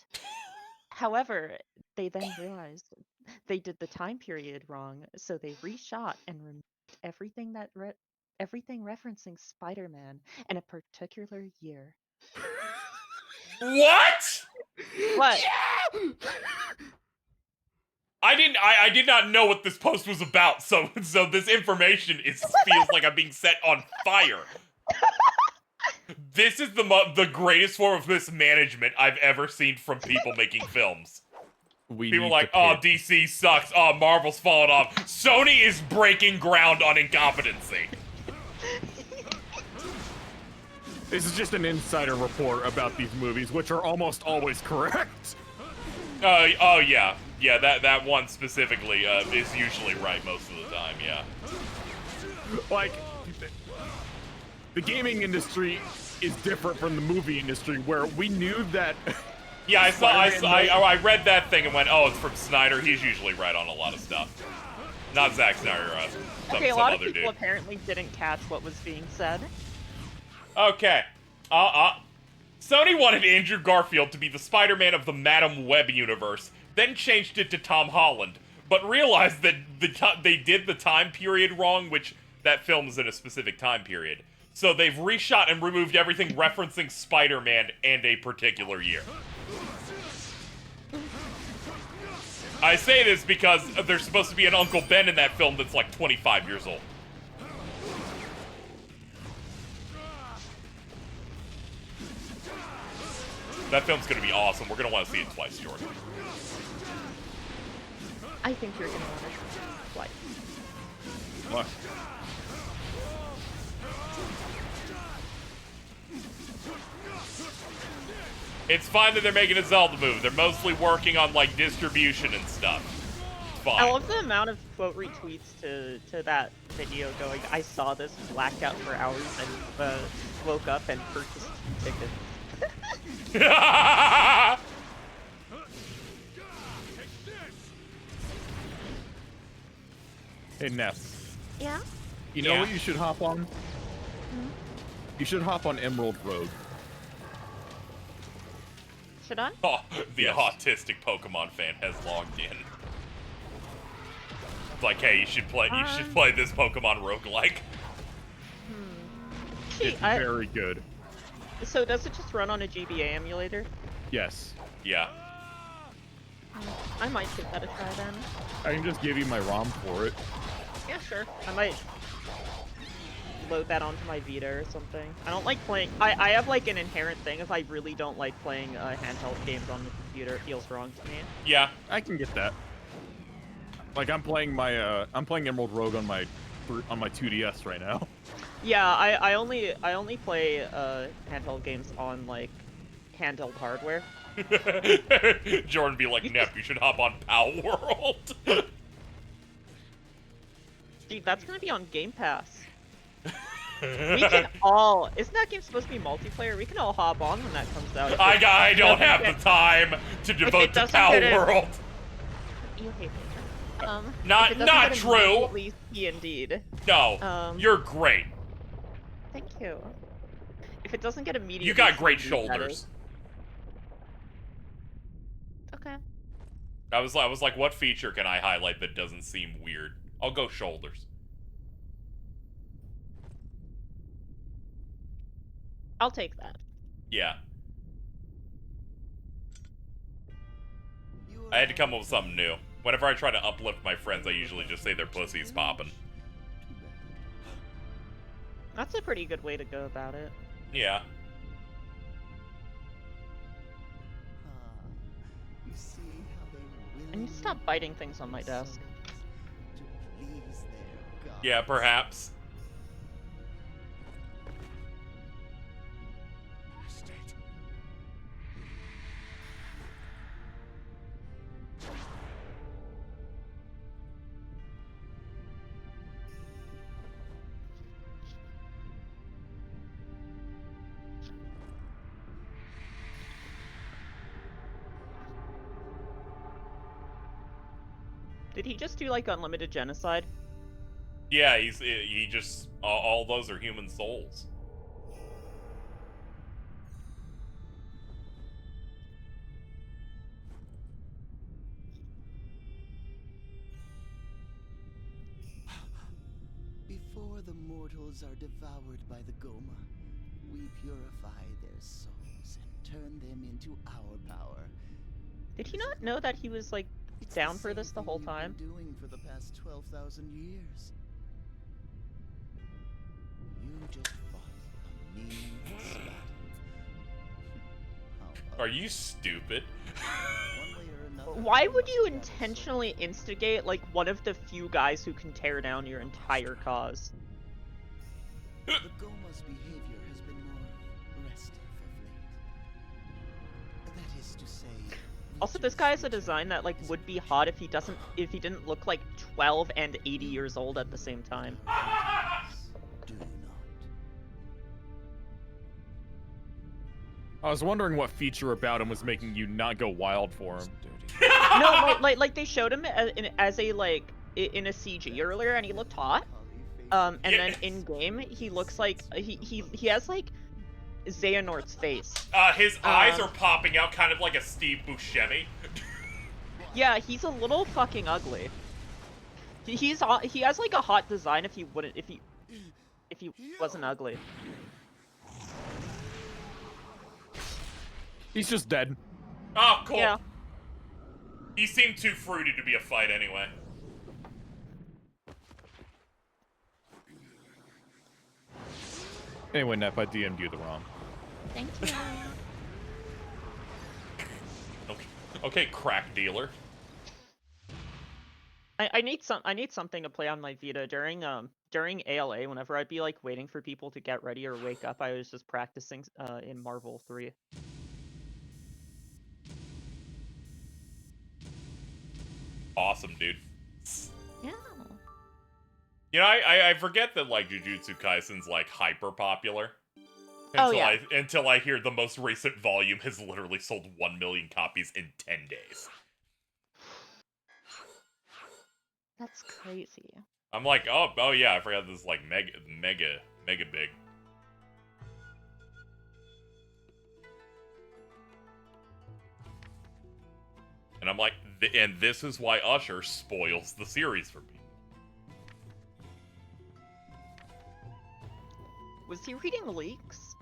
However, they then realized they did the time period wrong, so they reshot and removed everything everything referencing Spider-Man in a particular year. What? What? I did not know what this post was about, so this information feels like I'm being set on fire. This is the greatest form of mismanagement I've ever seen from people making films. People are like, oh, DC sucks, oh, Marvel's falling off. Sony is breaking ground on incompetency. This is just an insider report about these movies, which are almost always correct. Oh yeah. Yeah, that one specifically is usually right most of the time, yeah. Like, the gaming industry is different from the movie industry, where we knew that... Yeah, I read that thing and went, oh, it's from Snyder. He's usually right on a lot of stuff. Not Zack Snyder, Okay, a some lot of other people dude. apparently didn't catch what was being said. Okay. Sony wanted Andrew Garfield to be the Spider-Man of the Madam Web universe, then changed it to Tom Holland, but realized that they did the time period wrong, which that film is in a specific time period. So they've reshot and removed everything referencing Spider-Man and a particular year. I say this because there's supposed to be an Uncle Ben in that film that's like 25 years old. That film's gonna be awesome. We're gonna want to see it twice, Jordan. I think you're gonna want to see it twice. What? It's fine that they're making a Zelda move. They're mostly working on, like, distribution and stuff. It's fine. I love the amount of quote retweets to that video going, I saw this, blacked out for hours, and woke up and purchased 2 tickets. Hey, Ness. Yeah? You know what you should hop on? You should hop on Emerald Road. Should I? Oh, the autistic Pokemon fan has logged in. It's like, hey, you should play this Pokemon roguelike. It's very good. So does it just run on a GBA emulator? Yes. Yeah. I might give that a try then. I can just give you my ROM for it. Yeah, sure. I might load that onto my Vita or something. I don't like playing... I have, like, an inherent thing if I really don't like playing handheld games on the computer. It feels wrong to me. Yeah. I can get that. Like, I'm playing Emerald Rogue on my 2DS right now. Yeah, I only play handheld games on, like, handheld hardware. Jordan be like, Nep, you should hop on Pow World. Dude, that's gonna be on Game Pass. We can all... Isn't that game supposed to be multiplayer? We can all hop on when that comes out. I don't have the time to devote to Pow World. You hate me. Not true. Indeed. No, you're great. Thank you. If it doesn't get immediate... You got great shoulders. Okay. I was like, what feature can I highlight that doesn't seem weird? I'll go shoulders. I'll take that. Yeah. I had to come up with something new. Whenever I try to uplift my friends, I usually just say their pussy's popping. That's a pretty good way to go about it. Yeah. I need to stop biting things on my desk. Yeah, perhaps. Did he just do, like, unlimited genocide? Yeah, he just... all those are human souls. Before the mortals are devoured by the Goma, we purify their souls and turn them into our power. Did he not know that he was, like, down for this the whole time? Doing for the past 12,000 years. You just fought a meaningless battle. Are you stupid? Why would you intentionally instigate, like, one of the few guys who can tear down your entire cause? The Goma's behavior has been more restive of late. That is to say... Also, this guy has a design that, like, would be hot if he didn't look like 12 and 80 years old at the same time. Do not. I was wondering what feature about him was making you not go wild for him. No, like they showed him as a, like, in a CG earlier, and he looked hot. And then in game, he looks like he has, like, Xehanort's face. His eyes are popping out kind of like a Steve Buscemi. Yeah, he's a little fucking ugly. He has, like, a hot design if he wasn't ugly. He's just dead. Oh, cool. Yeah. He seemed too fruity to be a fight anyway. Anyway, Nep, I DM'd you the ROM. Thank you. Okay, crack dealer. I need something to play on my Vita during ALA. Whenever I'd be, like, waiting for people to get ready or wake up, I was just practicing in Marvel 3. Awesome, dude. Yeah. You know, I forget that, like, Jujutsu Kaisen's, like, hyper popular. Oh, yeah. Until I hear the most recent volume has literally sold 1 million copies in 10 days. That's crazy. I'm like, oh yeah, I forgot this is like mega big. And I'm like, and this is why Usher spoils the series for people. Was he reading leaks?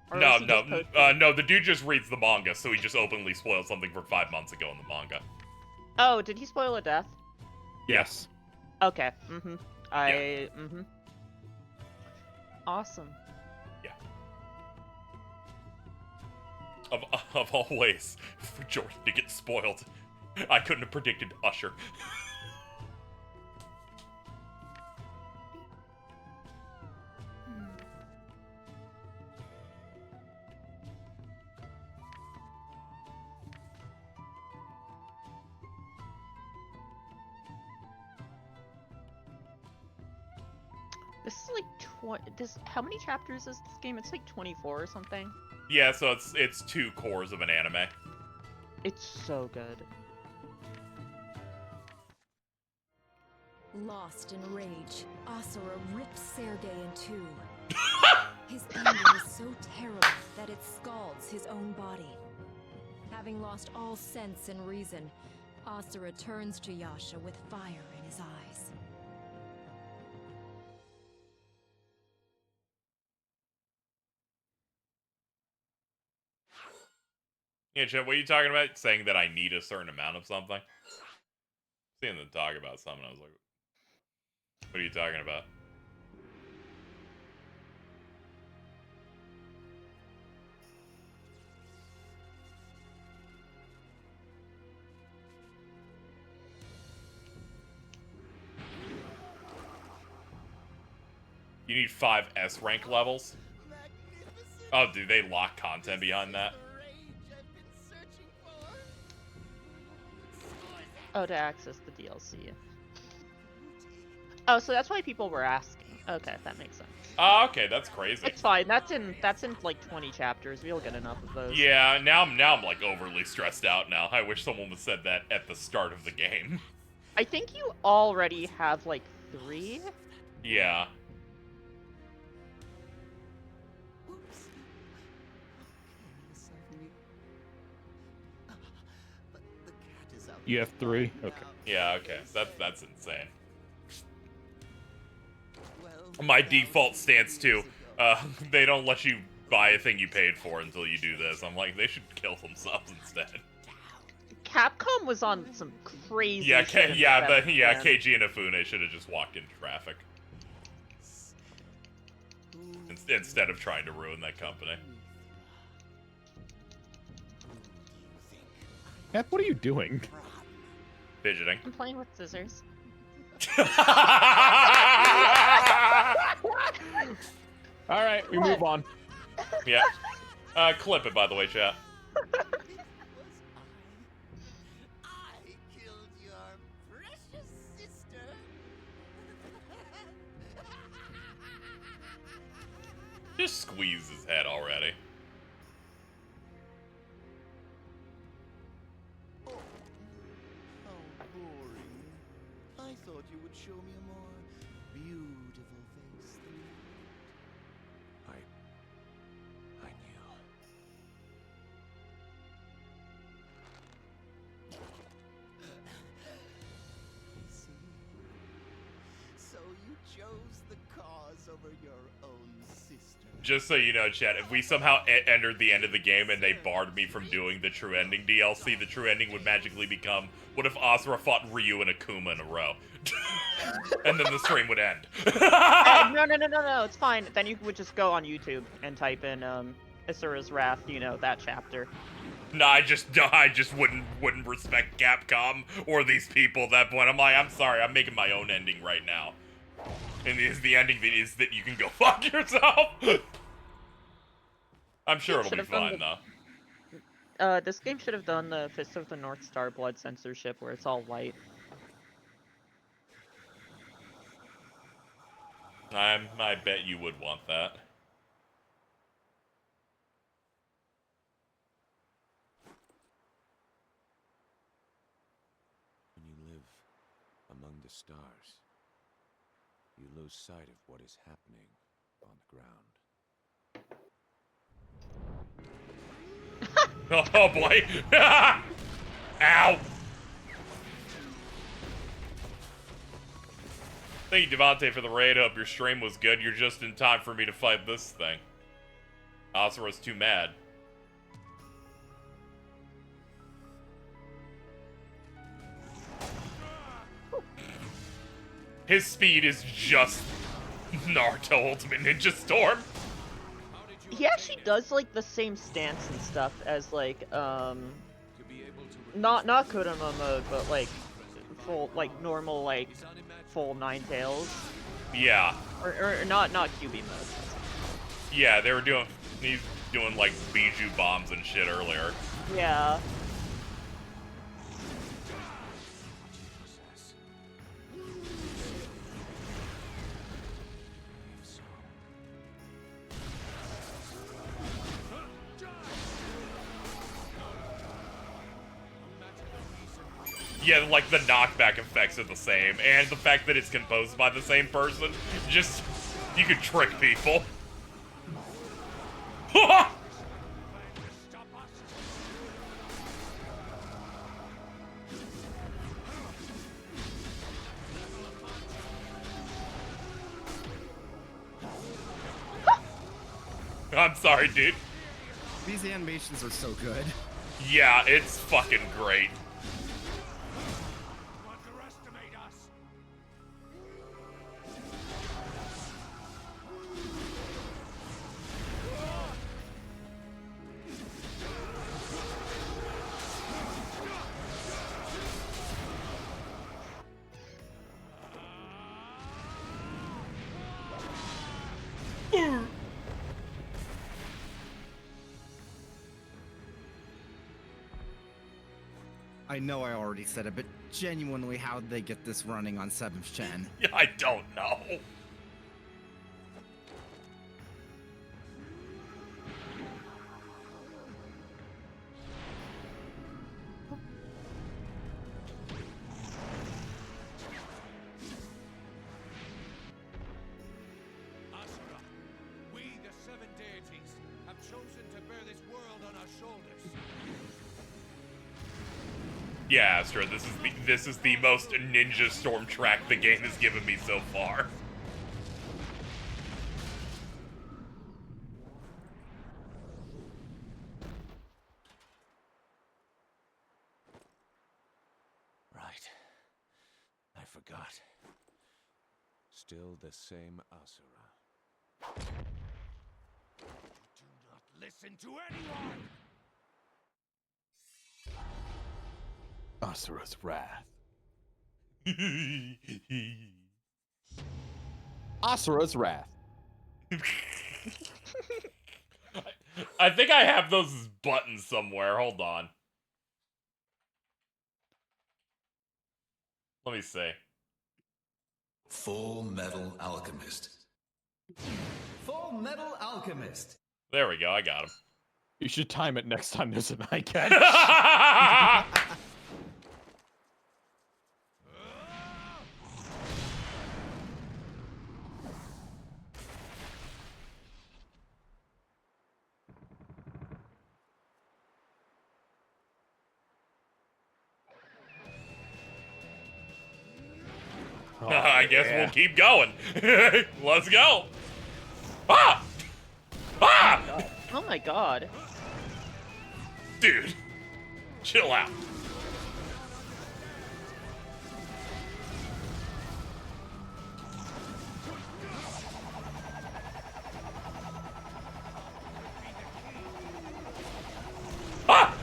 Or No, was he no, just posting- no, the dude just reads the manga, so he just openly spoiled something from 5 months ago in the manga. Oh, did he spoil a death? Yes. Okay. Mm-hmm. Awesome. Yeah. Of all ways, for Jordan to get spoiled, I couldn't have predicted Usher. This is like how many chapters is this game? It's like 24 or something. Yeah, so it's 2 cores of an anime. It's so good. Lost in rage, Asura rips Sergei in two. His anger is so terrible that it scalds his own body. Having lost all sense and reason, Asura turns to Yasha with fire in his eyes. Yeah, Chet, what are you talking about? Saying that I need a certain amount of something? Seeing them talk about something, I was like, what are you talking about? You need 5 S rank levels? Oh, do they lock content behind that? Oh, to access the DLC. Oh, so that's why people were asking. Okay, that makes sense. Oh, okay, that's crazy. It's fine. That's in like 20 chapters. We'll get enough of those. Yeah, now I'm like overly stressed out now. I wish someone would have said that at the start of the game. I think you already have like 3. Yeah. You have 3? Okay. Yeah, okay. That's insane. My default stance too. They don't let you buy a thing you paid for until you do this. I'm like, they should kill themselves instead. Capcom was on some crazy Yeah, shit. KG and Afune should have just walked into traffic. Instead of trying to ruin that company. Hep, what are you doing? Fidgeting. I'm playing with scissors. Alright, we move on. Yeah. Clip it, by the way, chat. Just squeeze his head already. Oh, how boring. I thought you would show me a more beautiful face than that. I knew. See? So you chose the cause over your own sister. Just so you know, chat, if we somehow entered the end of the game and they barred me from doing the true ending DLC, the true ending would magically become, what if Asura fought Ryu and Akuma in a row? And then the stream would end. No, it's fine. Then you would just go on YouTube and type in Asura's Wrath, you know, that chapter. No, I just wouldn't respect Capcom or these people at that point. I'm like, I'm sorry, I'm making my own ending right now. And the ending is that you can go fuck yourself. I'm sure it'll be fine though. This game should have done the Fist of the North Star blood censorship where it's all white. I bet you would want that. the stars, you lose sight of what is happening on the ground. Oh boy. Ow. Thank you, Devontae, for the raid. Hope your stream was good. You're just in time for me to fight this thing. Asura's too mad. His speed is just Naruto Ultimate Ninja Storm. He actually does like the same stance and stuff as like not Kodama mode, but like full like normal like full Ninetales. Yeah. Or not QB mode. Yeah, he's doing like Bijou bombs and shit earlier. Yeah. Yeah, like the knockback effects are the same, and the fact that it's composed by the same person, just, you could trick people. I'm sorry, dude. These animations are so good. Yeah, it's fucking great. I know I already said it, but genuinely, how did they get this running on 7th gen? Yeah, I don't know. Asura, we, the 7 deities, have chosen to bear this world on our shoulders. Yeah, Astra, this is the most Ninja Storm track the game has given me so far. Right. I forgot. Still the same Asura. Do not listen to anyone! Asura's Wrath. Asura's Wrath. I think I have those as buttons somewhere. Hold on. Let me see. Full Metal Alchemist. Full Metal Alchemist. There we go. I got him. You should time it next time there's an eye catch. Oh, I guess we'll keep going. Let's go. Ah! Ah! Oh my god. Dude, chill out. Ah!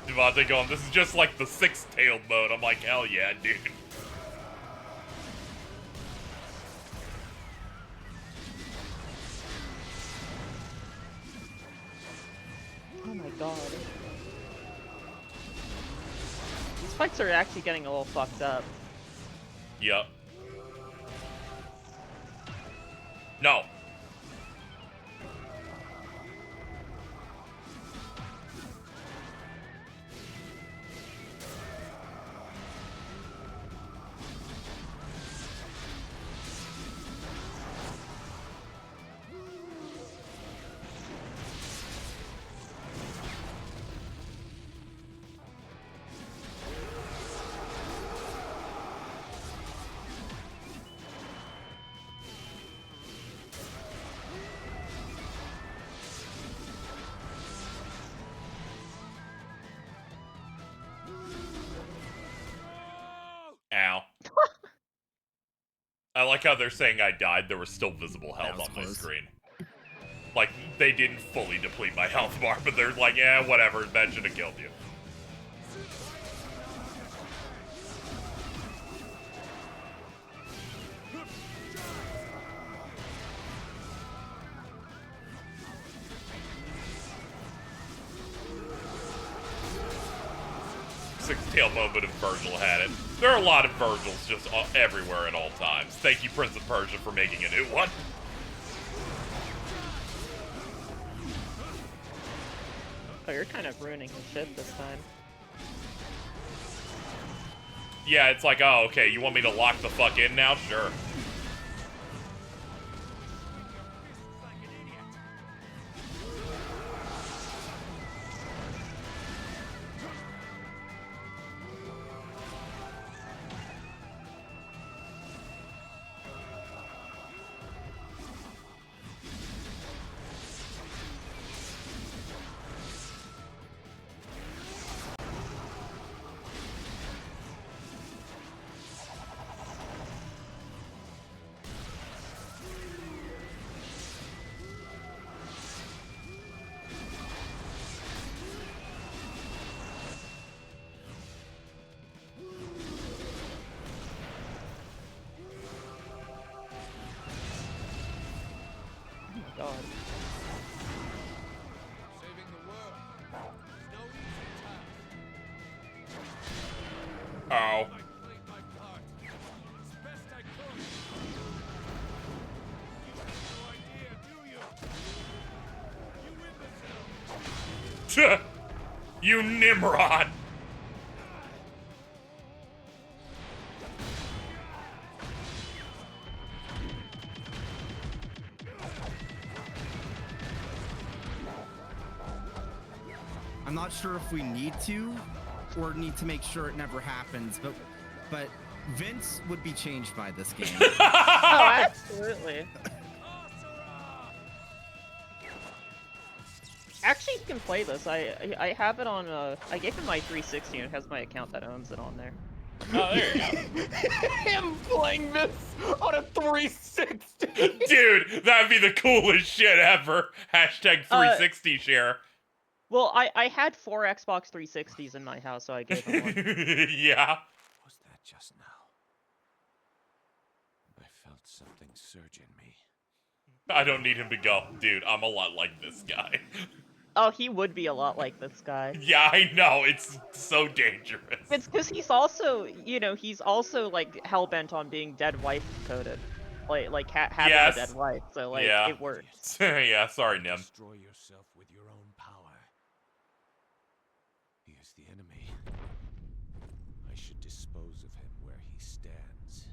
Devontae going, this is just like the six-tailed mode. I'm like, hell yeah, dude. Oh my god. These fights are actually getting a little fucked up. Yup. No. Ow. I like how they're saying I died. There was still visible health on my screen. Like, they didn't fully deplete my health bar, but they're like, yeah, whatever, that should have killed you. Six-tail moment if Virgil had it. There are a lot of Virgils just everywhere at all times. Thank you, Prince of Persia, for making a new one. Oh, you're kind of ruining his shit this time. Yeah, it's like, oh, okay, you want me to lock the fuck in now? Sure. God. Saving the world is no easy task. Oh. I played my part as best I could. You have no idea, do you? You imbecile! You Nimrod! I'm not sure if we need to or need to make sure it never happens, but Vince would be changed by this game. Oh, absolutely. Actually, you can play this. I have it on. I gave him my 360, and it has my account that owns it on there. Oh, there you go. Him playing this on a 360. Dude, that'd be the coolest shit ever. Hashtag 360 share. Well, I had 4 Xbox 360s in my house, so I gave him one. Yeah. Was that just now? I felt something surge in me. I don't need him to go. Dude, I'm a lot like this guy. Oh, he would be a lot like this guy. Yeah, I know. It's so dangerous. It's because he's also, he's also, like, hell-bent on being dead wife coded. Like having Yes. a dead wife, so, like, Yeah. it works. Yeah, sorry, Nim. Destroy yourself with your own power. He is the enemy. I should dispose of him where he stands.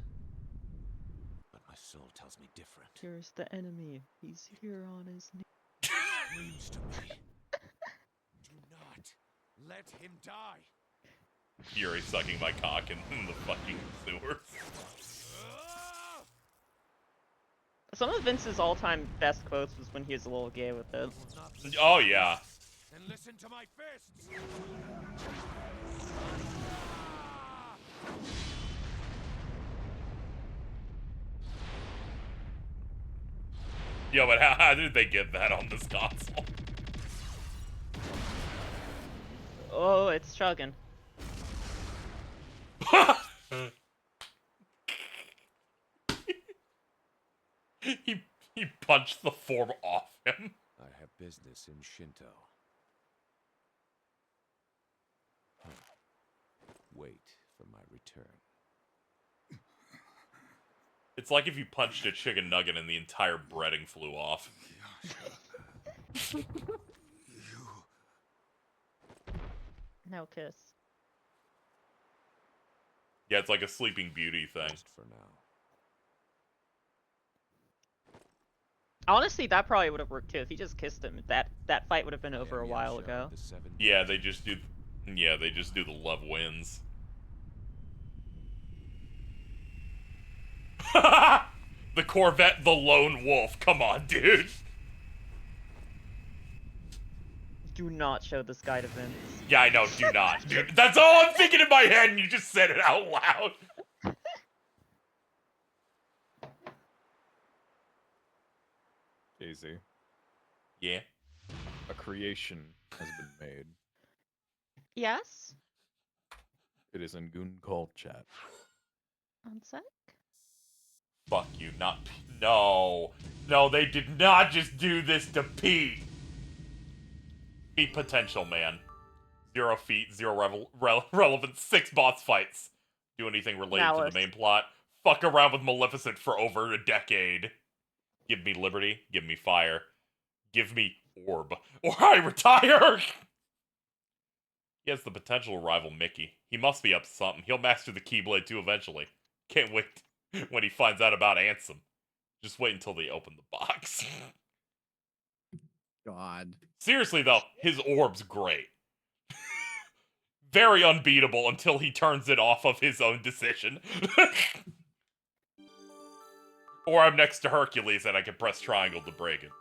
But my soul tells me different. Here's the enemy. He's here on his knees. Screams to me. Do not let him die. Fury sucking my cock in the fucking sewers. Some of Vince's all-time best quotes was when he was a little gay with it. Oh, yeah. Then listen to my fists. Yo, but how did they get that on this console? Oh, it's chugging. he punched the form off him. I have business in Shinto. Huh. Wait for my return. It's like if you punched a chicken nugget and the entire breading flew off. No kiss. Yeah, it's like a Sleeping Beauty thing. Just for now. Honestly, that probably would have worked too. If he just kissed him, that fight would have been over a while ago. Yeah, they just do. Yeah, they just do the love wins. The Corvette, the lone wolf. Come on, dude. Do not show this guy to Vince. Yeah, I know. Do not. Dude, that's all I'm thinking in my head, and you just said it out loud. Easy. Yeah. A creation has been made. Yes? It is in Goon Call chat. One sec. Fuck you, not Pete. No. No, they did not just do this to Pete. Pete potential, man. 0 feet, 0 relevance, 6 boss fights. Do anything related to the main plot. Fuck around with Maleficent for over a decade. Give me liberty, give me fire. Give me orb, or I retire! He has the potential to rival Mickey. He must be up to something. He'll master the Keyblade too eventually. Can't wait when he finds out about Ansem. Just wait until they open the box. God. Seriously though, his orb's great. Very unbeatable until he turns it off of his own decision. Or I'm next to Hercules and I can press triangle to break it.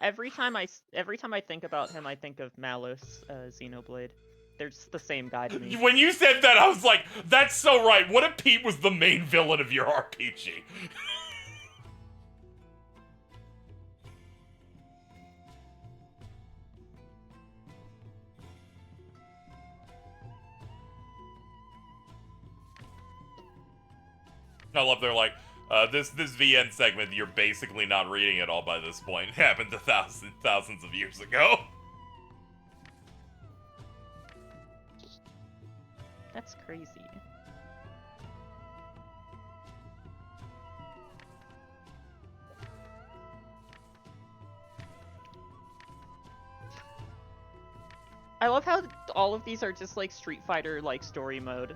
Every time I think about him, I think of Malus, Xenoblade. They're just the same guy to me. When you said that, I was like, that's so right. What if Pete was the main villain of your RPG? I love they're like, this VN segment, you're basically not reading it all by this point. It happened to thousands of years ago. That's crazy. I love how all of these are just like Street Fighter like story mode.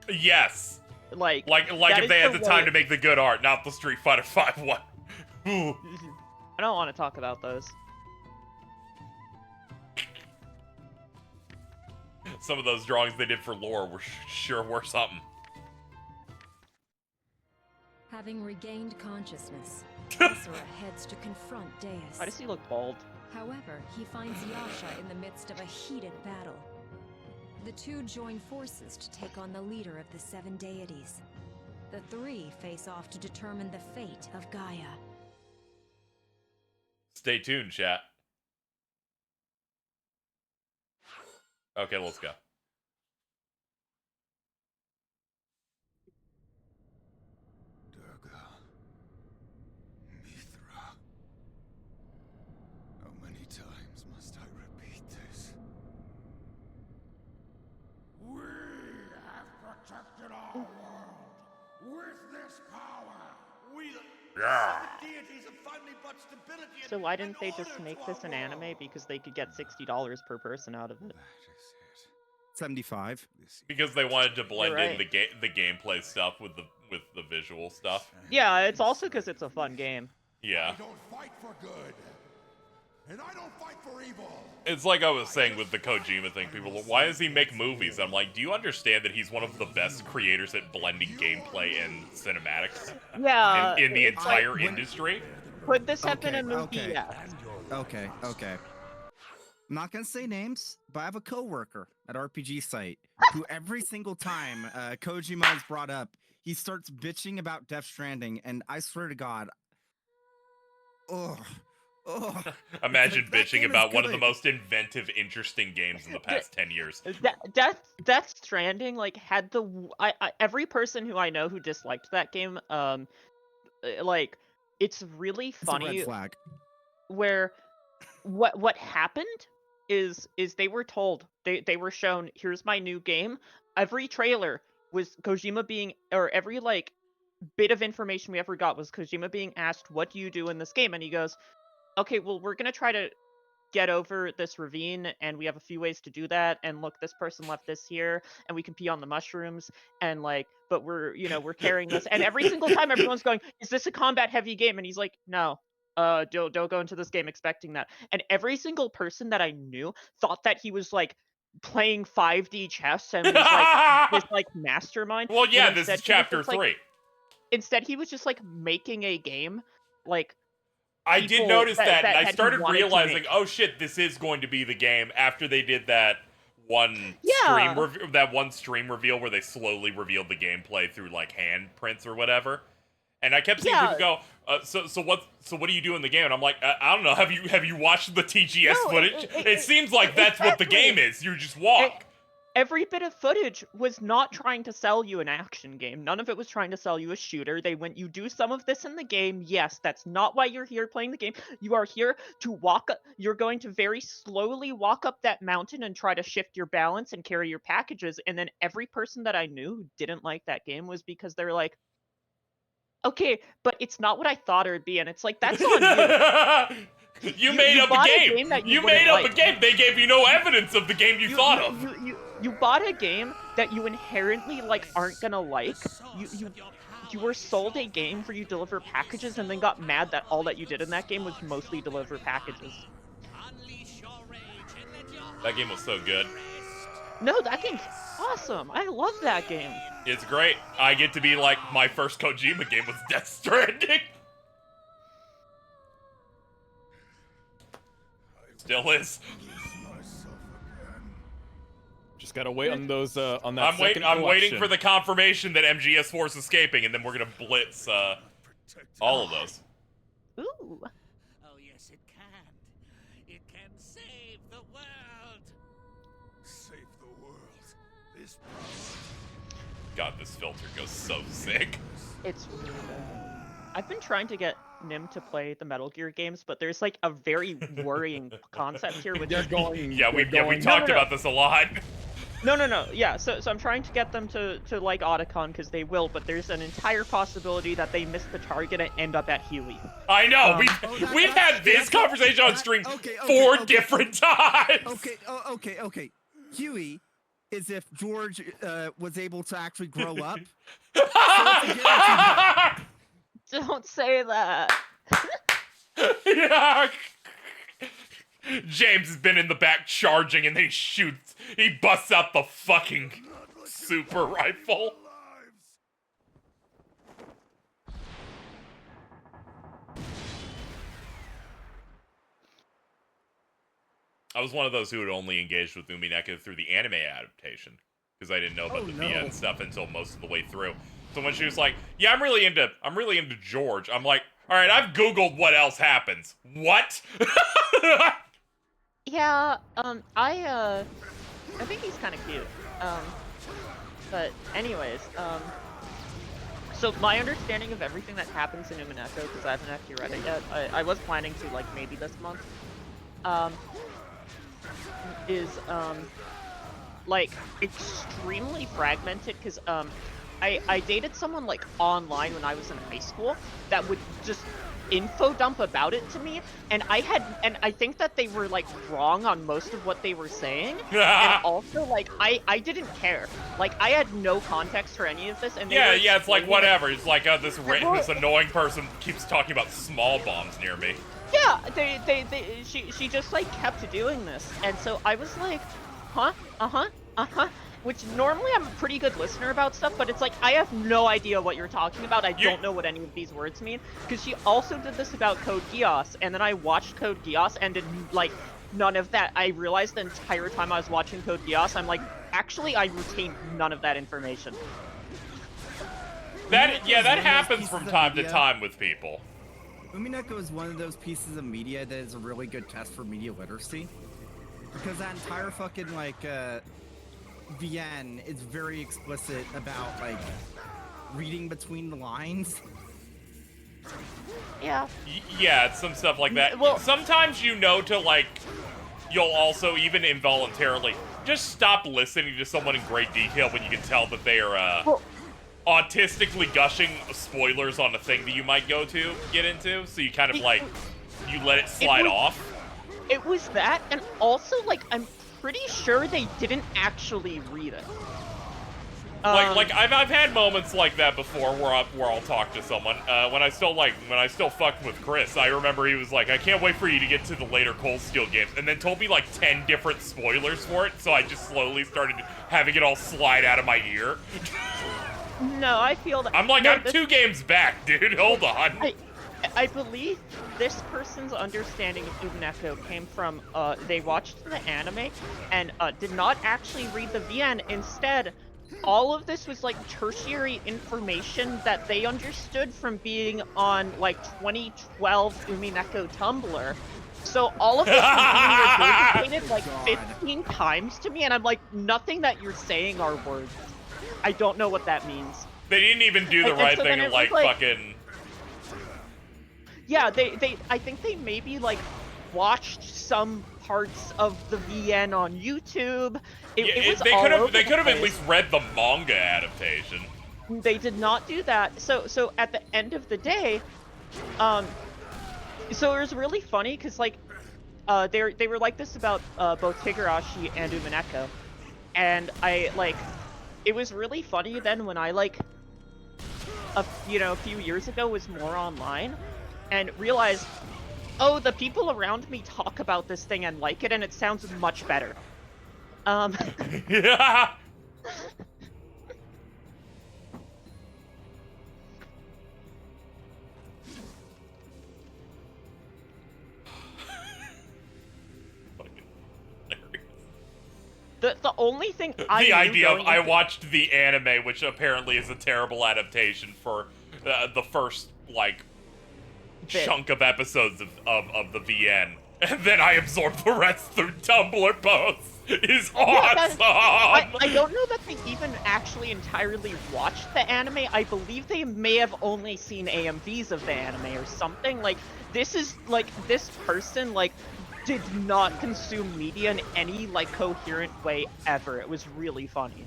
Yes. Like if they had the time to make the good art, not the Street Fighter 5 one. I don't want to talk about those. Some of those drawings they did for lore were sure were something. Having regained consciousness, Asura heads to confront Deus. Why does he look bald? However, he finds Yasha in the midst of a heated battle. The two join forces to take on the leader of the 7 deities. The 3 face off to determine the fate of Gaia. Stay tuned, chat. Okay, let's go. How many times must I repeat this? We have protected our world with this power. We deities have finally brought stability. So why didn't they just make this an anime? Because they could get $60 per person out of it. 75. Because they wanted to blend You're in the gameplay stuff with the visual stuff. Yeah, it's also because it's a fun game. Yeah. I don't fight for good, and I don't fight for evil. It's like I was saying with the Kojima thing. People, why does he make movies? I'm like, do you understand that he's one of the best creators at blending gameplay and cinematics? Yeah. In the entire industry? Could this have been a movie? Okay. Yes. Okay. I'm not gonna say names, but I have a coworker at RPG site who every single time Kojima is brought up, he starts bitching about Death Stranding, and I swear to God, Oh, Imagine like, that bitching game is about one of the good. most inventive, interesting games in the past 10 years. Death Stranding like had every person who I know who disliked that game, like it's really It's a red funny flag. where what happened is they were told, they were shown, here's my new game. Every trailer was Kojima being, or every like bit of information we ever got was Kojima being asked, what do you do in this game? And he goes, okay, well, we're gonna try to get over this ravine, and we have a few ways to do that, and look, this person left this here, and we can pee on the mushrooms, and like, but we're, you know, we're carrying this. And every single time everyone's going, is this a combat heavy game? And he's like, no, don't go into this game expecting that. And every single person that I knew thought that he was like playing 5D chess and was like this like mastermind. Well, yeah, when this instead is he was chapter just, like, 3. instead he was just like making a game like I did people notice that, and I he started wanted to realizing, make. oh shit, this is going to be the game after they did that one Yeah. stream reveal where they slowly revealed the gameplay through like handprints or whatever. And I kept seeing Yeah. people go, so what do you do in the game? And I'm like, I don't know. Have you watched the TGS No, footage? It seems like that's what the game is. You just walk. Every bit of footage was not trying to sell you an action game. None of it was trying to sell you a shooter. They went, you do some of this in the game. Yes, that's not why you're here playing the game. You are here to walk up. You're going to very slowly walk up that mountain and try to shift your balance and carry your packages. And then every person that I knew who didn't like that game was because they're like, okay, but it's not what I thought it would be. And it's like, that's on you. You made up a game. You made up a game. They gave you no evidence of the game you thought of. You bought a game that you inherently like aren't gonna like. You were sold a game where you deliver packages and then got mad that all that you did in that game was mostly deliver packages. That game was so good. No, that game's awesome. I love that game. It's great. I get to be like, my first Kojima game was Death Stranding. Still is. Just gotta wait on those on that. I'm waiting for the confirmation that MGS4 is escaping, and then we're gonna blitz all of those. Ooh. Oh yes, it can. It can save the world. Save the world. This God, this filter goes so sick. It's really good. I've been trying to get Nim to play the Metal Gear games, but there's like a very worrying concept here with They're going. Yeah, we talked about this a lot. No. Yeah, so I'm trying to get them to like Otacon because they will, but there's an entire possibility that they miss the target and end up at Huey. I know. We've had this conversation on stream 4 different times. Okay. Huey is if George was able to actually grow up. Don't say that. Yeah. James has been in the back charging, and then he busts out the fucking super rifle. I was one of those who had only engaged with Umineka through the anime adaptation, because I didn't know about the VN stuff until most of the way through. So when she was like, "Yeah, I'm really into George," I'm like, "All right, I've Googled what else happens." What? Yeah, I think he's kind of cute. But anyways, so my understanding of everything that happens in Umineko, because I haven't actually read it yet, I was planning to, like, maybe this month, is, like, extremely fragmented, because, I dated someone, like, online when I was in high school that would just info dump about it to me, and I think that they were, like, wrong on most of what they were saying, and also, like, I didn't care. Like, I had no context for any of this, and yeah, it's like, whatever. It's like, this annoying person keeps talking about small bombs near me. Yeah, she just, like, kept doing this, and so I was like, which normally I'm a pretty good listener about stuff, but it's like, I have no idea what you're talking about. I don't know what any of these words mean. Because she also did this about Code Geass, and then I watched Code Geass and did, like, none of that. I realized the entire time I was watching Code Geass, I'm like, actually, I retained none of that information. That happens from time to time with people. Umineko is one of those pieces of media that is a really good test for media literacy. Because that entire fucking, like, VN is very explicit about, like, reading between the lines. Yeah. Yeah, it's some stuff like that. Well, sometimes to, like, you'll also, even involuntarily, just stop listening to someone in great detail when you can tell that they are, autistically gushing spoilers on a thing that you might get into, so you kind of, like, you let it slide off. It was that, and also, like, I'm pretty sure they didn't actually read it. Like I've had moments like that before where I'll talk to someone when I still fucked with Chris. I remember he was like, I can't wait for you to get to the later Cold Steel games, and then told me like 10 different spoilers for it. So I just slowly started having it all slide out of my ear. No, I feel that. I'm like, I'm 2 games back, dude. Hold on. I believe this person's understanding of Umineko came from they watched the anime and did not actually read the VN. Instead, all of this was like tertiary information that they understood from being on like 2012 Umineko Tumblr. So all of this was being regurgitated like 15 times to me, and I'm like, nothing that you're saying are words. I don't know what that means. They didn't even do the right thing and like fucking. Yeah, I think they maybe like watched some parts of the VN on YouTube. It was they could have at least read the manga adaptation. They did not do that. So at the end of the day, so it was really funny because like they were like this about both Higurashi and Umineko, and it was really funny then when I like a few years ago was more online and realized, oh, the people around me talk about this thing and like it, and it sounds much better. Yeah. The only thing I watched the anime, which apparently is a terrible adaptation for the first like chunk of episodes of the VN, and then I absorbed the rest through Tumblr posts. Is awesome. I don't know that they even actually entirely watched the anime. I believe they may have only seen AMVs of the anime or something. Like this person like did not consume media in any like coherent way ever. It was really funny.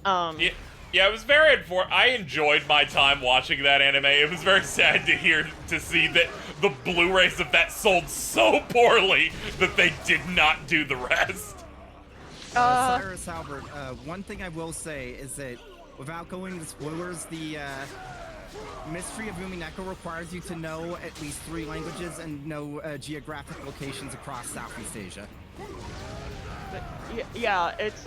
Yeah, it was I enjoyed my time watching that anime. It was very sad to see that the Blu-rays of that sold so poorly that they did not do the rest. Cyrus Albert, one thing I will say is that without going into spoilers, the Mystery of Umineko requires you to know at least 3 languages and know geographic locations across Southeast Asia. But, yeah, it's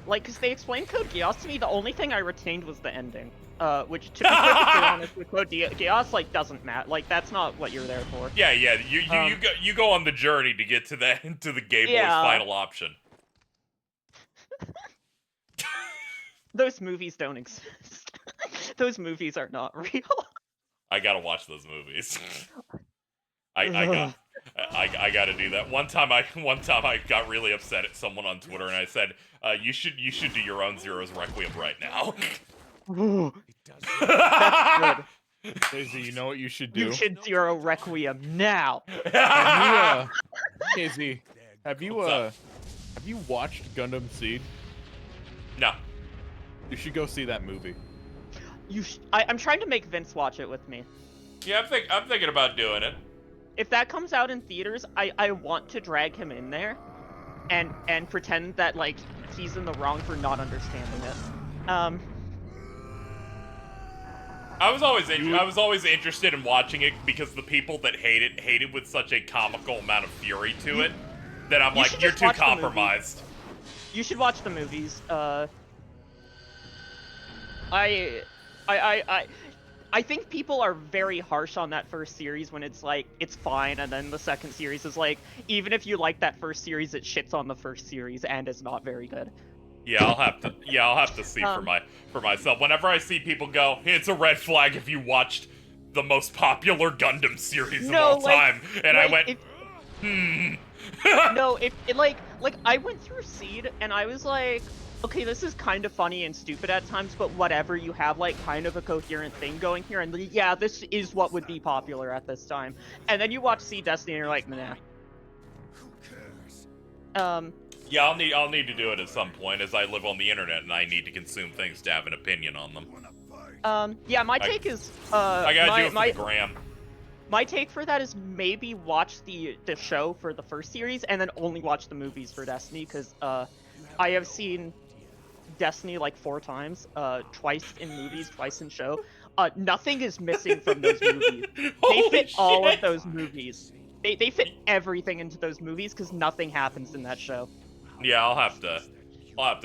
like, cause they explained Code Geass to me, the only thing I retained was the ending. Which, to be perfectly honest, with Code Geass, like, doesn't matter. Like, that's not what you're there for. Yeah, you go on the journey to get to the Game Boy's final option. Those movies don't exist. Those movies are not real. I gotta watch those movies. I gotta do that. One time I got really upset at someone on Twitter and I said, you should do your own Zero's Requiem right now. That's good. Daisy, you know what you should do? You should Zero Requiem now. Daisy, have you watched Gundam Seed? No. You should go see that movie. I'm trying to make Vince watch it with me. Yeah, I'm thinking about doing it. If that comes out in theaters, I want to drag him in there and pretend that like he's in the wrong for not understanding it. I was always interested in watching it because the people that hate it with such a comical amount of fury to it that I'm like, you're too compromised. You should watch the movies. I think people are very harsh on that first series when it's like, it's fine, and then the second series is like, even if you like that first series, it shits on the first series and is not very good. Yeah, I'll have to see for myself. Whenever I see people go, it's a red flag if you watched the most popular Gundam series of all time, and I went, No, it like I went through Seed and I was like, okay, this is kind of funny and stupid at times, but whatever, you have like kind of a coherent thing going here, and yeah, this is what would be popular at this time. And then you watch Seed Destiny and you're like, nah. Yeah, I'll need to do it at some point, as I live on the internet and I need to consume things to have an opinion on them. Yeah, my take is I gotta do it for the gram. My take for that is maybe watch the show for the first series and then only watch the movies for Destiny, because I have seen Destiny like 4 times, twice in movies, twice in show. Nothing is missing from those movies. They fit all of those movies. They fit everything into those movies because nothing happens in that show. Yeah, I'll have to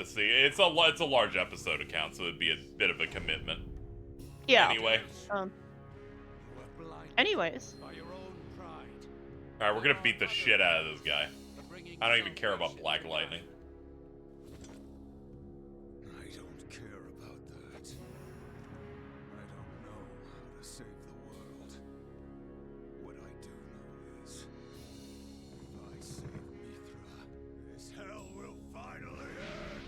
see. It's a large episode account, so it'd be a bit of a commitment. Yeah. Anyway. Anyways. Alright, we're gonna beat the shit out of this guy. I don't even care about Black Lightning. I don't care about that. I don't know how to save the world. What I do know is, if I save Mithra, this hell will finally end.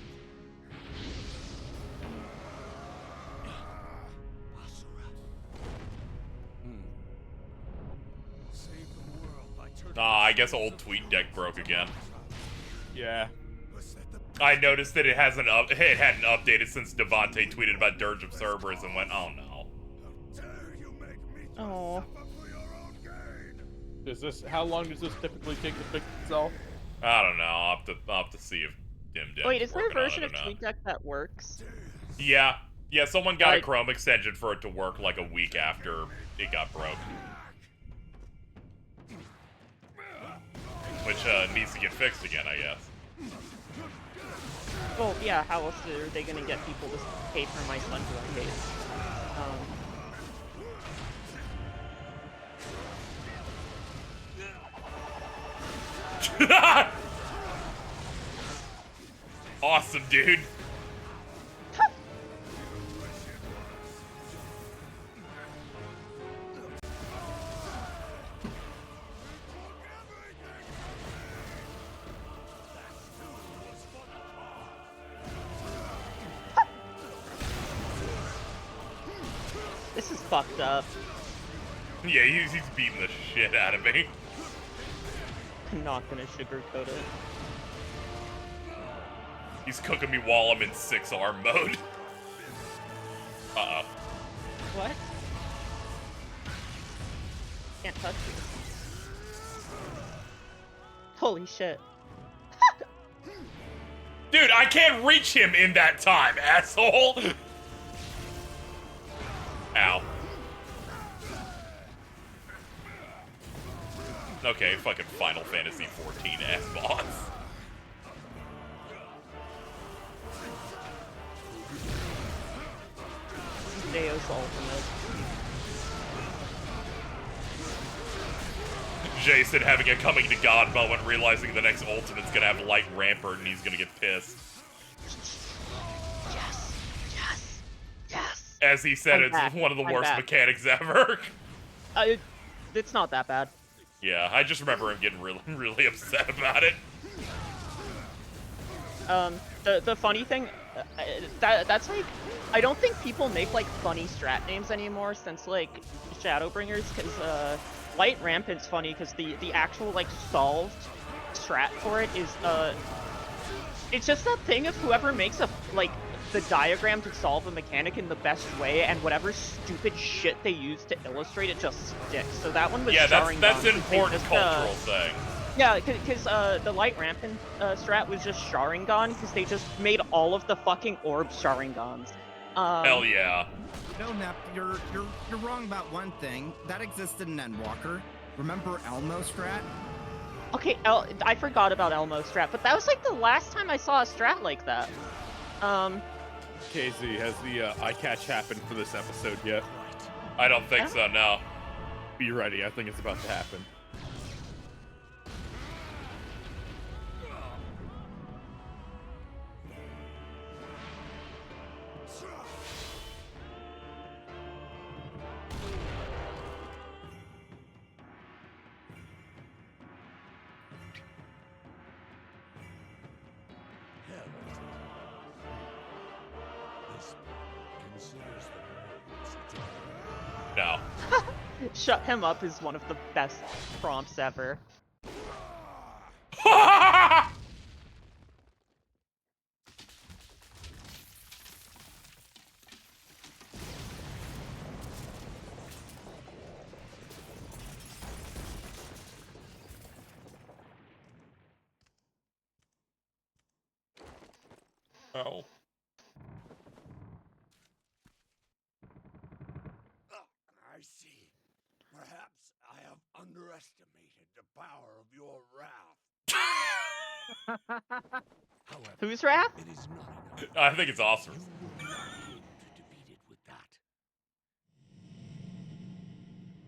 Asura. Save the world by turning. I guess old tweet deck broke again. Yeah. I noticed that it hadn't updated since Devontae tweeted about Dirge of Cerberus and went, oh no. Oh. How long does this typically take to fix itself? I don't know. I'll have to see if Dim Wait, is there a version of TweetDeck that works? Yeah. Yeah, someone got a Chrome extension for it to work like a week after it got broke. Which needs to get fixed again, I guess. Well, yeah, how else are they gonna get people to pay for my son to update? Awesome, dude. This is fucked up. Yeah, he's beating the shit out of me. I'm not gonna sugarcoat it. He's cooking me while I'm in 6-arm mode. Uh-oh. What? Can't touch you. Holy shit. Dude, I can't reach him in that time, asshole! Ow. Okay, fucking Final Fantasy 14 ass boss. Deus Ultimate. Jason having a coming to God moment, realizing the next ultimate's gonna have light rampart and he's gonna get pissed. Yes! Yes! Yes! As he said, it's one of the worst mechanics ever. It's not that bad. Yeah, I just remember him getting really upset about it. The funny thing, that's like, I don't think people make like funny strat names anymore since like Shadowbringers, because Light Rampant's funny because the actual like solved strat for it is it's just that thing of whoever makes the diagram to solve a mechanic in the best way, and whatever stupid shit they use to illustrate it just sticks. So that one was that's an important cultural thing. Yeah, because the Light Rampant strat was just Sharingan, because they just made all of the fucking orbs Sharingans. Hell yeah. No, Nep, you're wrong about one thing. That existed in Endwalker. Remember Elmo strat? Okay, I forgot about Elmo strat, but that was like the last time I saw a strat like that. KZ, has the eye catch happened for this episode yet? I don't think so, no. Be ready, I think it's about to happen. No. Shut him up is one of the best prompts ever. Oh. I see. Perhaps I have underestimated the power of your wrath. However, Whose wrath? it is not enough. I think it's awesome. You will not be able to defeat it with that.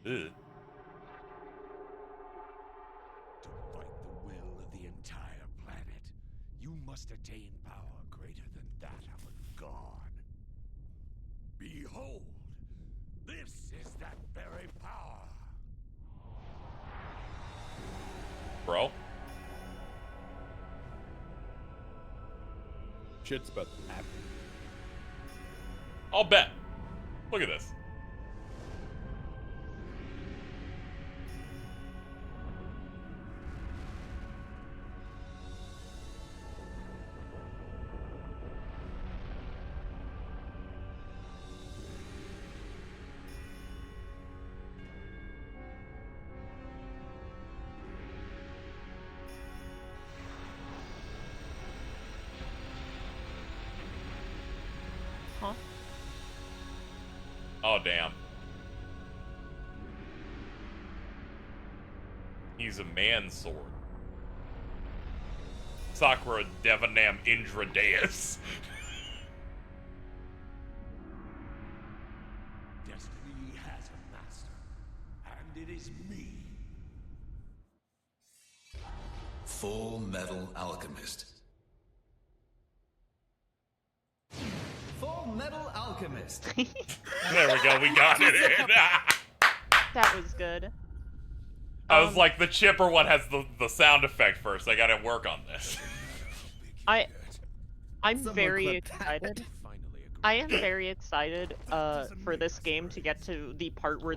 Ugh. To fight the will of the entire planet, you must attain power greater than that of a god. Behold, this is that very power. Bro. Shit's about to happen. I'll bet. Look at this. Huh? Oh, damn. He's a man's sword. Sakura Devanam Indra Deus. Destiny has a master, and it is me. Full Metal Alchemist. Full Metal Alchemist. There we go, we got it in. That was good. I was like, the chipper one has the sound effect first. I gotta work on this. I'm very excited. I am very excited for this game to get to the part where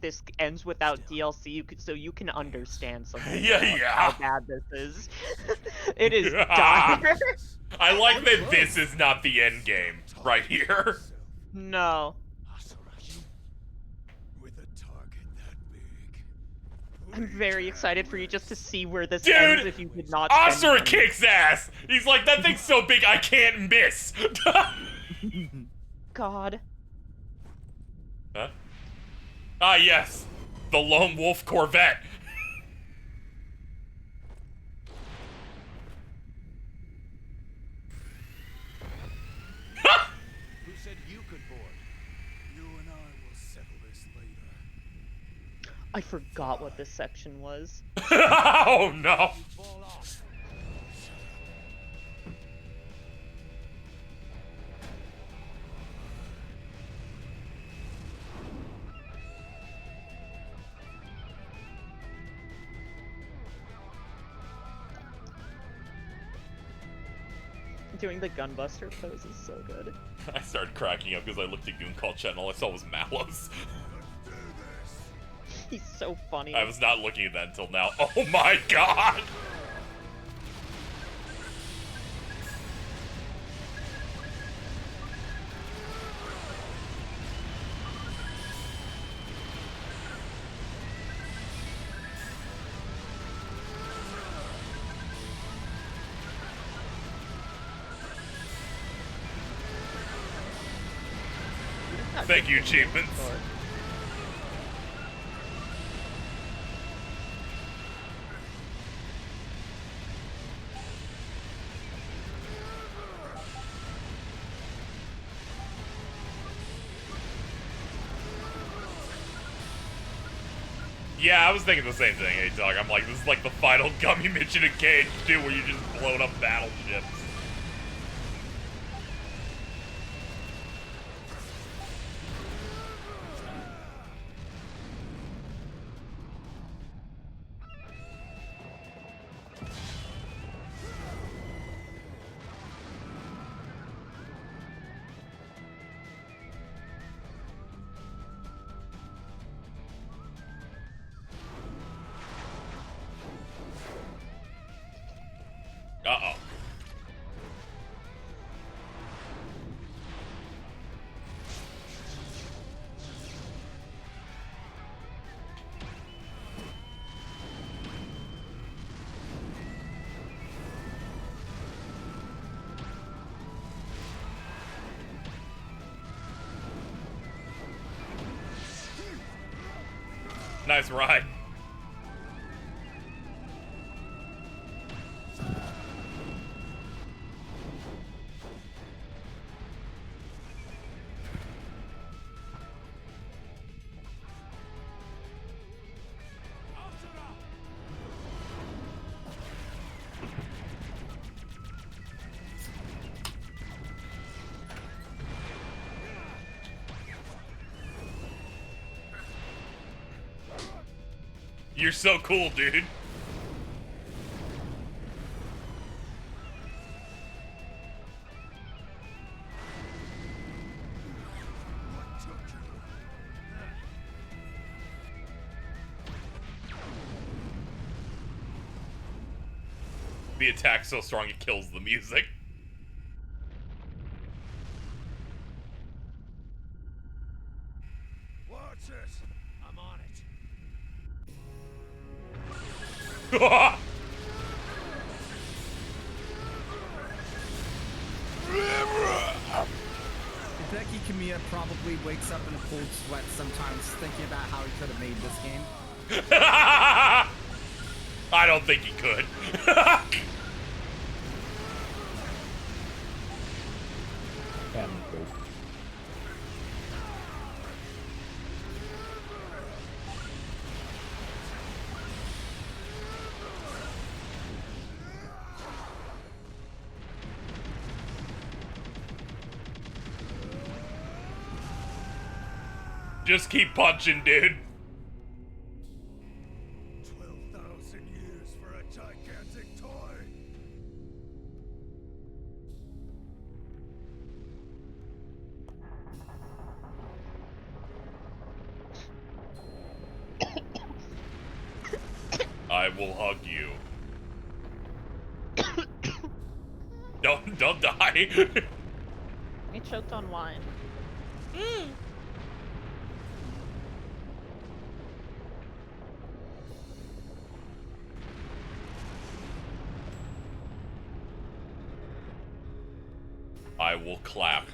this ends without DLC, so you can understand something about how bad this is. It is dire. I like that this is not the end game right here. No. With a target that big. I'm very excited for you just to see where this Dude, ends if you did not spend Asura money. kicks ass! He's like, that thing's so big I can't miss! God. Huh? Ah, yes. The Lone Wolf Corvette. Who said you could board? You and I will settle this later. I forgot what this section was. Oh, no. Fall off. Doing the gunbuster pose is so good. I started cracking up because I looked at Goon Call Chat and all I saw was Mallows. He's so funny. I was not looking at that until now. Oh my god! Thank you, achievements. Yeah, I was thinking the same thing, hey dog. I'm like, this is like the final Gummy Mission in Cage 2 where you just blown up battleships. Uh-oh. Nice ride. You're so cool, dude. The attack's so strong it kills the music. Watch it. I'm on it. Becky Kamiya probably wakes up in a cold sweat sometimes thinking about how he could have made this game. I don't think he could. Just keep punching, dude. 12,000 years for a gigantic toy. I will hug you. Don't die. I choked on wine. I will clap.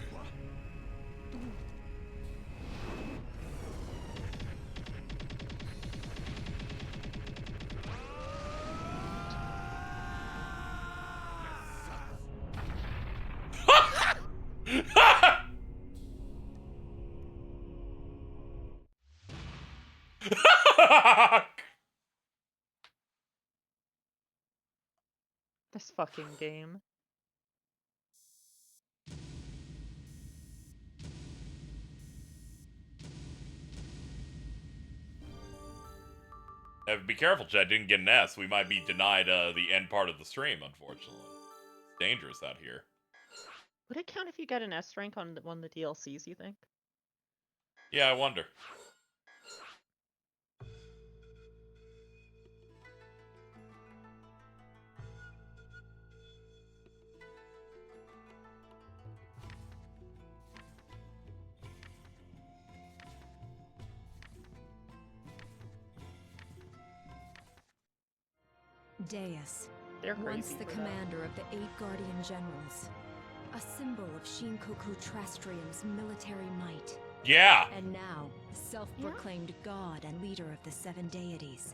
This fucking game. Be careful, Chad. Didn't get an S. We might be denied the end part of the stream, unfortunately. It's dangerous out here. Would it count if you get an S rank on one of the DLCs, you think? Yeah, I wonder. Deus, They're once crazy the for that. commander of the 8 Guardian Generals, a symbol of Shinkoku Treachery's military might. Yeah. And now, self-proclaimed god and leader of the 7 deities.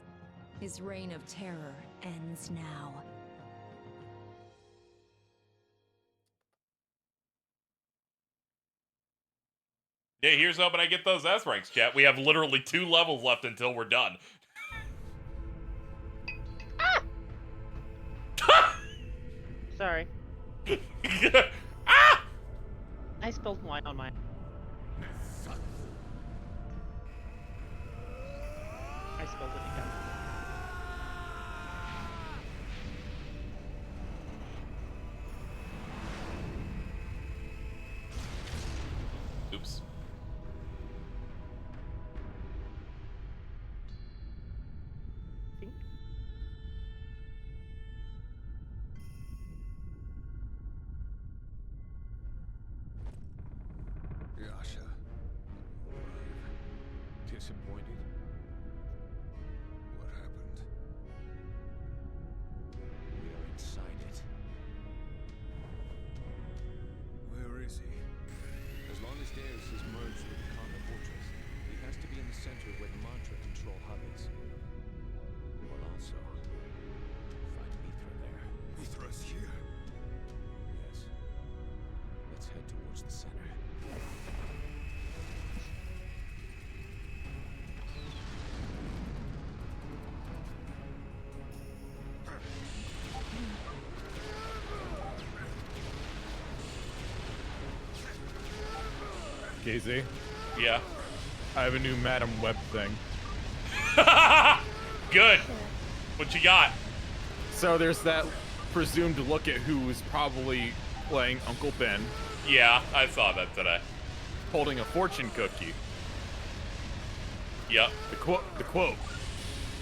His reign of terror ends now. Yeah, here's hoping I get those S ranks, chat. We have literally 2 levels left until we're done. Sorry. I spilled wine on my. I spilled it again. Oops. center where the mantra control hub is. We'll also find Mithra there. Mithra's here. Yes. Let's head towards the center. KZ, Yeah. I have a new Madam Web thing. Good. What you got? So there's that presumed look at who was probably playing Uncle Ben. Yeah, I saw that today. Holding a fortune cookie. Yep. The quote.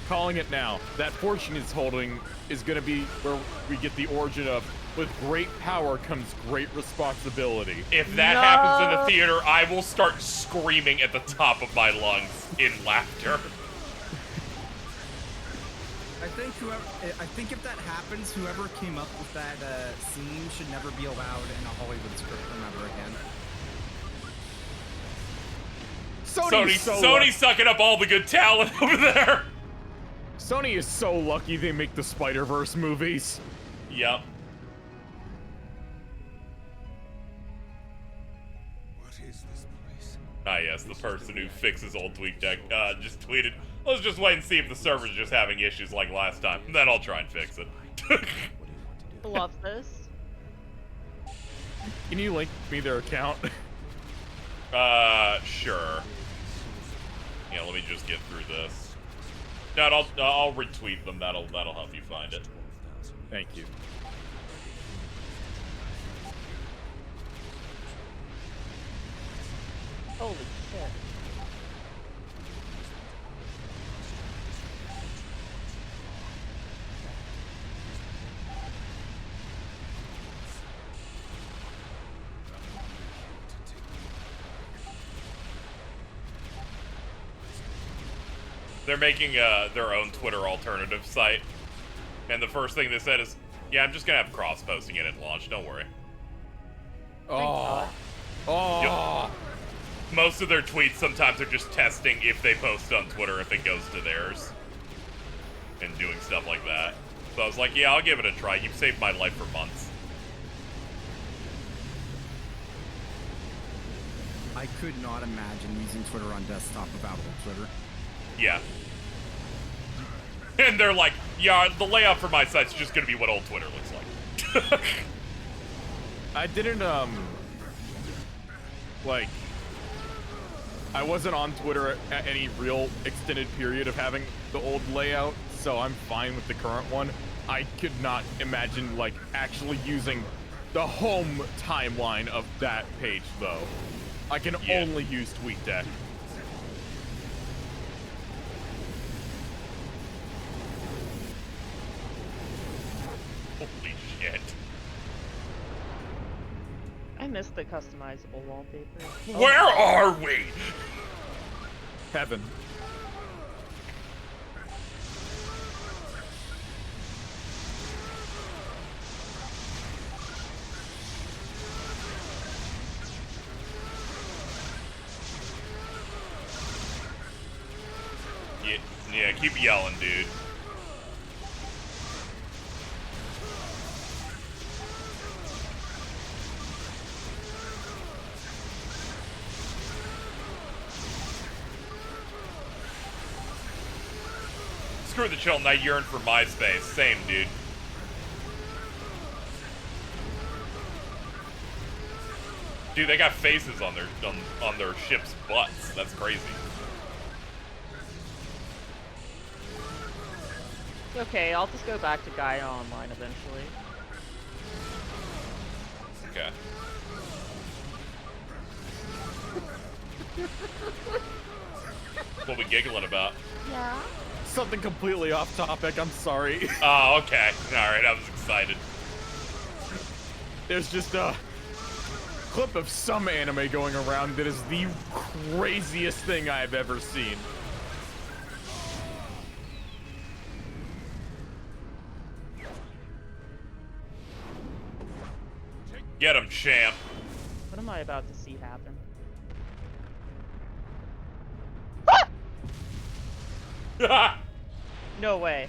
Calling it now. That fortune is holding is gonna be where we get the origin of, with great power comes great responsibility. If that happens in the theater, I will start screaming at the top of my lungs in laughter. I think if that happens, whoever came up with that scene should never be allowed in a Hollywood script room ever again. Sony's sucking up all the good talent over there. Sony is so lucky they make the Spider-Verse movies. Yep. What is this place? Ah, yes, the person who fixes old TweetDeck just tweeted, let's just wait and see if the server's just having issues like last time. Then I'll try and fix it. Love this. Can you link me their account? Sure. Yeah, let me just get through this. No, I'll retweet them. That'll help you find it. Thank you. Holy shit. They're making their own Twitter alternative site, and the first thing they said is, "Yeah, I'm just gonna have cross-posting it at launch. Don't worry." Oh. Yep. Most of their tweets sometimes are just testing if they post on Twitter if it goes to theirs, and doing stuff like that. So I was like, "Yeah, I'll give it a try. You've saved my life for months." I could not imagine using Twitter on desktop without old Twitter. Yeah. And they're like, yeah, the layout for my site's just gonna be what old Twitter looks like. I didn't, like, I wasn't on Twitter at any real extended period of having the old layout, so I'm fine with the current one. I could not imagine, like, actually using the home timeline of that page, though. I can only use TweetDeck. Holy shit. I missed the customizable wallpaper. Where are we? Heaven. Yeah, keep yelling, dude. Screw the children, I yearn for MySpace. Same, dude. Dude, they got faces on their ship's butts. That's crazy. Okay, I'll just go back to Gaia Online eventually. Okay. What we giggling about? Yeah. Something completely off topic, I'm sorry. Oh, okay. Alright, I was excited. There's just a clip of some anime going around that is the craziest thing I've ever seen. Get him, champ. What am I about to see happen? No way.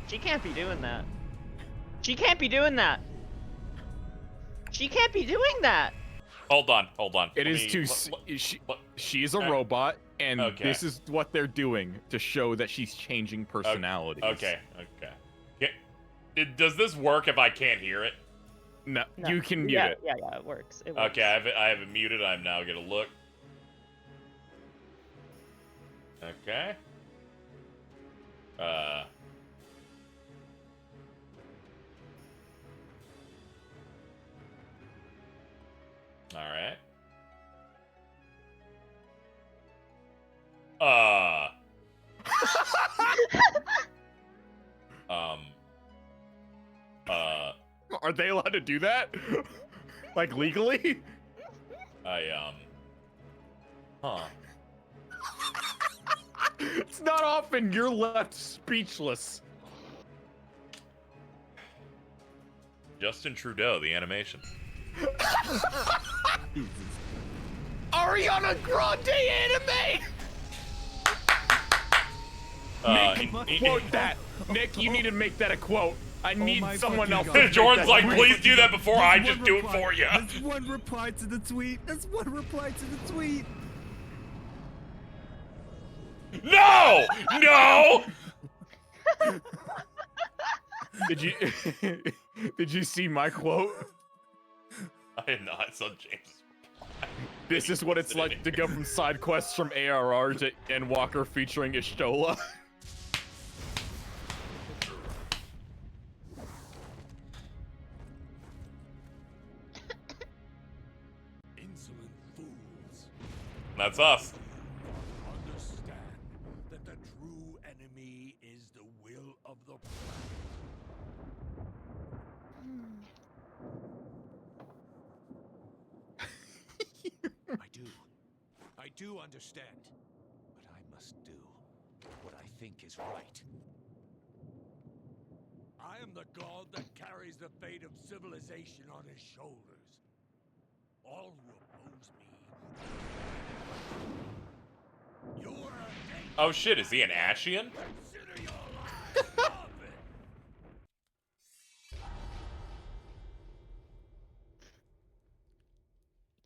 She can't be doing that. She can't be doing that. She can't be doing that. Hold on. It is too. She's a robot, and this is what they're doing to show that she's changing personalities. Okay. Does this work if I can't hear it? No, you can mute it. Yeah, it works. It works. Okay, I have it muted. I'm now gonna look. Okay. All right. Are they allowed to do that? Like legally? Huh. It's not often you're left speechless. Justin Trudeau, the animation. Ariana Grande anime! Quote that. Nick, you need to make that a quote. I need someone else. Jordan's like, please do that before I just do it for you. That's one reply to the tweet. No! No! Did you see my quote? I did not. I saw James. This is what it's like to go from side quests from ARR to Endwalker featuring Ishtola. Insolent fools. That's us. Understand that the true enemy is the will of the planet. I do understand. But I must do what I think is right. I am the god that carries the fate of civilization on his shoulders. All who oppose me. You're a Oh shit, is he an Ashian? consider your life forfeit.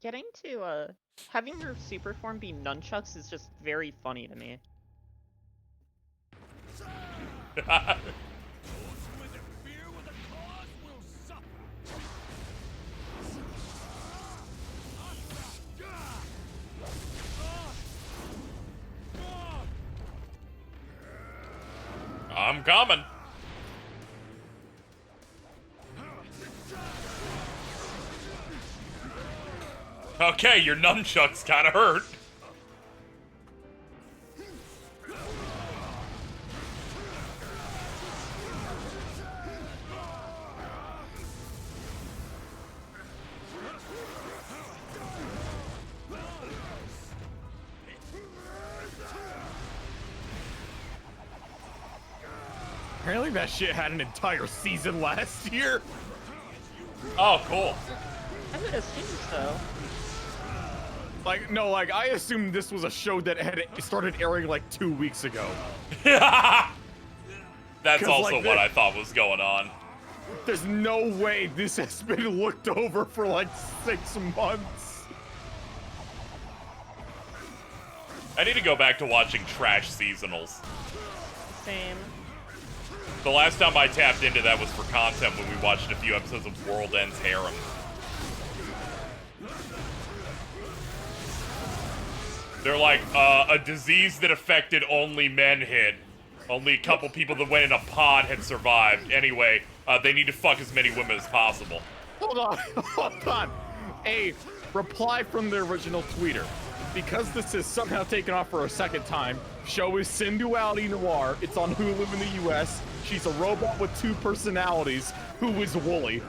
Getting to having her super form be nunchucks is just very funny to me. Those who interfere with the cause will suffer. I'm coming. Okay, your nunchucks kind of hurt. Apparently that shit had an entire season last year. Oh, cool. I would assume so. Like, I assumed this was a show that had started airing like 2 weeks ago. That's 'Cause, also like, what I thought was going on. There's no way this has been looked over for like 6 months. I need to go back to watching trash seasonals. Same. The last time I tapped into that was for content when we watched a few episodes of World Ends Harem. They're like, a disease that affected only men hit. Only a couple people that went in a pod had survived. Anyway, they need to fuck as many women as possible. Hold on. A reply from the original tweeter. Because this is somehow taken off for a second time, show is Sin Duality Noir. It's on Hulu in the US. She's a robot with 2 personalities who is woolly.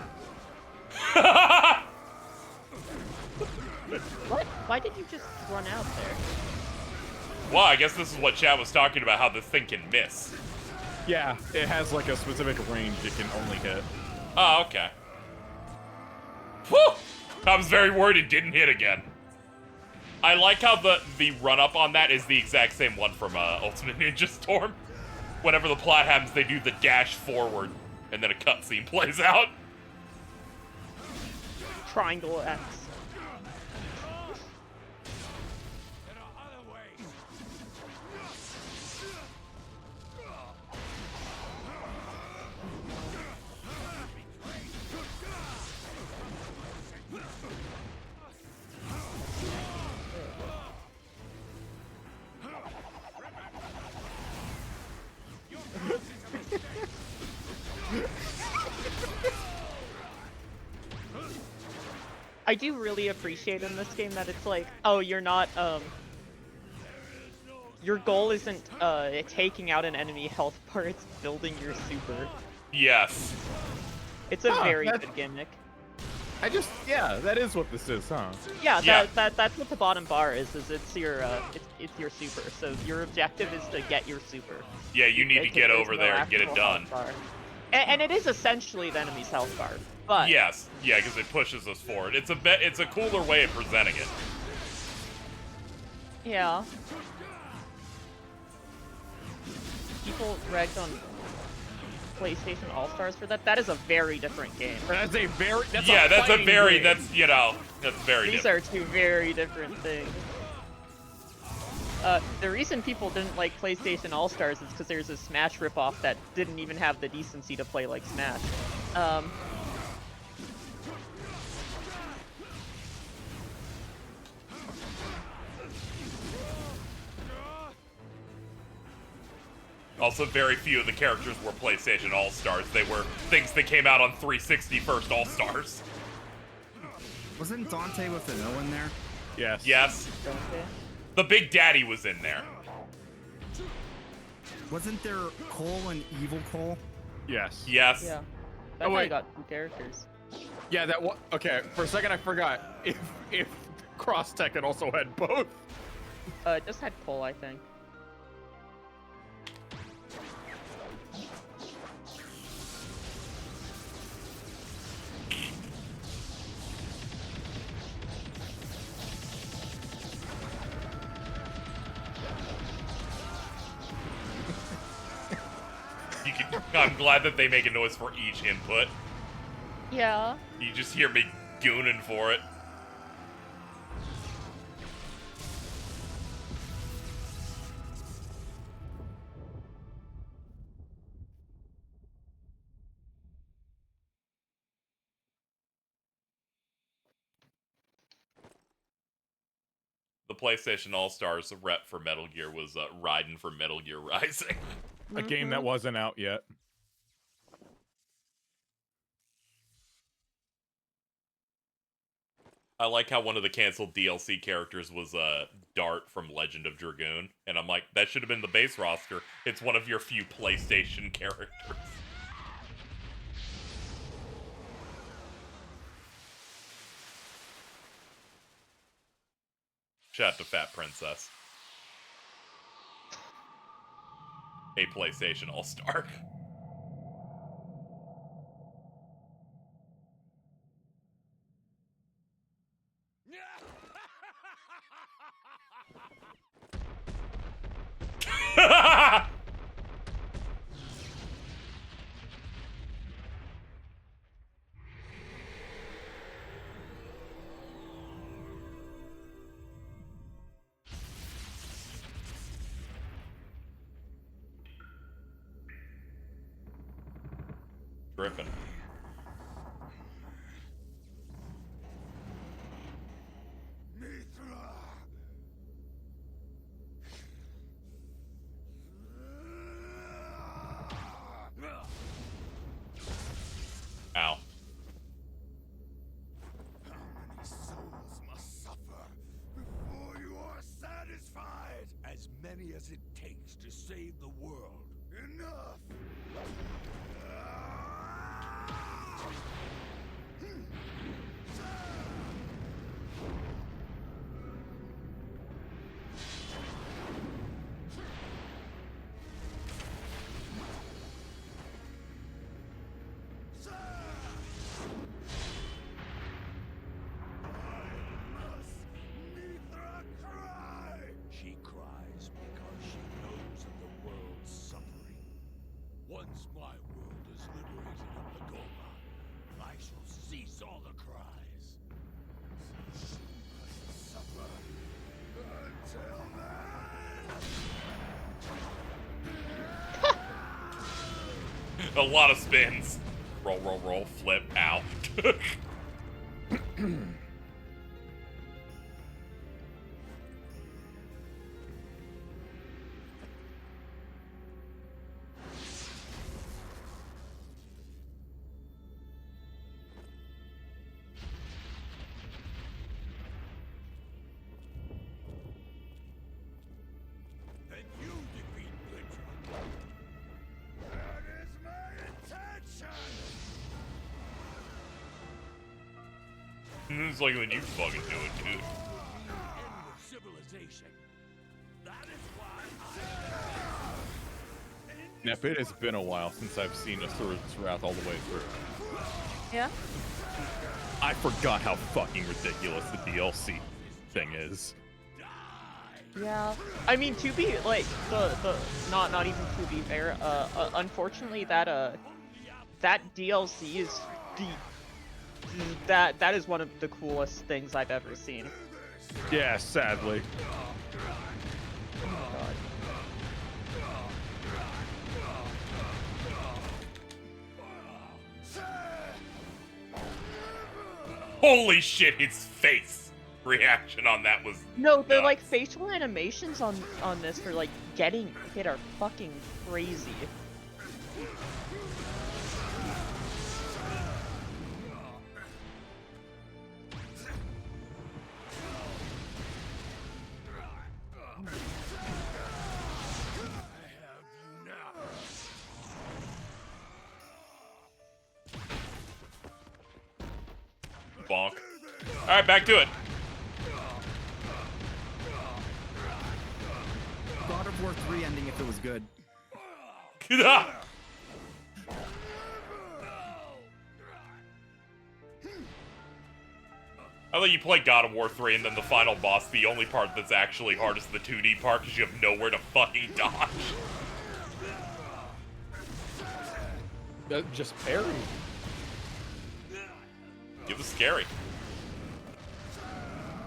What? Why did you just run out there? Well, I guess this is what Chad was talking about, how this thing can miss. Yeah, it has like a specific range it can only hit. Oh, okay. Whew! I was very worried it didn't hit again. I like how the run-up on that is the exact same one from Ultimate Ninja Storm. Whenever the plot happens, they do the dash forward, and then a cutscene plays out. Triangle X. I do really appreciate in this game that it's like, oh, you're not, your goal isn't, taking out an enemy health bar, it's building your super. Yes. It's a very good gimmick. Yeah, that is what this is, huh? Yeah, that's what the bottom bar is it's your, it's your super, so your objective is to get your super. Yeah, you need to get over there and get it done. And it is essentially the enemy's health bar, but... Yes, yeah, because it pushes us forward. It's a cooler way of presenting it. Yeah. People ragged on PlayStation All-Stars for that. That is a very different game. That's very These are two very different things. The reason people didn't like PlayStation All-Stars is because there's a Smash ripoff that didn't even have the decency to play like Smash. Also, very few of the characters were PlayStation All-Stars. They were things that came out on 360 first All-Stars. Wasn't Dante with an O in there? Yes. Yes. The Big Daddy was in there. Wasn't there Cole and Evil Cole? Yes. Yes. Yeah. That guy got two characters. Yeah, that was... Okay, for a second I forgot if Cross Tekken also had both. It just had Cole, I think. I'm glad that they make a noise for each input. Yeah. You just hear me gooning for it. The PlayStation All-Stars rep for Metal Gear was Raiden for Metal Gear Rising. A game that wasn't out yet. I like how one of the canceled DLC characters was Dart from Legend of Dragoon. And I'm like, that should have been the base roster. It's one of your few PlayStation characters. Shout out to Fat Princess. A PlayStation All-Star. Griffin. Ow. How many souls must suffer before you are satisfied? As many as it takes to save the world. Enough! Once my world is liberated of the Goma, I shall cease all the cries. She must suffer. Until then. A lot of spins. Roll, roll, roll, flip, ow. Then you defeat Blittra. That is my intention! It's like when you fucking do it, dude. End of civilization. That is why Nep, it has been a while since I've seen Asura's Wrath all the way through. Yeah? I forgot how fucking ridiculous the DLC thing is. Yeah. I mean, to be, like, not even to be fair, unfortunately that DLC is that is one of the coolest things I've ever seen. Yeah, sadly. Oh my god. Holy shit, his face reaction on that was No, the nuts. like facial animations on this for like getting hit are fucking crazy. Bonk. Alright, back to it. God of War 3 ending if it was good. I let you play God of War 3 and then the final boss, the only part that's actually hard is the 2D part because you have nowhere to fucking dodge. Just parry. It was scary.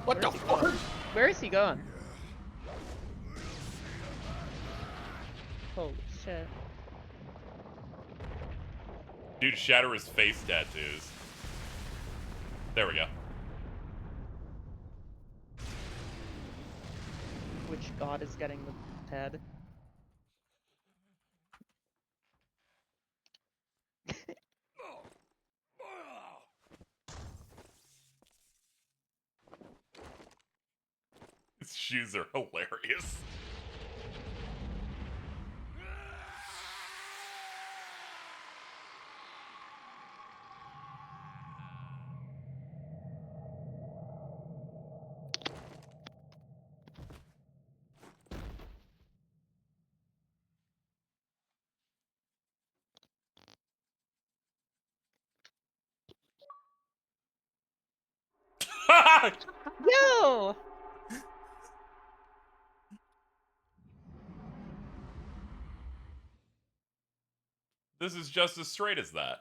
What the fuck? Where is he going? Holy shit. Dude, shatter his face tattoos. There we go. Which god is getting the head? His shoes are hilarious. Yo! This is just as straight as that.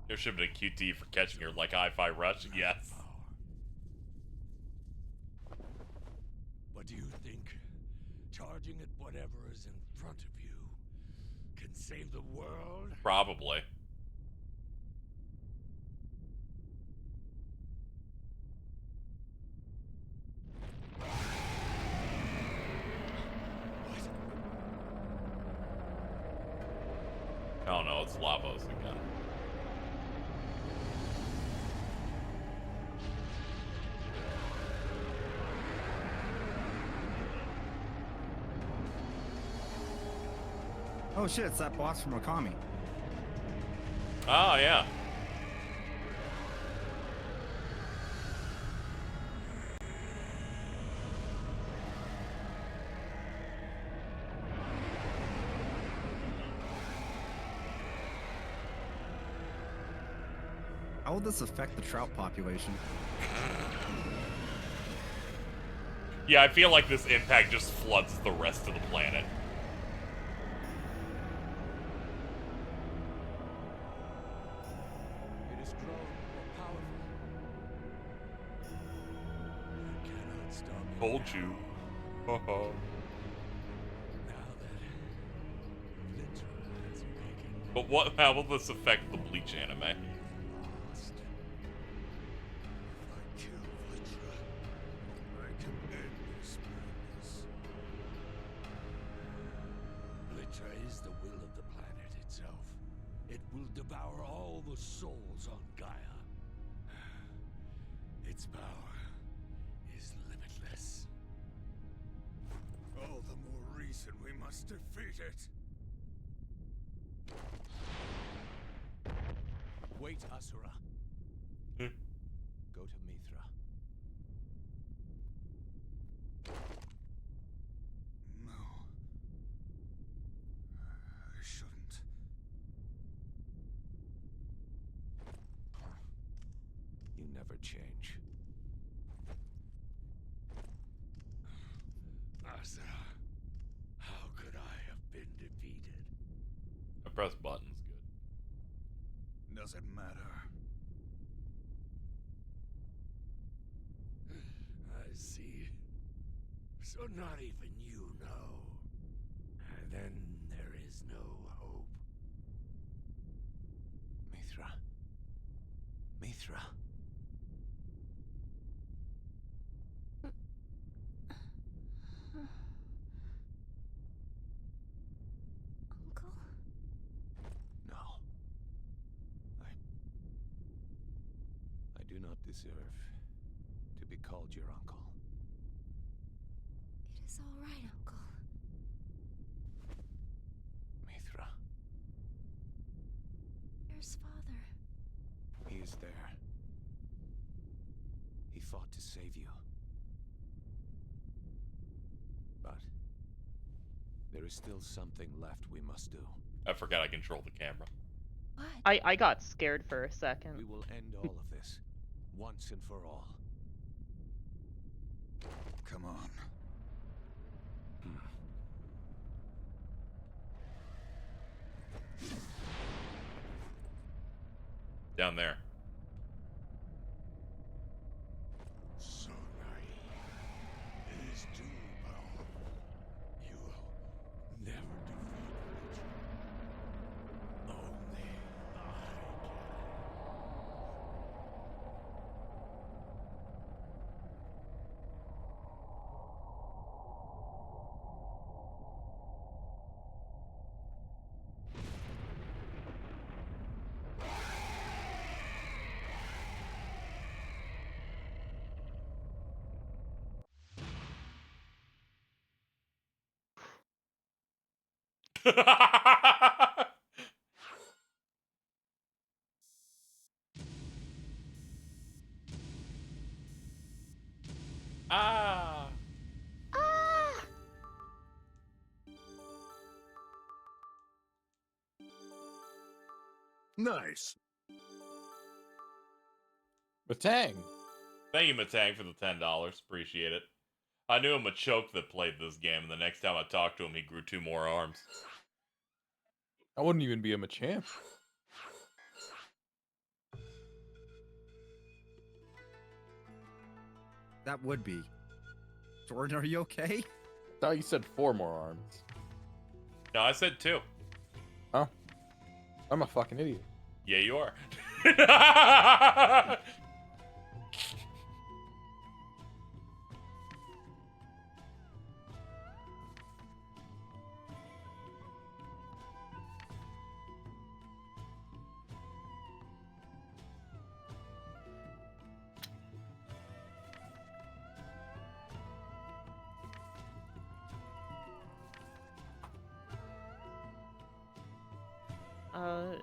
There should have been a QT for catching her like Hi-Fi Rush, yes. What do you think? Charging at whatever is in front of you can save the world? Probably. Oh no, it's Lavos again. Oh shit, it's that boss from Okami. Oh, yeah. How will this affect the trout population? Yeah, I feel like this impact just floods the rest of the planet. It has grown more powerful. I cannot stop. Told you. Now that Vlitra has awakened. But how will this affect the Bleach anime? Lost. If I kill Vlitra, I can end this madness. Vlitra is the will of the planet itself. It will devour all the souls on Gaia. Its power is limitless. All the more reason we must defeat it. Wait, Asura. Hmm. Go to Mithra. No. I shouldn't. You never change. Asura, how could I have been defeated? I press buttons, good. Doesn't matter. I see. So not even you know. And then there is no hope. Mithra. Mithra. Uncle? No. I do not deserve to be called your uncle. It is all right, Uncle. Mithra. Where's Father? He is there. He fought to save you. But there is still something left we must do. I forgot I control the camera. What? I got scared for a second. We will end all of this, once and for all. Come on. Down there. So naive. It is too powerful. You will never defeat Vlitra. Only I can. Ah! Nice. Batang. Thank you, Matang, for the $10. Appreciate it. I knew a Machoke that played this game, and the next time I talked to him, he grew 2 more arms. I wouldn't even be a Machamp. That would be. Jordan, are you okay? I thought you said 4 more arms. No, I said 2. Oh. I'm a fucking idiot. Yeah, you are.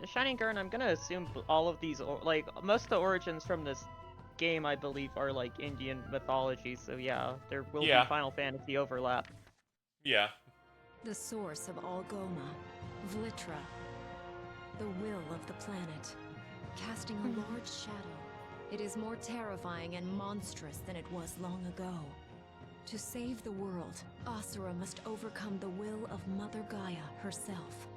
Shining Gurn, I'm gonna assume all of these, like, most of the origins from this game, I believe, are, like, Indian mythology, so yeah, there will be Final Fantasy overlap. Yeah. The source of all Goma, Vlitra, the will of the planet, casting a large shadow. It is more terrifying and monstrous than it was long ago. To save the world, Asura must overcome the will of Mother Gaia herself.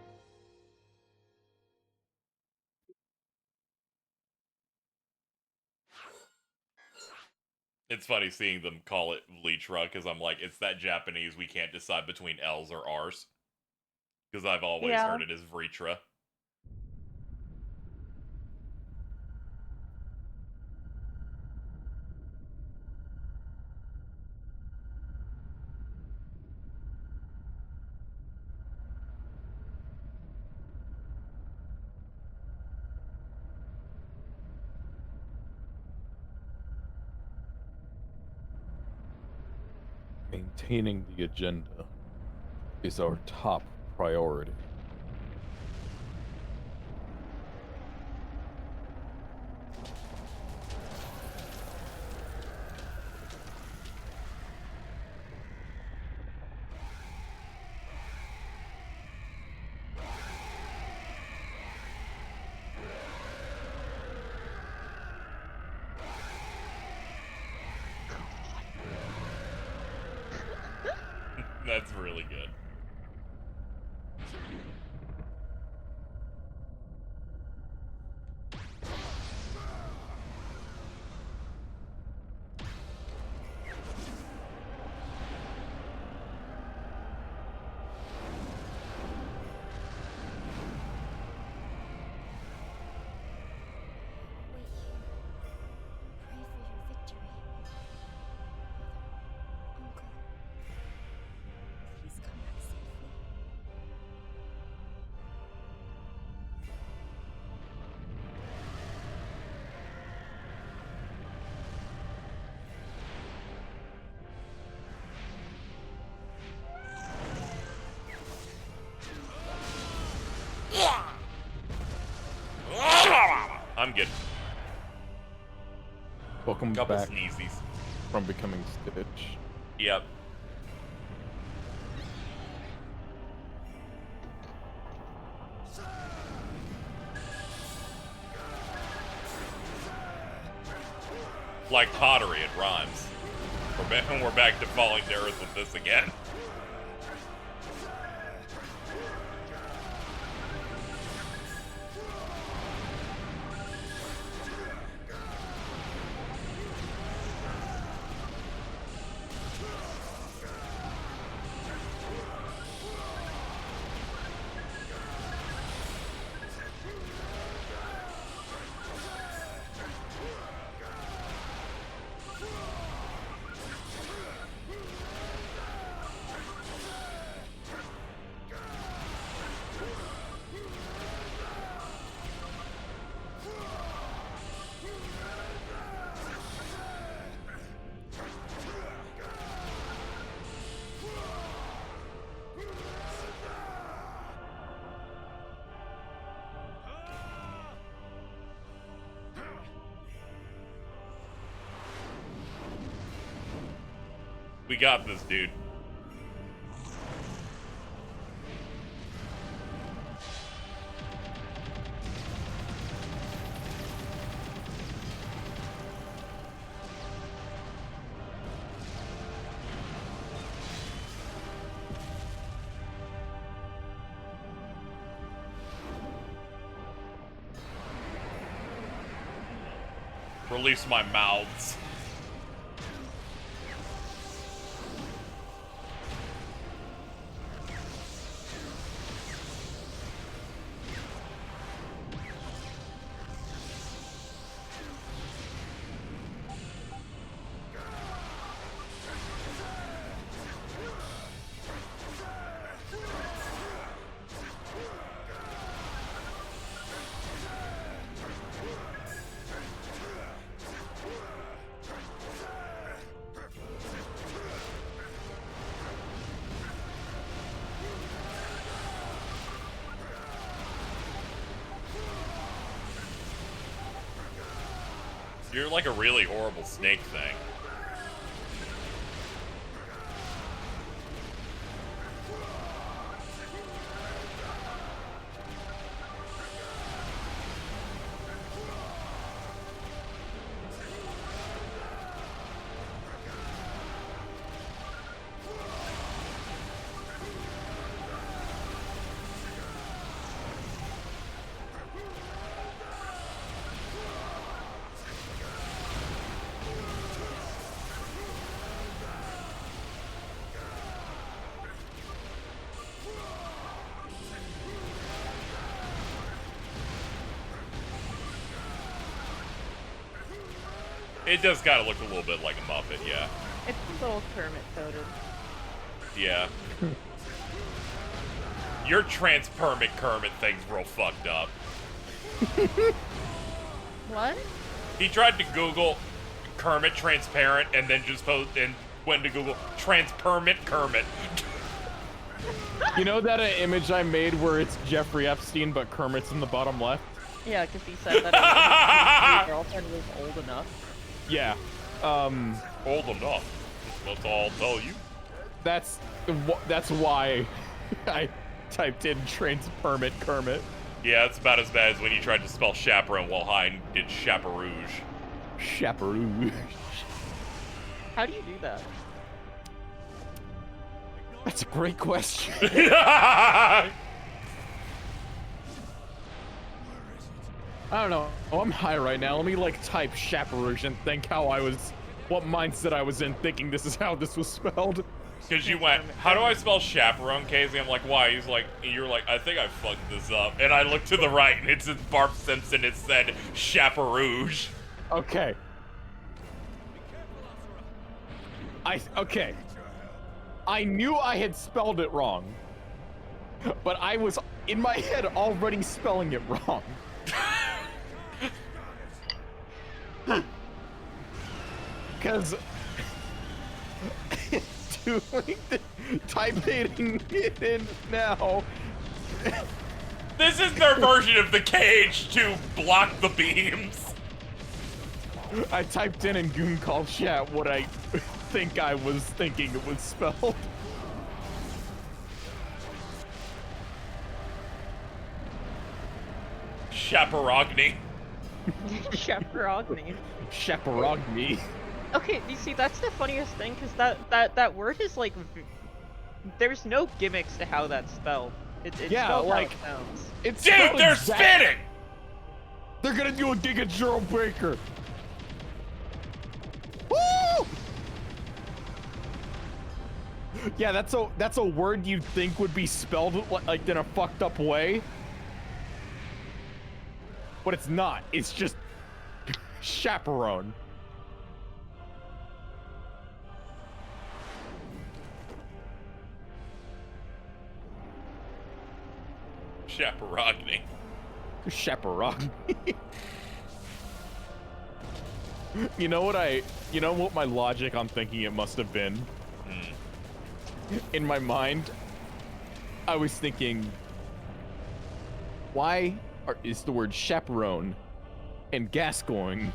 It's funny seeing them call it Vlitra, because I'm like, it's that Japanese we can't decide between L's or R's. Because I've always heard it as Vritra. Maintaining the agenda is our top priority. That's really good. I'm good. Welcome Couple back sneezies. from becoming Stitch. Yep. Like pottery, it rhymes. We're back to falling to earth with this again. We got this, dude. Release my mouths. You're like a really horrible snake thing. It does kind of look a little bit like a Muppet, yeah. It's a little Kermit coded. Yeah. Your transpermit Kermit thing's real fucked up. What? He tried to Google Kermit transparent and then just went to Google transpermit Kermit. You know that image I made where it's Jeffrey Epstein but Kermit's in the bottom left? Yeah, because he said that his girlfriend was old enough. Yeah. Old enough. That's all I'll tell you. That's why I typed in transpermit Kermit. Yeah, it's about as bad as when you tried to spell chaperone while high and did chaperouge. Chaperouge. How do you do that? That's a great question. I don't know. Oh, I'm high right now. Let me like type chaperouge and think what mindset I was in thinking this is how this was spelled. Because you went, how do I spell chaperone, Casey? I'm like, why? You're like, I think I fucked this up. And I looked to the right and it said Barb Simpson. It said chaperouge. Okay. Okay. I knew I had spelled it wrong, but I was in my head already spelling it wrong. Because typing it in now. This is their version of the cage to block the beams. I typed in Goon Call Chat what I think I was thinking it was spelled. Chaperogny. Chaperogny. Chaperogny. Okay, you see, that's the funniest thing, because that word is like, there's no gimmicks to how that's spelled. It's yeah, spelled like, how it sounds. It's dude, they're spinning! They're gonna do a Giga Zero Breaker. Woo! Yeah, that's a word you'd think would be spelled like in a fucked up way. But it's not. It's just chaperone. Chaperogny. Chaperogny. You know what my logic on thinking it must have been? In my mind, I was thinking, why is the word chaperone and Gascoigne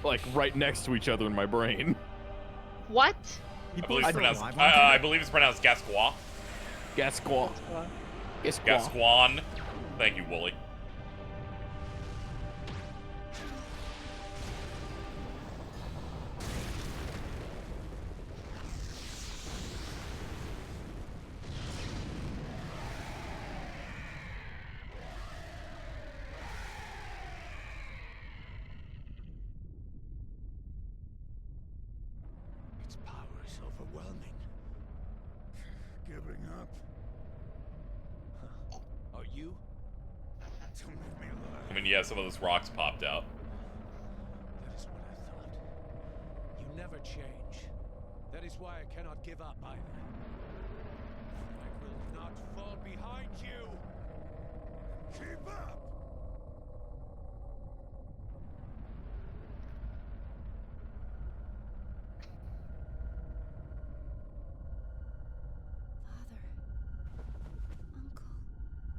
like right next to each other in my brain? What? I believe it's pronounced Gascoigne. Gascoigne. Gascoigne. Thank you, Wooly. Its power is overwhelming. Giving up? Are you? Don't leave me alive. I mean, yeah, some of those rocks popped out. That is what I thought. You never change. That is why I cannot give up either. I will not fall behind you. Keep up!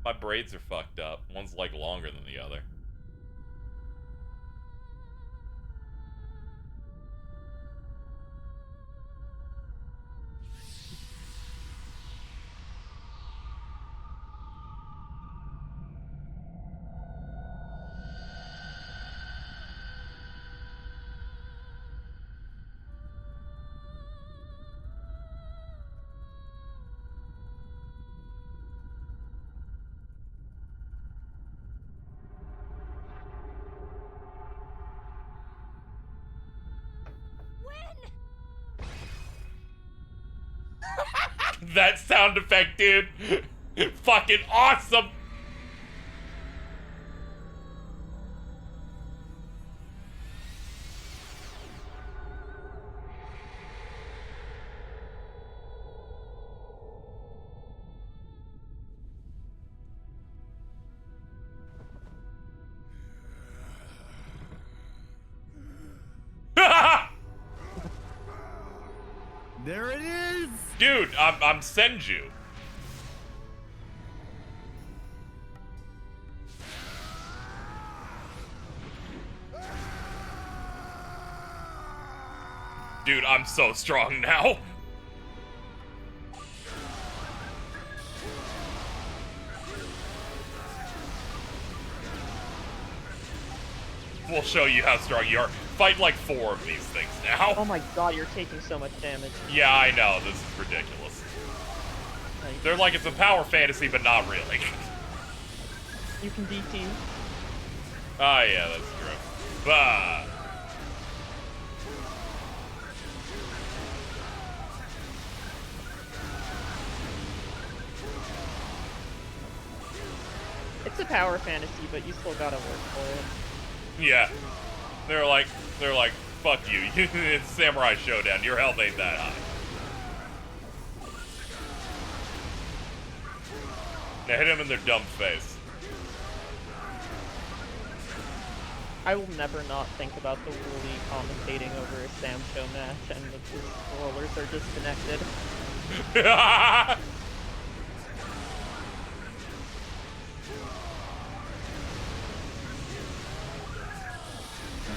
My braids are fucked up. One's like longer than the other. that sound effect, dude. Fucking awesome. There it is! Dude, I'm Senju. Dude, I'm so strong now. We'll show you how strong you are. Fight like 4 of these things now. Oh my god, you're taking so much damage. Yeah, I know. This is ridiculous. They're like it's a power fantasy, but not really. You can DT. Ah, yeah, that's true. Bah. It's a power fantasy, but you still gotta work for it. Yeah. They're like, fuck you. It's Samurai Showdown. Your health ain't that high. Now hit him in their dumb face. I will never not think about the Wooly commentating over a Sam Show match and the rollers are disconnected.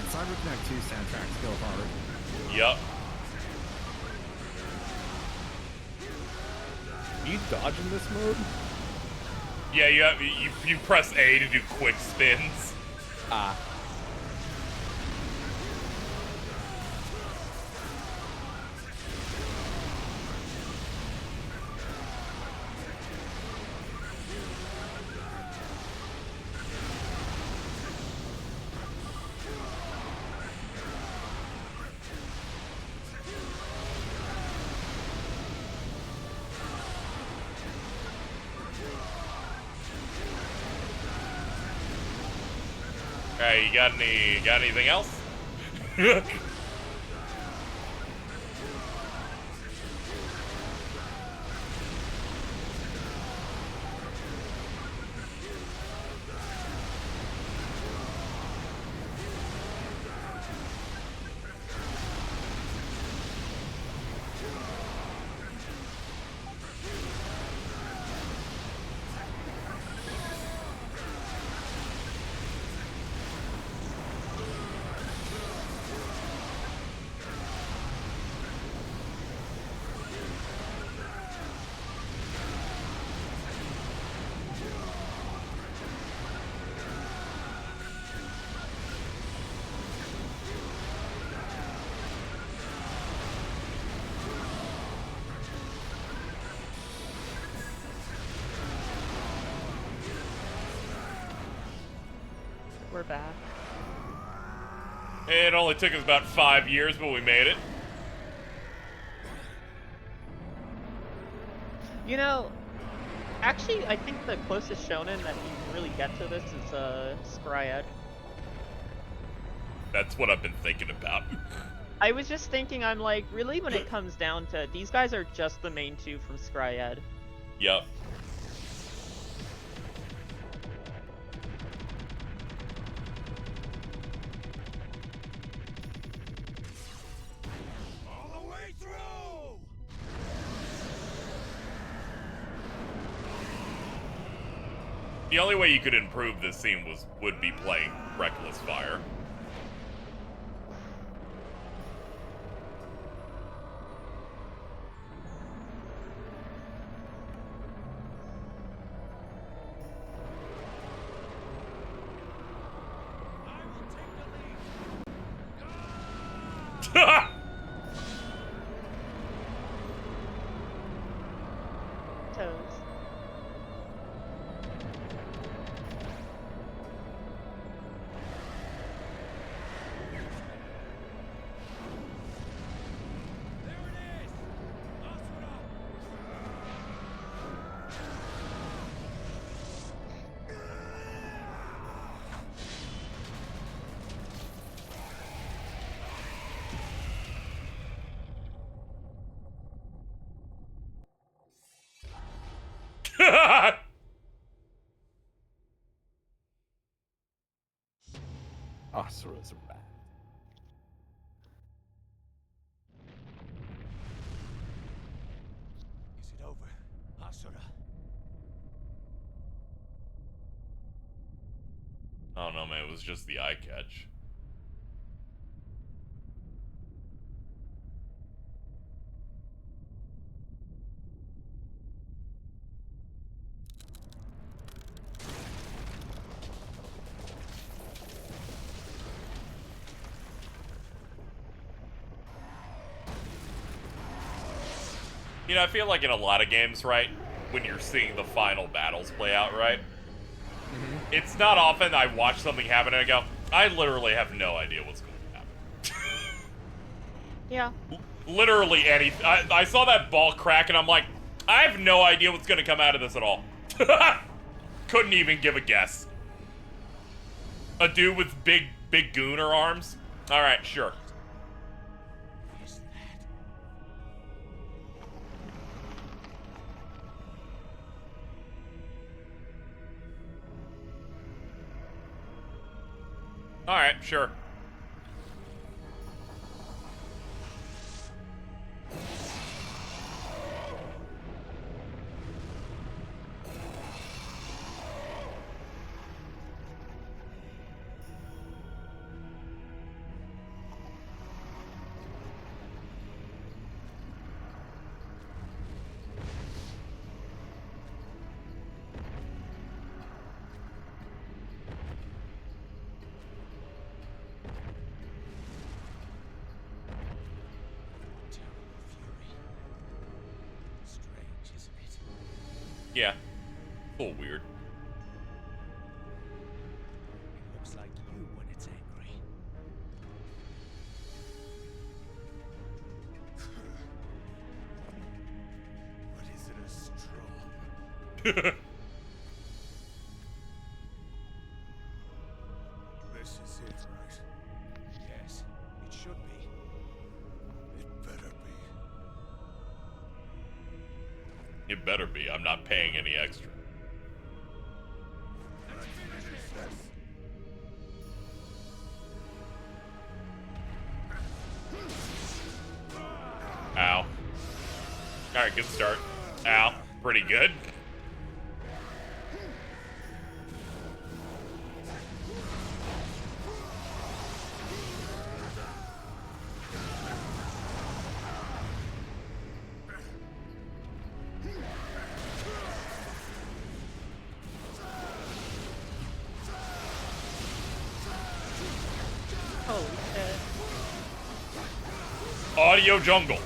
CyberConnect 2 soundtracks go hard. Yup. You dodge in this mode? Yeah, you press A to do quick spins. Ah. Alright, you got anything else? We're back. It only took us about 5 years, but we made it. You know, actually, I think the closest shonen that you can really get to this is Scryed. That's what I've been thinking about. I was just thinking, I'm like, really, when it comes down to it, these guys are just the main two from Scryed. Yup. All the way through! The only way you could improve this scene would be playing Reckless Fire. Toes. Asura's are bad. Is it over? Asura. I don't know, man. It was just the eye catch. You know, I feel like in a lot of games, right, when you're seeing the final battles play out, right, it's not often I watch something happen and I go, I literally have no idea what's going to happen. Yeah. Literally anything. I saw that ball crack and I'm like, I have no idea what's going to come out of this at all. Couldn't even give a guess. A dude with big gooner arms? Alright, sure. Alright, sure. Yeah. A little weird. It looks like you when it's angry. But is it as strong? This is it, right? Yes, it should be. It better be. It better be. I'm not paying any extra. Ow. Alright, good start. Ow. Pretty good. Holy shit. Audio jungle.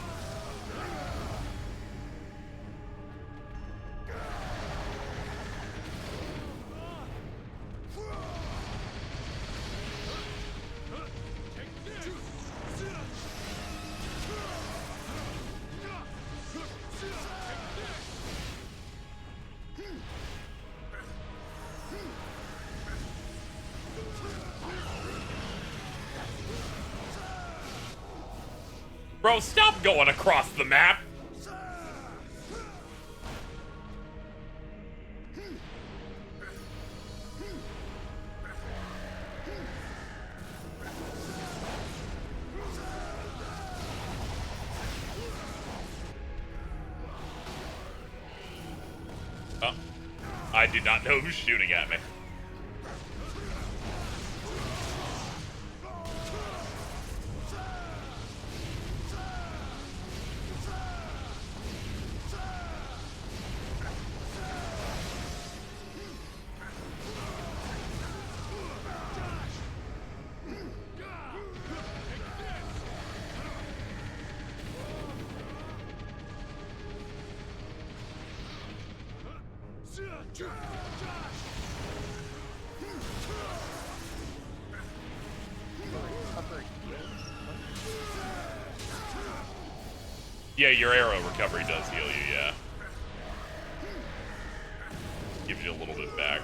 Bro, stop going across the map! Oh. I did not know who's shooting at me. Yeah, your arrow recovery does heal you, yeah. Gives you a little bit back.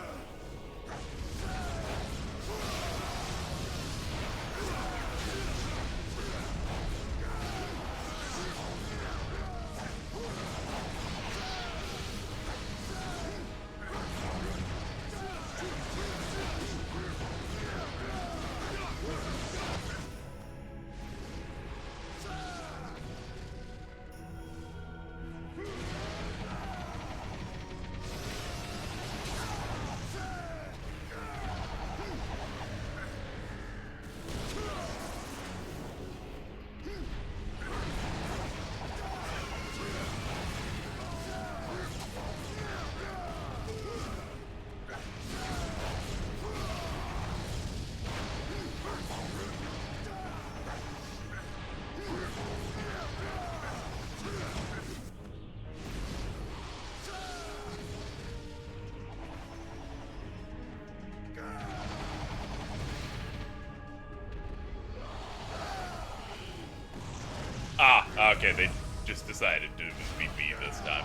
Ah, okay, they just decided to be me this time.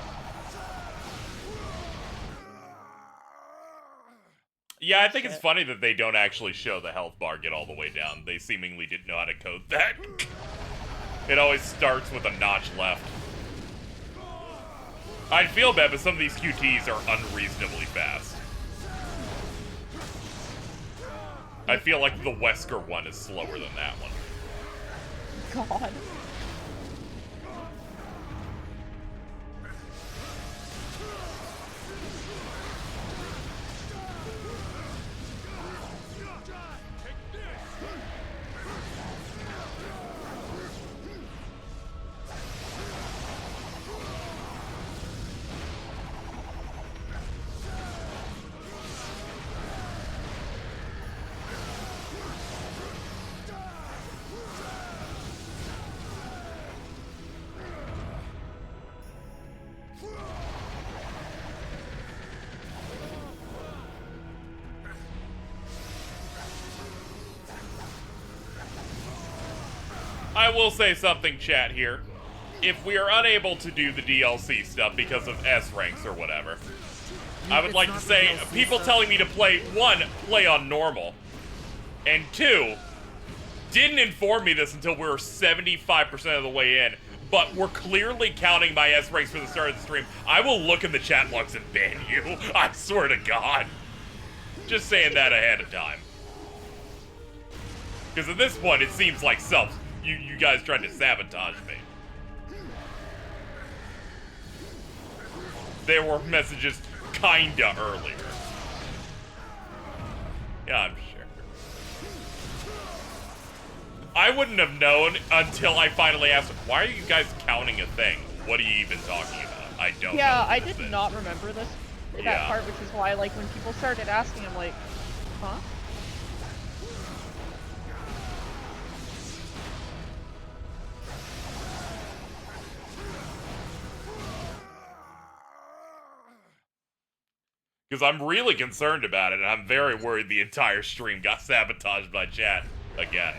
Yeah, I think it's funny that they don't actually show the health bar get all the way down. They seemingly didn't know how to code that. It always starts with a notch left. I'd feel bad, but some of these QTs are unreasonably fast. I feel like the Wesker one is slower than that one. God. I will say something, chat, here. If we are unable to do the DLC stuff because of S ranks or whatever, I would like to say, people telling me to play, 1, play on normal, and 2, didn't inform me this until we were 75% of the way in, but we're clearly counting my S ranks for the start of the stream. I will look in the chat logs and ban you. I swear to God. Just saying that ahead of time. Because at this point, it seems like you guys tried to sabotage me. There were messages kinda earlier. Yeah, I'm sure. I wouldn't have known until I finally asked, why are you guys counting a thing? What are you even talking about? I don't know. Yeah, I did not remember this, that Yeah. part, which is why, like, when people started asking, I'm like, huh? Because I'm really concerned about it, and I'm very worried the entire stream got sabotaged by chat again.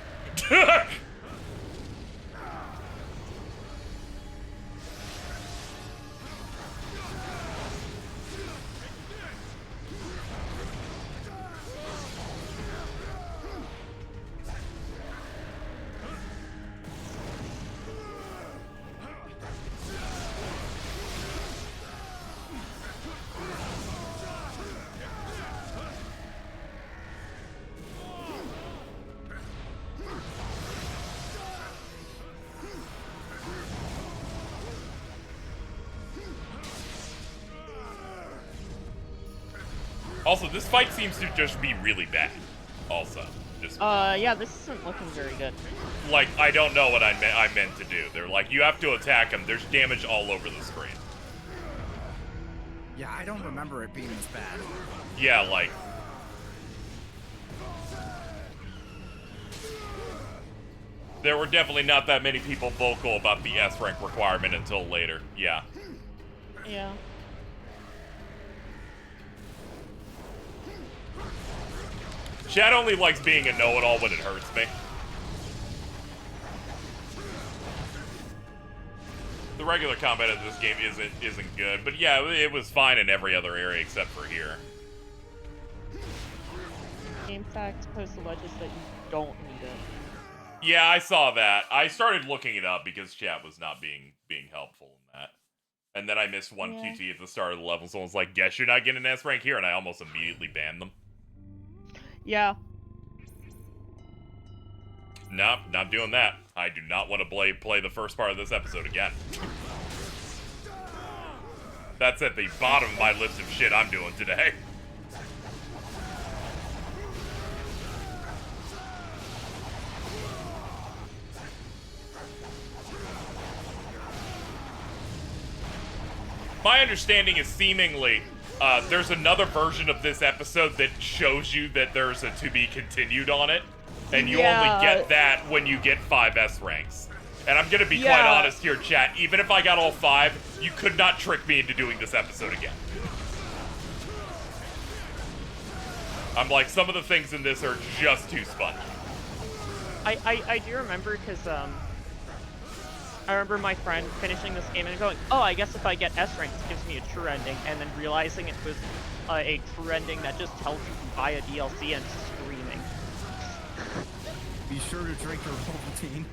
Also, this fight seems to just be really bad. Also, just yeah, this isn't looking very good. like I don't know what I meant to do. They're like, you have to attack him. There's damage all over the screen. Yeah, I don't remember it being this bad. Yeah, like. There were definitely not that many people vocal about the S rank requirement until later. Yeah. Yeah. Chat only likes being a know-it-all when it hurts me. The regular combat of this game isn't good, but yeah, it was fine in every other area except for here. Game fact post alleges that you don't need it. Yeah, I saw that. I started looking it up because chat was not being helpful in that. And then I missed one QT at the start of the level, so I was like, guess you're not getting an S rank here, and I almost immediately banned them. Yeah. Nope, not doing that. I do not want to play the first part of this episode again. That's at the bottom of my list of shit I'm doing today. My understanding is seemingly there's another version of this episode that shows you that there's a to be continued on it, and you only get that when you get 5 S ranks. And I'm gonna be quite honest here, chat, even if I got all 5, you could not trick me into doing this episode again. I'm like, some of the things in this are just too spongy. I do remember, because, I remember my friend finishing this game and going, "Oh, I guess if I get S rank, it gives me a true ending," and then realizing it was a true ending that just tells you to buy a DLC and screaming. Be sure to drink your Ovaltine.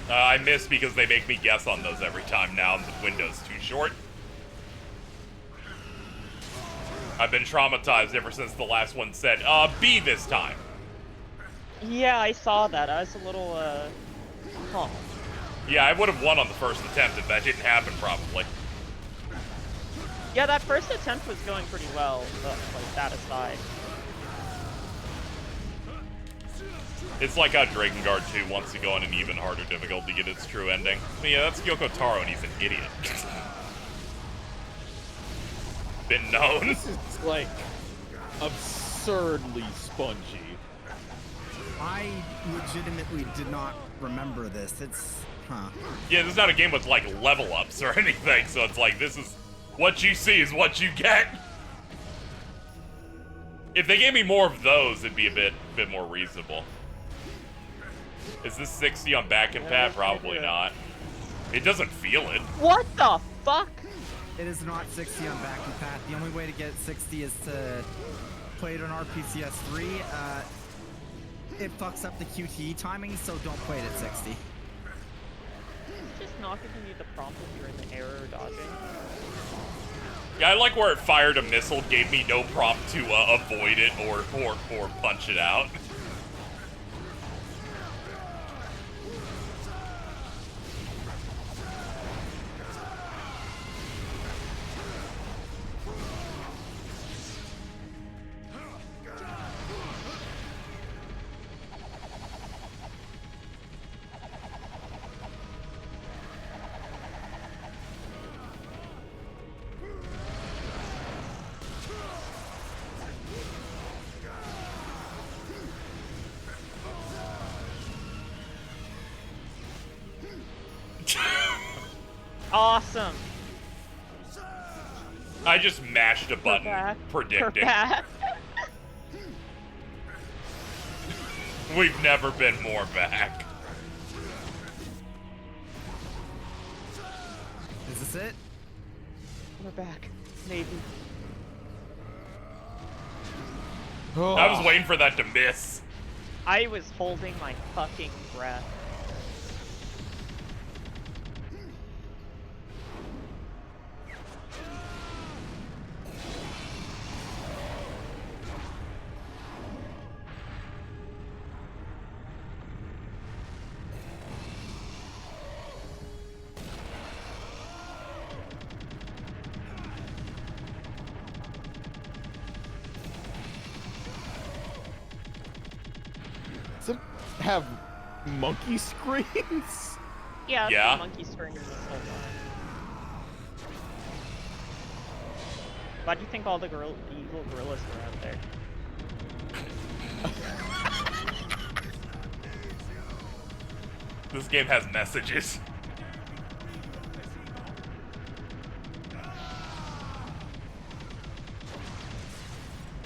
I miss because they make me guess on those every time now, and the window's too short. I've been traumatized ever since the last one said, B this time. Yeah, I saw that. I was a little, huh. Yeah, I would have won on the first attempt if that didn't happen, probably. Yeah, that first attempt was going pretty well, but, like, that aside. It's like how Drakengard 2 wants to go on an even harder difficulty to get its true ending. But yeah, that's Yoko Taro, and he's an idiot. Been known. This is, like, absurdly spongy. I legitimately did not remember this. It's, huh. Yeah, this is not a game with, like, level ups or anything, so it's like, this is what you see is what you get. If they gave me more of those, it'd be a bit more reasonable. Is this 60 on back and pat? Probably not. It doesn't feel it. What the fuck? It is not 60 on back and pat. The only way to get 60 is to play it on RPCS 3. It fucks up the QTE timing, so don't play it at 60. It's just not giving you the prompt if you're in the air or dodging. Yeah, I like where it fired a missile, gave me no prompt to avoid it or punch it out. Awesome. I just mashed a button predicting. We've never been more back. Is this it? We're back. Maybe. I was waiting for that to miss. I was holding my fucking breath. Some have monkey screens? Yeah, Yeah. monkey screens this whole time. Why do you think all the evil gorillas were out there? This game has messages.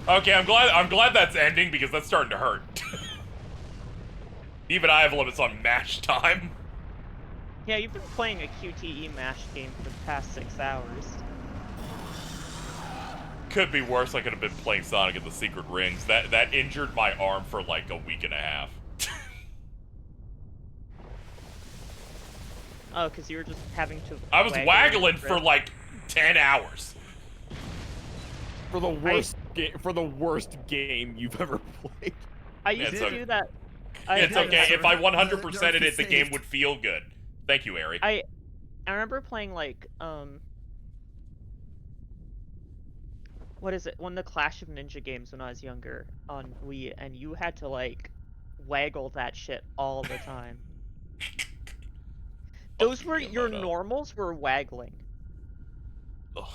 Okay, I'm glad that's ending because that's starting to hurt. Even I have limits on match time. Yeah, you've been playing a QTE MASH game for the past 6 hours. Could be worse. I could have been playing Sonic and the Secret Rings. That injured my arm for like a week and a half. Oh, because you were just having to. I was waggling for like 10 hours. For the worst game you've ever played. I used to do that. It's okay. If I 100%ed it, the game would feel good. Thank you, Ari. I remember playing like what is it? One of the Clash of Ninja games when I was younger on Wii, and you had to like waggle that shit all the time. Those were your normals were waggling. Ugh.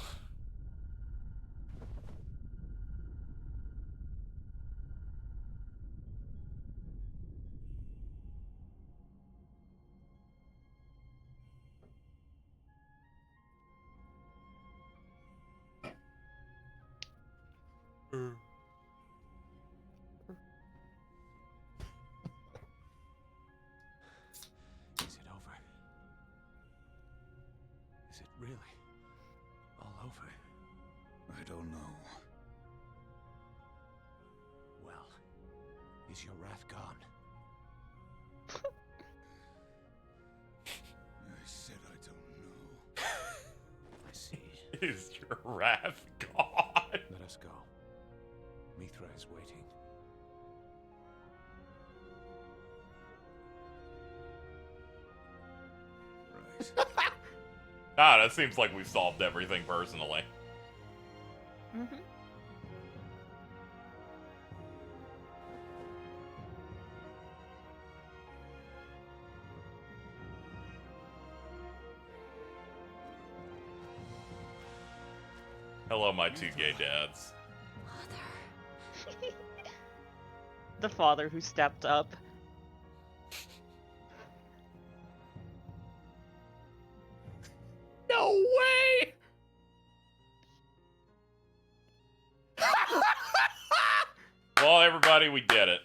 Is your wrath gone? Let us go. Mithra is waiting. Right. Ah, that seems like we've solved everything personally. Mm-hmm. Hello, my two gay dads. The father who stepped up. No way! Well, everybody, we did it.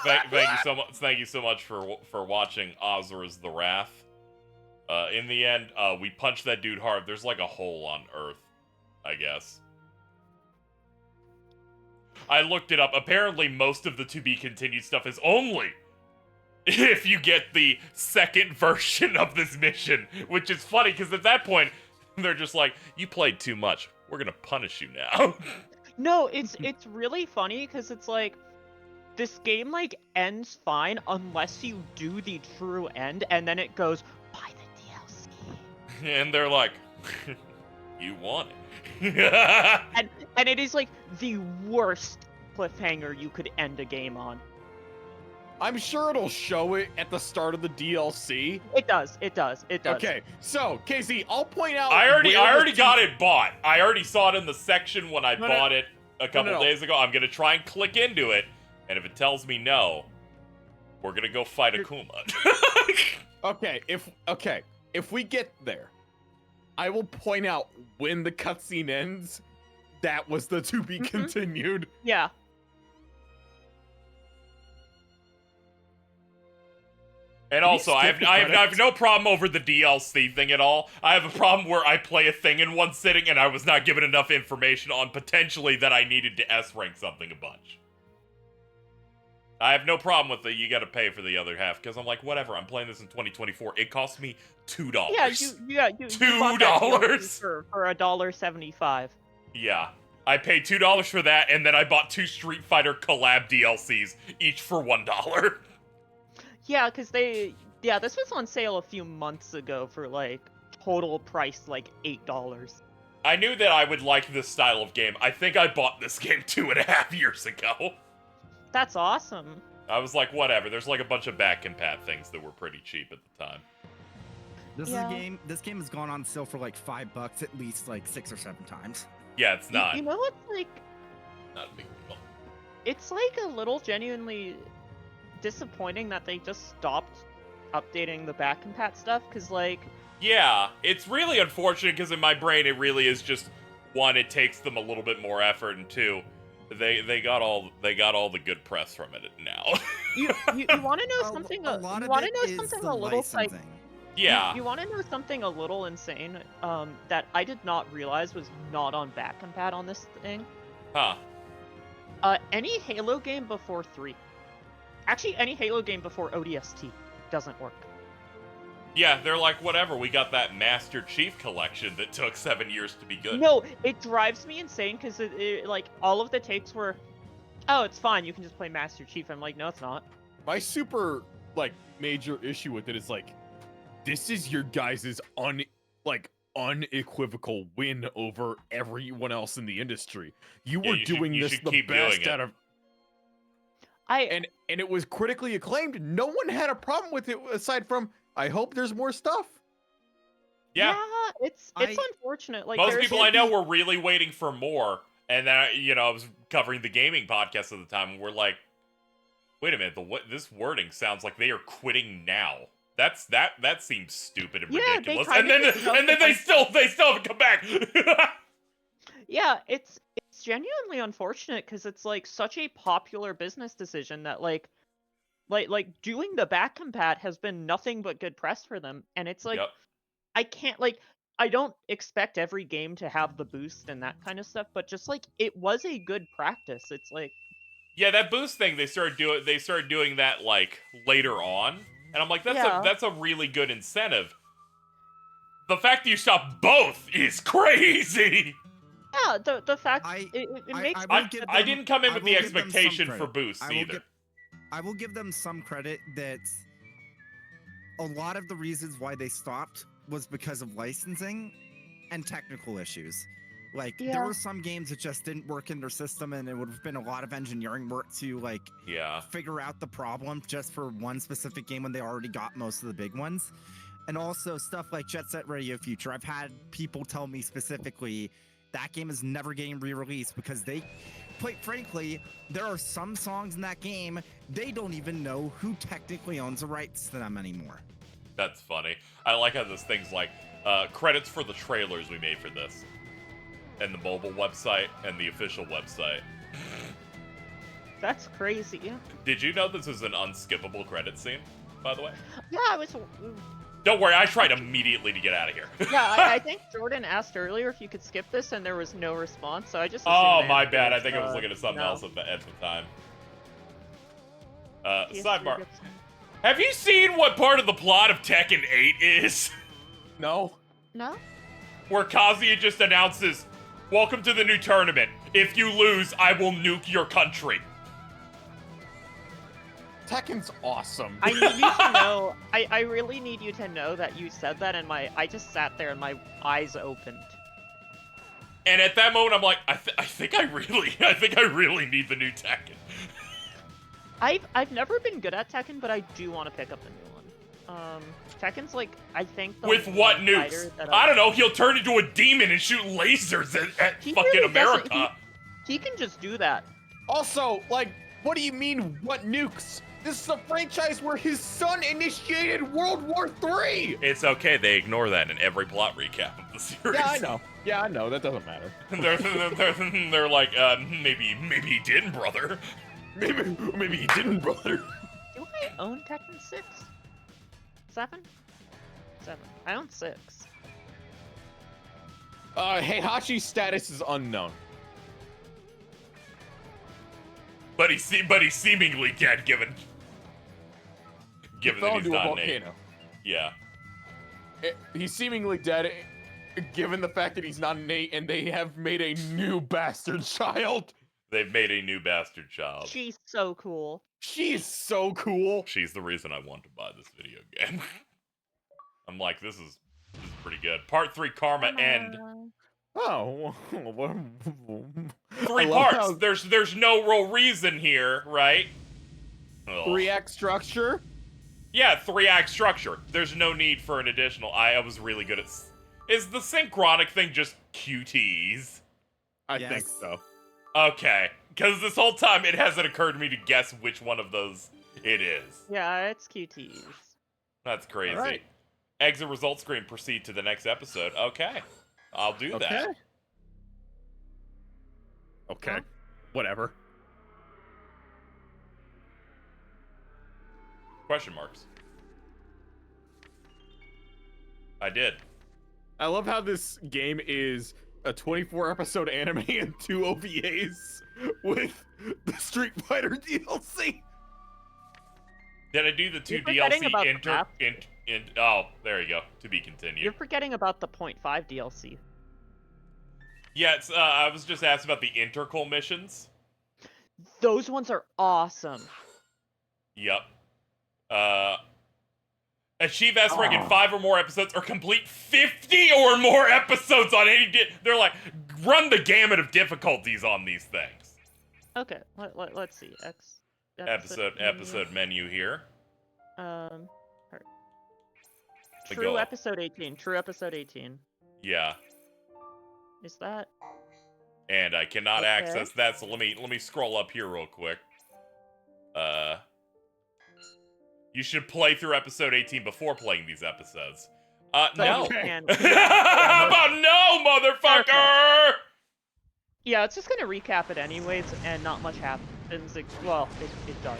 Thank you so much. Thank you so much for watching Asura's The Wrath. In the end, we punched that dude hard. There's like a hole on Earth, I guess. I looked it up. Apparently, most of the to be continued stuff is only if you get the second version of this mission, which is funny because at that point, they're just like, "You played too much. We're gonna punish you now." No, it's really funny because it's like this game like ends fine unless you do the true end, and then it goes buy the DLC. And they're like, "You want it." and it is like the worst cliffhanger you could end a game on. I'm sure it'll show it at the start of the DLC. It does. Okay, so KZ, I'll point out. I already got it bought. I already saw it in the section when I bought it a couple days ago. I'm gonna try and click into it, and if it tells me no, we're gonna go fight Akuma. If we get there, I will point out when the cutscene ends. That was the to be continued. Yeah. And also, I have no problem over the DLC thing at all. I have a problem where I play a thing in one sitting and I was not given enough information on potentially that I needed to S-rank something a bunch. I have no problem with the you gotta pay for the other half, because I'm like, whatever, I'm playing this in 2024. It cost me $2. Yeah, you bought that $2 for $1.75. Yeah. I paid $2 for that, and then I bought 2 Street Fighter collab DLCs, each for $1. Yeah, because this was on sale a few months ago for like total price like $8. I knew that I would like this style of game. I think I bought this game 2.5 years ago. That's awesome. I was like, whatever. There's like a bunch of back compat things that were pretty cheap at the time. This game has gone on sale for like $5 at least like 6 or 7 times. Yeah, it's not. You know what's like? Not a big deal. It's like a little genuinely disappointing that they just stopped updating the back compat stuff, because like... Yeah, it's really unfortunate because in my brain it really is just, one, it takes them a little bit more effort, and two, they got all the good press from it now. you want to know something? You want to know something a little like? Yeah. You want to know something a little insane? That I did not realize was not on back compat on this thing. Huh. Any Halo game before 3. Actually, any Halo game before ODST doesn't work. Yeah, they're like, whatever, we got that Master Chief collection that took 7 years to be good. No, it drives me insane because it like all of the takes were, oh, it's fine, you can just play Master Chief. I'm like, no, it's not. My super like major issue with it is like, this is your guys' unequivocal win over everyone else in the industry. You were doing this the best out of. And it was critically acclaimed. No one had a problem with it aside from, I hope there's more stuff. Yeah, it's unfortunate. Like most people I know were really waiting for more, and then I was covering the gaming podcast at the time, and we're like, wait a minute, this wording sounds like they are quitting now. That seems stupid and ridiculous. And then they still haven't come back. Yeah, it's genuinely unfortunate because it's like such a popular business decision that like doing the back compat has been nothing but good press for them, and it's like I can't I don't expect every game to have the boost and that kind of stuff, but just like it was a good practice. It's like, yeah, that boost thing they started doing that like later on, and I'm like, that's a really good incentive. The fact that you shot both is crazy. Yeah, the fact it makes. I didn't come in with the will give them some expectation for credit. boosts either. I will give them some credit that a lot of the reasons why they stopped was because of licensing and technical issues. Like, there were some games that just didn't work in their system, and it would have been a lot of engineering work to, like, figure out the problem just for one specific game when they already got most of the big ones. And also stuff like Jet Set Radio Future. I've had people tell me specifically that game is never getting re-released because they, quite frankly, there are some songs in that game, they don't even know who technically owns the rights to them anymore. That's funny. I like how this thing's like, credits for the trailers we made for this. And the mobile website and the official website. That's crazy. Did you know this is an unskippable credit scene, by the way? Yeah, I was. Don't worry, I tried immediately to get out of here. Yeah, I think Jordan asked earlier if you could skip this, and there was no response, so I just. Oh, my bad. I think I was looking at something else at the time. Sidebar. Have you seen what part of the plot of Tekken 8 is? No. No? Where Kazuya just announces, "Welcome to the new tournament. If you lose, I will nuke your country." Tekken's awesome. I need you to know. I really need you to know that you said that, and I just sat there and my eyes opened. And at that moment, I'm like, I think I really need the new Tekken. I've never been good at Tekken, but I do want to pick up the new one. Tekken's like, I think the with what nukes? I don't know. He'll turn into a demon and shoot lasers at fucking really America. He can just do that. Also, like, what do you mean, what nukes? This is a franchise where his son initiated World War III! It's okay, they ignore that in every plot recap of the series. Yeah, I know. Yeah, I know, that doesn't matter. they're like, maybe he didn't, brother. Maybe he didn't, brother. Do I own Tekken 6? 7? 7. I own 6. Heihachi's status is unknown. But he's seemingly dead, given that he's not Nate. Yeah. He's seemingly dead, given the fact that he's not Nate, and they have made a new bastard child. They've made a new bastard child. She's so cool. She's so cool. She's the reason I want to buy this video game. I'm like, this is pretty good. Part 3 Karma End. Oh. 3 parts. There's no real reason here, right? 3-act structure? Yeah, 3-act structure. There's no need for an additional. I was really good at. Is the synchronic thing just QTs? I think so. Okay, because this whole time it hasn't occurred to me to guess which one of those it is. Yeah, it's QTs. That's crazy. All right. Exit result screen, proceed to the next episode. Okay, I'll do that. Okay. Whatever. Question marks. I did. I love how this game is a 24-episode anime and 2 OVAs with the Street Fighter DLC. Did I do the 2 You're forgetting about DLC oh, there you go. To be continued. You're forgetting about the 0.5 DLC. Yeah, it's, I was just asked about the intercal missions. Those ones are awesome. Yep. Achieve S rank in 5 or more episodes, or complete 50 or more episodes on any. They're like, run the gamut of difficulties on these things. Okay, let's see. Episode menu here. True episode 18. True episode 18. Yeah. Is that? And I cannot access that, so let me scroll up here real quick. You should play through episode 18 before playing these episodes. No. How about no, motherfucker? Yeah, it's just gonna recap it anyways, and not much happens. Well, it does.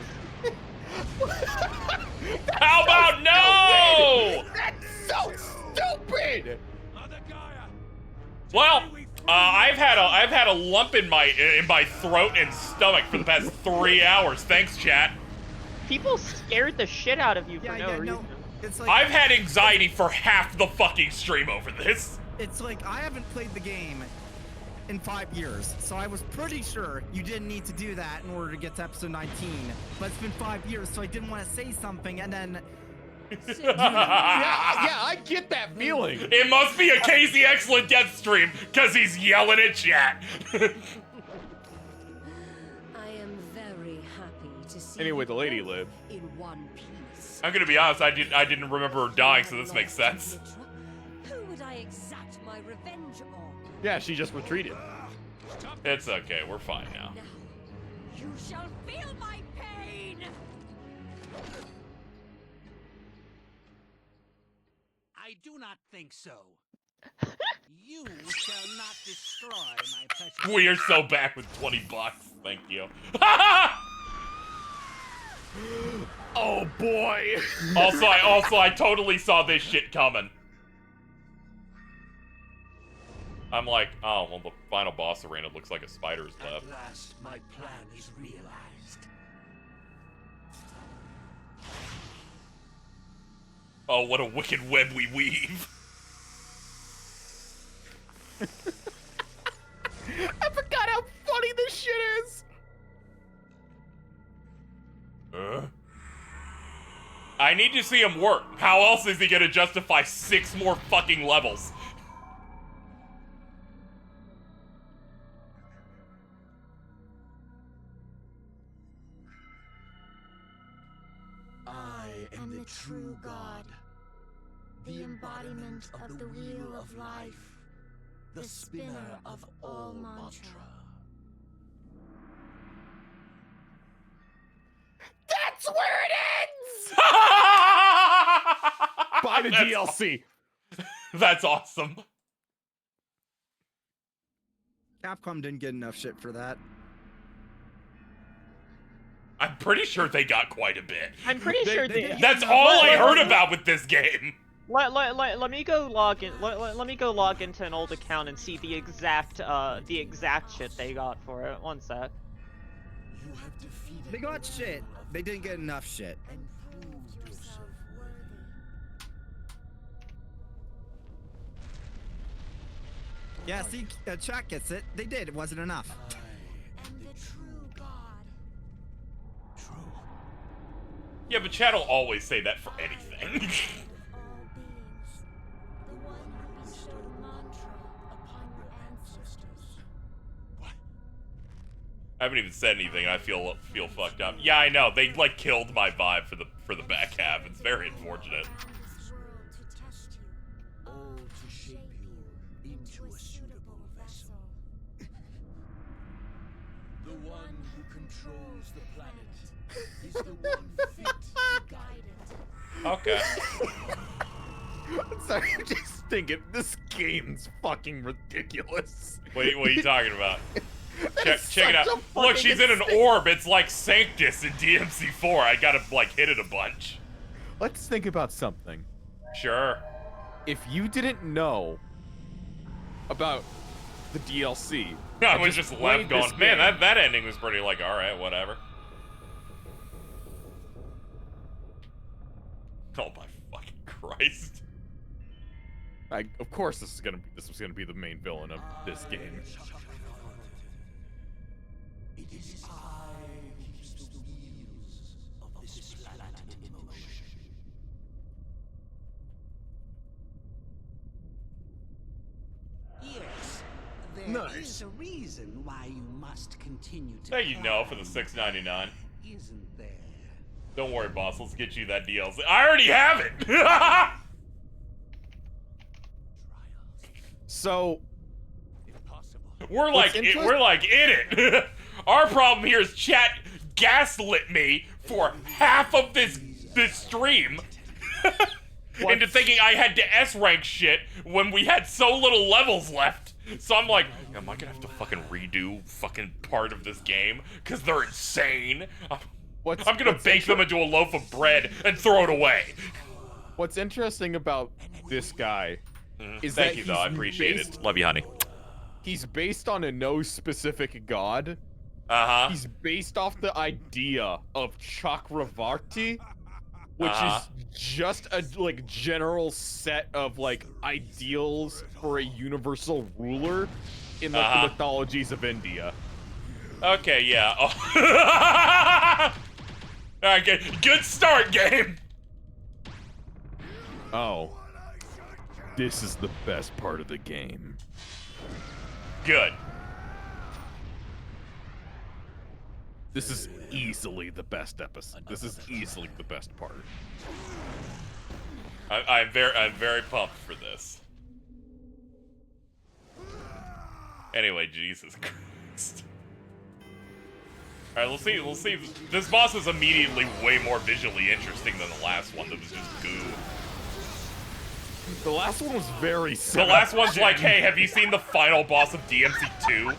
How about no? That's so stupid! Well, I've had a lump in my throat and stomach for the past 3 hours. Thanks, chat. People scared the shit out of you for no reason. It's like I've had anxiety for half the fucking stream over this. It's like I haven't played the game in 5 years, so I was pretty sure you didn't need to do that in order to get to episode 19. But it's been 5 years, so I didn't want to say something, and then. yeah, I get that feeling. It must be a KZXcellent Deathstream, because he's yelling at chat. I am very happy to see Anyway, you the lady both lived. in one piece. I'm gonna be honest, I didn't remember her dying, so this makes sense. Who would I exact my revenge on? Yeah, she just retreated. It's okay, we're fine now. You shall feel my pain! I do not think so. You shall not destroy my precious. We are so back with 20 bucks. Thank you. Oh boy. also I totally saw this shit coming. I'm like, oh well, the final boss arena looks like a spider's web. At last, my plan is realized. Oh, what a wicked web we weave. I forgot how funny this shit is. I need to see him work. How else is he gonna justify 6 more fucking levels? I am the true God, the embodiment of the wheel of life, the spinner of all mantra. That's where it ends! Buy the DLC. That's awesome. Capcom didn't get enough shit for that. I'm pretty sure they got quite a bit. I'm pretty sure they. That's all I heard about with this game. Let me go log in. Let me go log into an old account and see the exact shit they got for it. One sec. They got shit. They didn't get enough shit. Yeah, see, chat gets it. They did. It wasn't enough. Yeah, but chat will always say that for anything. I haven't even said anything. I feel fucked up. Yeah, I know. They like killed my vibe for the back half. It's very unfortunate. All to shape you into a suitable vessel. The one who controls the planet is the one fit to guide it. Okay. Sorry, I'm just thinking, this game's fucking ridiculous. What are you talking about? Check it out. such a Look, she's in an fucking orb. It's like Sanctus in DMC4. I gotta like hit it a bunch. Let's think about something. Sure. If you didn't know about the DLC, I and was just played left going, this man, game- that ending was pretty like, alright, whatever. Oh my fucking Christ. Of course this was gonna be the main villain of this game. It is I who keeps the wheels of this planet in motion. Yes, there Nice. is a reason why you must continue to. Thank you, Noah, for the climb, $6.99. Isn't there? Don't worry, boss. Let's get you that DLC. I already have it. So we're like in it. Our problem here is chat gaslit me for half of this stream into thinking I had to S rank shit when we had so little levels left. So I'm like, am I gonna have to fucking redo fucking part of this game? Cause they're insane. I'm gonna bake them into a loaf of bread and throw it away. What's interesting about this guy is Thank that you, though. I he's appreciate based- it. Love you, honey. He's based on a no specific god. Uh-huh. He's based off the idea of Chakravarti, which is just a like general set of like ideals for a universal ruler in like the mythologies of India. Okay, yeah. Alright, good start, game! Oh. This is the best part of the game. Good. This is easily the best episode. This is easily the best part. I'm very pumped for this. Anyway, Jesus Christ. Alright, we'll see. This boss is immediately way more visually interesting than the last one that was just goo. The last one was very The last one's like, hey, have you seen the final boss of DMC2?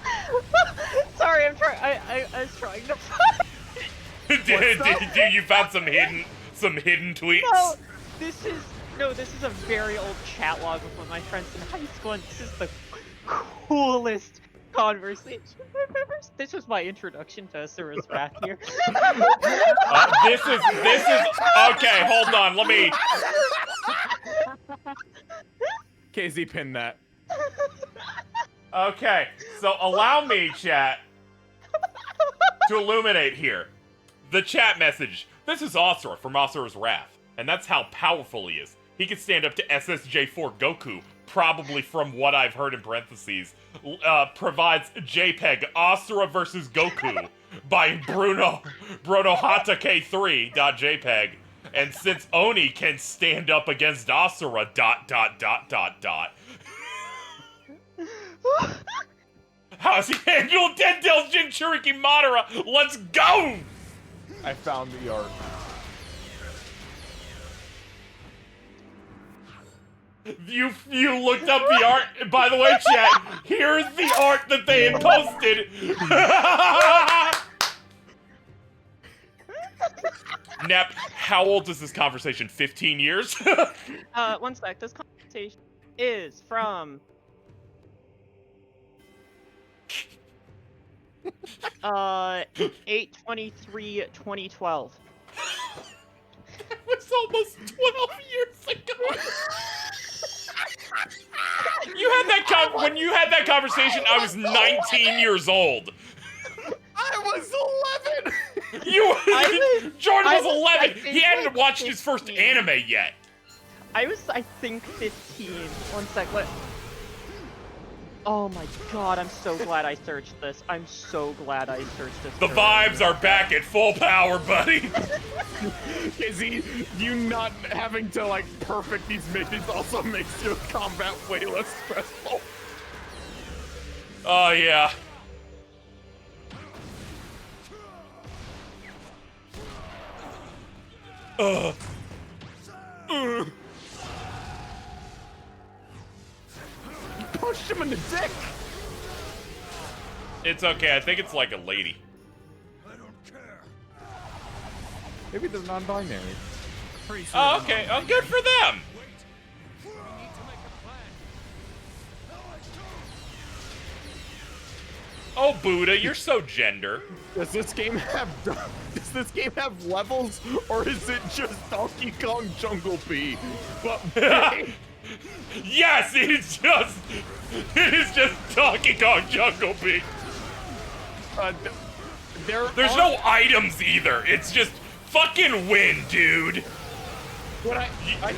Sorry, I was trying to find... Dude, you found some hidden tweets? No, this is a very old chat log with one of my friends in high school, and this is the coolest conversation I've ever. This was my introduction to Asura's Wrath here. This is okay. Hold on, let me. KZ pinned that. Okay, so allow me, chat, to illuminate here. The chat message. This is Asura from Asura's Wrath, and that's how powerful he is. He can stand up to SSJ4 Goku, probably from what I've heard in parentheses. Provides JPEG Asura versus Goku by Brunohata K3.jpg. And since Oni can stand up against Asura ... How's he handled Dendel's Jinchuriki Madara? Let's go! I found the art. You looked up the art. By the way, chat, here's the art that they had posted. Nep, how old is this conversation? 15 years? 1 sec. This conversation is from 8/23/2012. It was almost 12 years ago. When you had that conversation, I was 19 years old. I was 11. Jordan was 11. He hadn't watched his first anime yet. I think 15. 1 sec. What? Oh my god, I'm so glad I searched this. I'm so glad I searched this. The vibes are back at full power, buddy. Izzy, you not having to like perfect these missions also makes your combat way less stressful. Oh yeah. Punched him in the dick. It's okay. I think it's like a lady. Maybe they're non-binary. Oh, okay. Oh, good for them. Oh, Buddha, you're so gender. Does this game have levels, or is it just Donkey Kong Jungle Bee? But yes, it is just Donkey Kong Jungle Bee. There's no items either. It's just fucking win, dude.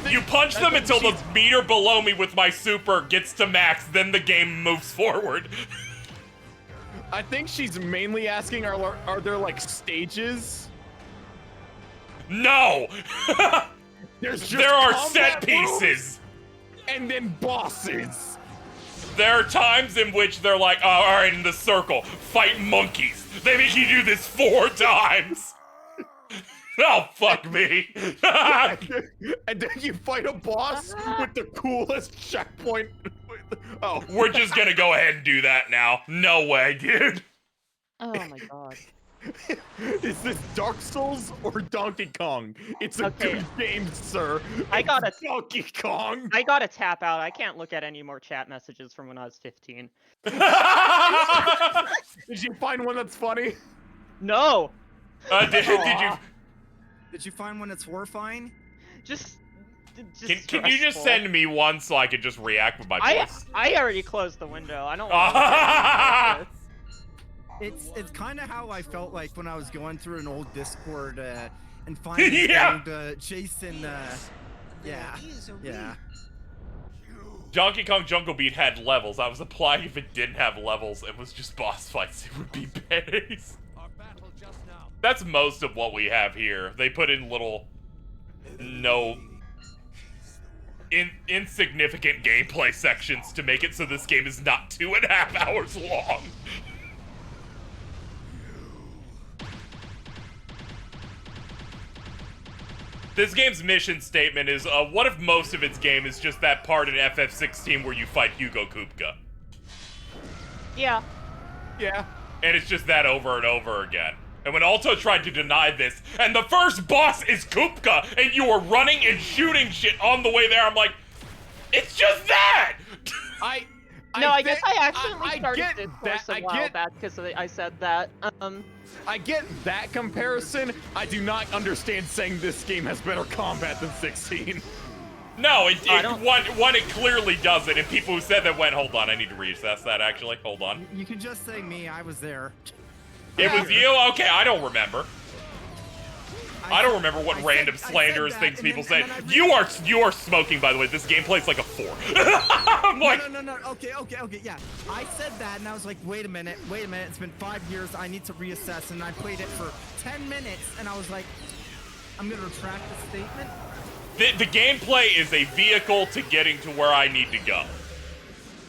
You punch them until the meter below me with my super gets to max, then the game moves forward. I think she's mainly asking, are there like stages? No! There are set pieces! And then bosses! There are times in which they're like, oh, alright, in the circle, fight monkeys. They make you do this 4 times! Oh, fuck me! And then you fight a boss with the coolest checkpoint. Oh, we're just gonna go ahead and do that now. No way, dude. Oh my god. Is this Dark Souls or Donkey Kong? It's a good game, sir. Donkey Kong. I gotta tap out. I can't look at any more chat messages from when I was 15. Did you find one that's funny? No. Did you? Did you find one that's horrifying? Just Can you just send me one so I can just react with my voice? I already closed the window. I don't want to It's kind of how I felt like when I was going through an old Discord and finding old Jason. Yeah. Donkey Kong Jungle Beat had levels. I was applying if it didn't have levels. It was just boss fights. It would be base. That's most of what we have here. They put in little, insignificant gameplay sections to make it so this game is not 2.5 hours long. This game's mission statement is, what if most of its game is just that part in FF16 where you fight Hugo Kupka? Yeah. Yeah. And it's just that over and over again. And when Alto tried to deny this, and the first boss is Kupka, and you are running and shooting shit on the way there, I'm like, it's just that! I guess I accidentally started Discourse a while back because I said that. I get that comparison. I do not understand saying this game has better combat than 16. No, it clearly doesn't, and people who said that went, hold on, I need to reassess that actually, hold on. You can just say me, I was there. It was you? Okay, I don't remember. I don't remember what random slanderous things people say. You are smoking, by the way. This gameplay's like a 4. I'm like, No. Okay, yeah. I said that, and I was like, wait a minute. It's been 5 years. I need to reassess, and I played it for 10 minutes, and I was like, I'm gonna retract the statement. The gameplay is a vehicle to getting to where I need to go.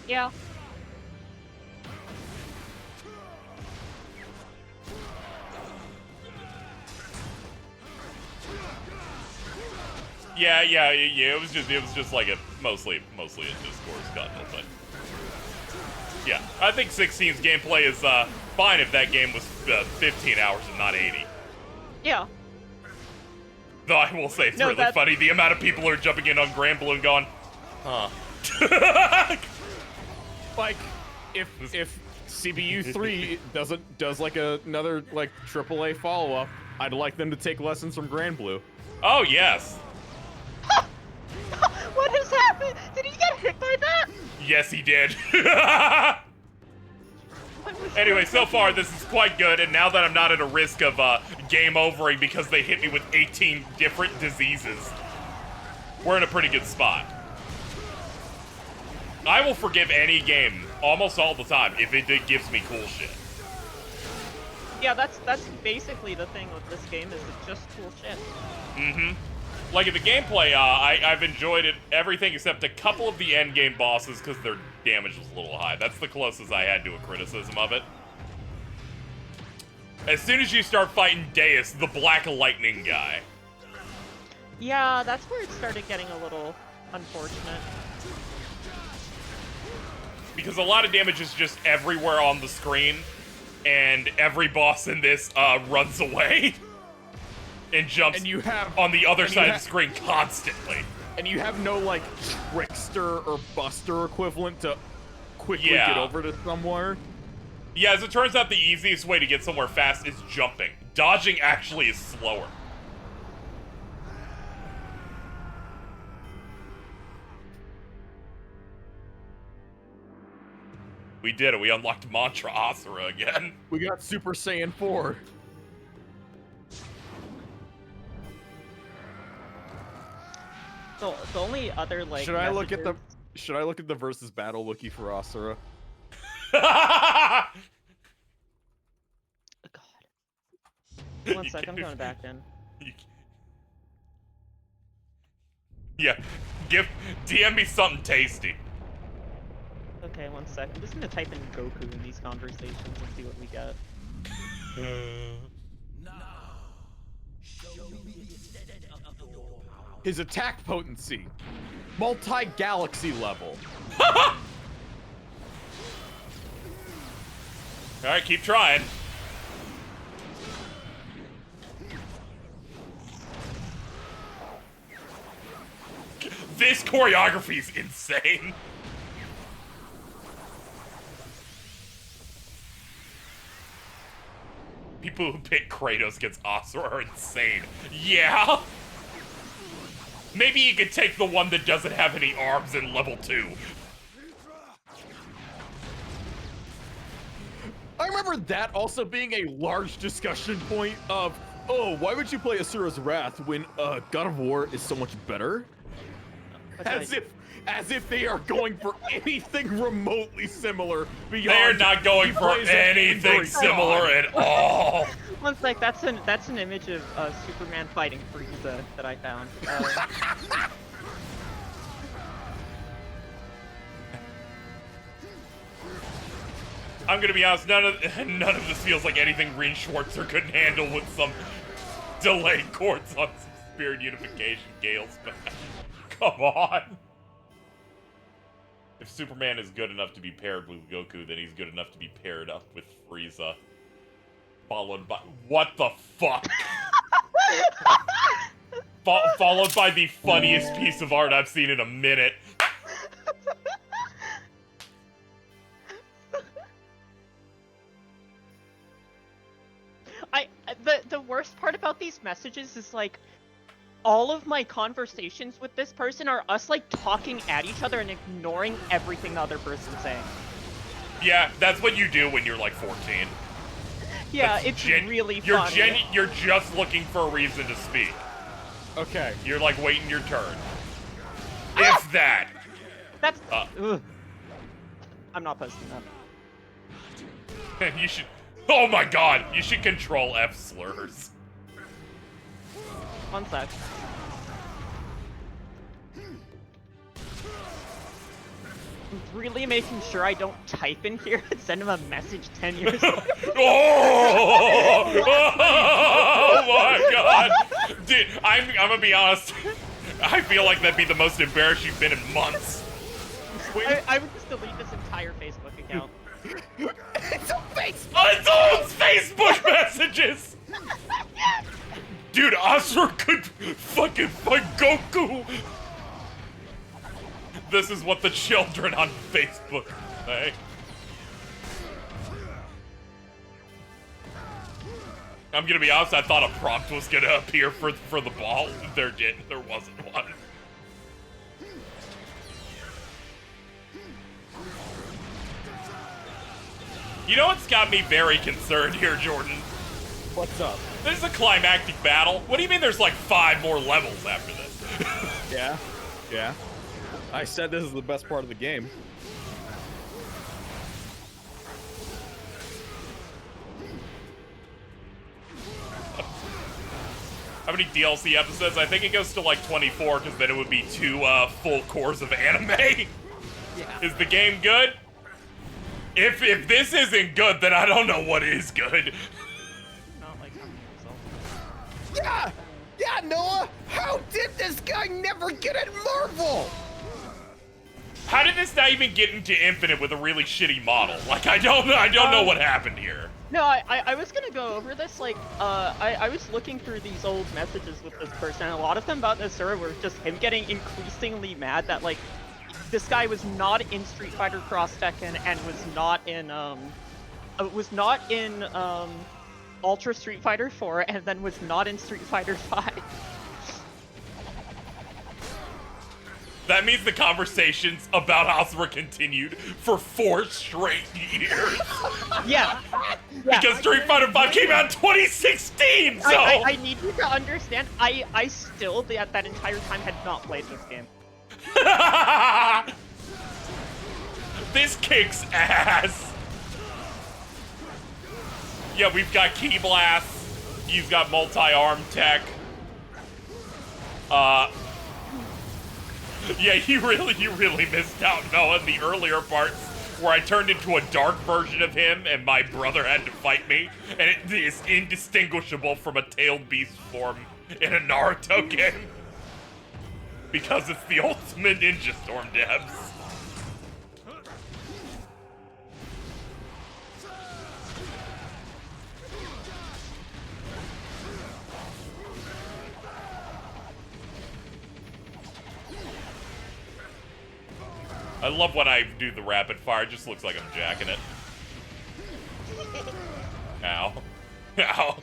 Yeah. Yeah. It was just like a mostly a discourse cuddle, but yeah, I think 16's gameplay is fine if that game was 15 hours and not 80. Yeah. Though I will say it's really funny the amount of people who are jumping in on Grand Blue and going, huh. Like, if CBU 3 does like another like AAA follow-up, I'd like them to take lessons from Grand Blue. Oh yes. What has happened? Did he get hit by that? Yes, he did. Anyway, so far this is quite good, and now that I'm not at a risk of game overing because they hit me with 18 different diseases, we're in a pretty good spot. I will forgive any game almost all the time if it gives me cool shit. Yeah, that's basically the thing with this game, is it's just cool shit. Mm-hmm. Like, in the gameplay, I've enjoyed it, everything except a couple of the endgame bosses because their damage was a little high. That's the closest I had to a criticism of it. As soon as you start fighting Deus, the Black Lightning guy. Yeah, that's where it started getting a little unfortunate. Because a lot of damage is just everywhere on the screen, and every boss in this runs away. And jumps on the other side of the screen constantly. And you have no, like, trickster or buster equivalent to quickly get over to somewhere. Yeah, as it turns out, the easiest way to get somewhere fast is jumping. Dodging actually is slower. We did it. We unlocked Mantra Asura again. We got Super Saiyan 4. The only other, like, Should I look at the versus battle wiki for Asura? God. 1 sec, I'm going back in. Yeah, DM me something tasty. Okay, 1 sec. I'm just gonna type in Goku in these conversations and see what we get. His attack potency, multi-galaxy level. Alright, keep trying. This choreography is insane. People who pick Kratos against Asura are insane. Yeah? Maybe you could take the one that doesn't have any arms in level 2. I remember that also being a large discussion point of, oh, why would you play Asura's Wrath when God of War is so much better? As if they are going for anything remotely similar beyond. They're not going for anything similar at all. One sec, that's an image of Superman fighting Frieza that I found. I'm gonna be honest, none of this feels like anything Green Schwarzer couldn't handle with some delayed chords on some Spirit Unification Gale's back. Come on. If Superman is good enough to be paired with Goku, then he's good enough to be paired up with Frieza. Followed by... What the fuck? Followed by the funniest piece of art I've seen in a minute. The worst part about these messages is, like, all of my conversations with this person are us, like, talking at each other and ignoring everything the other person's saying. Yeah, that's what you do when you're, like, 14. Yeah, it's really funny. You're just looking for a reason to speak. Okay. You're, like, waiting your turn. If that. That's... I'm not posting that. You should... Oh my god! You should control F slurs. One sec. I'm really making sure I don't type in here and send him a message 10 years later. Oh my god! Dude, I'm gonna be honest. I feel like that'd be the most embarrassed you've been in months. I would just delete this entire Facebook account. It's a Facebook! It's all Facebook messages! Dude, Asura could fucking fight Goku! This is what the children on Facebook say. I'm gonna be honest, I thought a prompt was gonna appear for the ball. There wasn't one. You know what's got me very concerned here, Jordan? What's up? This is a climactic battle. What do you mean there's like 5 more levels after this? Yeah. I said this is the best part of the game. How many DLC episodes? I think it goes to like 24, because then it would be 2 full cores of anime. Yeah. Is the game good? If this isn't good, then I don't know what is good. Not like how many results. Yeah, Noah! How did this guy never get at Marvel? How did this not even get into Infinite with a really shitty model? Like, I don't know what happened here. No, I was gonna go over this, like, I was looking through these old messages with this person, and a lot of them about this server were just him getting increasingly mad that, like, this guy was not in Street Fighter Cross Tekken and was not in Ultra Street Fighter 4 and then was not in Street Fighter 5. That means the conversations about Asura continued for 4 straight years. Yeah. Because Street Fighter 5 came out in 2016, so... I need you to understand, I still, at that entire time, had not played this game. This kicks ass. Yeah, we've got Key Blast. You've got multi-arm tech. Yeah, you really missed out, Noah, in the earlier parts where I turned into a dark version of him and my brother had to fight me, and it is indistinguishable from a tailed beast form in a Naruto game. Because it's the ultimate Ninja Storm devs. I love when I do the rapid fire, it just looks like I'm jacking it. Ow. Ow.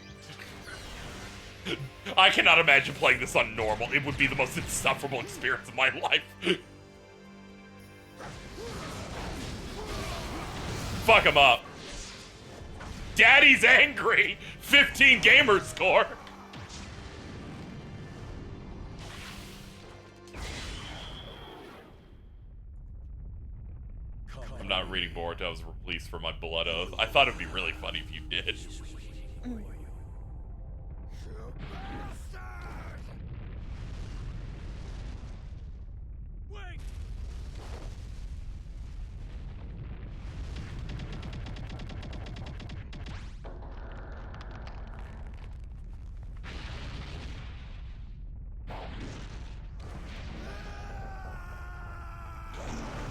I cannot imagine playing this on normal. It would be the most insufferable experience of my life. Fuck him up. Daddy's angry. 15 gamer score. I'm not reading Boruto. I was released for my blood oath. I thought it'd be really funny if you did.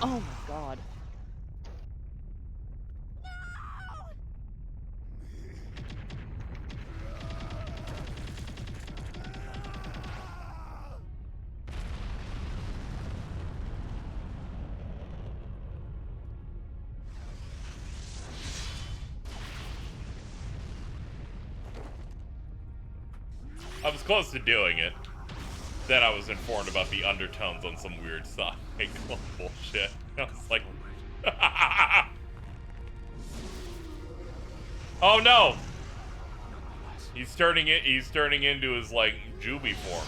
Oh my god. I was close to doing it. Then I was informed about the undertones on some weird side bullshit. I was like, oh no! He's turning into his like Juby form.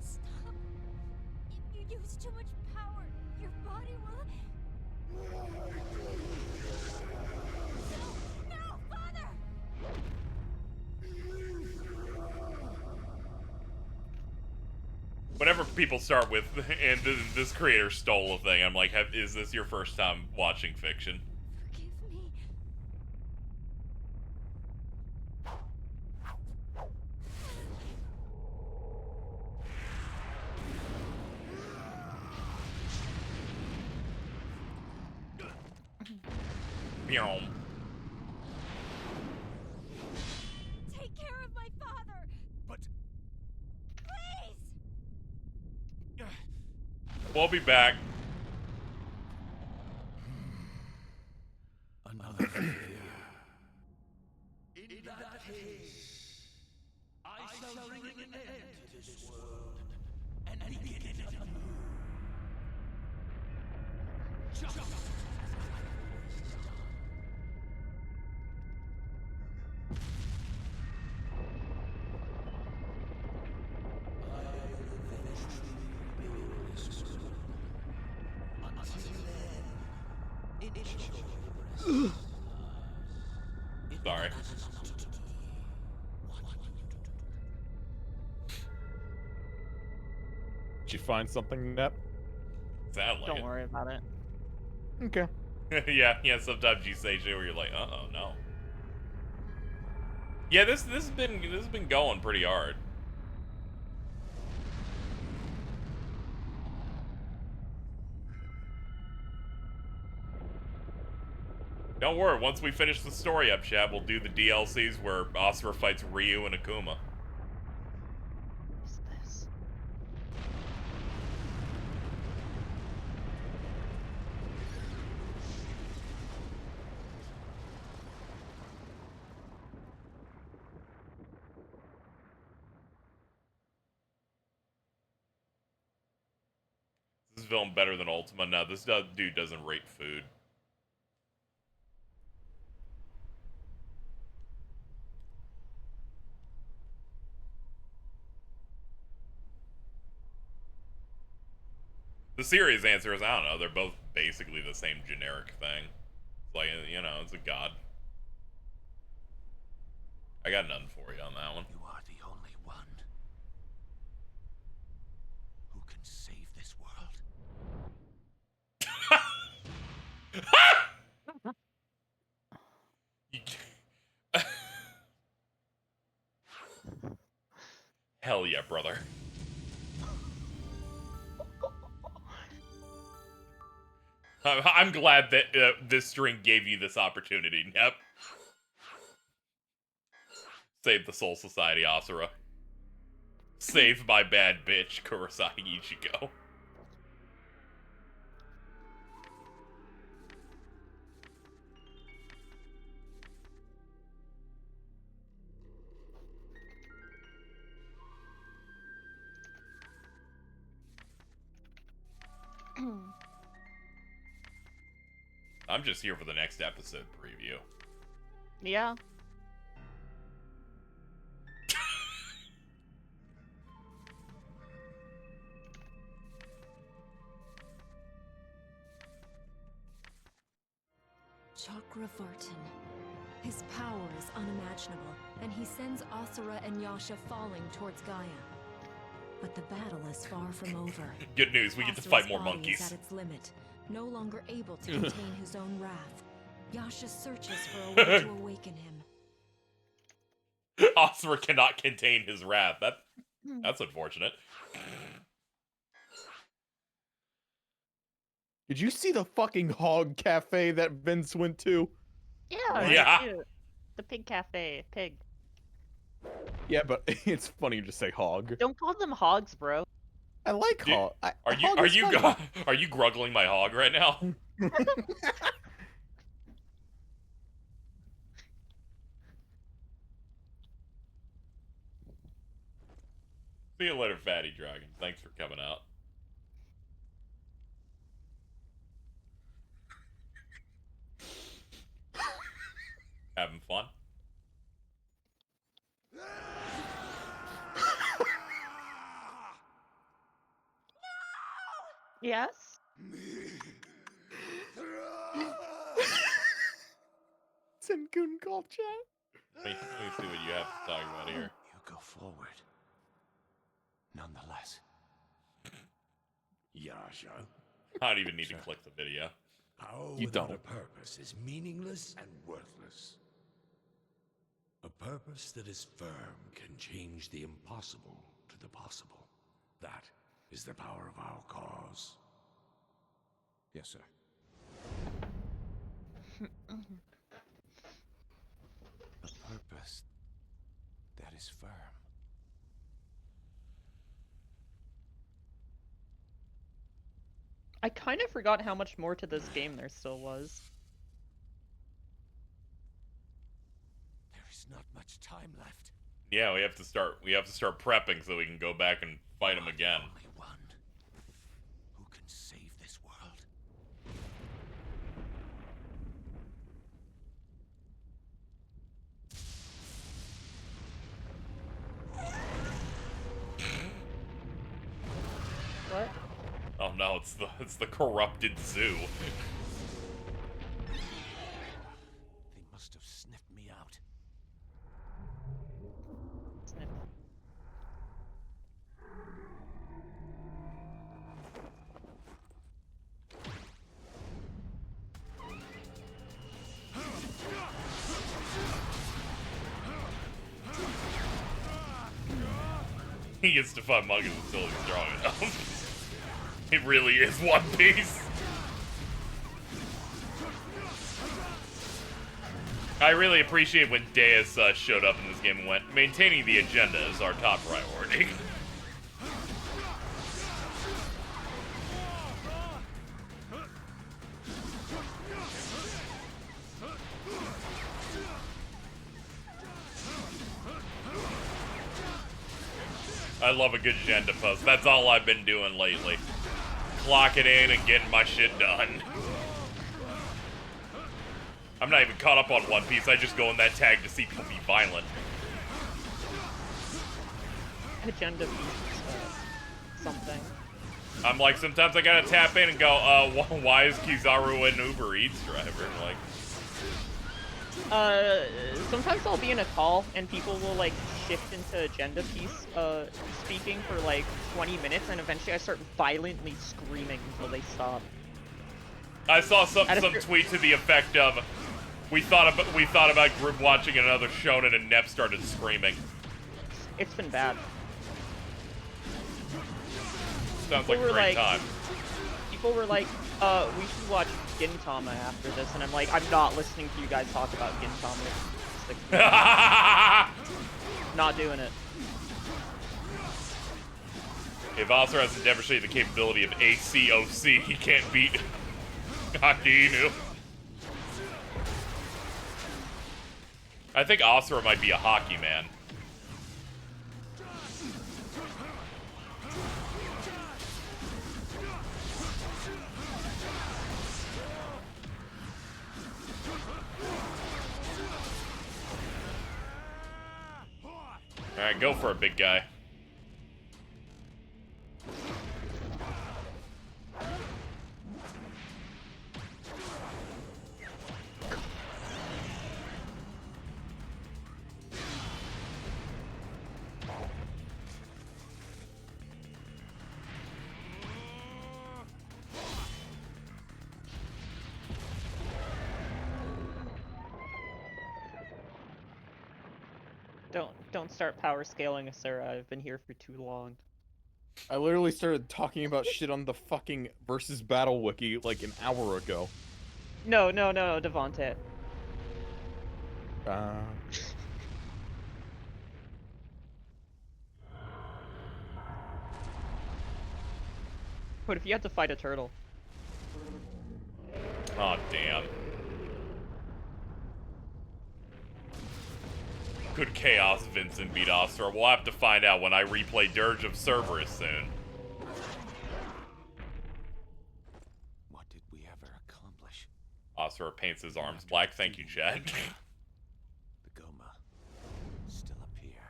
Stop. If you use too much power, your body will... No, Father! Whenever people start with, and this creator stole a thing, I'm like, is this your first time watching fiction? Forgive me. Meow. Take care of my father! But... Please! We'll be back. Another failure. In that case, I shall bring an end to this world and begin it anew. Sorry. Did you find something, Nep? Sound like Don't it. worry about it. Okay. yeah, sometimes you say shit where you're like, uh-oh, no. Yeah, this has been going pretty hard. Don't worry, once we finish the story up, chat, we'll do the DLCs where Asura fights Ryu and Akuma. What's this? This is villain better than Ultima. No, this dude doesn't rate food. The serious answer is, I don't know, they're both basically the same generic thing. It's like, you know, it's a god. I got nothing for you on that one. You are the only one who can save this world. Hell yeah, brother. I'm glad that this string gave you this opportunity. Yep. Save the Soul Society, Asura. Save my bad bitch, Kurosaki Ichigo. I'm just here for the next episode preview. Yeah. Chakravartin. His power is unimaginable, and he sends Asura and Yasha falling towards Gaia. But the battle is far from over. Good news, we get to Asura's fight more body monkeys. is at its limit, no longer able to contain his own wrath. Yasha searches for a way to awaken him. Asura cannot contain his wrath. That's unfortunate. Did you see the fucking hog cafe that Vince went to? Yeah. Yeah. Cute. The pig cafe. Pig. Yeah, but it's funny to say hog. Don't call them hogs, bro. I like Dude, hog. Are you gruggling my hog right now? See you later, Fatty Dragon. Thanks for coming out. Having fun? Yes? Sengun call chat. Let me see what you have to talk about here. You go forward. Nonetheless. Yasha. I don't even need to click the video. Power You without don't. a purpose is meaningless and worthless. A purpose that is firm can change the impossible to the possible. That is the power of our cause. Yes, sir. A purpose that is firm. I kind of forgot how much more to this game there still was. There is not much time left. Yeah, we have to start prepping so we can go back and fight him again. Only one who can save this world. What? Oh no, it's the corrupted zoo. They must have sniffed me out. Sniff. He gets to fight monkeys until he's strong enough. It really is One Piece. I really appreciate when Deus showed up in this game and went, maintaining the agenda is our top priority. I love a good agenda post. That's all I've been doing lately. Clocking in and getting my shit done. I'm not even caught up on One Piece. I just go in that tag to see people be violent. Agenda piece, something. I'm like, sometimes I gotta tap in and go, why is Kizaru an Uber Eats driver? Like, sometimes I'll be in a call and people will like shift into agenda piece, speaking for like 20 minutes, and eventually I start violently screaming until they stop. I saw some tweet to the effect of, we thought about group watching another shonen and Nep started screaming. It's been bad. Sounds like a great time. People were like, we should watch Gintama after this, and I'm like, I'm not listening to you guys talk about Gintama. Not doing it. If Asura hasn't demonstrated the capability of ACOC, he can't beat Akinu. I think Asura might be a hockey man. Alright, go for it, big guy. Don't start power scaling, Asura. I've been here for too long. I literally started talking about shit on the fucking versus battle wiki like an hour ago. No, Devonte. What if you had to fight a turtle? Oh, damn. Could Chaos Vincent beat Asura? We'll have to find out when I replay Dirge of Cerberus soon. What did we ever accomplish? Asura paints his arms black. Thank you, Chad. The Goma still appear.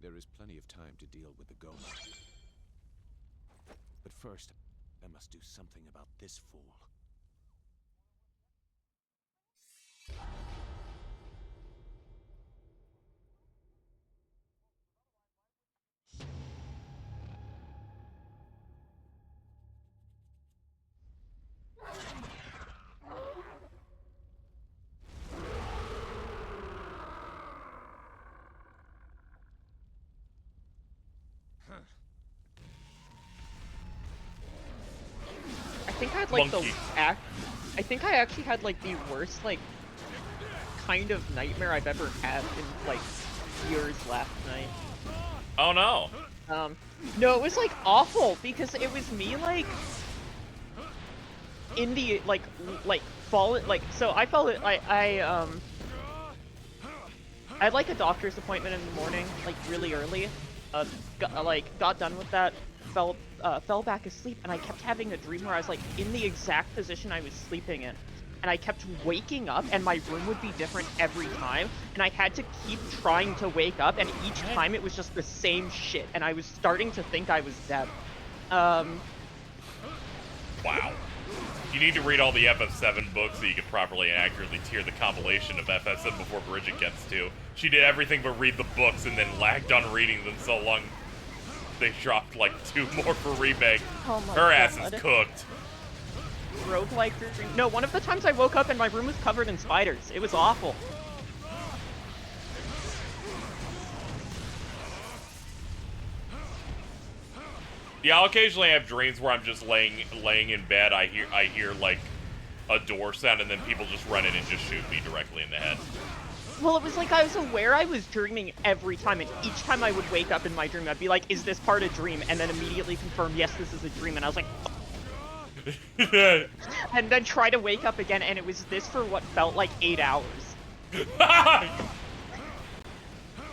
There is plenty of time to deal with the Goma. But first, I must do something about this fool. I think I had like Monkey. I think I actually had like the worst like kind of nightmare I've ever had in like years last night. Oh no. No, it was like awful because it was me like in the like fallen like so I felt it I had like a doctor's appointment in the morning like really early. Got done with that, fell back asleep, and I kept having a dream where I was like in the exact position I was sleeping in. And I kept waking up, and my room would be different every time, and I had to keep trying to wake up, and each time it was just the same shit, and I was starting to think I was dead. Wow. You need to read all the FF7 books so you can properly and accurately tier the compilation of FF7 before Bridget gets to. She did everything but read the books and then lagged on reading them so long they dropped like 2 more for remake. Oh my Her ass God. is cooked. Roguelike dream. No, one of the times I woke up and my room was covered in spiders. It was awful. Yeah, I'll occasionally have dreams where I'm just laying in bed. I hear like a door sound, and then people just run in and just shoot me directly in the head. Well, it was like I was aware I was dreaming every time, and each time I would wake up in my dream, I'd be like, is this part a dream? And then immediately confirm, yes, this is a dream. And I was like, and then try to wake up again, and it was this for what felt like 8 hours.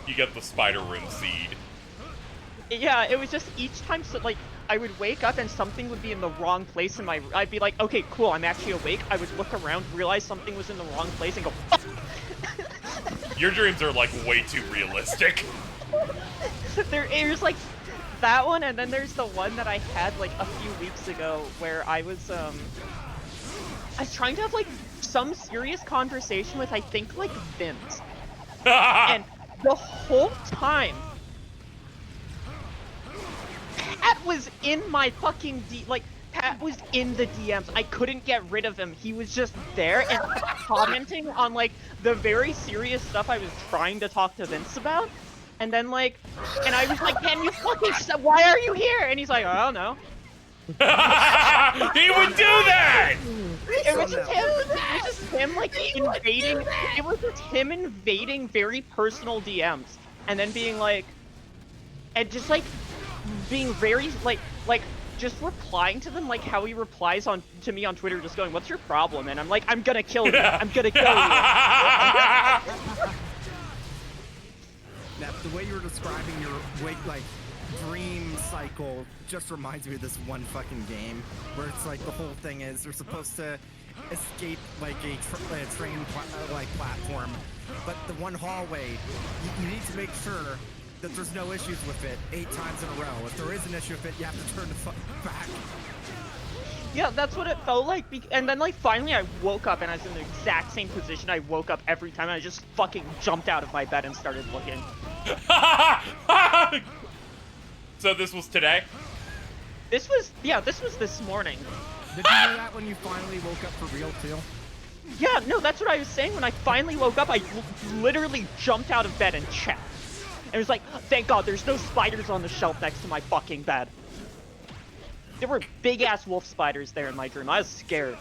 You get the spider room seed. Yeah, it was just each time, so, like, I would wake up and something would be in the wrong place in my... I'd be like, okay, cool, I'm actually awake. I would look around, realize something was in the wrong place, and go, Your dreams are, like, way too realistic. There's, like, that one, and then there's the one that I had, like, a few weeks ago, where I was trying to have, like, some serious conversation with, I think, like, Vince. And the whole time, Pat was in my fucking Pat was in the DMs. I couldn't get rid of him. He was just there and commenting on, like, the very serious stuff I was trying to talk to Vince about. And then, like, and I was like, can you fucking stop? Why are you here? And he's like, I don't know. He would do that! It was just him. It was just him, like, invading. It was just him invading very personal DMs. And then being like, and just, like, being very, like, just replying to them like how he replies to me on Twitter, just going, what's your problem? And I'm like, I'm gonna kill you. I'm gonna kill you. That the way you were describing your dream cycle just reminds me of this one fucking game where it's like the whole thing is they're supposed to escape like a train platform, but the one hallway, you need to make sure that there's no issues with it 8 times in a row. If there is an issue with it, you have to turn the fuck back. Yeah, that's what it felt like. And then, like, finally I woke up and I was in the exact same position I woke up every time. And I just fucking jumped out of my bed and started looking. So this was today? This was this morning. Did you do that when you finally woke up for real, too? Yeah, no, that's what I was saying. When I finally woke up, I literally jumped out of bed and checked. And it was like, thank God there's no spiders on the shelf next to my fucking bed. There were big-ass wolf spiders there in my dream. I was scared.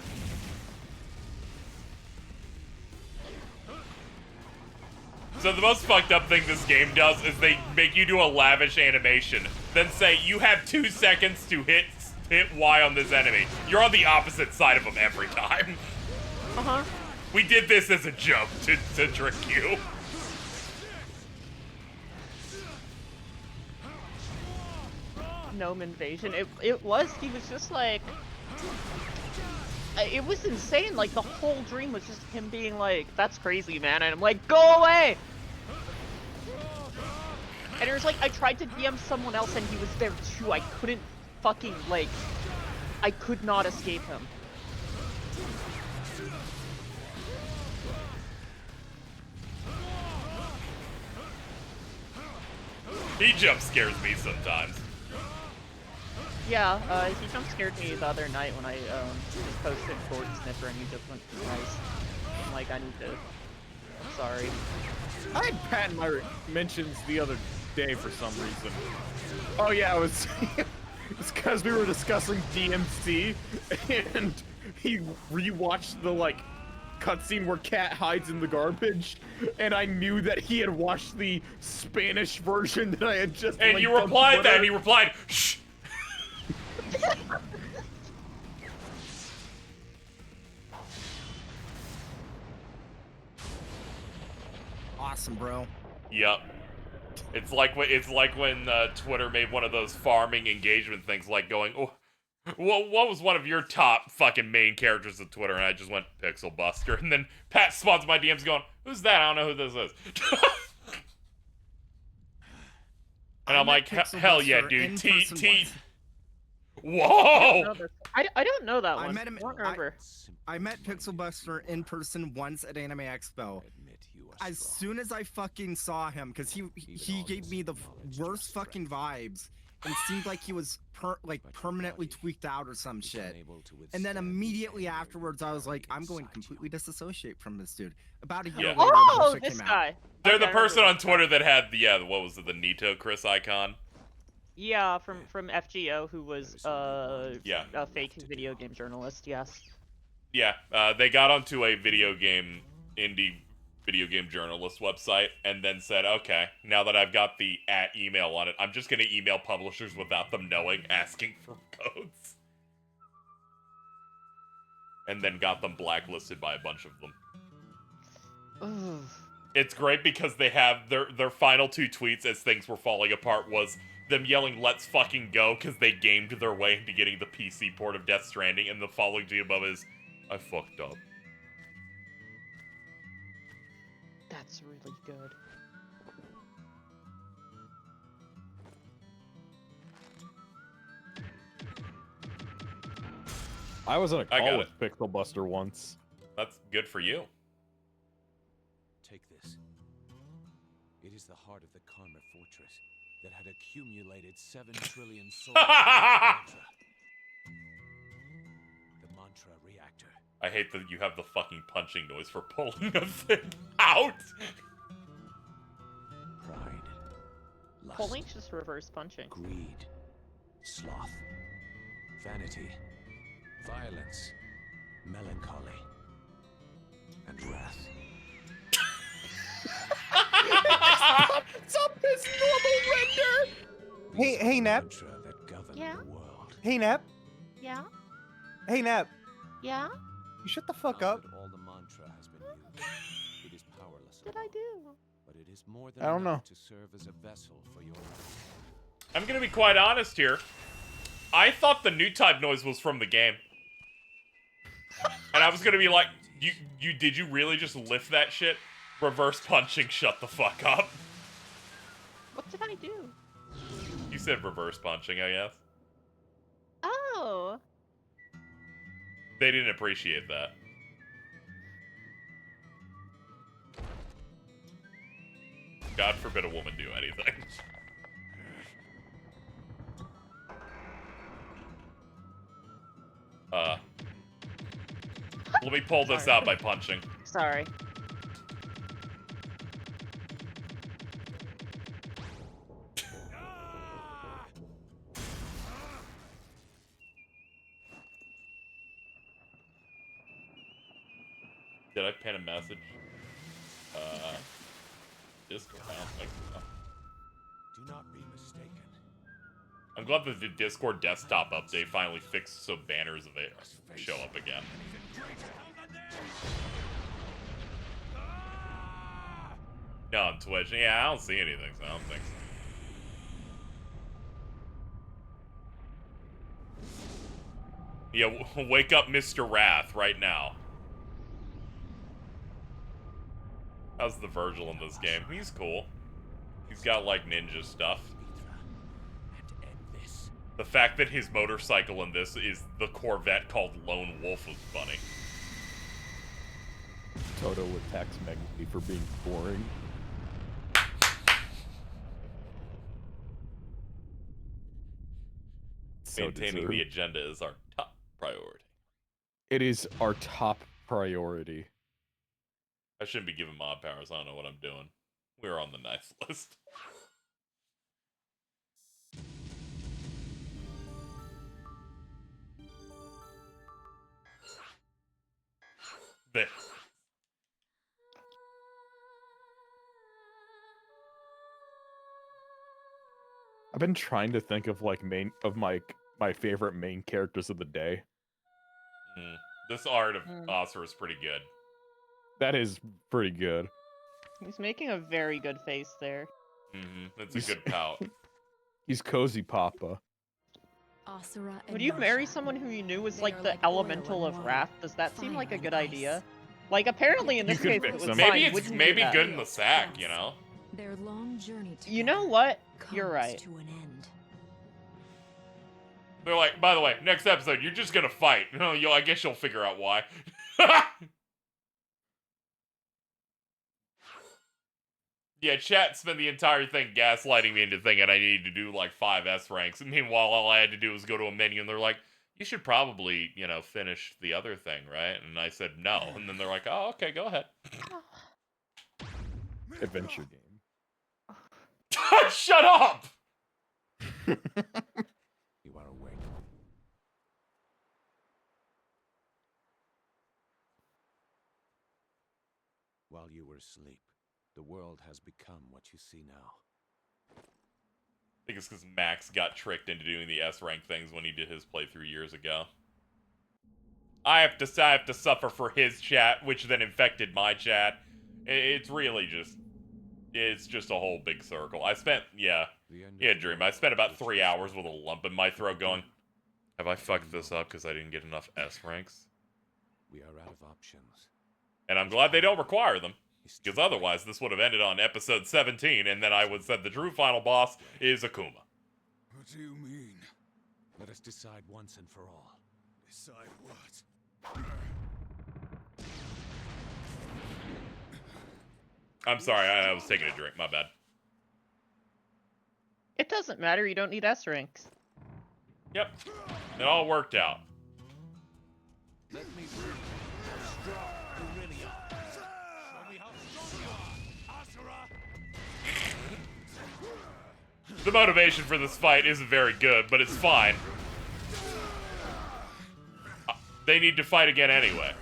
So the most fucked up thing this game does is they make you do a lavish animation, then say you have 2 seconds to hit Y on this enemy. You're on the opposite side of them every time. Uh-huh. We did this as a joke to trick you. Gnome invasion. He was just like, it was insane. Like, the whole dream was just him being like, that's crazy, man. And I'm like, go away! And it was like, I tried to DM someone else and he was there too. I couldn't fucking, like, I could not escape him. He jump scares me sometimes. Yeah, he jump scared me the other night when I just posted Gordon Sniffer and he just went nice. I'm like, I need to. I'm sorry. I had Pat in my mentions the other day for some reason. Oh yeah, it was it's because we were discussing DMC and he rewatched the like cutscene where Cat hides in the garbage, and I knew that he had watched the Spanish version that I had just. And you replied that, and he replied, "Shh." Awesome, bro. Yep. It's like when Twitter made one of those farming engagement things, like going, "Oh, what was one of your top fucking main characters of Twitter?" And I just went Pixel Buster, and then Pat spawns my DMs going, "Who's that? I don't know who this is." And I'm like, "Hell yeah, dude! T. Whoa! I don't know that one. I met him. I don't remember. I met Pixel Buster in person once at Anime Expo. As soon as I fucking saw him, because he gave me the worst fucking vibes and seemed like he was permanently tweaked out or some shit. And then immediately afterwards, I was like, I'm going to completely disassociate from this dude. About a year later, oh, the this came guy. out. They're the person on Twitter that had the what was it, the Nito Chris icon? Yeah, from FGO, who was a fake video game journalist. Yes. Yeah, they got onto a indie video game journalist website and then said, okay, now that I've got the email on it, I'm just going to email publishers without them knowing, asking for codes. And then got them blacklisted by a bunch of them. Ugh. It's great because they have their final 2 tweets as things were falling apart was them yelling, "Let's fucking go," because they gamed their way into getting the PC port of Death Stranding, and the following tweet above is, "I fucked up." That's really good. I was in a call with Pixel Buster once. That's good for you. Take this. It is the heart of the Karma Fortress that had accumulated 7 trillion souls. The mantra reactor. I hate that you have the fucking punching noise for pulling a thing out. Pride. Lust. Pulling's just reverse punching. Greed. Sloth. Vanity. Violence. Melancholy. And wrath. It's up his normal render. Hey, Nap. Yeah? Hey, Nap. Yeah? Hey, Nap. Yeah? You shut the fuck up. All the mantra has been used. It is powerless. What did I do? But it is more than I don't know. to serve as a vessel for your I'm gonna be quite honest here. I thought the new type noise was from the game. And I was gonna be like, did you really just lift that shit? Reverse punching, shut the fuck up. What did I do? You said reverse punching, I guess. Oh. They didn't appreciate that. God forbid a woman do anything. Let me pull this out by punching. Sorry. Did I pin a message? Discord, I don't think so. Do not be mistaken. I'm glad that the Discord desktop update finally fixed so banners of it show up again. No, on Twitch. Yeah, I don't see anything, so I don't think so. Yeah, wake up Mr. Wrath right now. How's the Virgil in this game? He's cool. He's got, like, ninja stuff. The fact that his motorcycle in this is the Corvette called Lone Wolf was funny. Toto would text Meg me for being boring. Maintaining the agenda is our top priority. It is our top priority. I shouldn't be giving mod powers. I don't know what I'm doing. We're on the nice list. There. I've been trying to think of like my favorite main characters of the day. This art of Asura is pretty good. That is pretty good. He's making a very good face there. That's a good pout. He's cozy papa. Asura and Would you marry Nasha. someone who you knew was They like are the like elemental oil of and wrath? wine, Does that seem like a fire good and ice. idea? Like, apparently in this case it was fine. Maybe Wouldn't it's do maybe that. good in the sack, you know? Their long journey to You know what? You're comes right. to an end. They're like, by the way, next episode, you're just gonna fight. I guess you'll figure out why. Yeah, chat spent the entire thing gaslighting me into thinking I needed to do like 5 S ranks. And meanwhile, all I had to do was go to a menu and they're like, you should probably, finish the other thing, right? And I said no. And then they're like, oh, okay, go ahead. Adventure game. Shut up! You are awake. While you were asleep, the world has become what you see now. I think it's because Max got tricked into doing the S rank things when he did his playthrough years ago. I have to suffer for his chat, which then infected my chat. It's really just... It's just a whole big circle. I spent, Dream. I spent about 3 hours with a lump in my throat going, have I fucked this up because I didn't get enough S ranks? We are out of options. And I'm glad they don't require them. Because otherwise, this would have ended on episode 17, and then I would have said the true final boss is Akuma. What do you mean? Let us decide once and for all. Decide what? I'm sorry, I was taking a drink, my bad. It doesn't matter, you don't need S ranks. Yep, it all worked out. Let me see how strong you really are. Show me how strong you are, Asura! The motivation for this fight isn't very good, but it's fine. They need to fight again anyway.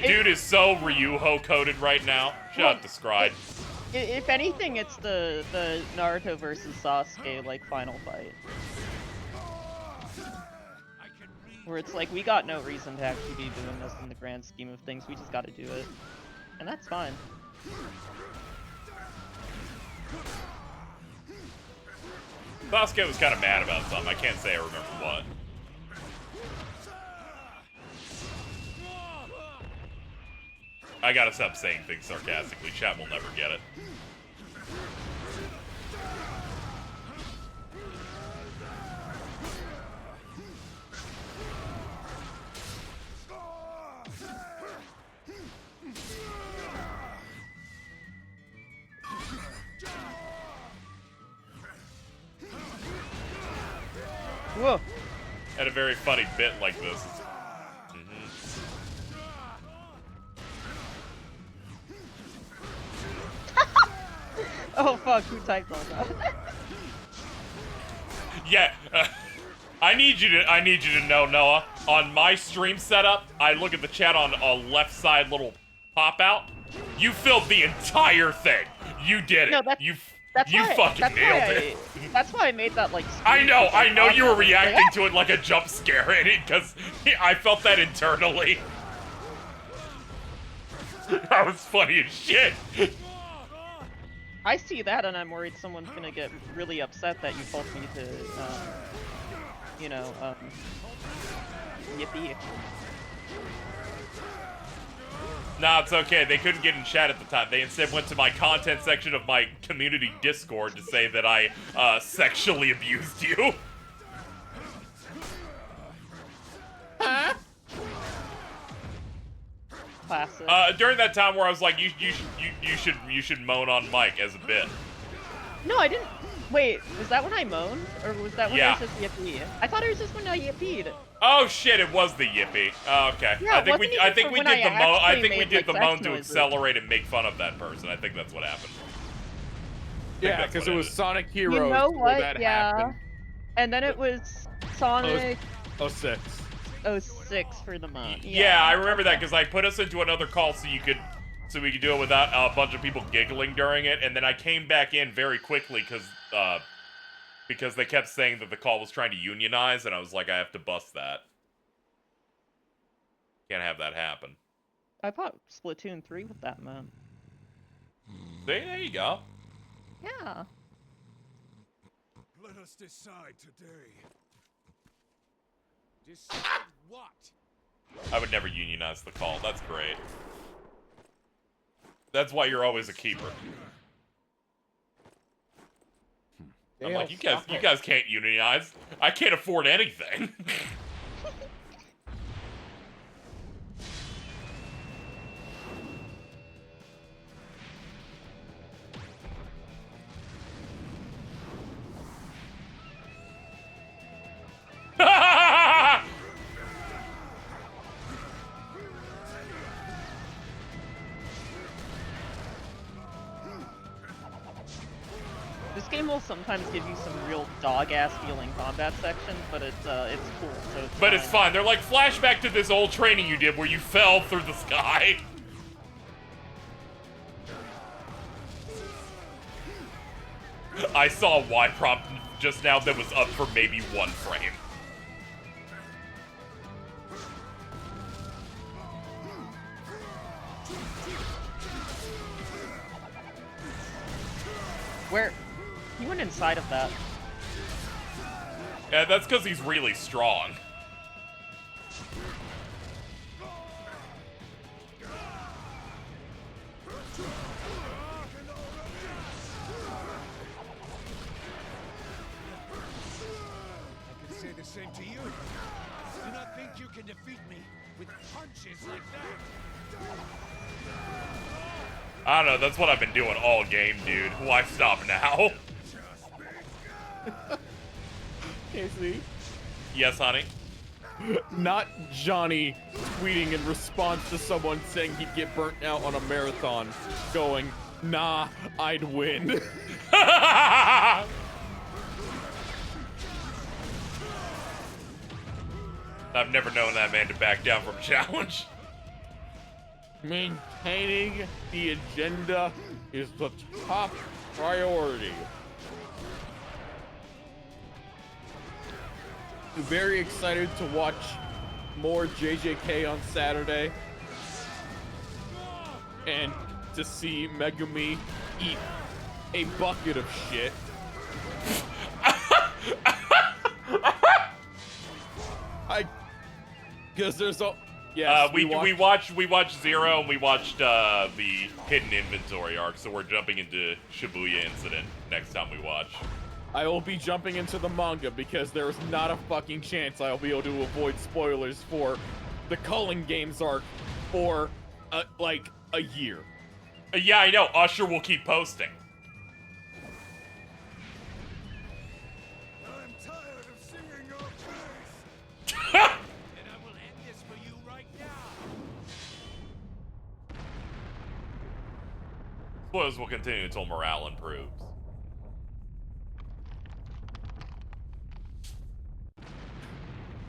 Dude is so Ryuho coded right now. Shut up, the Scribe. If anything, it's the Naruto versus Sasuke like final fight. Where it's like, we got no reason to actually be doing this in the grand scheme of things, we just gotta do it. And that's fine. Sasuke was kind of mad about something. I can't say I remember what. I gotta stop saying things sarcastically. Chat will never get it. Whoa. Had a very funny bit like this. Oh fuck, who typed all that? Yeah, I need you to know, Noah. On my stream setup, I look at the chat on a left side little pop out. You filled the entire thing. You did it. No, you why, fucking nailed it. That's why I made that like. I know you were reacting to it like a jump scare in it because I felt that internally. That was funny as shit. I see that and I'm worried someone's gonna get really upset that you told me to, yippee. Nah, it's okay. They couldn't get in chat at the time. They instead went to my content section of my community Discord to say that I sexually abused you. Huh? Classic. During that time where I was like, you should moan on mic as a bit. No, I didn't. Wait, was that when I moaned, or was that when Yeah. I was just yippee? I thought it was just when I yippeed. Oh shit! It was the yippee. Oh, okay. Yeah, I think we did the moan. I think we made, did like, the moan sex to noises. accelerate and make fun of that person. I think that's what happened. Yeah, because it was Sonic Heroes. You know where what? that Yeah. happened. And then it was Sonic 06. 06 for the month. Yeah, I remember that because I put us into another call so we could do it without a bunch of people giggling during it, and then I came back in very quickly because they kept saying that the call was trying to unionize, and I was like, I have to bust that. Can't have that happen. I bought Splatoon 3 with that man. See, there you go. Yeah. Let us decide today. Decide what? I would never unionize the call. That's great. That's why you're always a keeper. I'm like, you guys can't unionize. I can't afford anything. This game will sometimes give you some real dog-ass feeling combat sections, but it's cool. So But it's fine. They're like flashback to this old training you did where you fell through the sky. I saw a Y prompt just now that was up for maybe 1 frame. Where? He went inside of that. Yeah, that's because he's really strong. I can say the same to you. Do not think you can defeat me with punches like that. I don't know, that's what I've been doing all game, dude. Why stop now? Casey? Yes, honey? Not Johnny tweeting in response to someone saying he'd get burnt out on a marathon, going, nah, I'd win. I've never known that man to back down from a challenge. Maintaining the agenda is the top priority. Very excited to watch more JJK on Saturday. And to see Megumi eat a bucket of shit. Because there's a... Yes, we watched Zero and we watched the Hidden Inventory arc, so we're jumping into Shibuya Incident next time we watch. I will be jumping into the manga because there's not a fucking chance I'll be able to avoid spoilers for the Culling Games arc for, like, a year. Yeah, I know. Usher will keep posting. I'm tired of seeing your face. And I will end this for you right now. Spoilers will continue until morale improves.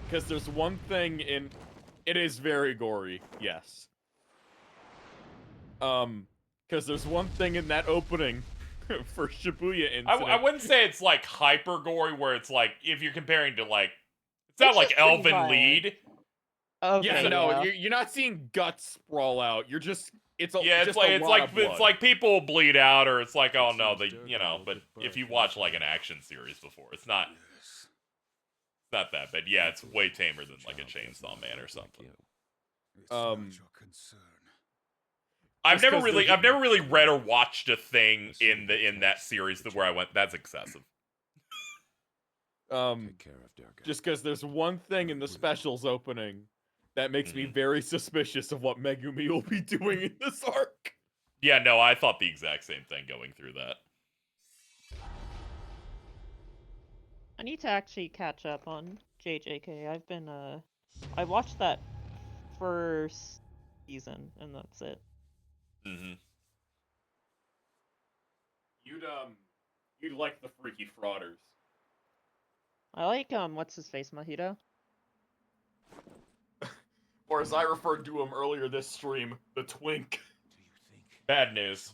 Because there's one thing in... It is very gory, yes. Because there's one thing in that opening for Shibuya Incident. I wouldn't say it's, like, hyper gory, where it's, like, if you're comparing to, like... It's not like Elven Lied. Okay, Yeah, no, you're not seeing guts sprawl out. You're just... It's like people bleed out, or it's like, oh no, you know. But if you watch like an action series before, it's not that bad. Yeah, it's way tamer than like a Chainsaw Man or something. I've never really read or watched a thing in that series where I went, that's excessive. Just because there's one thing in the specials opening that makes me very suspicious of what Megumi will be doing in this arc. Yeah, no, I thought the exact same thing going through that. I need to actually catch up on JJK. I've been, I watched that first season, and that's it. Mm-hmm. You'd like the Freaky Frauders. I like, what's his face, Mojito? Or as I referred to him earlier this stream, the Twink. Bad news.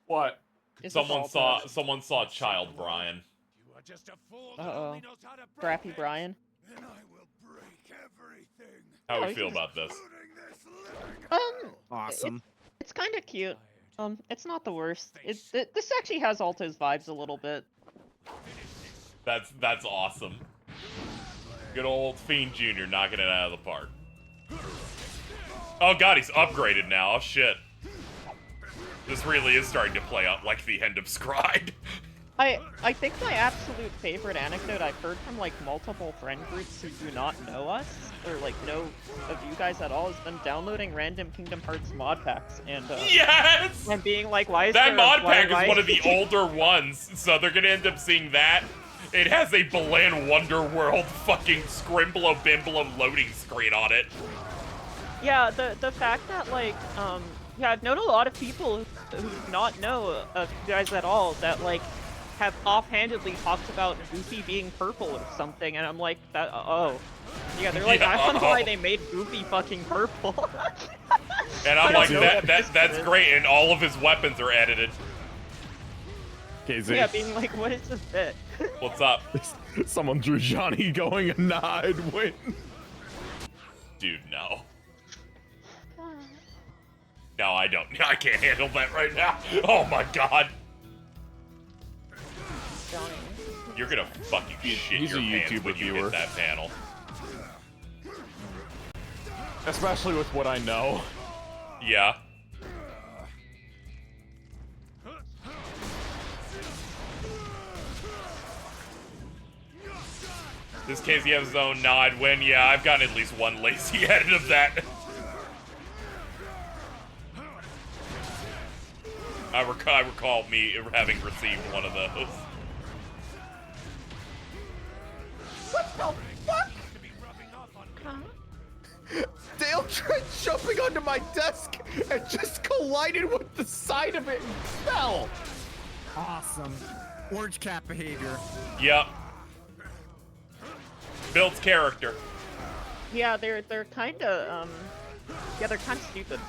What? Someone saw Child Brian. Uh-oh. Scrappy Brian? How do we feel about this? Awesome. It's kind of cute. It's not the worst. This actually has Alto's vibes a little bit. That's awesome. Good old Fiend Jr. knocking it out of the park. Oh god, he's upgraded now. Oh shit. This really is starting to play out like the end of Scribe. I think my absolute favorite anecdote I've heard from like multiple friend groups who do not know us, or like know of you guys at all, has been downloading random Kingdom Hearts mod packs and yes! And being like, why is that there mod pack is one of the older ones, so they're gonna end up seeing that. It has a Balan Wonderworld fucking Scrimblow Bimblow loading screen on it. Yeah, the fact that like yeah, I've known a lot of people who do not know of you guys at all that like have offhandedly talked about Goofy being purple or something, and I'm like, that oh. Yeah, they're like, I wonder why they made Goofy fucking purple. And I'm like, that's great, and all of his weapons are edited. KZ. Yeah, being like, what is this bit? What's up? Someone drew Johnny going a nod win. Dude, no. No, I don't. I can't handle that right now. Oh my god. Johnny. You're gonna fucking shit He's your a pants YouTuber when you viewer. hit that panel. Especially with what I know. Yeah. This KZF's own nod win. Yeah, I've gotten at least one lazy edit of that. I recall me having received one of those. What the fuck? Dale tried jumping onto my desk and just collided with the side of it and fell. Awesome. Orange cat behavior. Yep. Builds character. Yeah, they're kind of yeah, they're kind of stupid.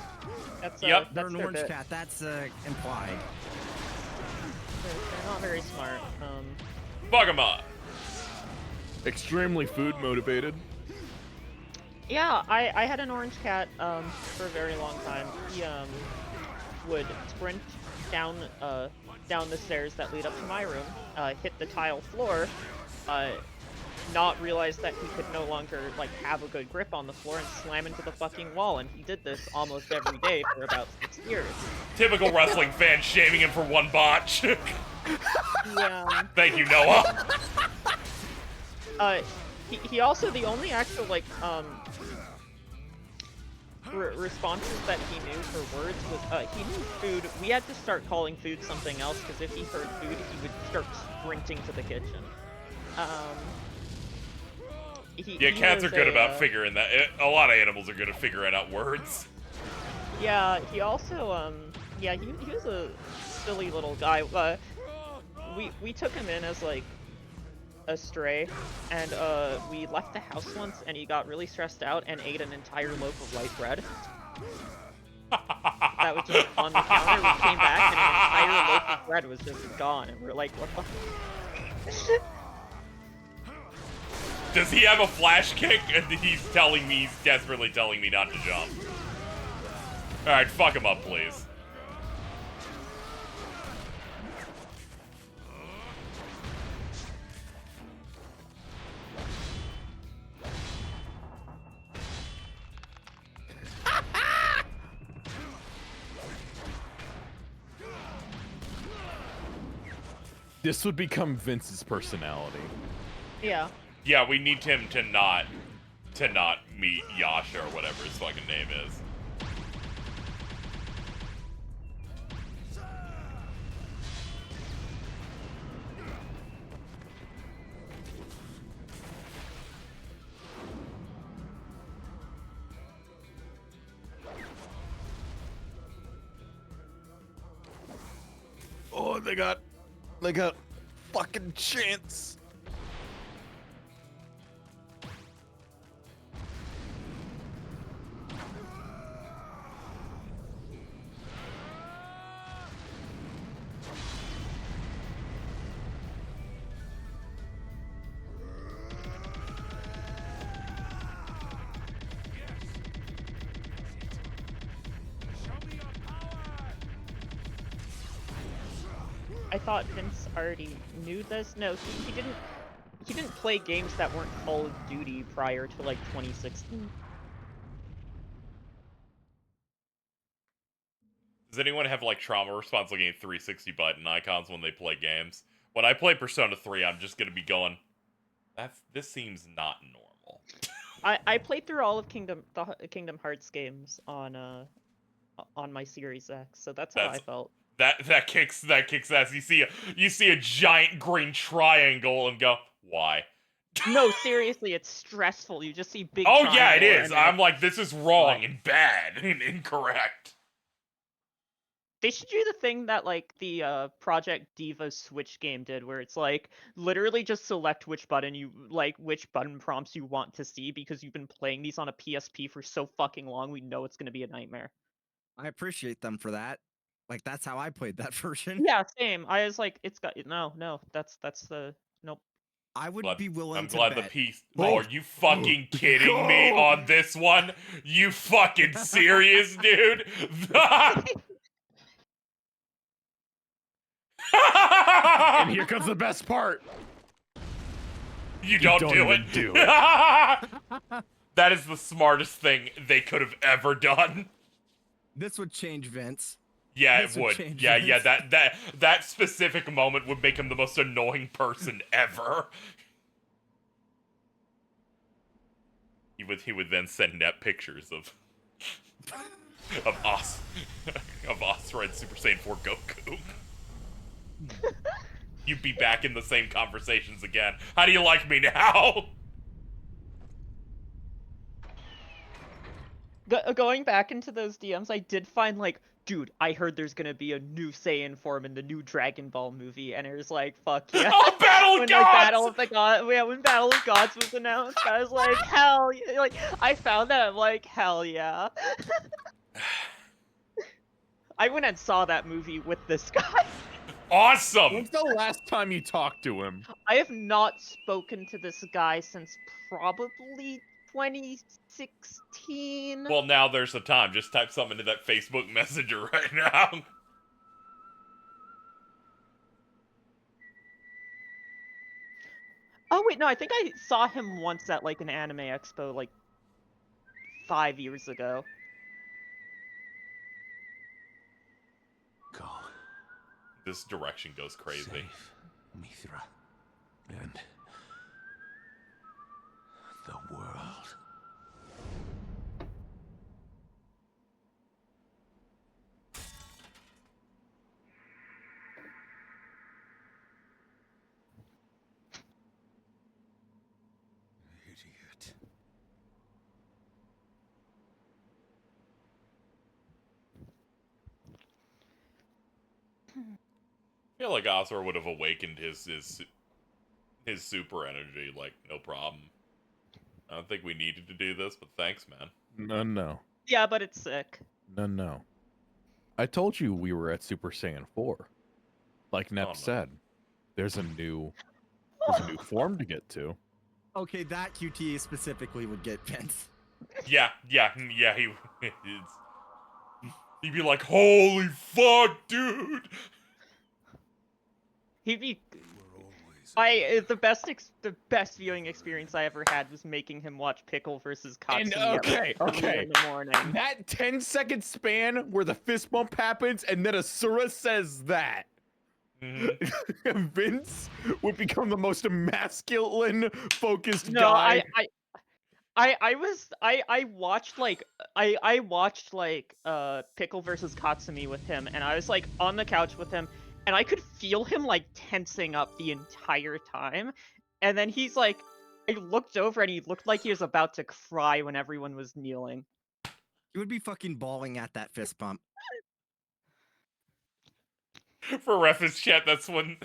That's yep. They're an their orange bit. cat. That's implied. They're not very smart. Fuck 'em up. Extremely food motivated. Yeah, I had an orange cat for a very long time. He would sprint down the stairs that lead up to my room, hit the tile floor, not realize that he could no longer, like, have a good grip on the floor and slam into the fucking wall, and he did this almost every day for about 6 years. Typical wrestling fan shaming him for one botch. Yeah. Thank you, Noah. He also, the only actual, like, responses that he knew for words was, he knew food. We had to start calling food something else, because if he heard food, he would start sprinting to the kitchen. Yeah, cats are good about figuring that. A lot of animals are good at figuring out words. Yeah, he also, yeah, he was a silly little guy. We took him in as, like, a stray, and, we left the house once, and he got really stressed out and ate an entire loaf of white bread. That was just on the counter. We came back, and an entire loaf of bread was just gone, and we're like, what the Does he have a flash kick? And he's desperately telling me not to jump. Alright, fuck him up, please. This would become Vince's personality. Yeah. Yeah, we need him to not meet Yasha or whatever his fucking name is. Oh, they got fucking chance. I thought Vince already knew this. No, he didn't. He didn't play games that weren't Call of Duty prior to like 2016. Does anyone have like trauma response looking at 360 button icons when they play games? When I play Persona 3, I'm just gonna be going, this seems not normal. I played through all of Kingdom Hearts games on my Series X, so that's how I felt. That kicks ass. You see a giant green triangle and go, why? No, seriously, it's stressful. You just see big. Oh yeah, it is. I'm like, this is wrong and bad and incorrect. They should do the thing that like the Project Diva Switch game did, where it's like literally just select which button prompts you want to see, because you've been playing these on a PSP for so fucking long. We know it's gonna be a nightmare. I appreciate them for that. Like, that's how I played that version. Yeah, same. I was like, it's got no. That's the nope. I would be willing to I'm glad bet. the piece. Oh, are you fucking kidding me on this one? You fucking serious, dude? And here comes the best part. You don't do even it. do it. That is the smartest thing they could have ever done. This would change Vince. Yeah, This it would. change Yeah, Vince. yeah. That specific moment would make him the most annoying person ever. He would then send Net pictures of Asura and Super Saiyan 4 Goku. You'd be back in the same conversations again. How do you like me now? Going back into those DMs, I did find like, dude, I heard there's gonna be a new Saiyan form in the new Dragon Ball movie, and it was like, fuck yeah. Oh, Battle of Gods! Like, Battle of the Gods, yeah, when Battle of Gods was announced, I was like, hell yeah. Like, I found that, I'm like, hell yeah. I went and saw that movie with this guy. Awesome! When's the last time you talked to him? I have not spoken to this guy since probably 2016. Well, now there's the time. Just type something into that Facebook Messenger right now. Oh wait, no, I think I saw him once at like an anime expo like 5 years ago. Go. This direction goes crazy. Save Mithra and the world. Idiot. I feel like Asura would have awakened his super energy, like, no problem. I don't think we needed to do this, but thanks, man. No. Yeah, but it's sick. No. I told you we were at Super Saiyan 4. Like Nep said, there's a new form to get to. Okay, that QTE specifically would get Vince. Yeah, he'd be like, holy fuck, dude! He'd be. The best viewing experience I ever had was making him watch Pickle versus Katsumi And at okay. 3 in the morning. That 10-second span where the fist bump happens and then Asura says that. Vince would become the most masculine focused guy. I watched like Pickle versus Katsumi with him, and I was like on the couch with him, and I could feel him like tensing up the entire time. And then he's like, I looked over and he looked like he was about to cry when everyone was kneeling. He would be fucking bawling at that fist bump. For reference chat, that's when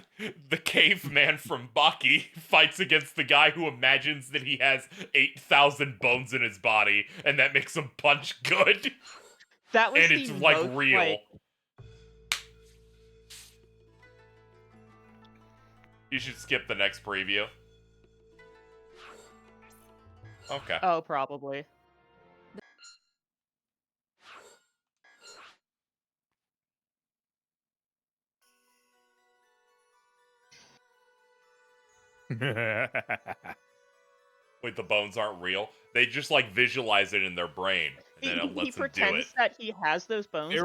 the caveman from Baki fights against the guy who imagines that he has 8,000 bones in his body, and that makes him punch good. That was and it's like real. You should skip the next preview. Okay. Oh, probably. Wait, the bones aren't real? They just like visualize it in their brain, and then it lets them do it. Pretends that he has those bones.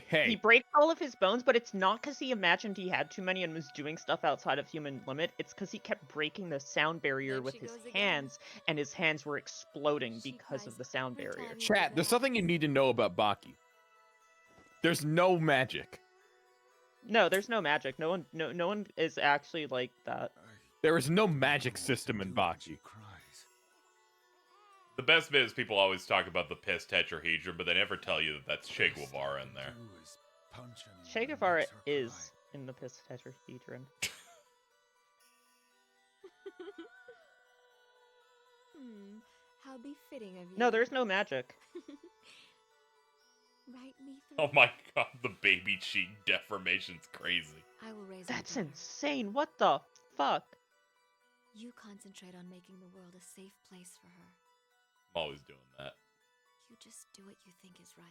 He breaks all of his bones, but it's not because he imagined he had too many and was doing stuff outside of human limit. It's because he kept breaking the sound barrier with his hands, and his hands were exploding because of the sound barrier. Chat, there's something you need to know about Baki. There's no magic. No, there's no magic. No one is actually like that. There is no magic system in Baki. The best bit is people always talk about the piss tetrahedron, but they never tell you that that's Che Guevara in there. Che Guevara is in the piss tetrahedron. How befitting of you. No, there's no magic. Right, Mithra? Oh my god, the baby cheek deformation's crazy. I will raise That's my daughter. insane. What the fuck? You concentrate on making the world a safe place for her. I'm always doing that. You just do what you think is right.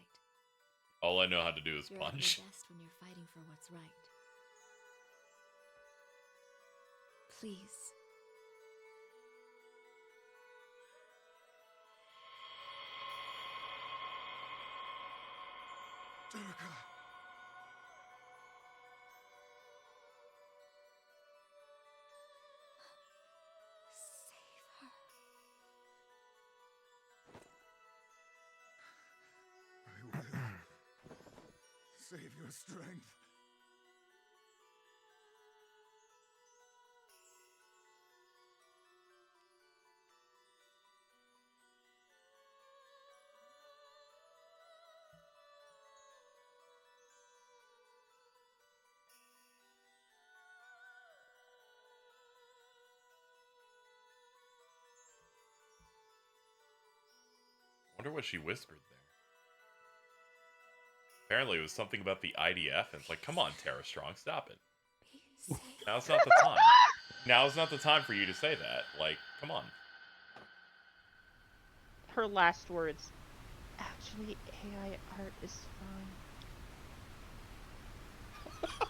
All I know how to do is You're punch. at your best when you're fighting for what's right. Please. Durga. I will. Save your strength. Wonder what she whispered there. Apparently it was something about the IDF, and it's like, come on, Tara Strong, stop it. Now's not the time. Now's not the time for you to say that. Like, come on. Her last words. Actually, AI art is fine.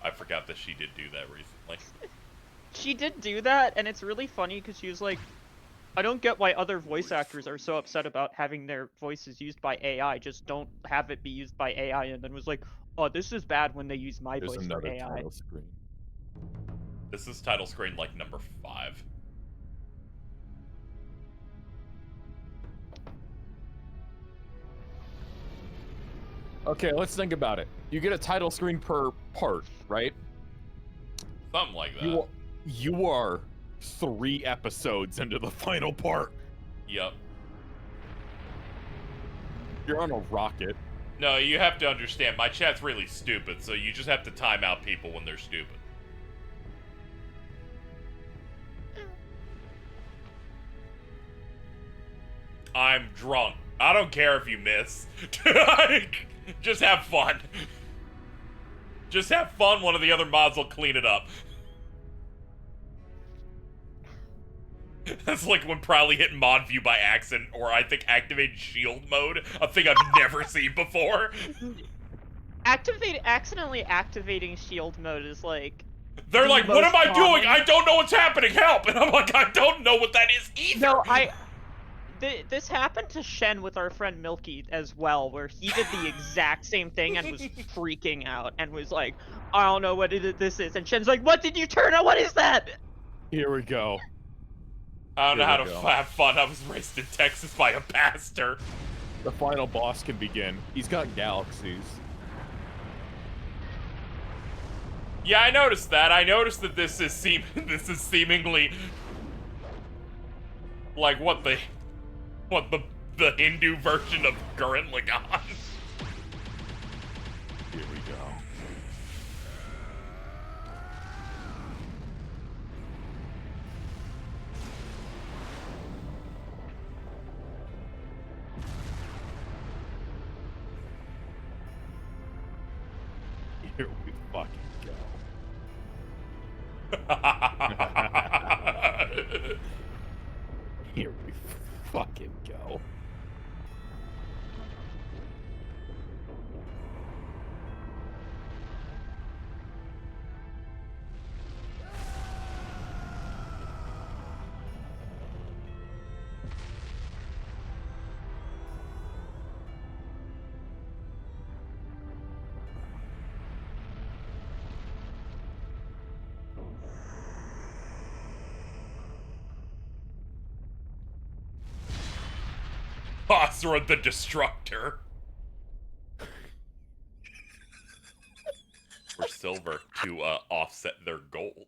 I forgot that she did do that recently. She did do that, and it's really funny because she was like, I don't get why other voice actors are so upset about having their voices used by AI. Just don't have it be used by AI. And then was like, oh, this is bad when they use my There's voice for another AI. title screen. This is title screen like number 5. Okay, let's think about it. You get a title screen per part, right? Something like that. You are 3 episodes into the final part. Yep. You're on a rocket. No, you have to understand, my chat's really stupid, so you just have to time out people when they're stupid. I'm drunk. I don't care if you miss. Just have fun. Just have fun, one of the other mods will clean it up. That's like when Prowley hit mod view by accident, or I think activated shield mode, a thing I've never seen before. Accidentally activating shield mode is like... They're like, what am I doing? I don't know what's happening, help! And I'm like, I don't know what that is either! No, this happened to Shen with our friend Milky as well, where he did the exact same thing and was freaking out and was like, I don't know what this is. And Shen's like, what did you turn on? What is that? Here we go. I don't know how to have fun. I was raised in Texas by a pastor. The final boss can begin. He's got galaxies. Yeah, I noticed that. I noticed that this is seemingly like what the Hindu version of Gurren Lagann. Here we go. Here we fucking go. Here we fucking go. Asura the Destructor. For silver to offset their gold.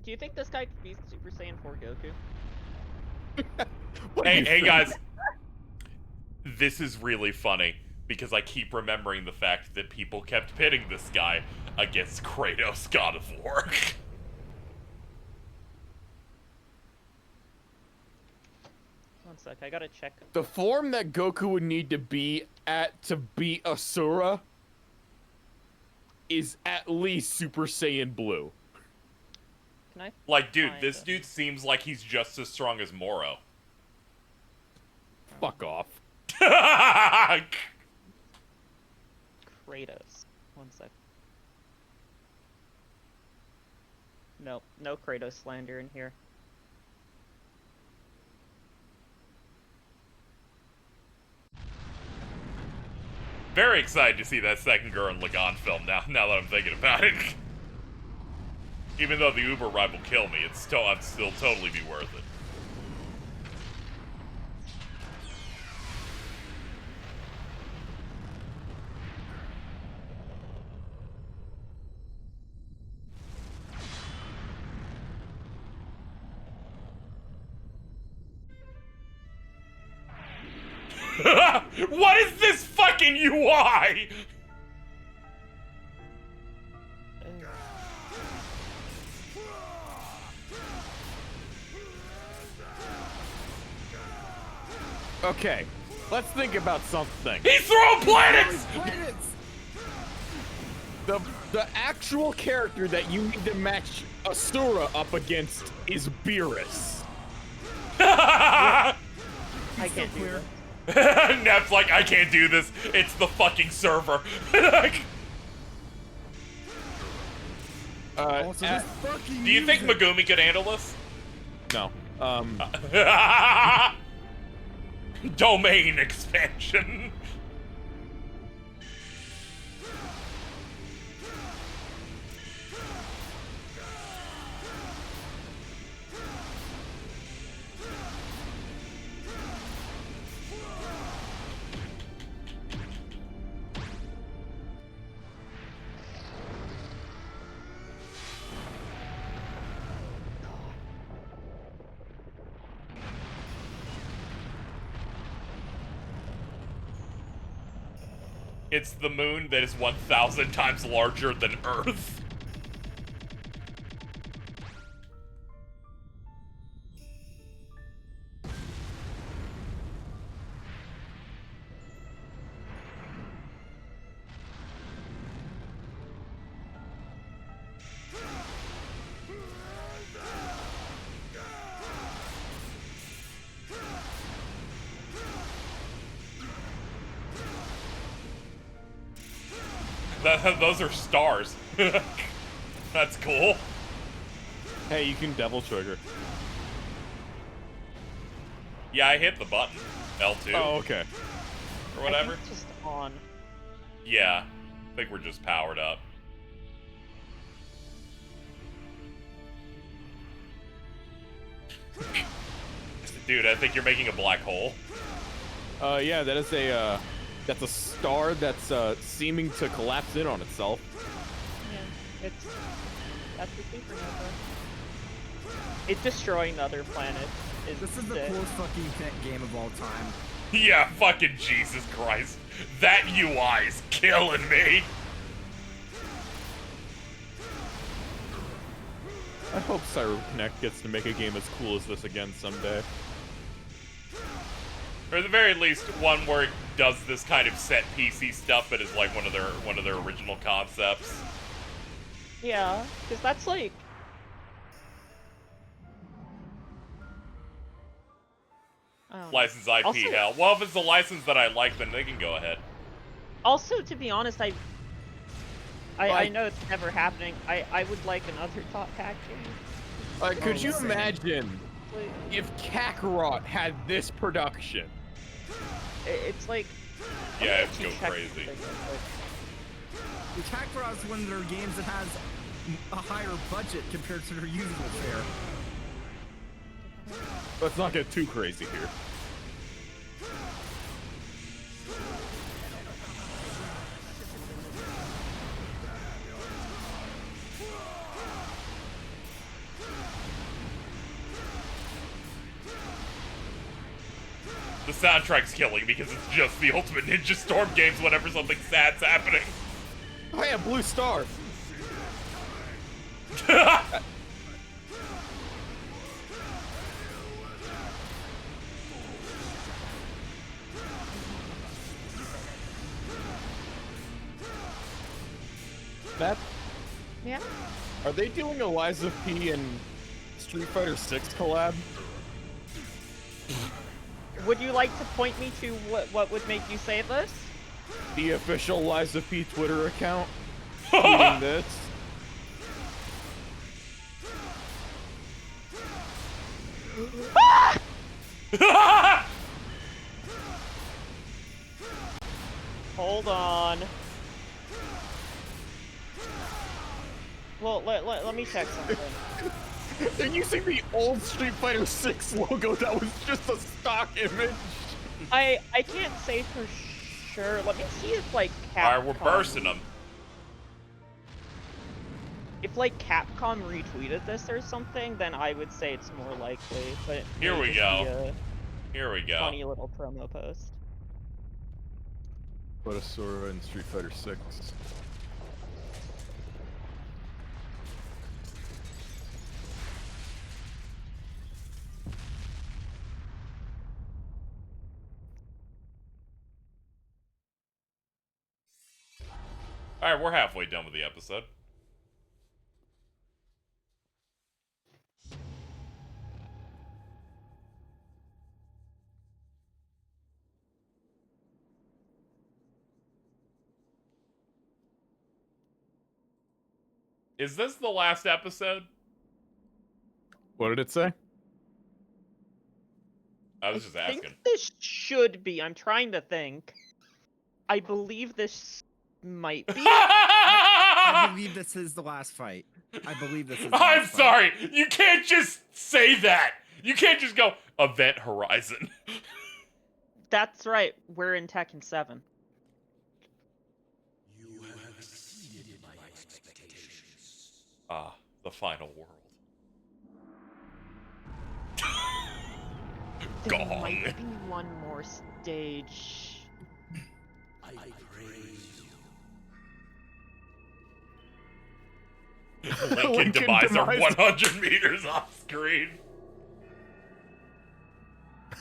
Do you think this guy could be Super Saiyan 4 Goku? Hey guys. This is really funny. Because I keep remembering the fact that people kept pitting this guy against Kratos, God of War. One sec, I gotta check. The form that Goku would need to be at to beat Asura is at least Super Saiyan Blue. Can I? Like, dude, this dude seems like he's just as strong as Moro. Fuck off. Kratos. One sec. Nope, no Kratos slander in here. Very excited to see that second Gurren Lagann film now that I'm thinking about it. Even though the Uber ride will kill me, I'd still totally be worth it. What is this fucking UI? Okay, let's think about something. He's throwing planets! The actual character that you need to match Asura up against is Beerus. I can't do this. Nep's like, I can't do this. It's the fucking server. Also, this fucking Do you think music. Megumi could handle this? No. Domain expansion. It's the moon that is 1,000 times larger than Earth. Those are stars. That's cool. Hey, you can devil trigger. Yeah, I hit the button. L2. Oh, okay. Or whatever. I think it's just on. Yeah. I think we're just powered up. Dude, I think you're making a black hole. Yeah, that is that's a star that's seeming to collapse in on itself. Yeah, that's a supernova. It's destroying other planets. This is the coolest fucking game of all time. Yeah, fucking Jesus Christ. That UI is killing me. I hope CyberConnect gets to make a game as cool as this again someday. Or at the very least, one where it does this kind of set PC stuff, but is like one of their original concepts. Yeah, because that's like... License IP, also, hell. Well, if it's a license that I like, then they can go ahead. Also, to be honest, I know it's never happening. I would like another Top Pack game. Could you imagine if Kakarot had this production? It's like... Yeah, it's go crazy. The Kakarot is one of their games that has a higher budget compared to their usual fare. Let's not get too crazy here. The soundtrack's killing because it's just the Ultimate Ninja Storm games whenever something sad's happening. I have blue star. That? Yeah? Are they doing a Liza P and Street Fighter 6 collab? Would you like to point me to what would make you say this? The official Liza P Twitter account tweeting this. Hold on. Well, let me check something. They're using the old Street Fighter 6 logo that was just a stock image. I can't say for sure. Let me see if like Capcom... Alright, we're bursting them. If like Capcom retweeted this or something, then I would say it's more likely. But Here we maybe just be go. a Here we go. Funny little promo post. But Asura and Street Fighter 6. Alright, we're halfway done with the episode. Is this the last episode? What did it say? I was just I asking. think this should be. I'm trying to think. I believe this might be. I believe this is the last fight. I believe this is the I'm last fight. sorry. You can't just say that. You can't just go Event Horizon. That's right. We're in Tekken 7. You have exceeded my expectations. Ah, the final world. There Gong. might be one more stage. I praise you. Lincoln demise are 100 meters off screen.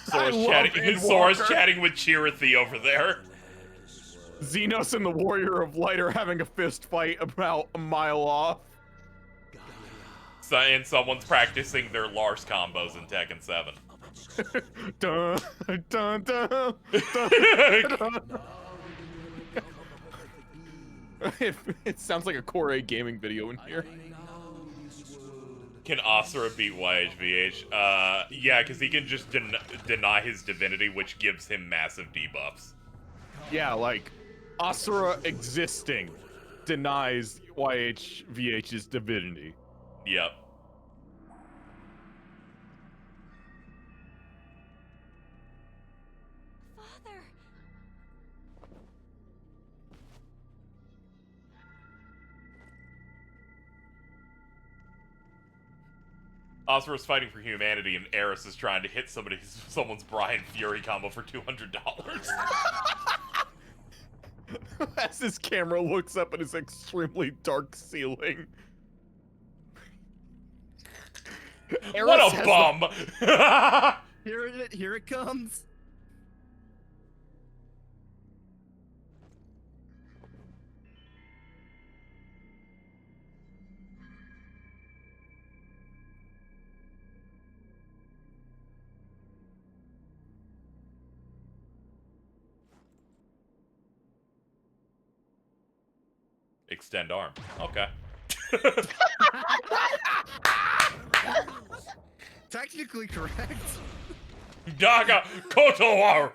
Sora's chatting with Chirithy over there. Xenos and the Warrior of Light are having a fist fight about a mile off. And someone's practicing their Lars combos in Tekken 7. Dun, dun, dun, dun, dun. It sounds like a Core A gaming video in here. Can Asura beat YHVH? Yeah, because he can just deny his divinity, which gives him massive debuffs. Yeah, like, Asura existing denies YHVH's divinity. Yep. Father. Asura's fighting for humanity, and Eris is trying to hit someone's Brian Fury combo for $200. As his camera looks up at his extremely dark ceiling. What a bum! Here it comes. Extend arm. Okay. Technically correct. Daga Kotowaru!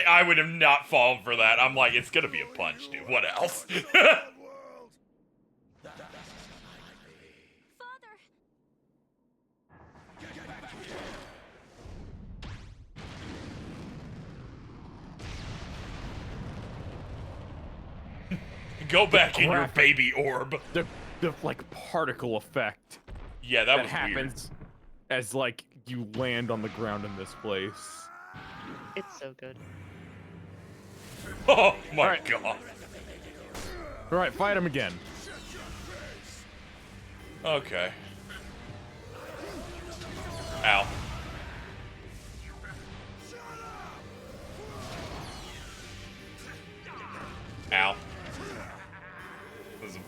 I would have not fallen for that. I'm like, it's gonna be a punch, dude. What else? Go back in your baby orb. The like particle effect. Yeah, that was happens as like you land on the ground in this place. It's so good. Oh my god. Alright, fight him again. Okay. Ow. Ow.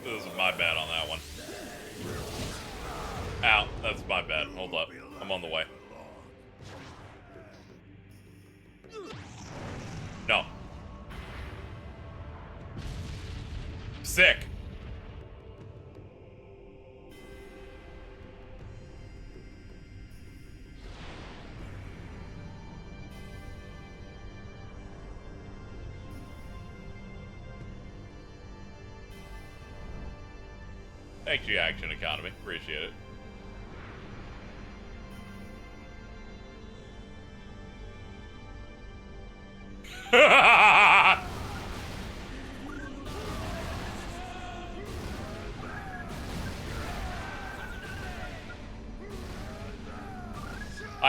This is my bad on that one. Ow, that's my bad. Hold up. I'm on the way. No. Sick. Thank you, Action Economy. Appreciate it. I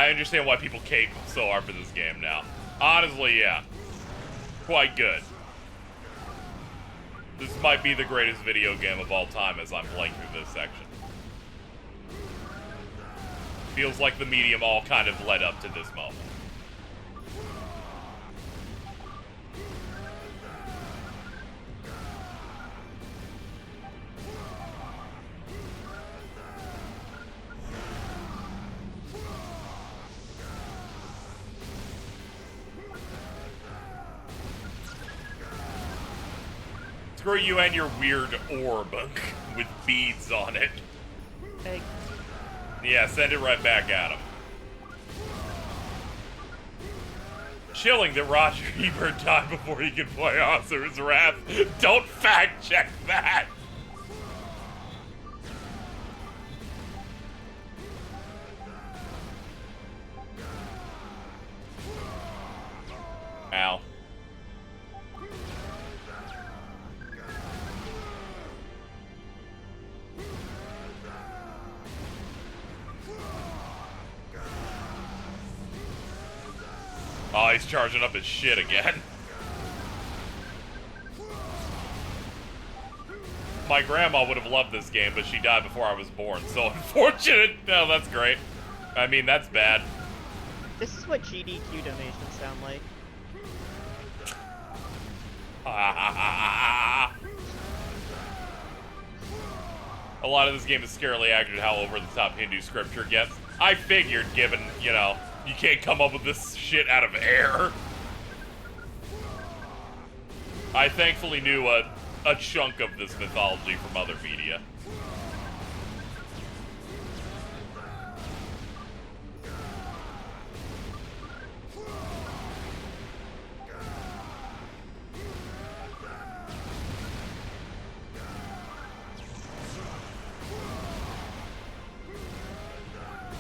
understand why people cape so hard for this game now. Honestly, yeah. Quite good. This might be the greatest video game of all time as I'm playing through this section. Feels like the medium all kind of led up to this moment. Screw you and your weird orb with beads on it. Hey. Yeah, send it right back at him. Chilling that Roger Ebert died before he could play Asura's Wrath. Don't fact check that! Ow. Oh, he's charging up his shit again. My grandma would have loved this game, but she died before I was born, so unfortunate. No, that's great. I mean, that's bad. This is what GDQ donations sound like. A lot of this game is scarily accurate how over the top Hindu scripture gets. I figured, given, you know, you can't come up with this shit out of air. I thankfully knew a chunk of this mythology from other media.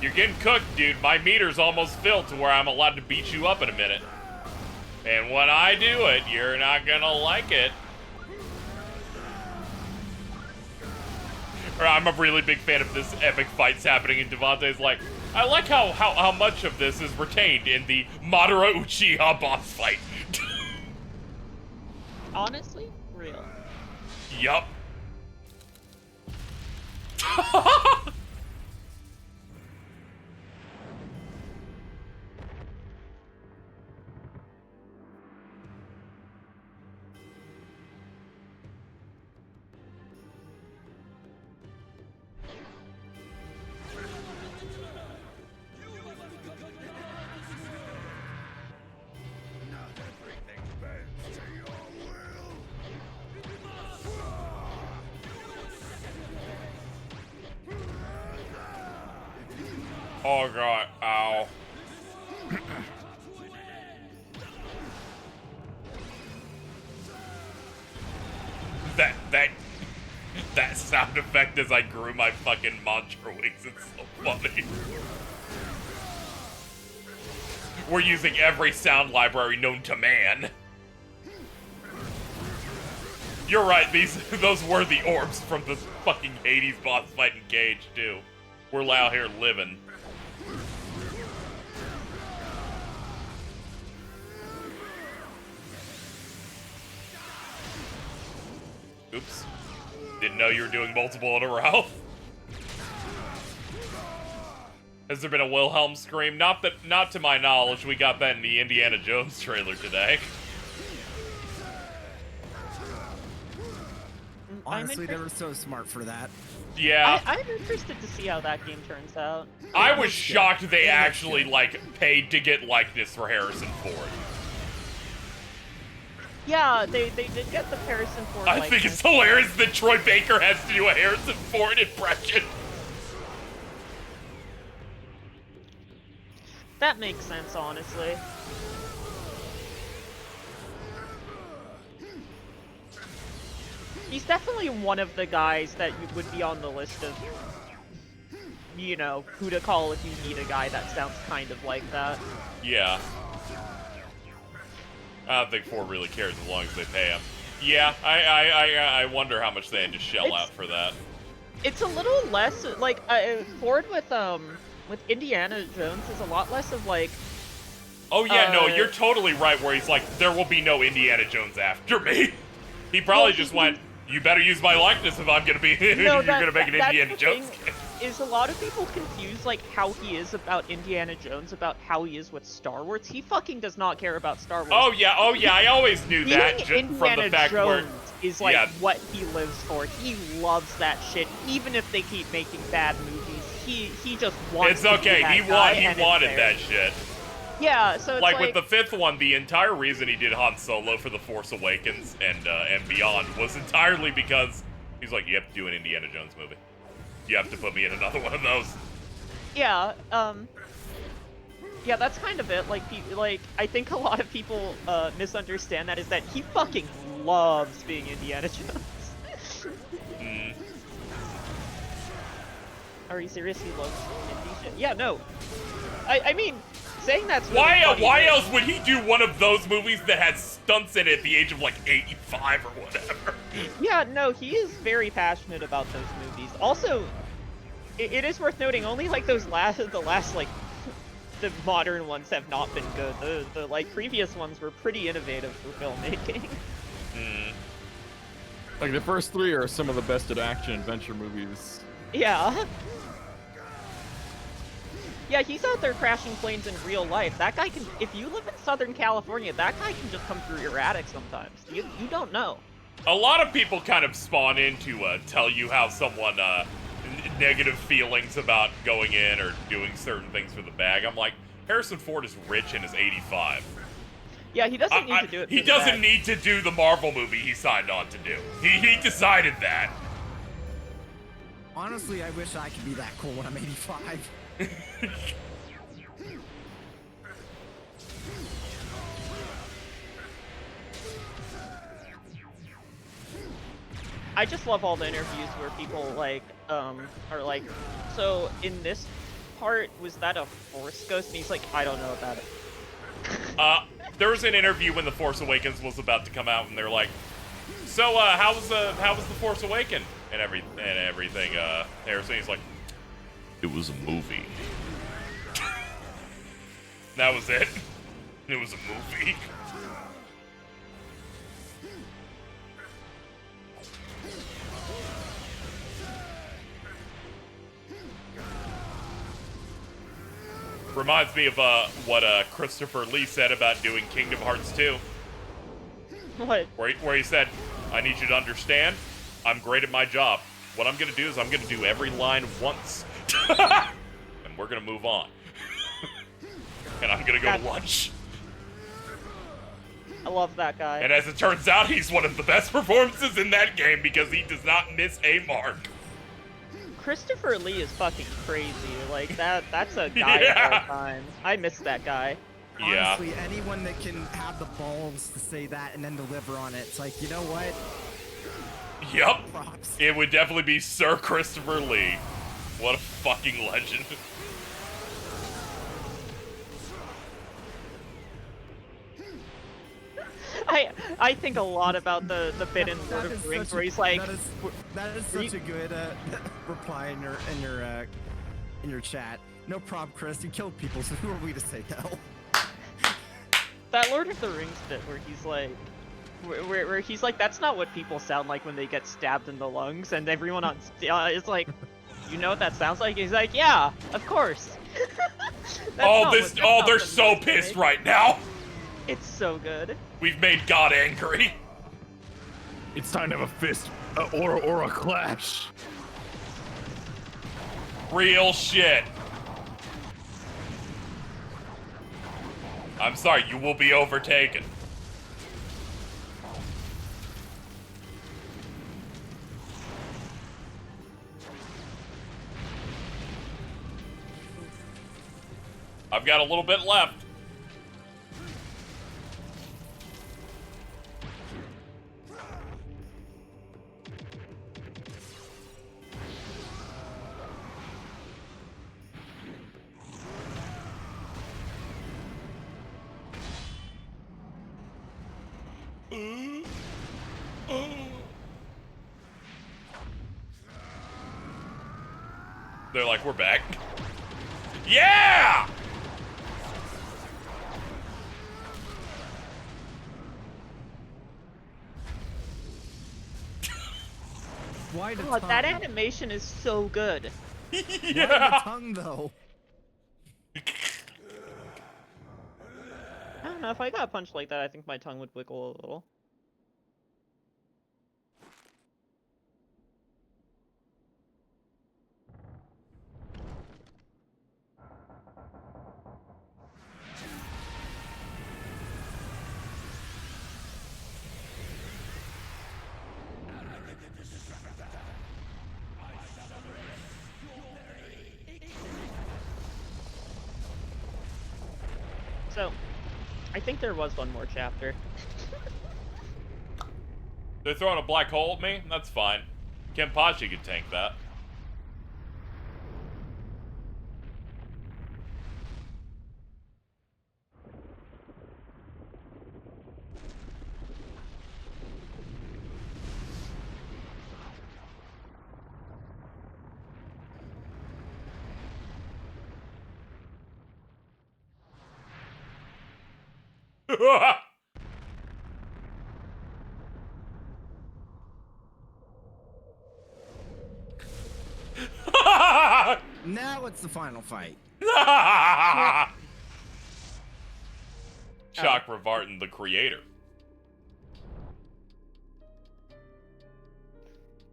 You're getting cooked, dude. My meter's almost filled to where I'm allowed to beat you up in a minute. And when I do it, you're not gonna like it. I'm a really big fan of this epic fights happening, and Devante's like, I like how much of this is retained in the Madara Uchiha boss fight. Honestly? Real. Yup. Oh god, ow. that sound effect as I grew my fucking mantra wings, it's so funny. We're using every sound library known to man. You're right, those were the orbs from the fucking Hades boss fight in Cage too. We're out here living. Oops. Didn't know you were doing multiple in a row. Has there been a Wilhelm scream? Not to my knowledge. We got that in the Indiana Jones trailer today. Honestly, they were so smart for that. Yeah. I'm interested to see how that game turns out. I was shocked they actually, like, paid to get likeness for Harrison Ford. Yeah, they did get the Harrison Ford I think it's hilarious that Troy Baker has to do a Harrison Ford impression. That makes sense, honestly. He's definitely one of the guys that would be on the list of, you know, who to call if you need a guy that sounds kind of like that. Yeah. I don't think Ford really cares as long as they pay him. Yeah, I wonder how much they had to shell out for that. It's a little less, like, Ford with Indiana Jones is a lot less of, like... Oh yeah, no, you're totally right where he's like, there will be no Indiana Jones after me. He probably just went, you better use my likeness if I'm gonna be, you're gonna make an Indiana Jones game. Is a lot of people confuse, like, how he is about Indiana Jones about how he is with Star Wars. He fucking does not care about Star Wars. Oh yeah, I always knew that just from the fact where... is like what he lives for. He loves that shit. Even if they keep making bad movies, he just wants. It's okay. He wanted that shit. Yeah, so it's like with the fifth one, the entire reason he did Han Solo for The Force Awakens and beyond was entirely because he's like, you have to do an Indiana Jones movie. You have to put me in another one of those. Yeah, yeah, that's kind of it. Like, I think a lot of people misunderstand that is that he fucking loves being Indiana Jones. Are you serious? He loves indie shit? Yeah, no. I mean, saying that's really funny, why else would he do one of those movies that has stunts in it at the age of like 85 or whatever? Yeah, no, he is very passionate about those movies. Also, it is worth noting, only like the last like the modern ones have not been good. The like previous ones were pretty innovative for filmmaking. Like the first three are some of the best action adventure movies. Yeah. Yeah, he's out there crashing planes in real life. That guy can, if you live in Southern California, that guy can just come through your attic sometimes. You don't know. A lot of people kind of spawn in to tell you how someone negative feelings about going in or doing certain things for the bag. I'm like, Harrison Ford is rich and is 85. Yeah, he doesn't need to do it. He doesn't need to do the Marvel movie he signed on to do. He decided that. Honestly, I wish I could be that cool when I'm 85. I just love all the interviews where people like are like, so in this part, was that a Force ghost? And he's like, I don't know about it. There was an interview when The Force Awakens was about to come out, and they're like, so how was The Force Awakens and everything? Harrison, he's like, it was a movie. That was it. It was a movie. Reminds me of what Christopher Lee said about doing Kingdom Hearts 2. What? Where he said, I need you to understand, I'm great at my job. What I'm gonna do is I'm gonna do every line once. And we're gonna move on. And I'm gonna go to lunch. I love that guy. And as it turns out, he's one of the best performances in that game because he does not miss a mark. Christopher Lee is fucking crazy. Like, that's a guy of all time. I miss that guy. Yeah. Honestly, anyone that can have the balls to say that and then deliver on it, it's like, you know what? Yup. Props. It would definitely be Sir Christopher Lee. What a fucking legend. I think a lot about the bit in Lord of the Rings where he's like, that is such a good reply in your chat. No problem, Chris. You killed people, so who are we to say no? That Lord of the Rings bit where he's like, where he's like, that's not what people sound like when they get stabbed in the lungs, and everyone on is like, you know what that sounds like? He's like, yeah, of course. They're so pissed right now. It's so good. We've made God angry. It's time to have a fist or a clash. Real shit. I'm sorry, you will be overtaken. I've got a little bit left. They're like, we're back. Yeah! Why the God, tongue? that animation is so good. Why the tongue, though? I don't know, if I got punched like that, I think my tongue would wiggle a little. So, I think there was one more chapter. They're throwing a black hole at me? That's fine. Kenpachi could tank that. Now it's the final fight. Chakra Vartan, the creator.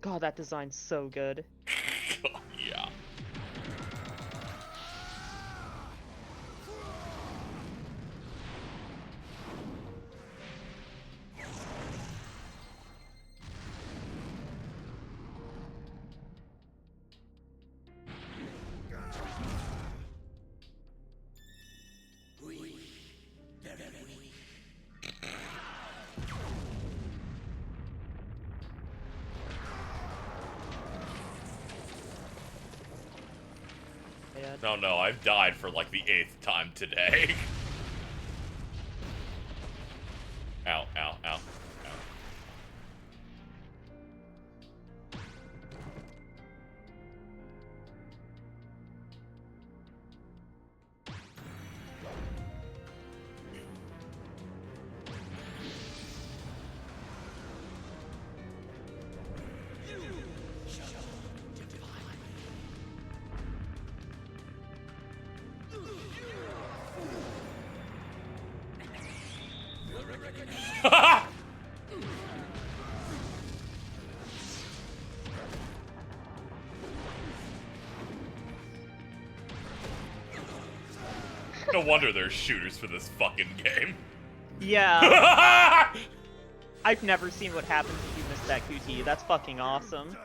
God, that design's so good. Yeah. No, no, I've died for like the 8th time today. Ow, ow, ow, ow. No wonder there's shooters for this fucking game. Yeah. I've never seen what happens if you miss that QT. That's fucking awesome.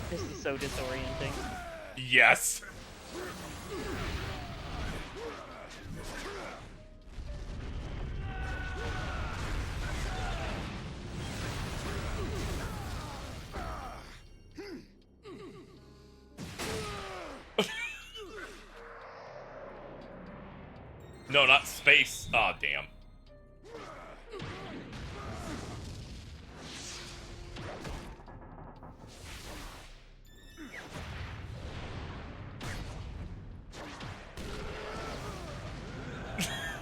This is so disorienting. Yes. No, not space. Aw, oh, damn.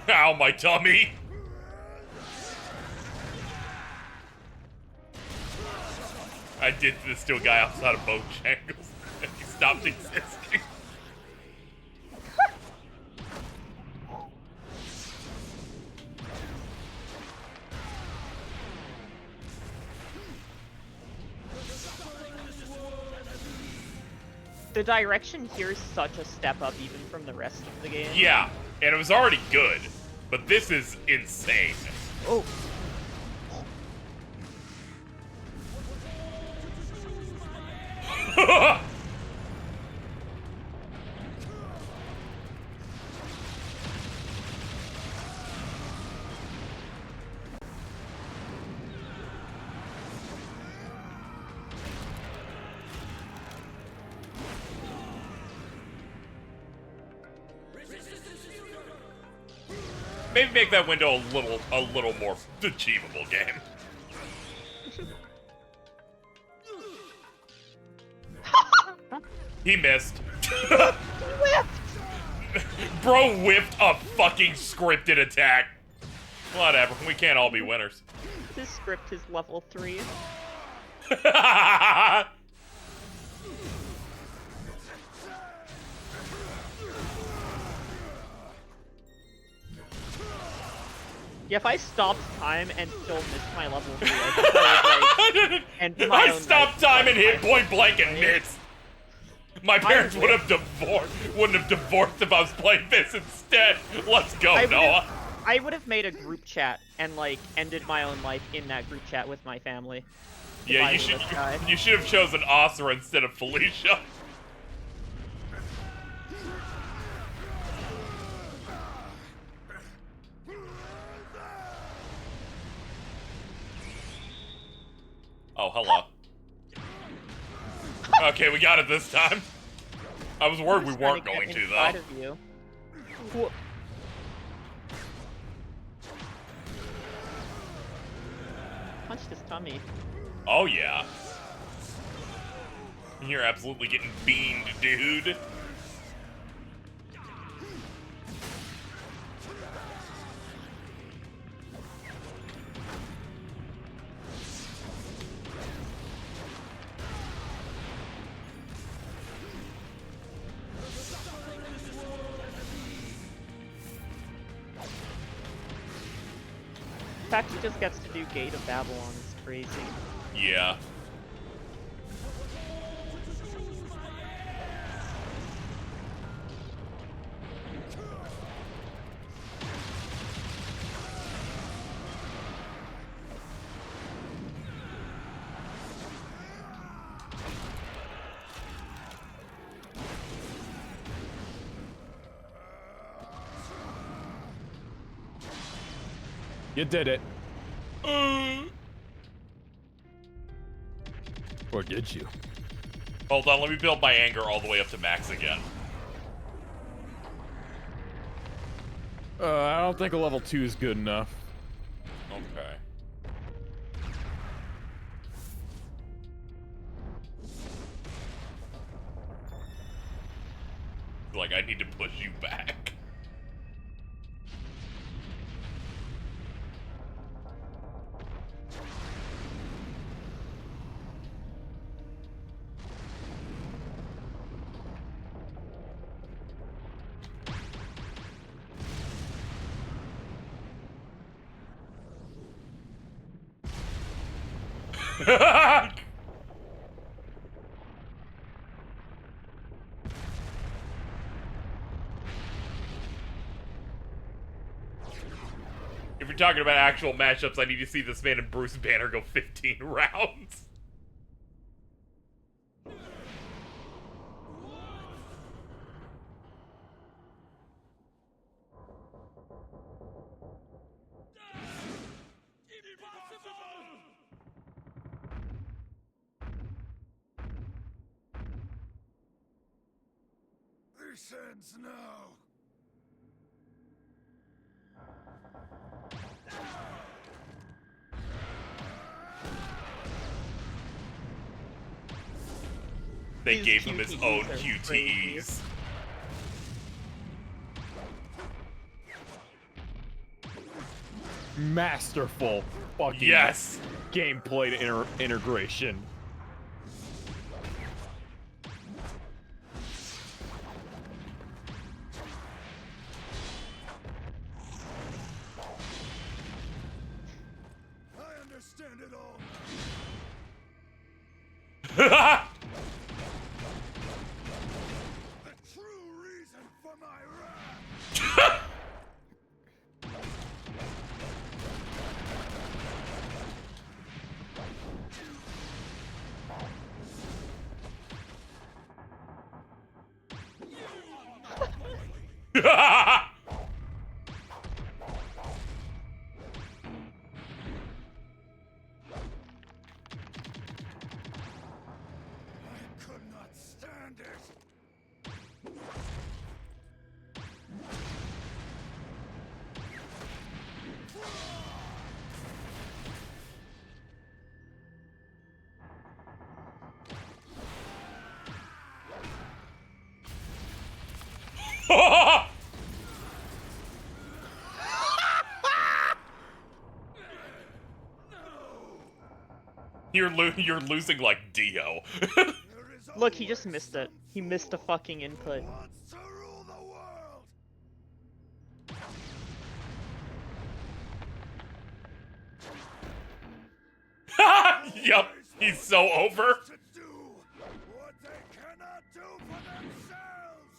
Ow, my tummy! I did this to a guy outside of Bojangles, and he stopped existing. The direction here is such a step up even from the rest of the game. Yeah, and it was already good, but this is insane. Oh. Maybe make that window a little more achievable, game. He missed. Bro whipped a fucking scripted attack. Whatever, we can't all be winners. This script is level 3. Yeah, if I stopped time and still missed my level 3, I stopped time and hit point blank and missed. My parents wouldn't have divorced if I was playing this instead. Let's go, Noah. I would have made a group chat and like ended my own life in that group chat with my family. Yeah, you should have chosen Asura instead of Felicia. Oh, hello. Okay, we got it this time. I was worried we weren't going to, though. Of you. Punched his tummy. Oh, yeah. You're absolutely getting beamed, dude. The fact he just gets to do Gate of Babylon is crazy. Yeah. You did it. Or did you? Hold on, let me build my anger all the way up to max again. I don't think a level 2 is good enough. Okay. Like, I need to push you back. If you're talking about actual matchups, I need to see this man and Bruce Banner go 15 rounds. This ends now. They gave him his own QTEs. Masterful fucking yes gameplay integration. I understand it all. The true reason for my wrath. Could not stand it. You're losing like Dio. Look, he just missed it. He missed a fucking input. Yup, he's so over. What they cannot do for themselves.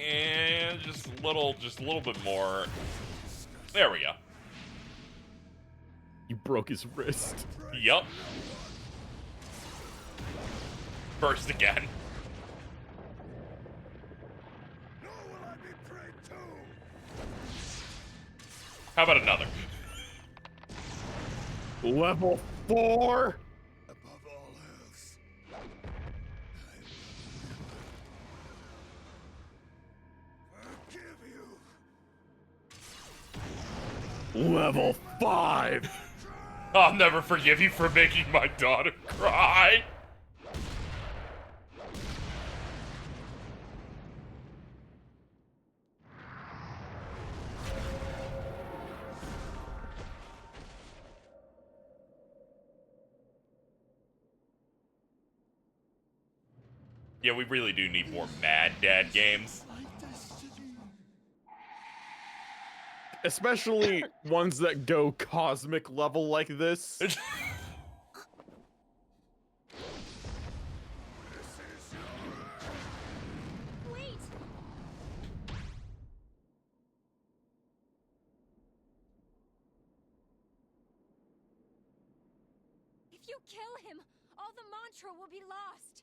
And just a little bit more. There we go. You broke his wrist. Yup. Burst again. How about another? Level 4. Above all else, I forgive you. Level 5. I'll never forgive you for making my daughter cry. Yeah, we really do need more Mad Dad games. Especially ones that go cosmic level like this. Wait! If you kill him, all the mantra will be lost.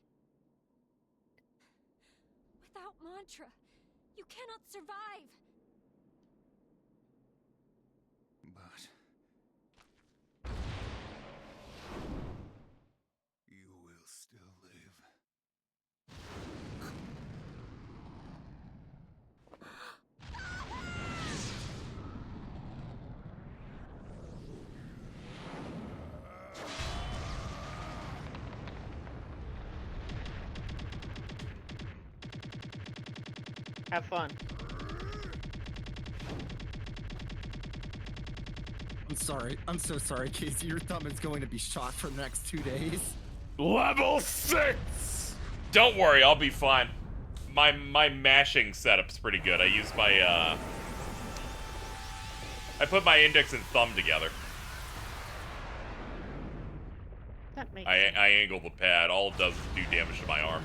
Without mantra, you cannot survive. But you will still live. Have fun. I'm sorry. I'm so sorry, Casey. Your thumb is going to be shot for the next 2 days. Level 6! Don't worry, I'll be fine. My mashing setup's pretty good. I use my, I put my index and thumb together. That makes I angle the pad. All it does is do damage to my arm.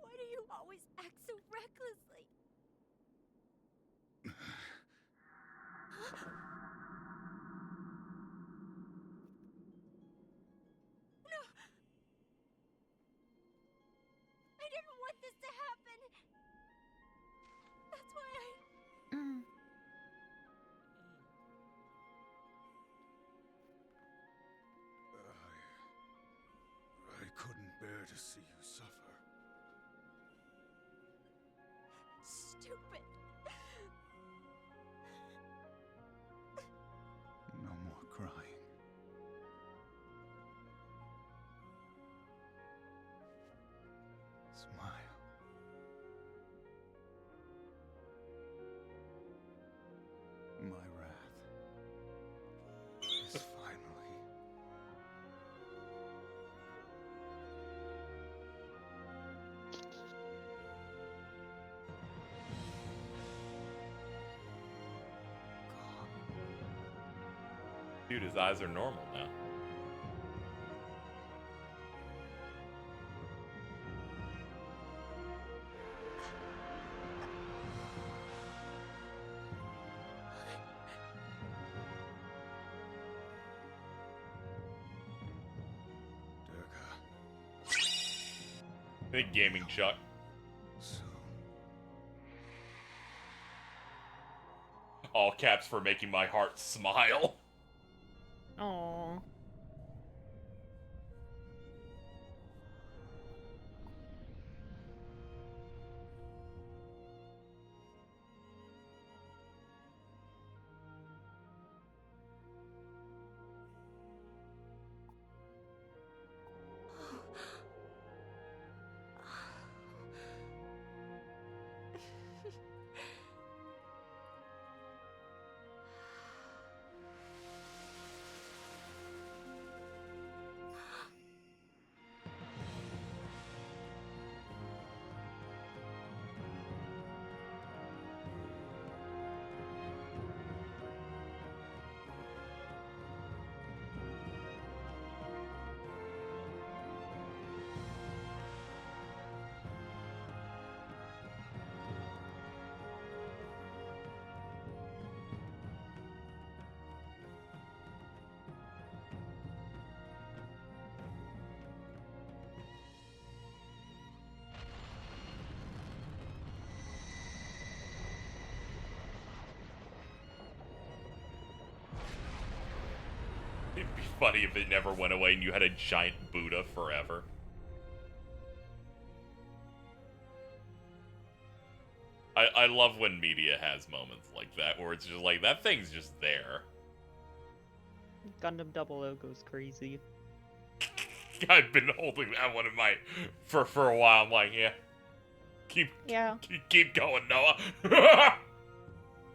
Why do you always act so recklessly? No! I didn't want this to happen! That's why I couldn't bear to see you suffer. Stupid! No more crying. Smile. My wrath is finally. Dude, his eyes are normal now. Big gaming Chuck. All caps for making my heart smile. Aww. funny if it never went away and you had a giant Buddha forever. I love when media has moments like that, where it's just like, that thing's just there. Gundam 00 goes crazy. I've been holding that one in my... For a while, I'm like, yeah. Keep going, Noah.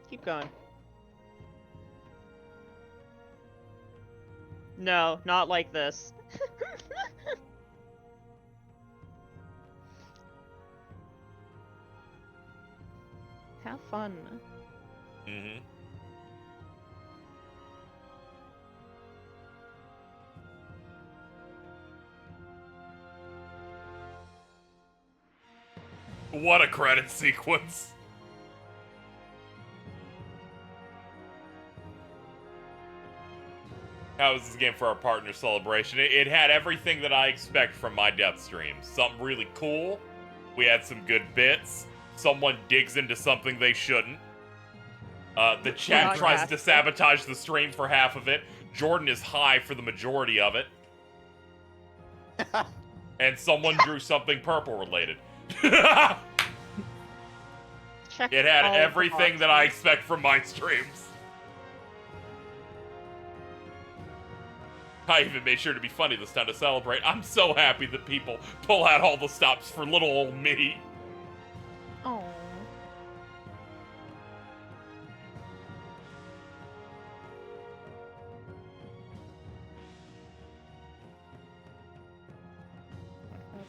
Keep going. No, not like this. Have fun. Mm-hmm. What a credit sequence. How was this game for our partner celebration? It had everything that I expect from my Deathstream. Something really cool. We had some good bits. Someone digs into something they shouldn't. The chat tries to sabotage the stream for half of it. Jordan is high for the majority of it. And someone drew something purple related. It had everything that I expect from my streams. I even made sure to be funny this time to celebrate. I'm so happy that people pull out all the stops for little old me. Oh.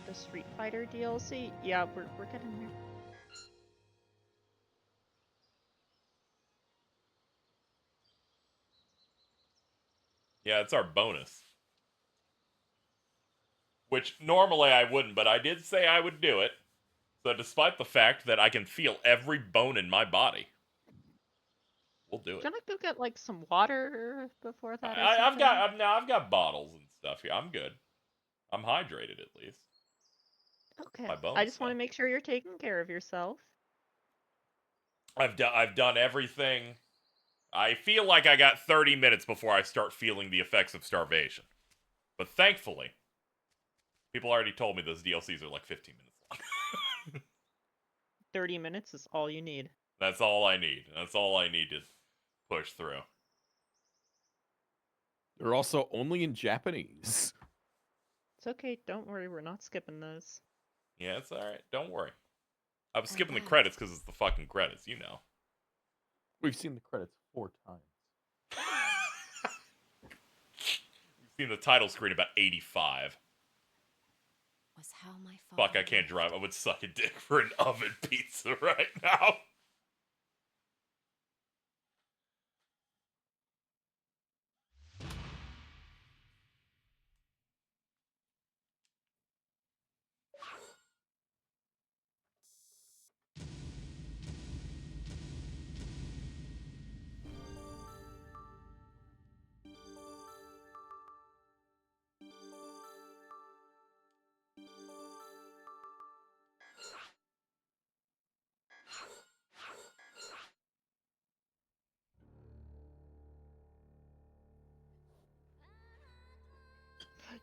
The Street Fighter DLC? Yeah, we're getting there. Yeah, it's our bonus. Which normally I wouldn't, but I did say I would do it. So despite the fact that I can feel every bone in my body, we'll do it. Can I go get like some water before that? I've got bottles and stuff here. I'm good. I'm hydrated at least. Okay. My bones I just want to make sure you're taking care of yourself. I've done everything. I feel like I got 30 minutes before I start feeling the effects of starvation. But thankfully, people already told me those DLCs are like 15 minutes long. 30 minutes is all you need. That's all I need. That's all I need to push through. They're also only in Japanese. It's okay. Don't worry. We're not skipping those. Yeah, it's alright. Don't worry. I was skipping the credits because it's the fucking credits, you know. We've seen the credits 4 times. We've seen the title screen about 85. Was how my father Fuck, I can't drive. I would suck a dick for an oven pizza right now.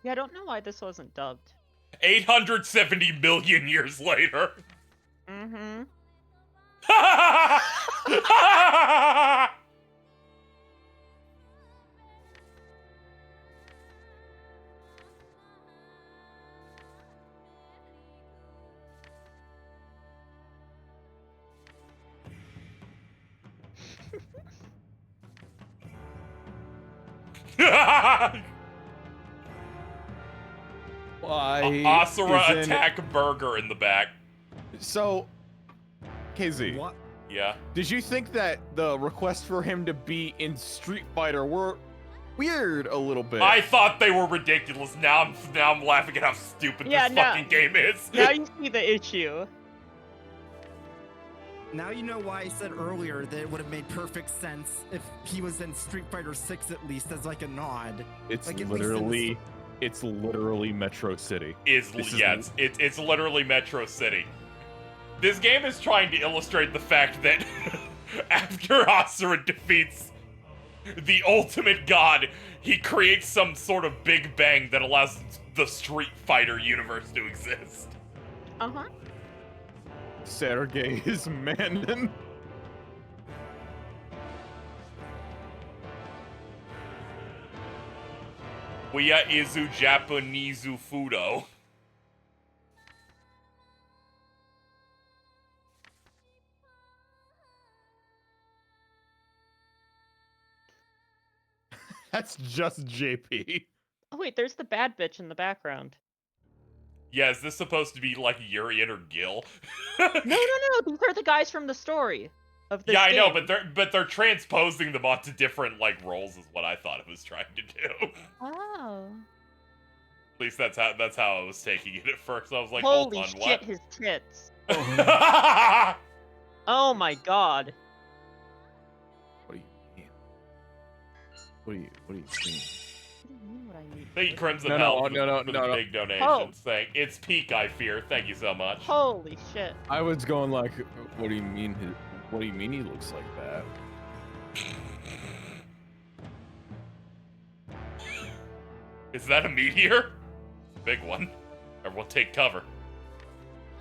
Yeah, I don't know why this wasn't dubbed. 870 million years later. Mm-hmm. Asura attack burger in the back. So, KZ. What? Yeah. Did you think that the request for him to be in Street Fighter were weird a little bit? I thought they were ridiculous. Now I'm laughing at how stupid this fucking game is. Now you see the issue. Now you know why I said earlier that it would have made perfect sense if he was in Street Fighter 6 at least as like a nod. It's like, literally, it's literally Metro City. It's literally Metro City. This game is trying to illustrate the fact that after Asura defeats the ultimate god, he creates some sort of Big Bang that allows the Street Fighter universe to exist. Uh-huh. Sergei is Manon. Wia izu Japanizu fudo. That's just JP. Oh wait, there's the bad bitch in the background. Yeah, is this supposed to be like Urian or Gil? No. These are the guys from the story of this Yeah, I know, game. but they're transposing them onto different like roles is what I thought it was trying to do. Oh. At least that's how I was taking it at first. I was like, Holy hold on, shit, what? his tits. Oh my god. What do you mean? What do you mean? What do you mean what I need? Thank you, Crimson No, Hell, no, for no, the no. big donation. Oh. Saying it's peak, I fear. Thank you so much. Holy shit. I was going like, what do you mean? What do you mean he looks like that? Is that a meteor? Big one. Everyone take cover.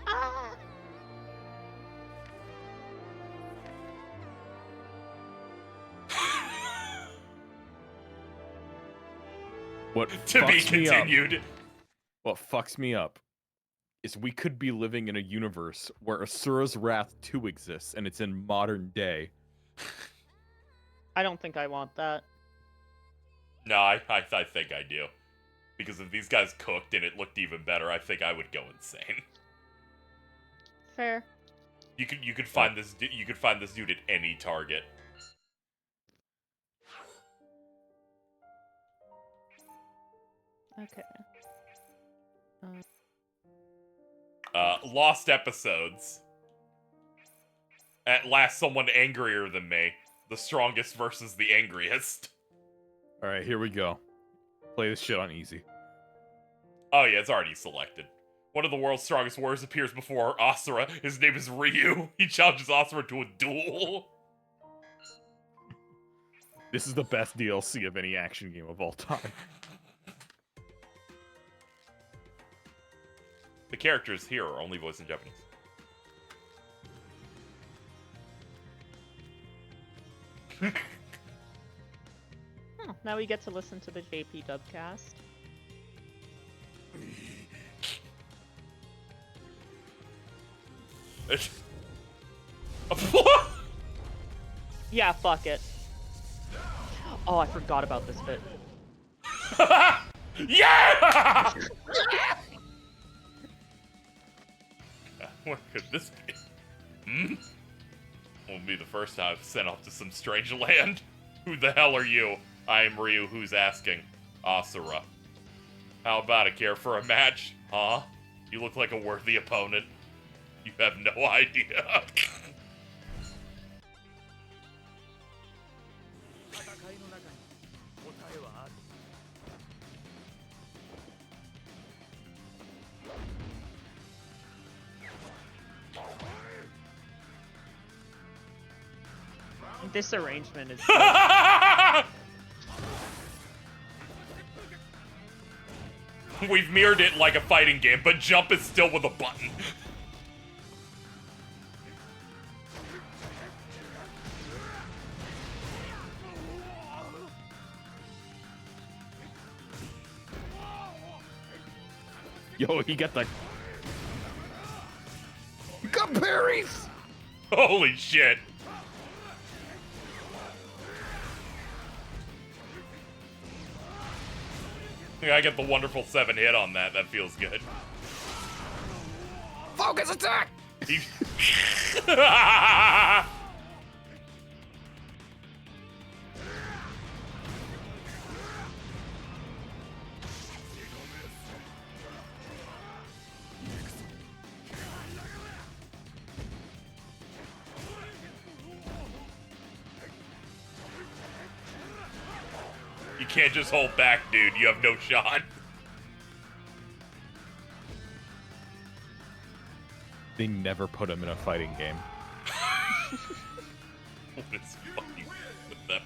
Ah. What To be fucks me up- continued. What fucks me up is we could be living in a universe where Asura's Wrath 2 exists and it's in modern day. I don't think I want that. No, I think I do. Because if these guys cooked and it looked even better, I think I would go insane. Fair. You could find this dude at any Target. Okay. Lost episodes. At last, someone angrier than me. The strongest versus the angriest. Alright, here we go. Play this shit on easy. Oh yeah, it's already selected. One of the world's strongest warriors appears before Asura. His name is Ryu. He challenges Asura to a duel. This is the best DLC of any action game of all time. The characters here are only voiced in Japanese. Oh, now we get to listen to the JP dubcast. Yeah, fuck it. Oh, I forgot about this bit. Yeah! What could this be? Hmm? Won't be the first time I've sent off to some strange land. Who the hell are you? I am Ryu, who's asking? Asura. How about it, care for a match? Huh? You look like a worthy opponent. You have no idea. This arrangement is We've mirrored it like a fighting game, but jump is still with a button. Yo, he got the... He got parries! Holy shit. I get the wonderful 7 hit on that. That feels good. Focus attack! You can't just hold back, dude. You have no shot. They never put him in a fighting game. What is fucking with them?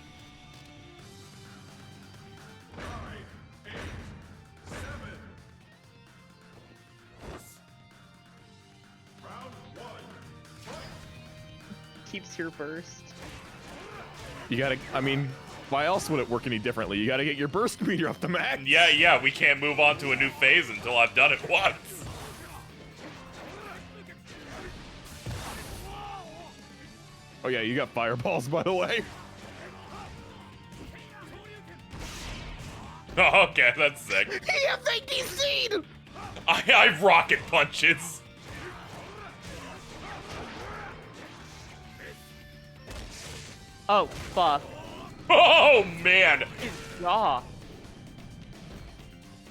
keeps your burst. You gotta, I mean, why else would it work any differently? You gotta get your burst meter up to max. Yeah, we can't move on to a new phase until I've done it once. Oh yeah, you got fireballs, by the way. Oh, okay, that's sick. He has ADC'd! I have rocket punches. Oh, fuck. Oh, man. His jaw.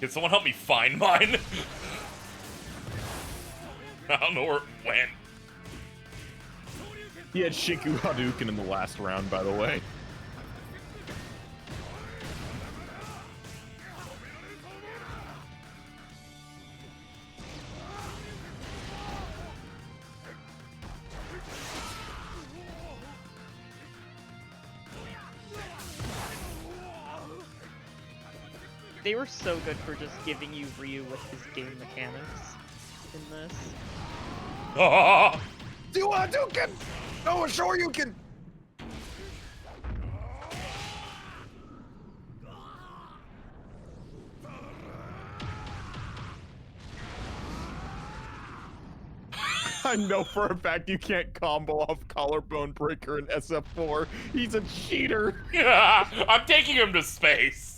Can someone help me find mine? I don't know where it went. He had Shinku Hadouken in the last round, by the way. They were so good for just giving you Ryu with his game mechanics in this. Do you want Hadouken? No, sure you can. I know for a fact you can't combo off Collarbone Breaker and SF4. He's a cheater. I'm taking him to space.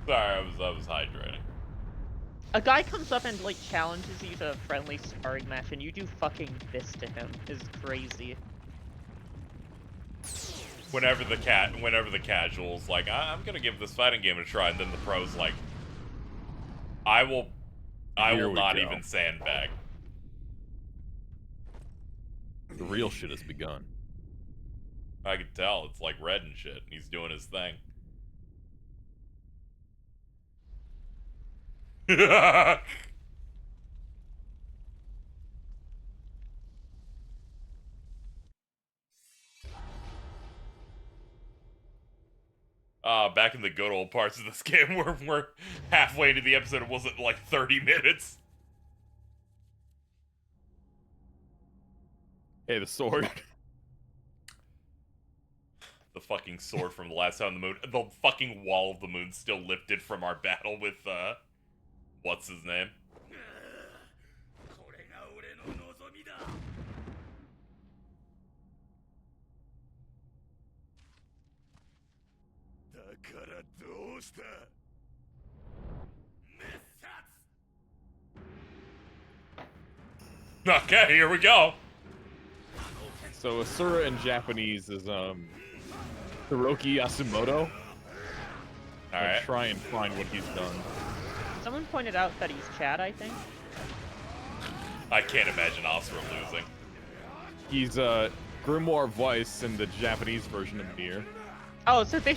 Sorry, I was hydrating. A guy comes up and like challenges you to a friendly sparring match, and you do fucking this to him. Is crazy. Whenever the casual's like, I'm gonna give this fighting game a try, and then the pro's like, I will not even sandbag. The real shit has begun. I can tell, it's like red and shit. He's doing his thing. Back in the good old parts of this game, we're halfway into the episode. It wasn't like 30 minutes. Hey, the sword. The fucking sword from the last time on the moon. The fucking wall of the moon still lifted from our battle with, what's his name? Okay, here we go. So Asura in Japanese is Hiroki Yasumoto. Alright. Try and find what he's done. Someone pointed out that he's Chad, I think. I can't imagine Asura losing. He's Grimoire Weiss in the Japanese version of Nier. Oh, so they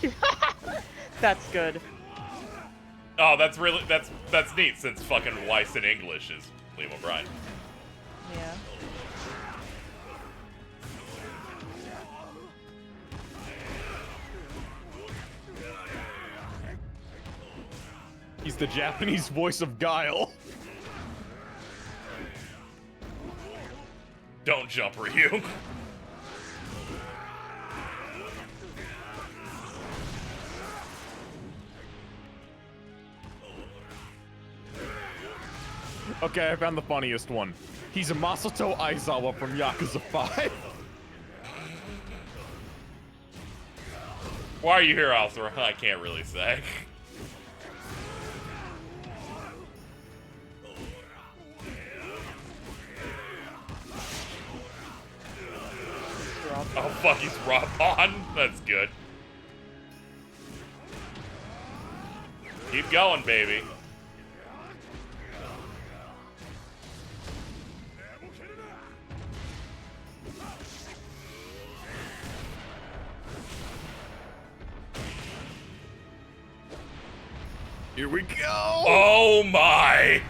that's good. Oh, that's neat since fucking Weiss in English is Liam O'Brien. Yeah. He's the Japanese voice of Guile. Don't jump, Ryu. Okay, I found the funniest one. He's a Masato Aizawa from Yakuza 5. Why are you here, Asura? I can't really say. Oh fuck, he's Robon. That's good. Keep going, baby. Here we go! Oh my!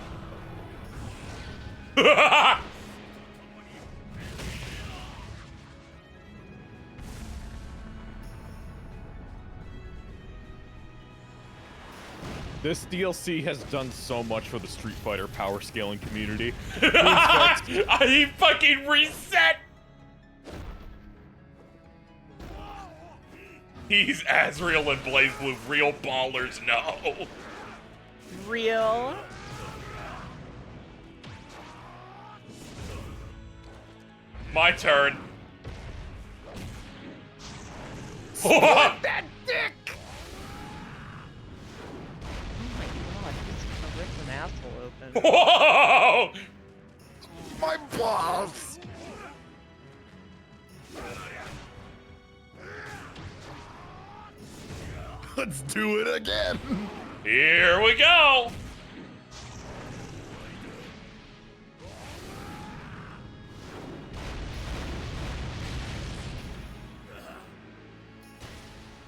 This DLC has done so much for the Street Fighter power scaling community. He fucking reset! He's Azrael and BlazBlue, real ballers, no. Real. My turn. That dick! Oh my god, he's ripped an asshole open. Whoa! My balls! Let's do it again! Here we go!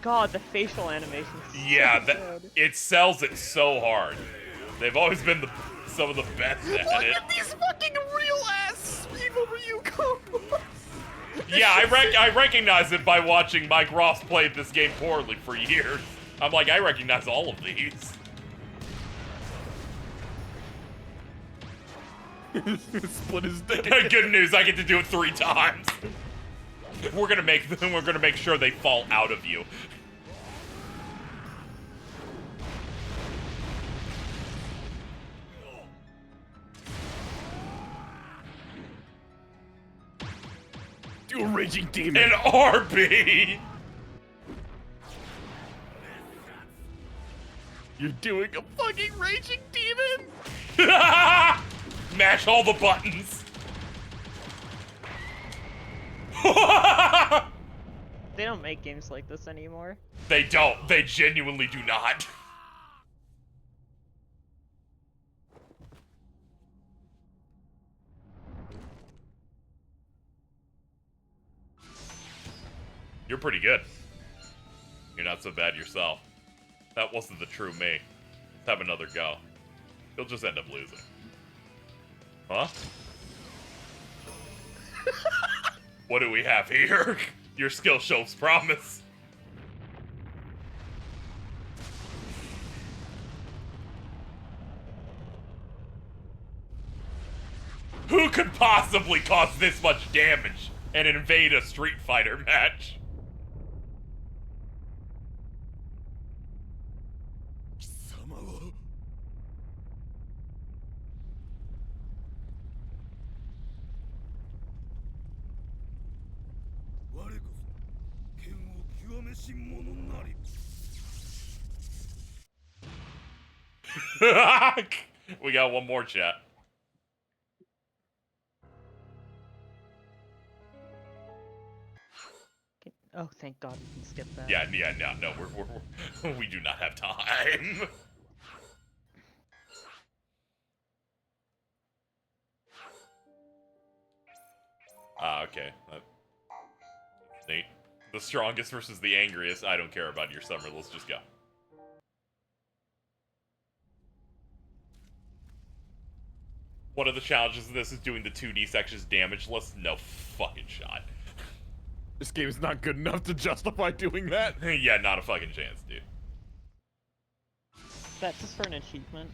God, the facial animations. Yeah, so it sells it so hard. They've always been some of the best at Look it. at these fucking real ass evil Ryu combos! Yeah, I recognize it by watching Mike Ross play this game poorly for years. I'm like, I recognize all of these. Split his dick. Good news, I get to do it 3 times. We're gonna make sure they fall out of you. Do a raging demon. An RB. You're doing a fucking raging demon. Mash all the buttons. They don't make games like this anymore. They don't. They genuinely do not. You're pretty good. You're not so bad yourself. That wasn't the true me. Let's have another go. You'll just end up losing. Huh? What do we have here? Your skill shows promise. Who could possibly cause this much damage and invade a Street Fighter match? We got one more, chat. Oh, thank God we can skip that. Yeah, no, we do not have time. Okay. That's neat. The strongest versus the angriest. I don't care about your summer. Let's just go. One of the challenges of this is doing the 2D sections damageless. No fucking shot. This game is not good enough to justify doing that. Yeah, not a fucking chance, dude. That's just for an achievement.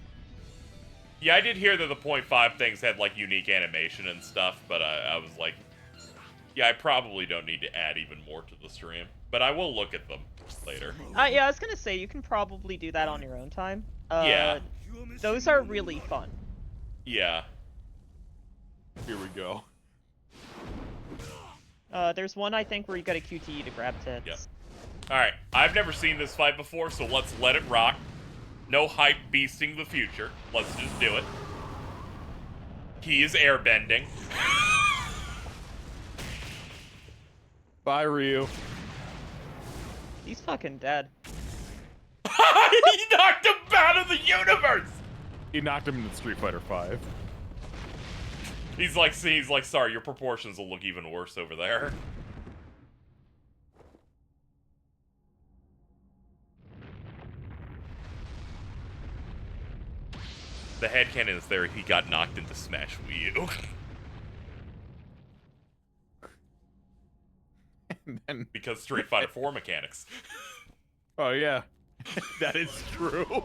Yeah, I did hear that the .5 things had, like, unique animation and stuff, but I was like, yeah, I probably don't need to add even more to the stream. But I will look at them later. Yeah, I was gonna say, you can probably do that on your own time. Yeah. Those are really fun. Yeah. Here we go. There's one, I think, where you got a QTE to grab tits. Yep. Alright, I've never seen this fight before, so let's let it rock. No hype beasting the future. Let's just do it. He is airbending. Bye, Ryu. He's fucking dead. He knocked him out of the universe! He knocked him into Street Fighter 5. He's like, sorry, your proportions will look even worse over there. The headcanon is there, he got knocked into Smash Wii U. And then... Because Street Fighter 4 mechanics. Oh, yeah. That is true.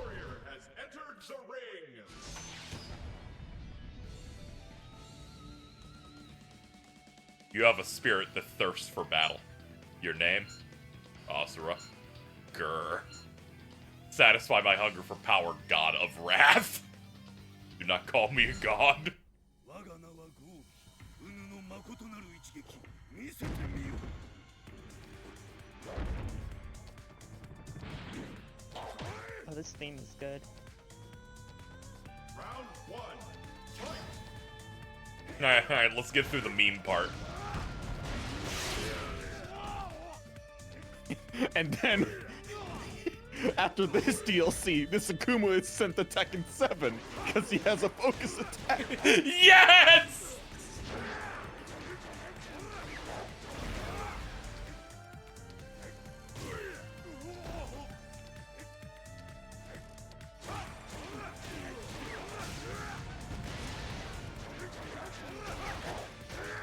You have a spirit that thirsts for battle. Your name? Asura. Grr. Satisfy my hunger for power, god of wrath. Do not call me a god. Oh, this theme is good. Round 1. Alright, let's get through the meme part. And then, after this DLC, this Akuma is sent to Tekken 7 because he has a focus attack. Yes!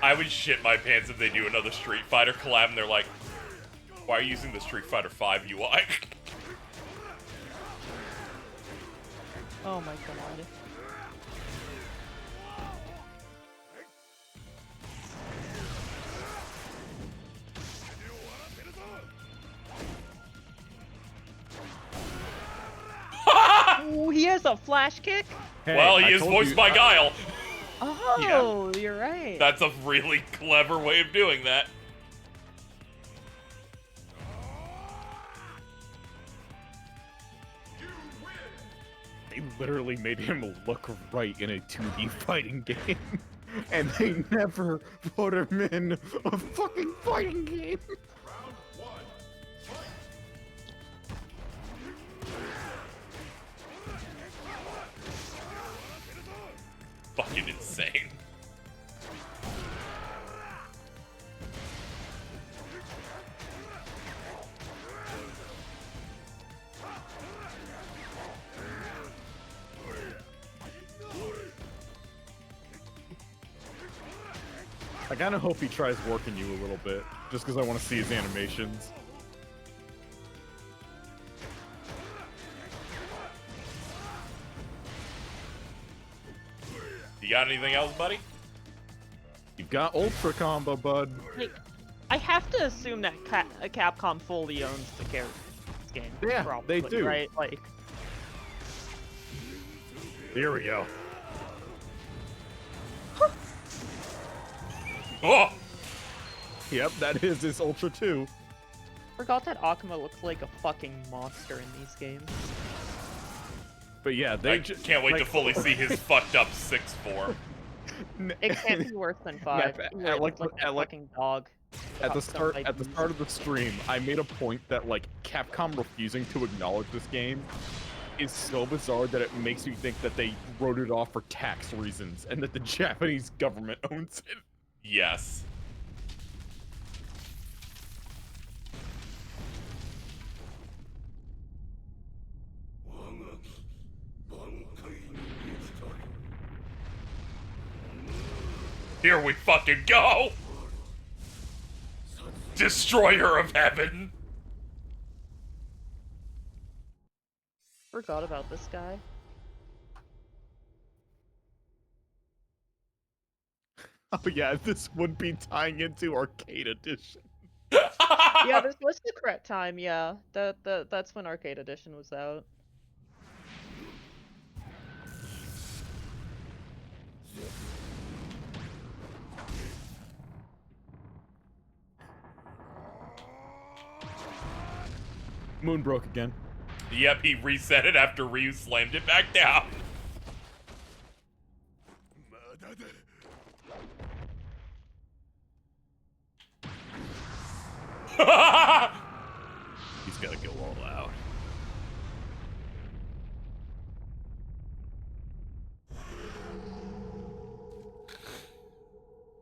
I would shit my pants if they do another Street Fighter collab and they're like, why are you using the Street Fighter 5 UI? Oh my god. Ooh, he has a flash kick? Hey, well, he I is told voiced you- by Guile. Oh, you're right. That's a really clever way of doing that. They literally made him look right in a 2D fighting game. And they never put him in a fucking fighting game. Fucking insane. I kind of hope he tries working you a little bit, just because I want to see his animations. You got anything else, buddy? You've got Ultra Combo, bud. Like, I have to assume that Capcom fully owns the character in this game. Yeah, probably, they do. Right? Like, Here we go. Oh! Yep, that is his Ultra 2. forgot that Akuma looks like a fucking monster in these games. But yeah, they I can't wait to fully see his fucked up 6 form. It can't be worse than 5. Yeah, It looks like that fucking dog. At the Some start of the stream, I made a point that like Capcom refusing to acknowledge this game is so bizarre that it makes me think that they wrote it off for tax reasons and that the Japanese government owns it. Yes. Here we fucking go! Destroyer of Heaven! Forgot about this guy. Oh yeah, this would be tying into Arcade Edition. Yeah, this was the correct time, yeah. That's when Arcade Edition was out. Moon broke again. Yep, he reset it after Ryu slammed it back down. He's gotta go all out.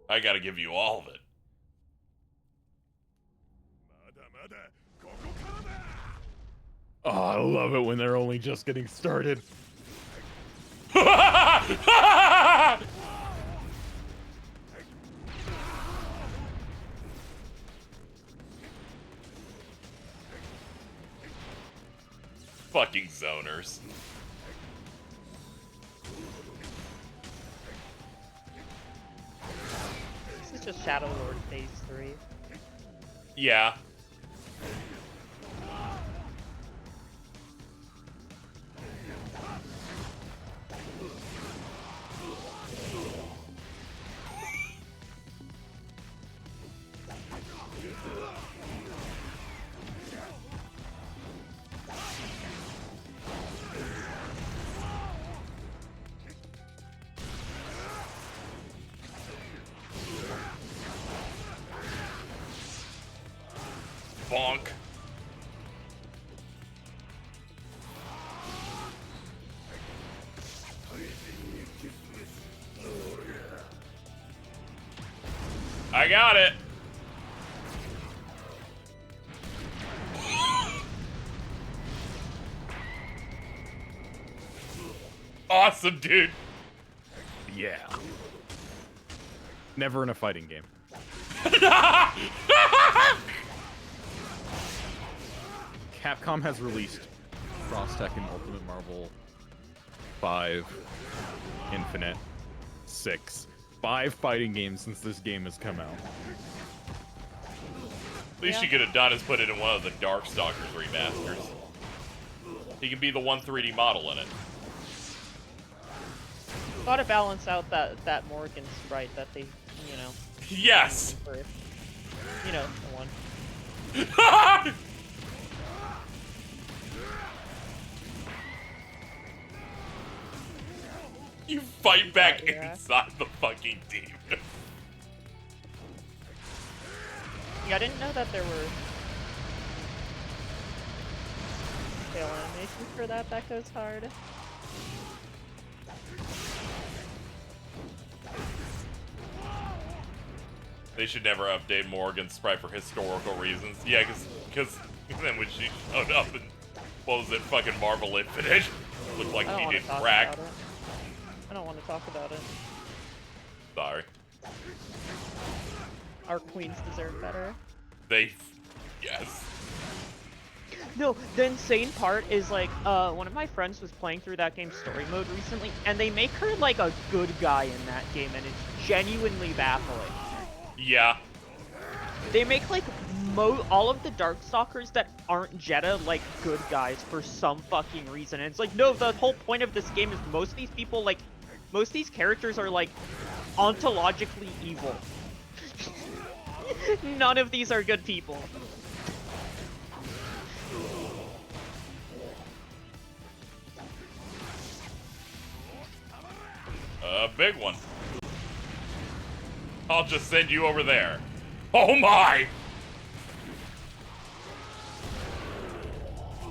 I gotta give you all of it. Oh, I love it when they're only just getting started. Fucking zoners. This is just Shadow Lord Phase 3. Yeah. Bonk. I got it. Awesome, dude. Yeah. Never in a fighting game. Capcom has released Cross Tekken Ultimate Marvel 5, Infinite, 6, 5 fighting games since this game has come out. Least you could have done is put it in one of the Darkstalkers remasters. He can be the one 3D model in it. Thought to balance out that Morgan sprite that they, you know. Yes. For, you know, the one. You fight back inside the fucking demon. Yeah, I didn't know that there were fail animations for that. That goes hard. They should never update Morgan's sprite for historical reasons. Yeah, because then when she showed up and what was it, fucking Marvel Infinite, looked like he did crack. I don't want to talk about it. Sorry. Our queens deserve better. Yes. No, the insane part is like, one of my friends was playing through that game's story mode recently, and they make her like a good guy in that game, and it's genuinely baffling. Yeah. They make like all of the Darkstalkers that aren't Jedha like good guys for some fucking reason. And it's like, no, the whole point of this game is most of these people, like, most of these characters are like ontologically evil. None of these are good people. Big one. I'll just send you over there. Oh my!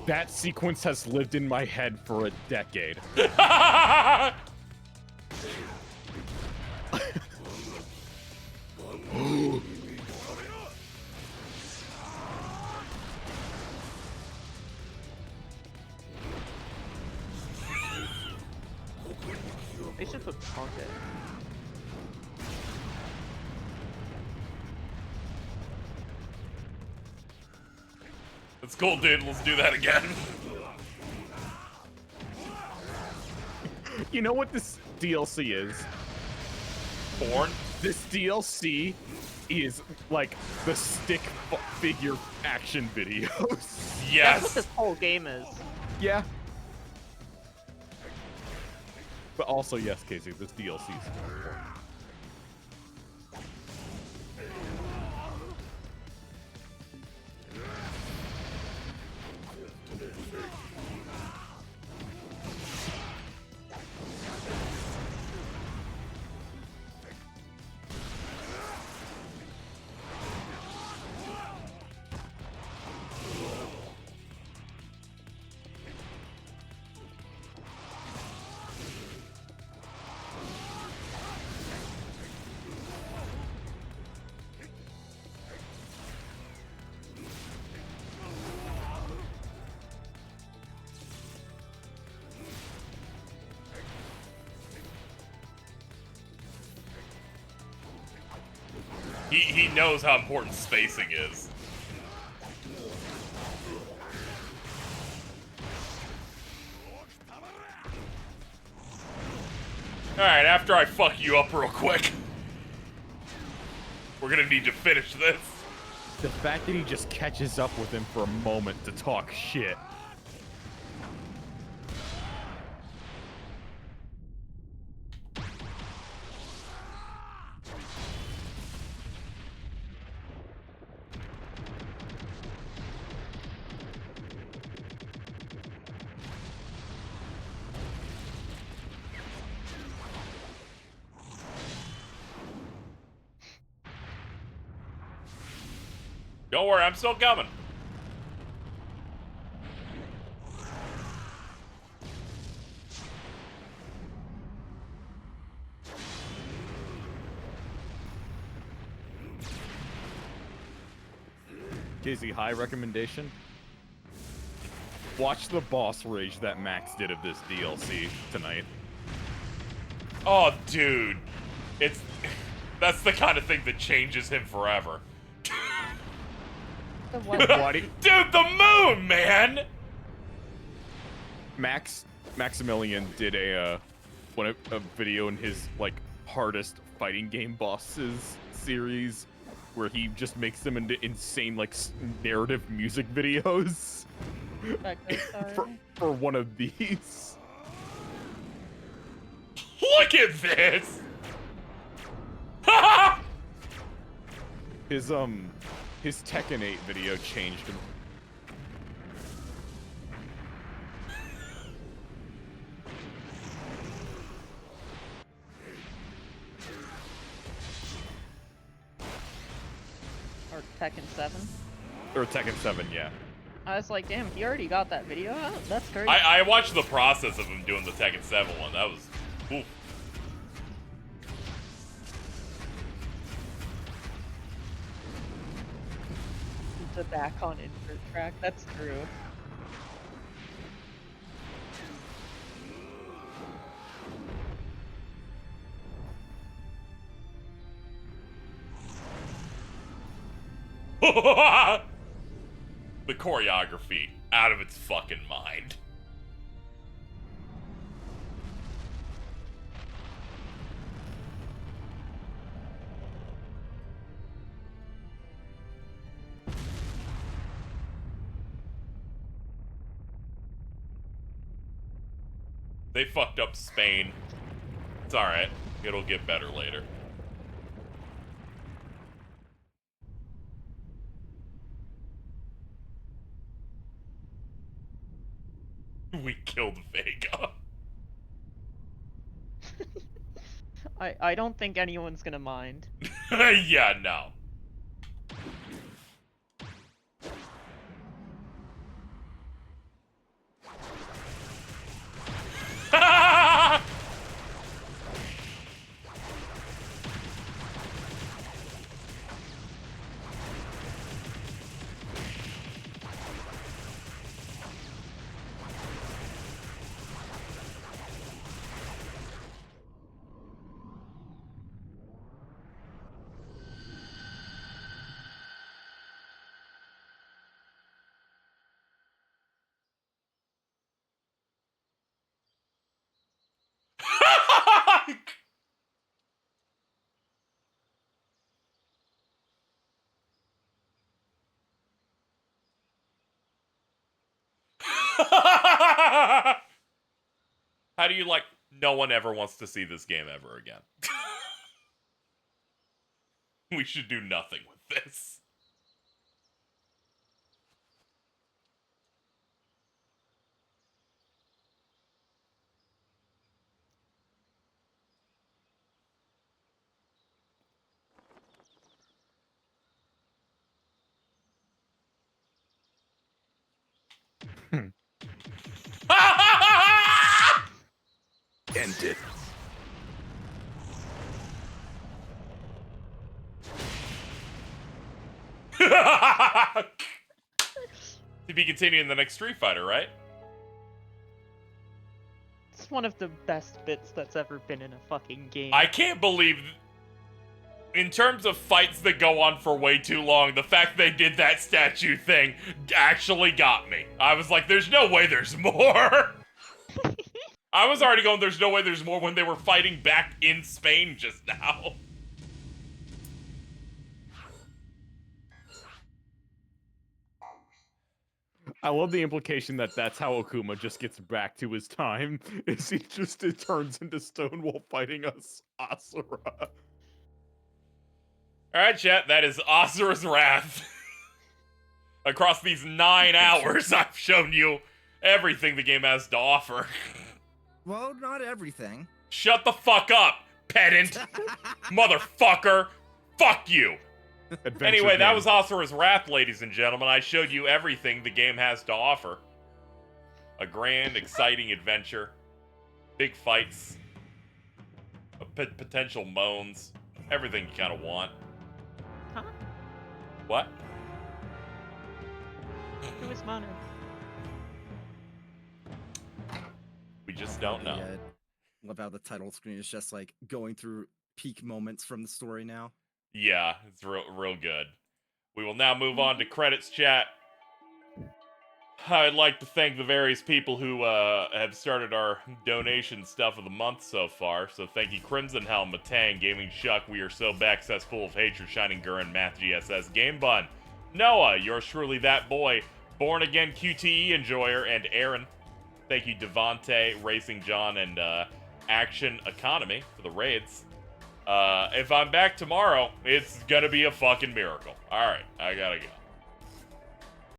That sequence has lived in my head for a decade. They should put punk it. It's cool, dude. Let's do that again. You know what this DLC is? Porn? This DLC is like the stick figure action videos. Yes. That's what this whole game is. Yeah. But also, yes, Casey, this DLC is important. He knows how important spacing is. Alright, after I fuck you up real quick. We're gonna need to finish this. The fact that he just catches up with him for a moment to talk shit. Don't worry, I'm still coming. KZ, high recommendation. Watch the boss rage that Max did of this DLC tonight. Oh, dude. That's the kind of thing that changes him forever. The what? Dude, the moon, man! Maximilian did a video in his like hardest fighting game bosses series where he just makes them into insane like narrative music videos for one of these. Look at this! His Tekken 8 video changed him. Or Tekken 7. Or Tekken 7, yeah. I was like, damn, he already got that video out? That's crazy. I watched the process of him doing the Tekken 7 one. That was... Oof. The back on invert track, that's true. The choreography, out of its fucking mind. They fucked up Spain. It's alright. It'll get better later. We killed Vega. I don't think anyone's gonna mind. Yeah, no. How do you like, no one ever wants to see this game ever again? We should do nothing with this. End it. To be continued in the next Street Fighter, right? It's one of the best bits that's ever been in a fucking game. I can't believe, in terms of fights that go on for way too long, the fact they did that statue thing actually got me. I was like, there's no way there's more. I was already going, there's no way there's more when they were fighting back in Spain just now. I love the implication that that's how Okuma just gets back to his time. Is he just it turns into Stonewall fighting us Asura. All right, chat. That is Asura's Wrath. Across these 9 hours, I've shown you everything the game has to offer. Well, not everything. Shut the fuck up, pedant. Motherfucker. Fuck you. Anyway, that was Asura's Wrath, ladies and gentlemen. I showed you everything the game has to offer. A grand, exciting adventure. Big fights. Potential moans. Everything you kind of want. Huh? What? Who is moaning? We just don't know. Love how the title screen is just like going through peak moments from the story now. Yeah, it's real good. We will now move on to credits, chat. I'd like to thank the various people who have started our donation stuff of the month so far. So thank you, Crimson Helm, Matang, Gaming Shuck, We Are So Back, Cesspool of Hatred, Shining Gurren, Math GSS, Game Bun, Noah, Yours Truly That Boy, Born Again QTE Enjoyer, and Aaron. Thank you, Devante, Racing John, and Action Economy for the raids. If I'm back tomorrow, it's gonna be a fucking miracle. Alright, I gotta go.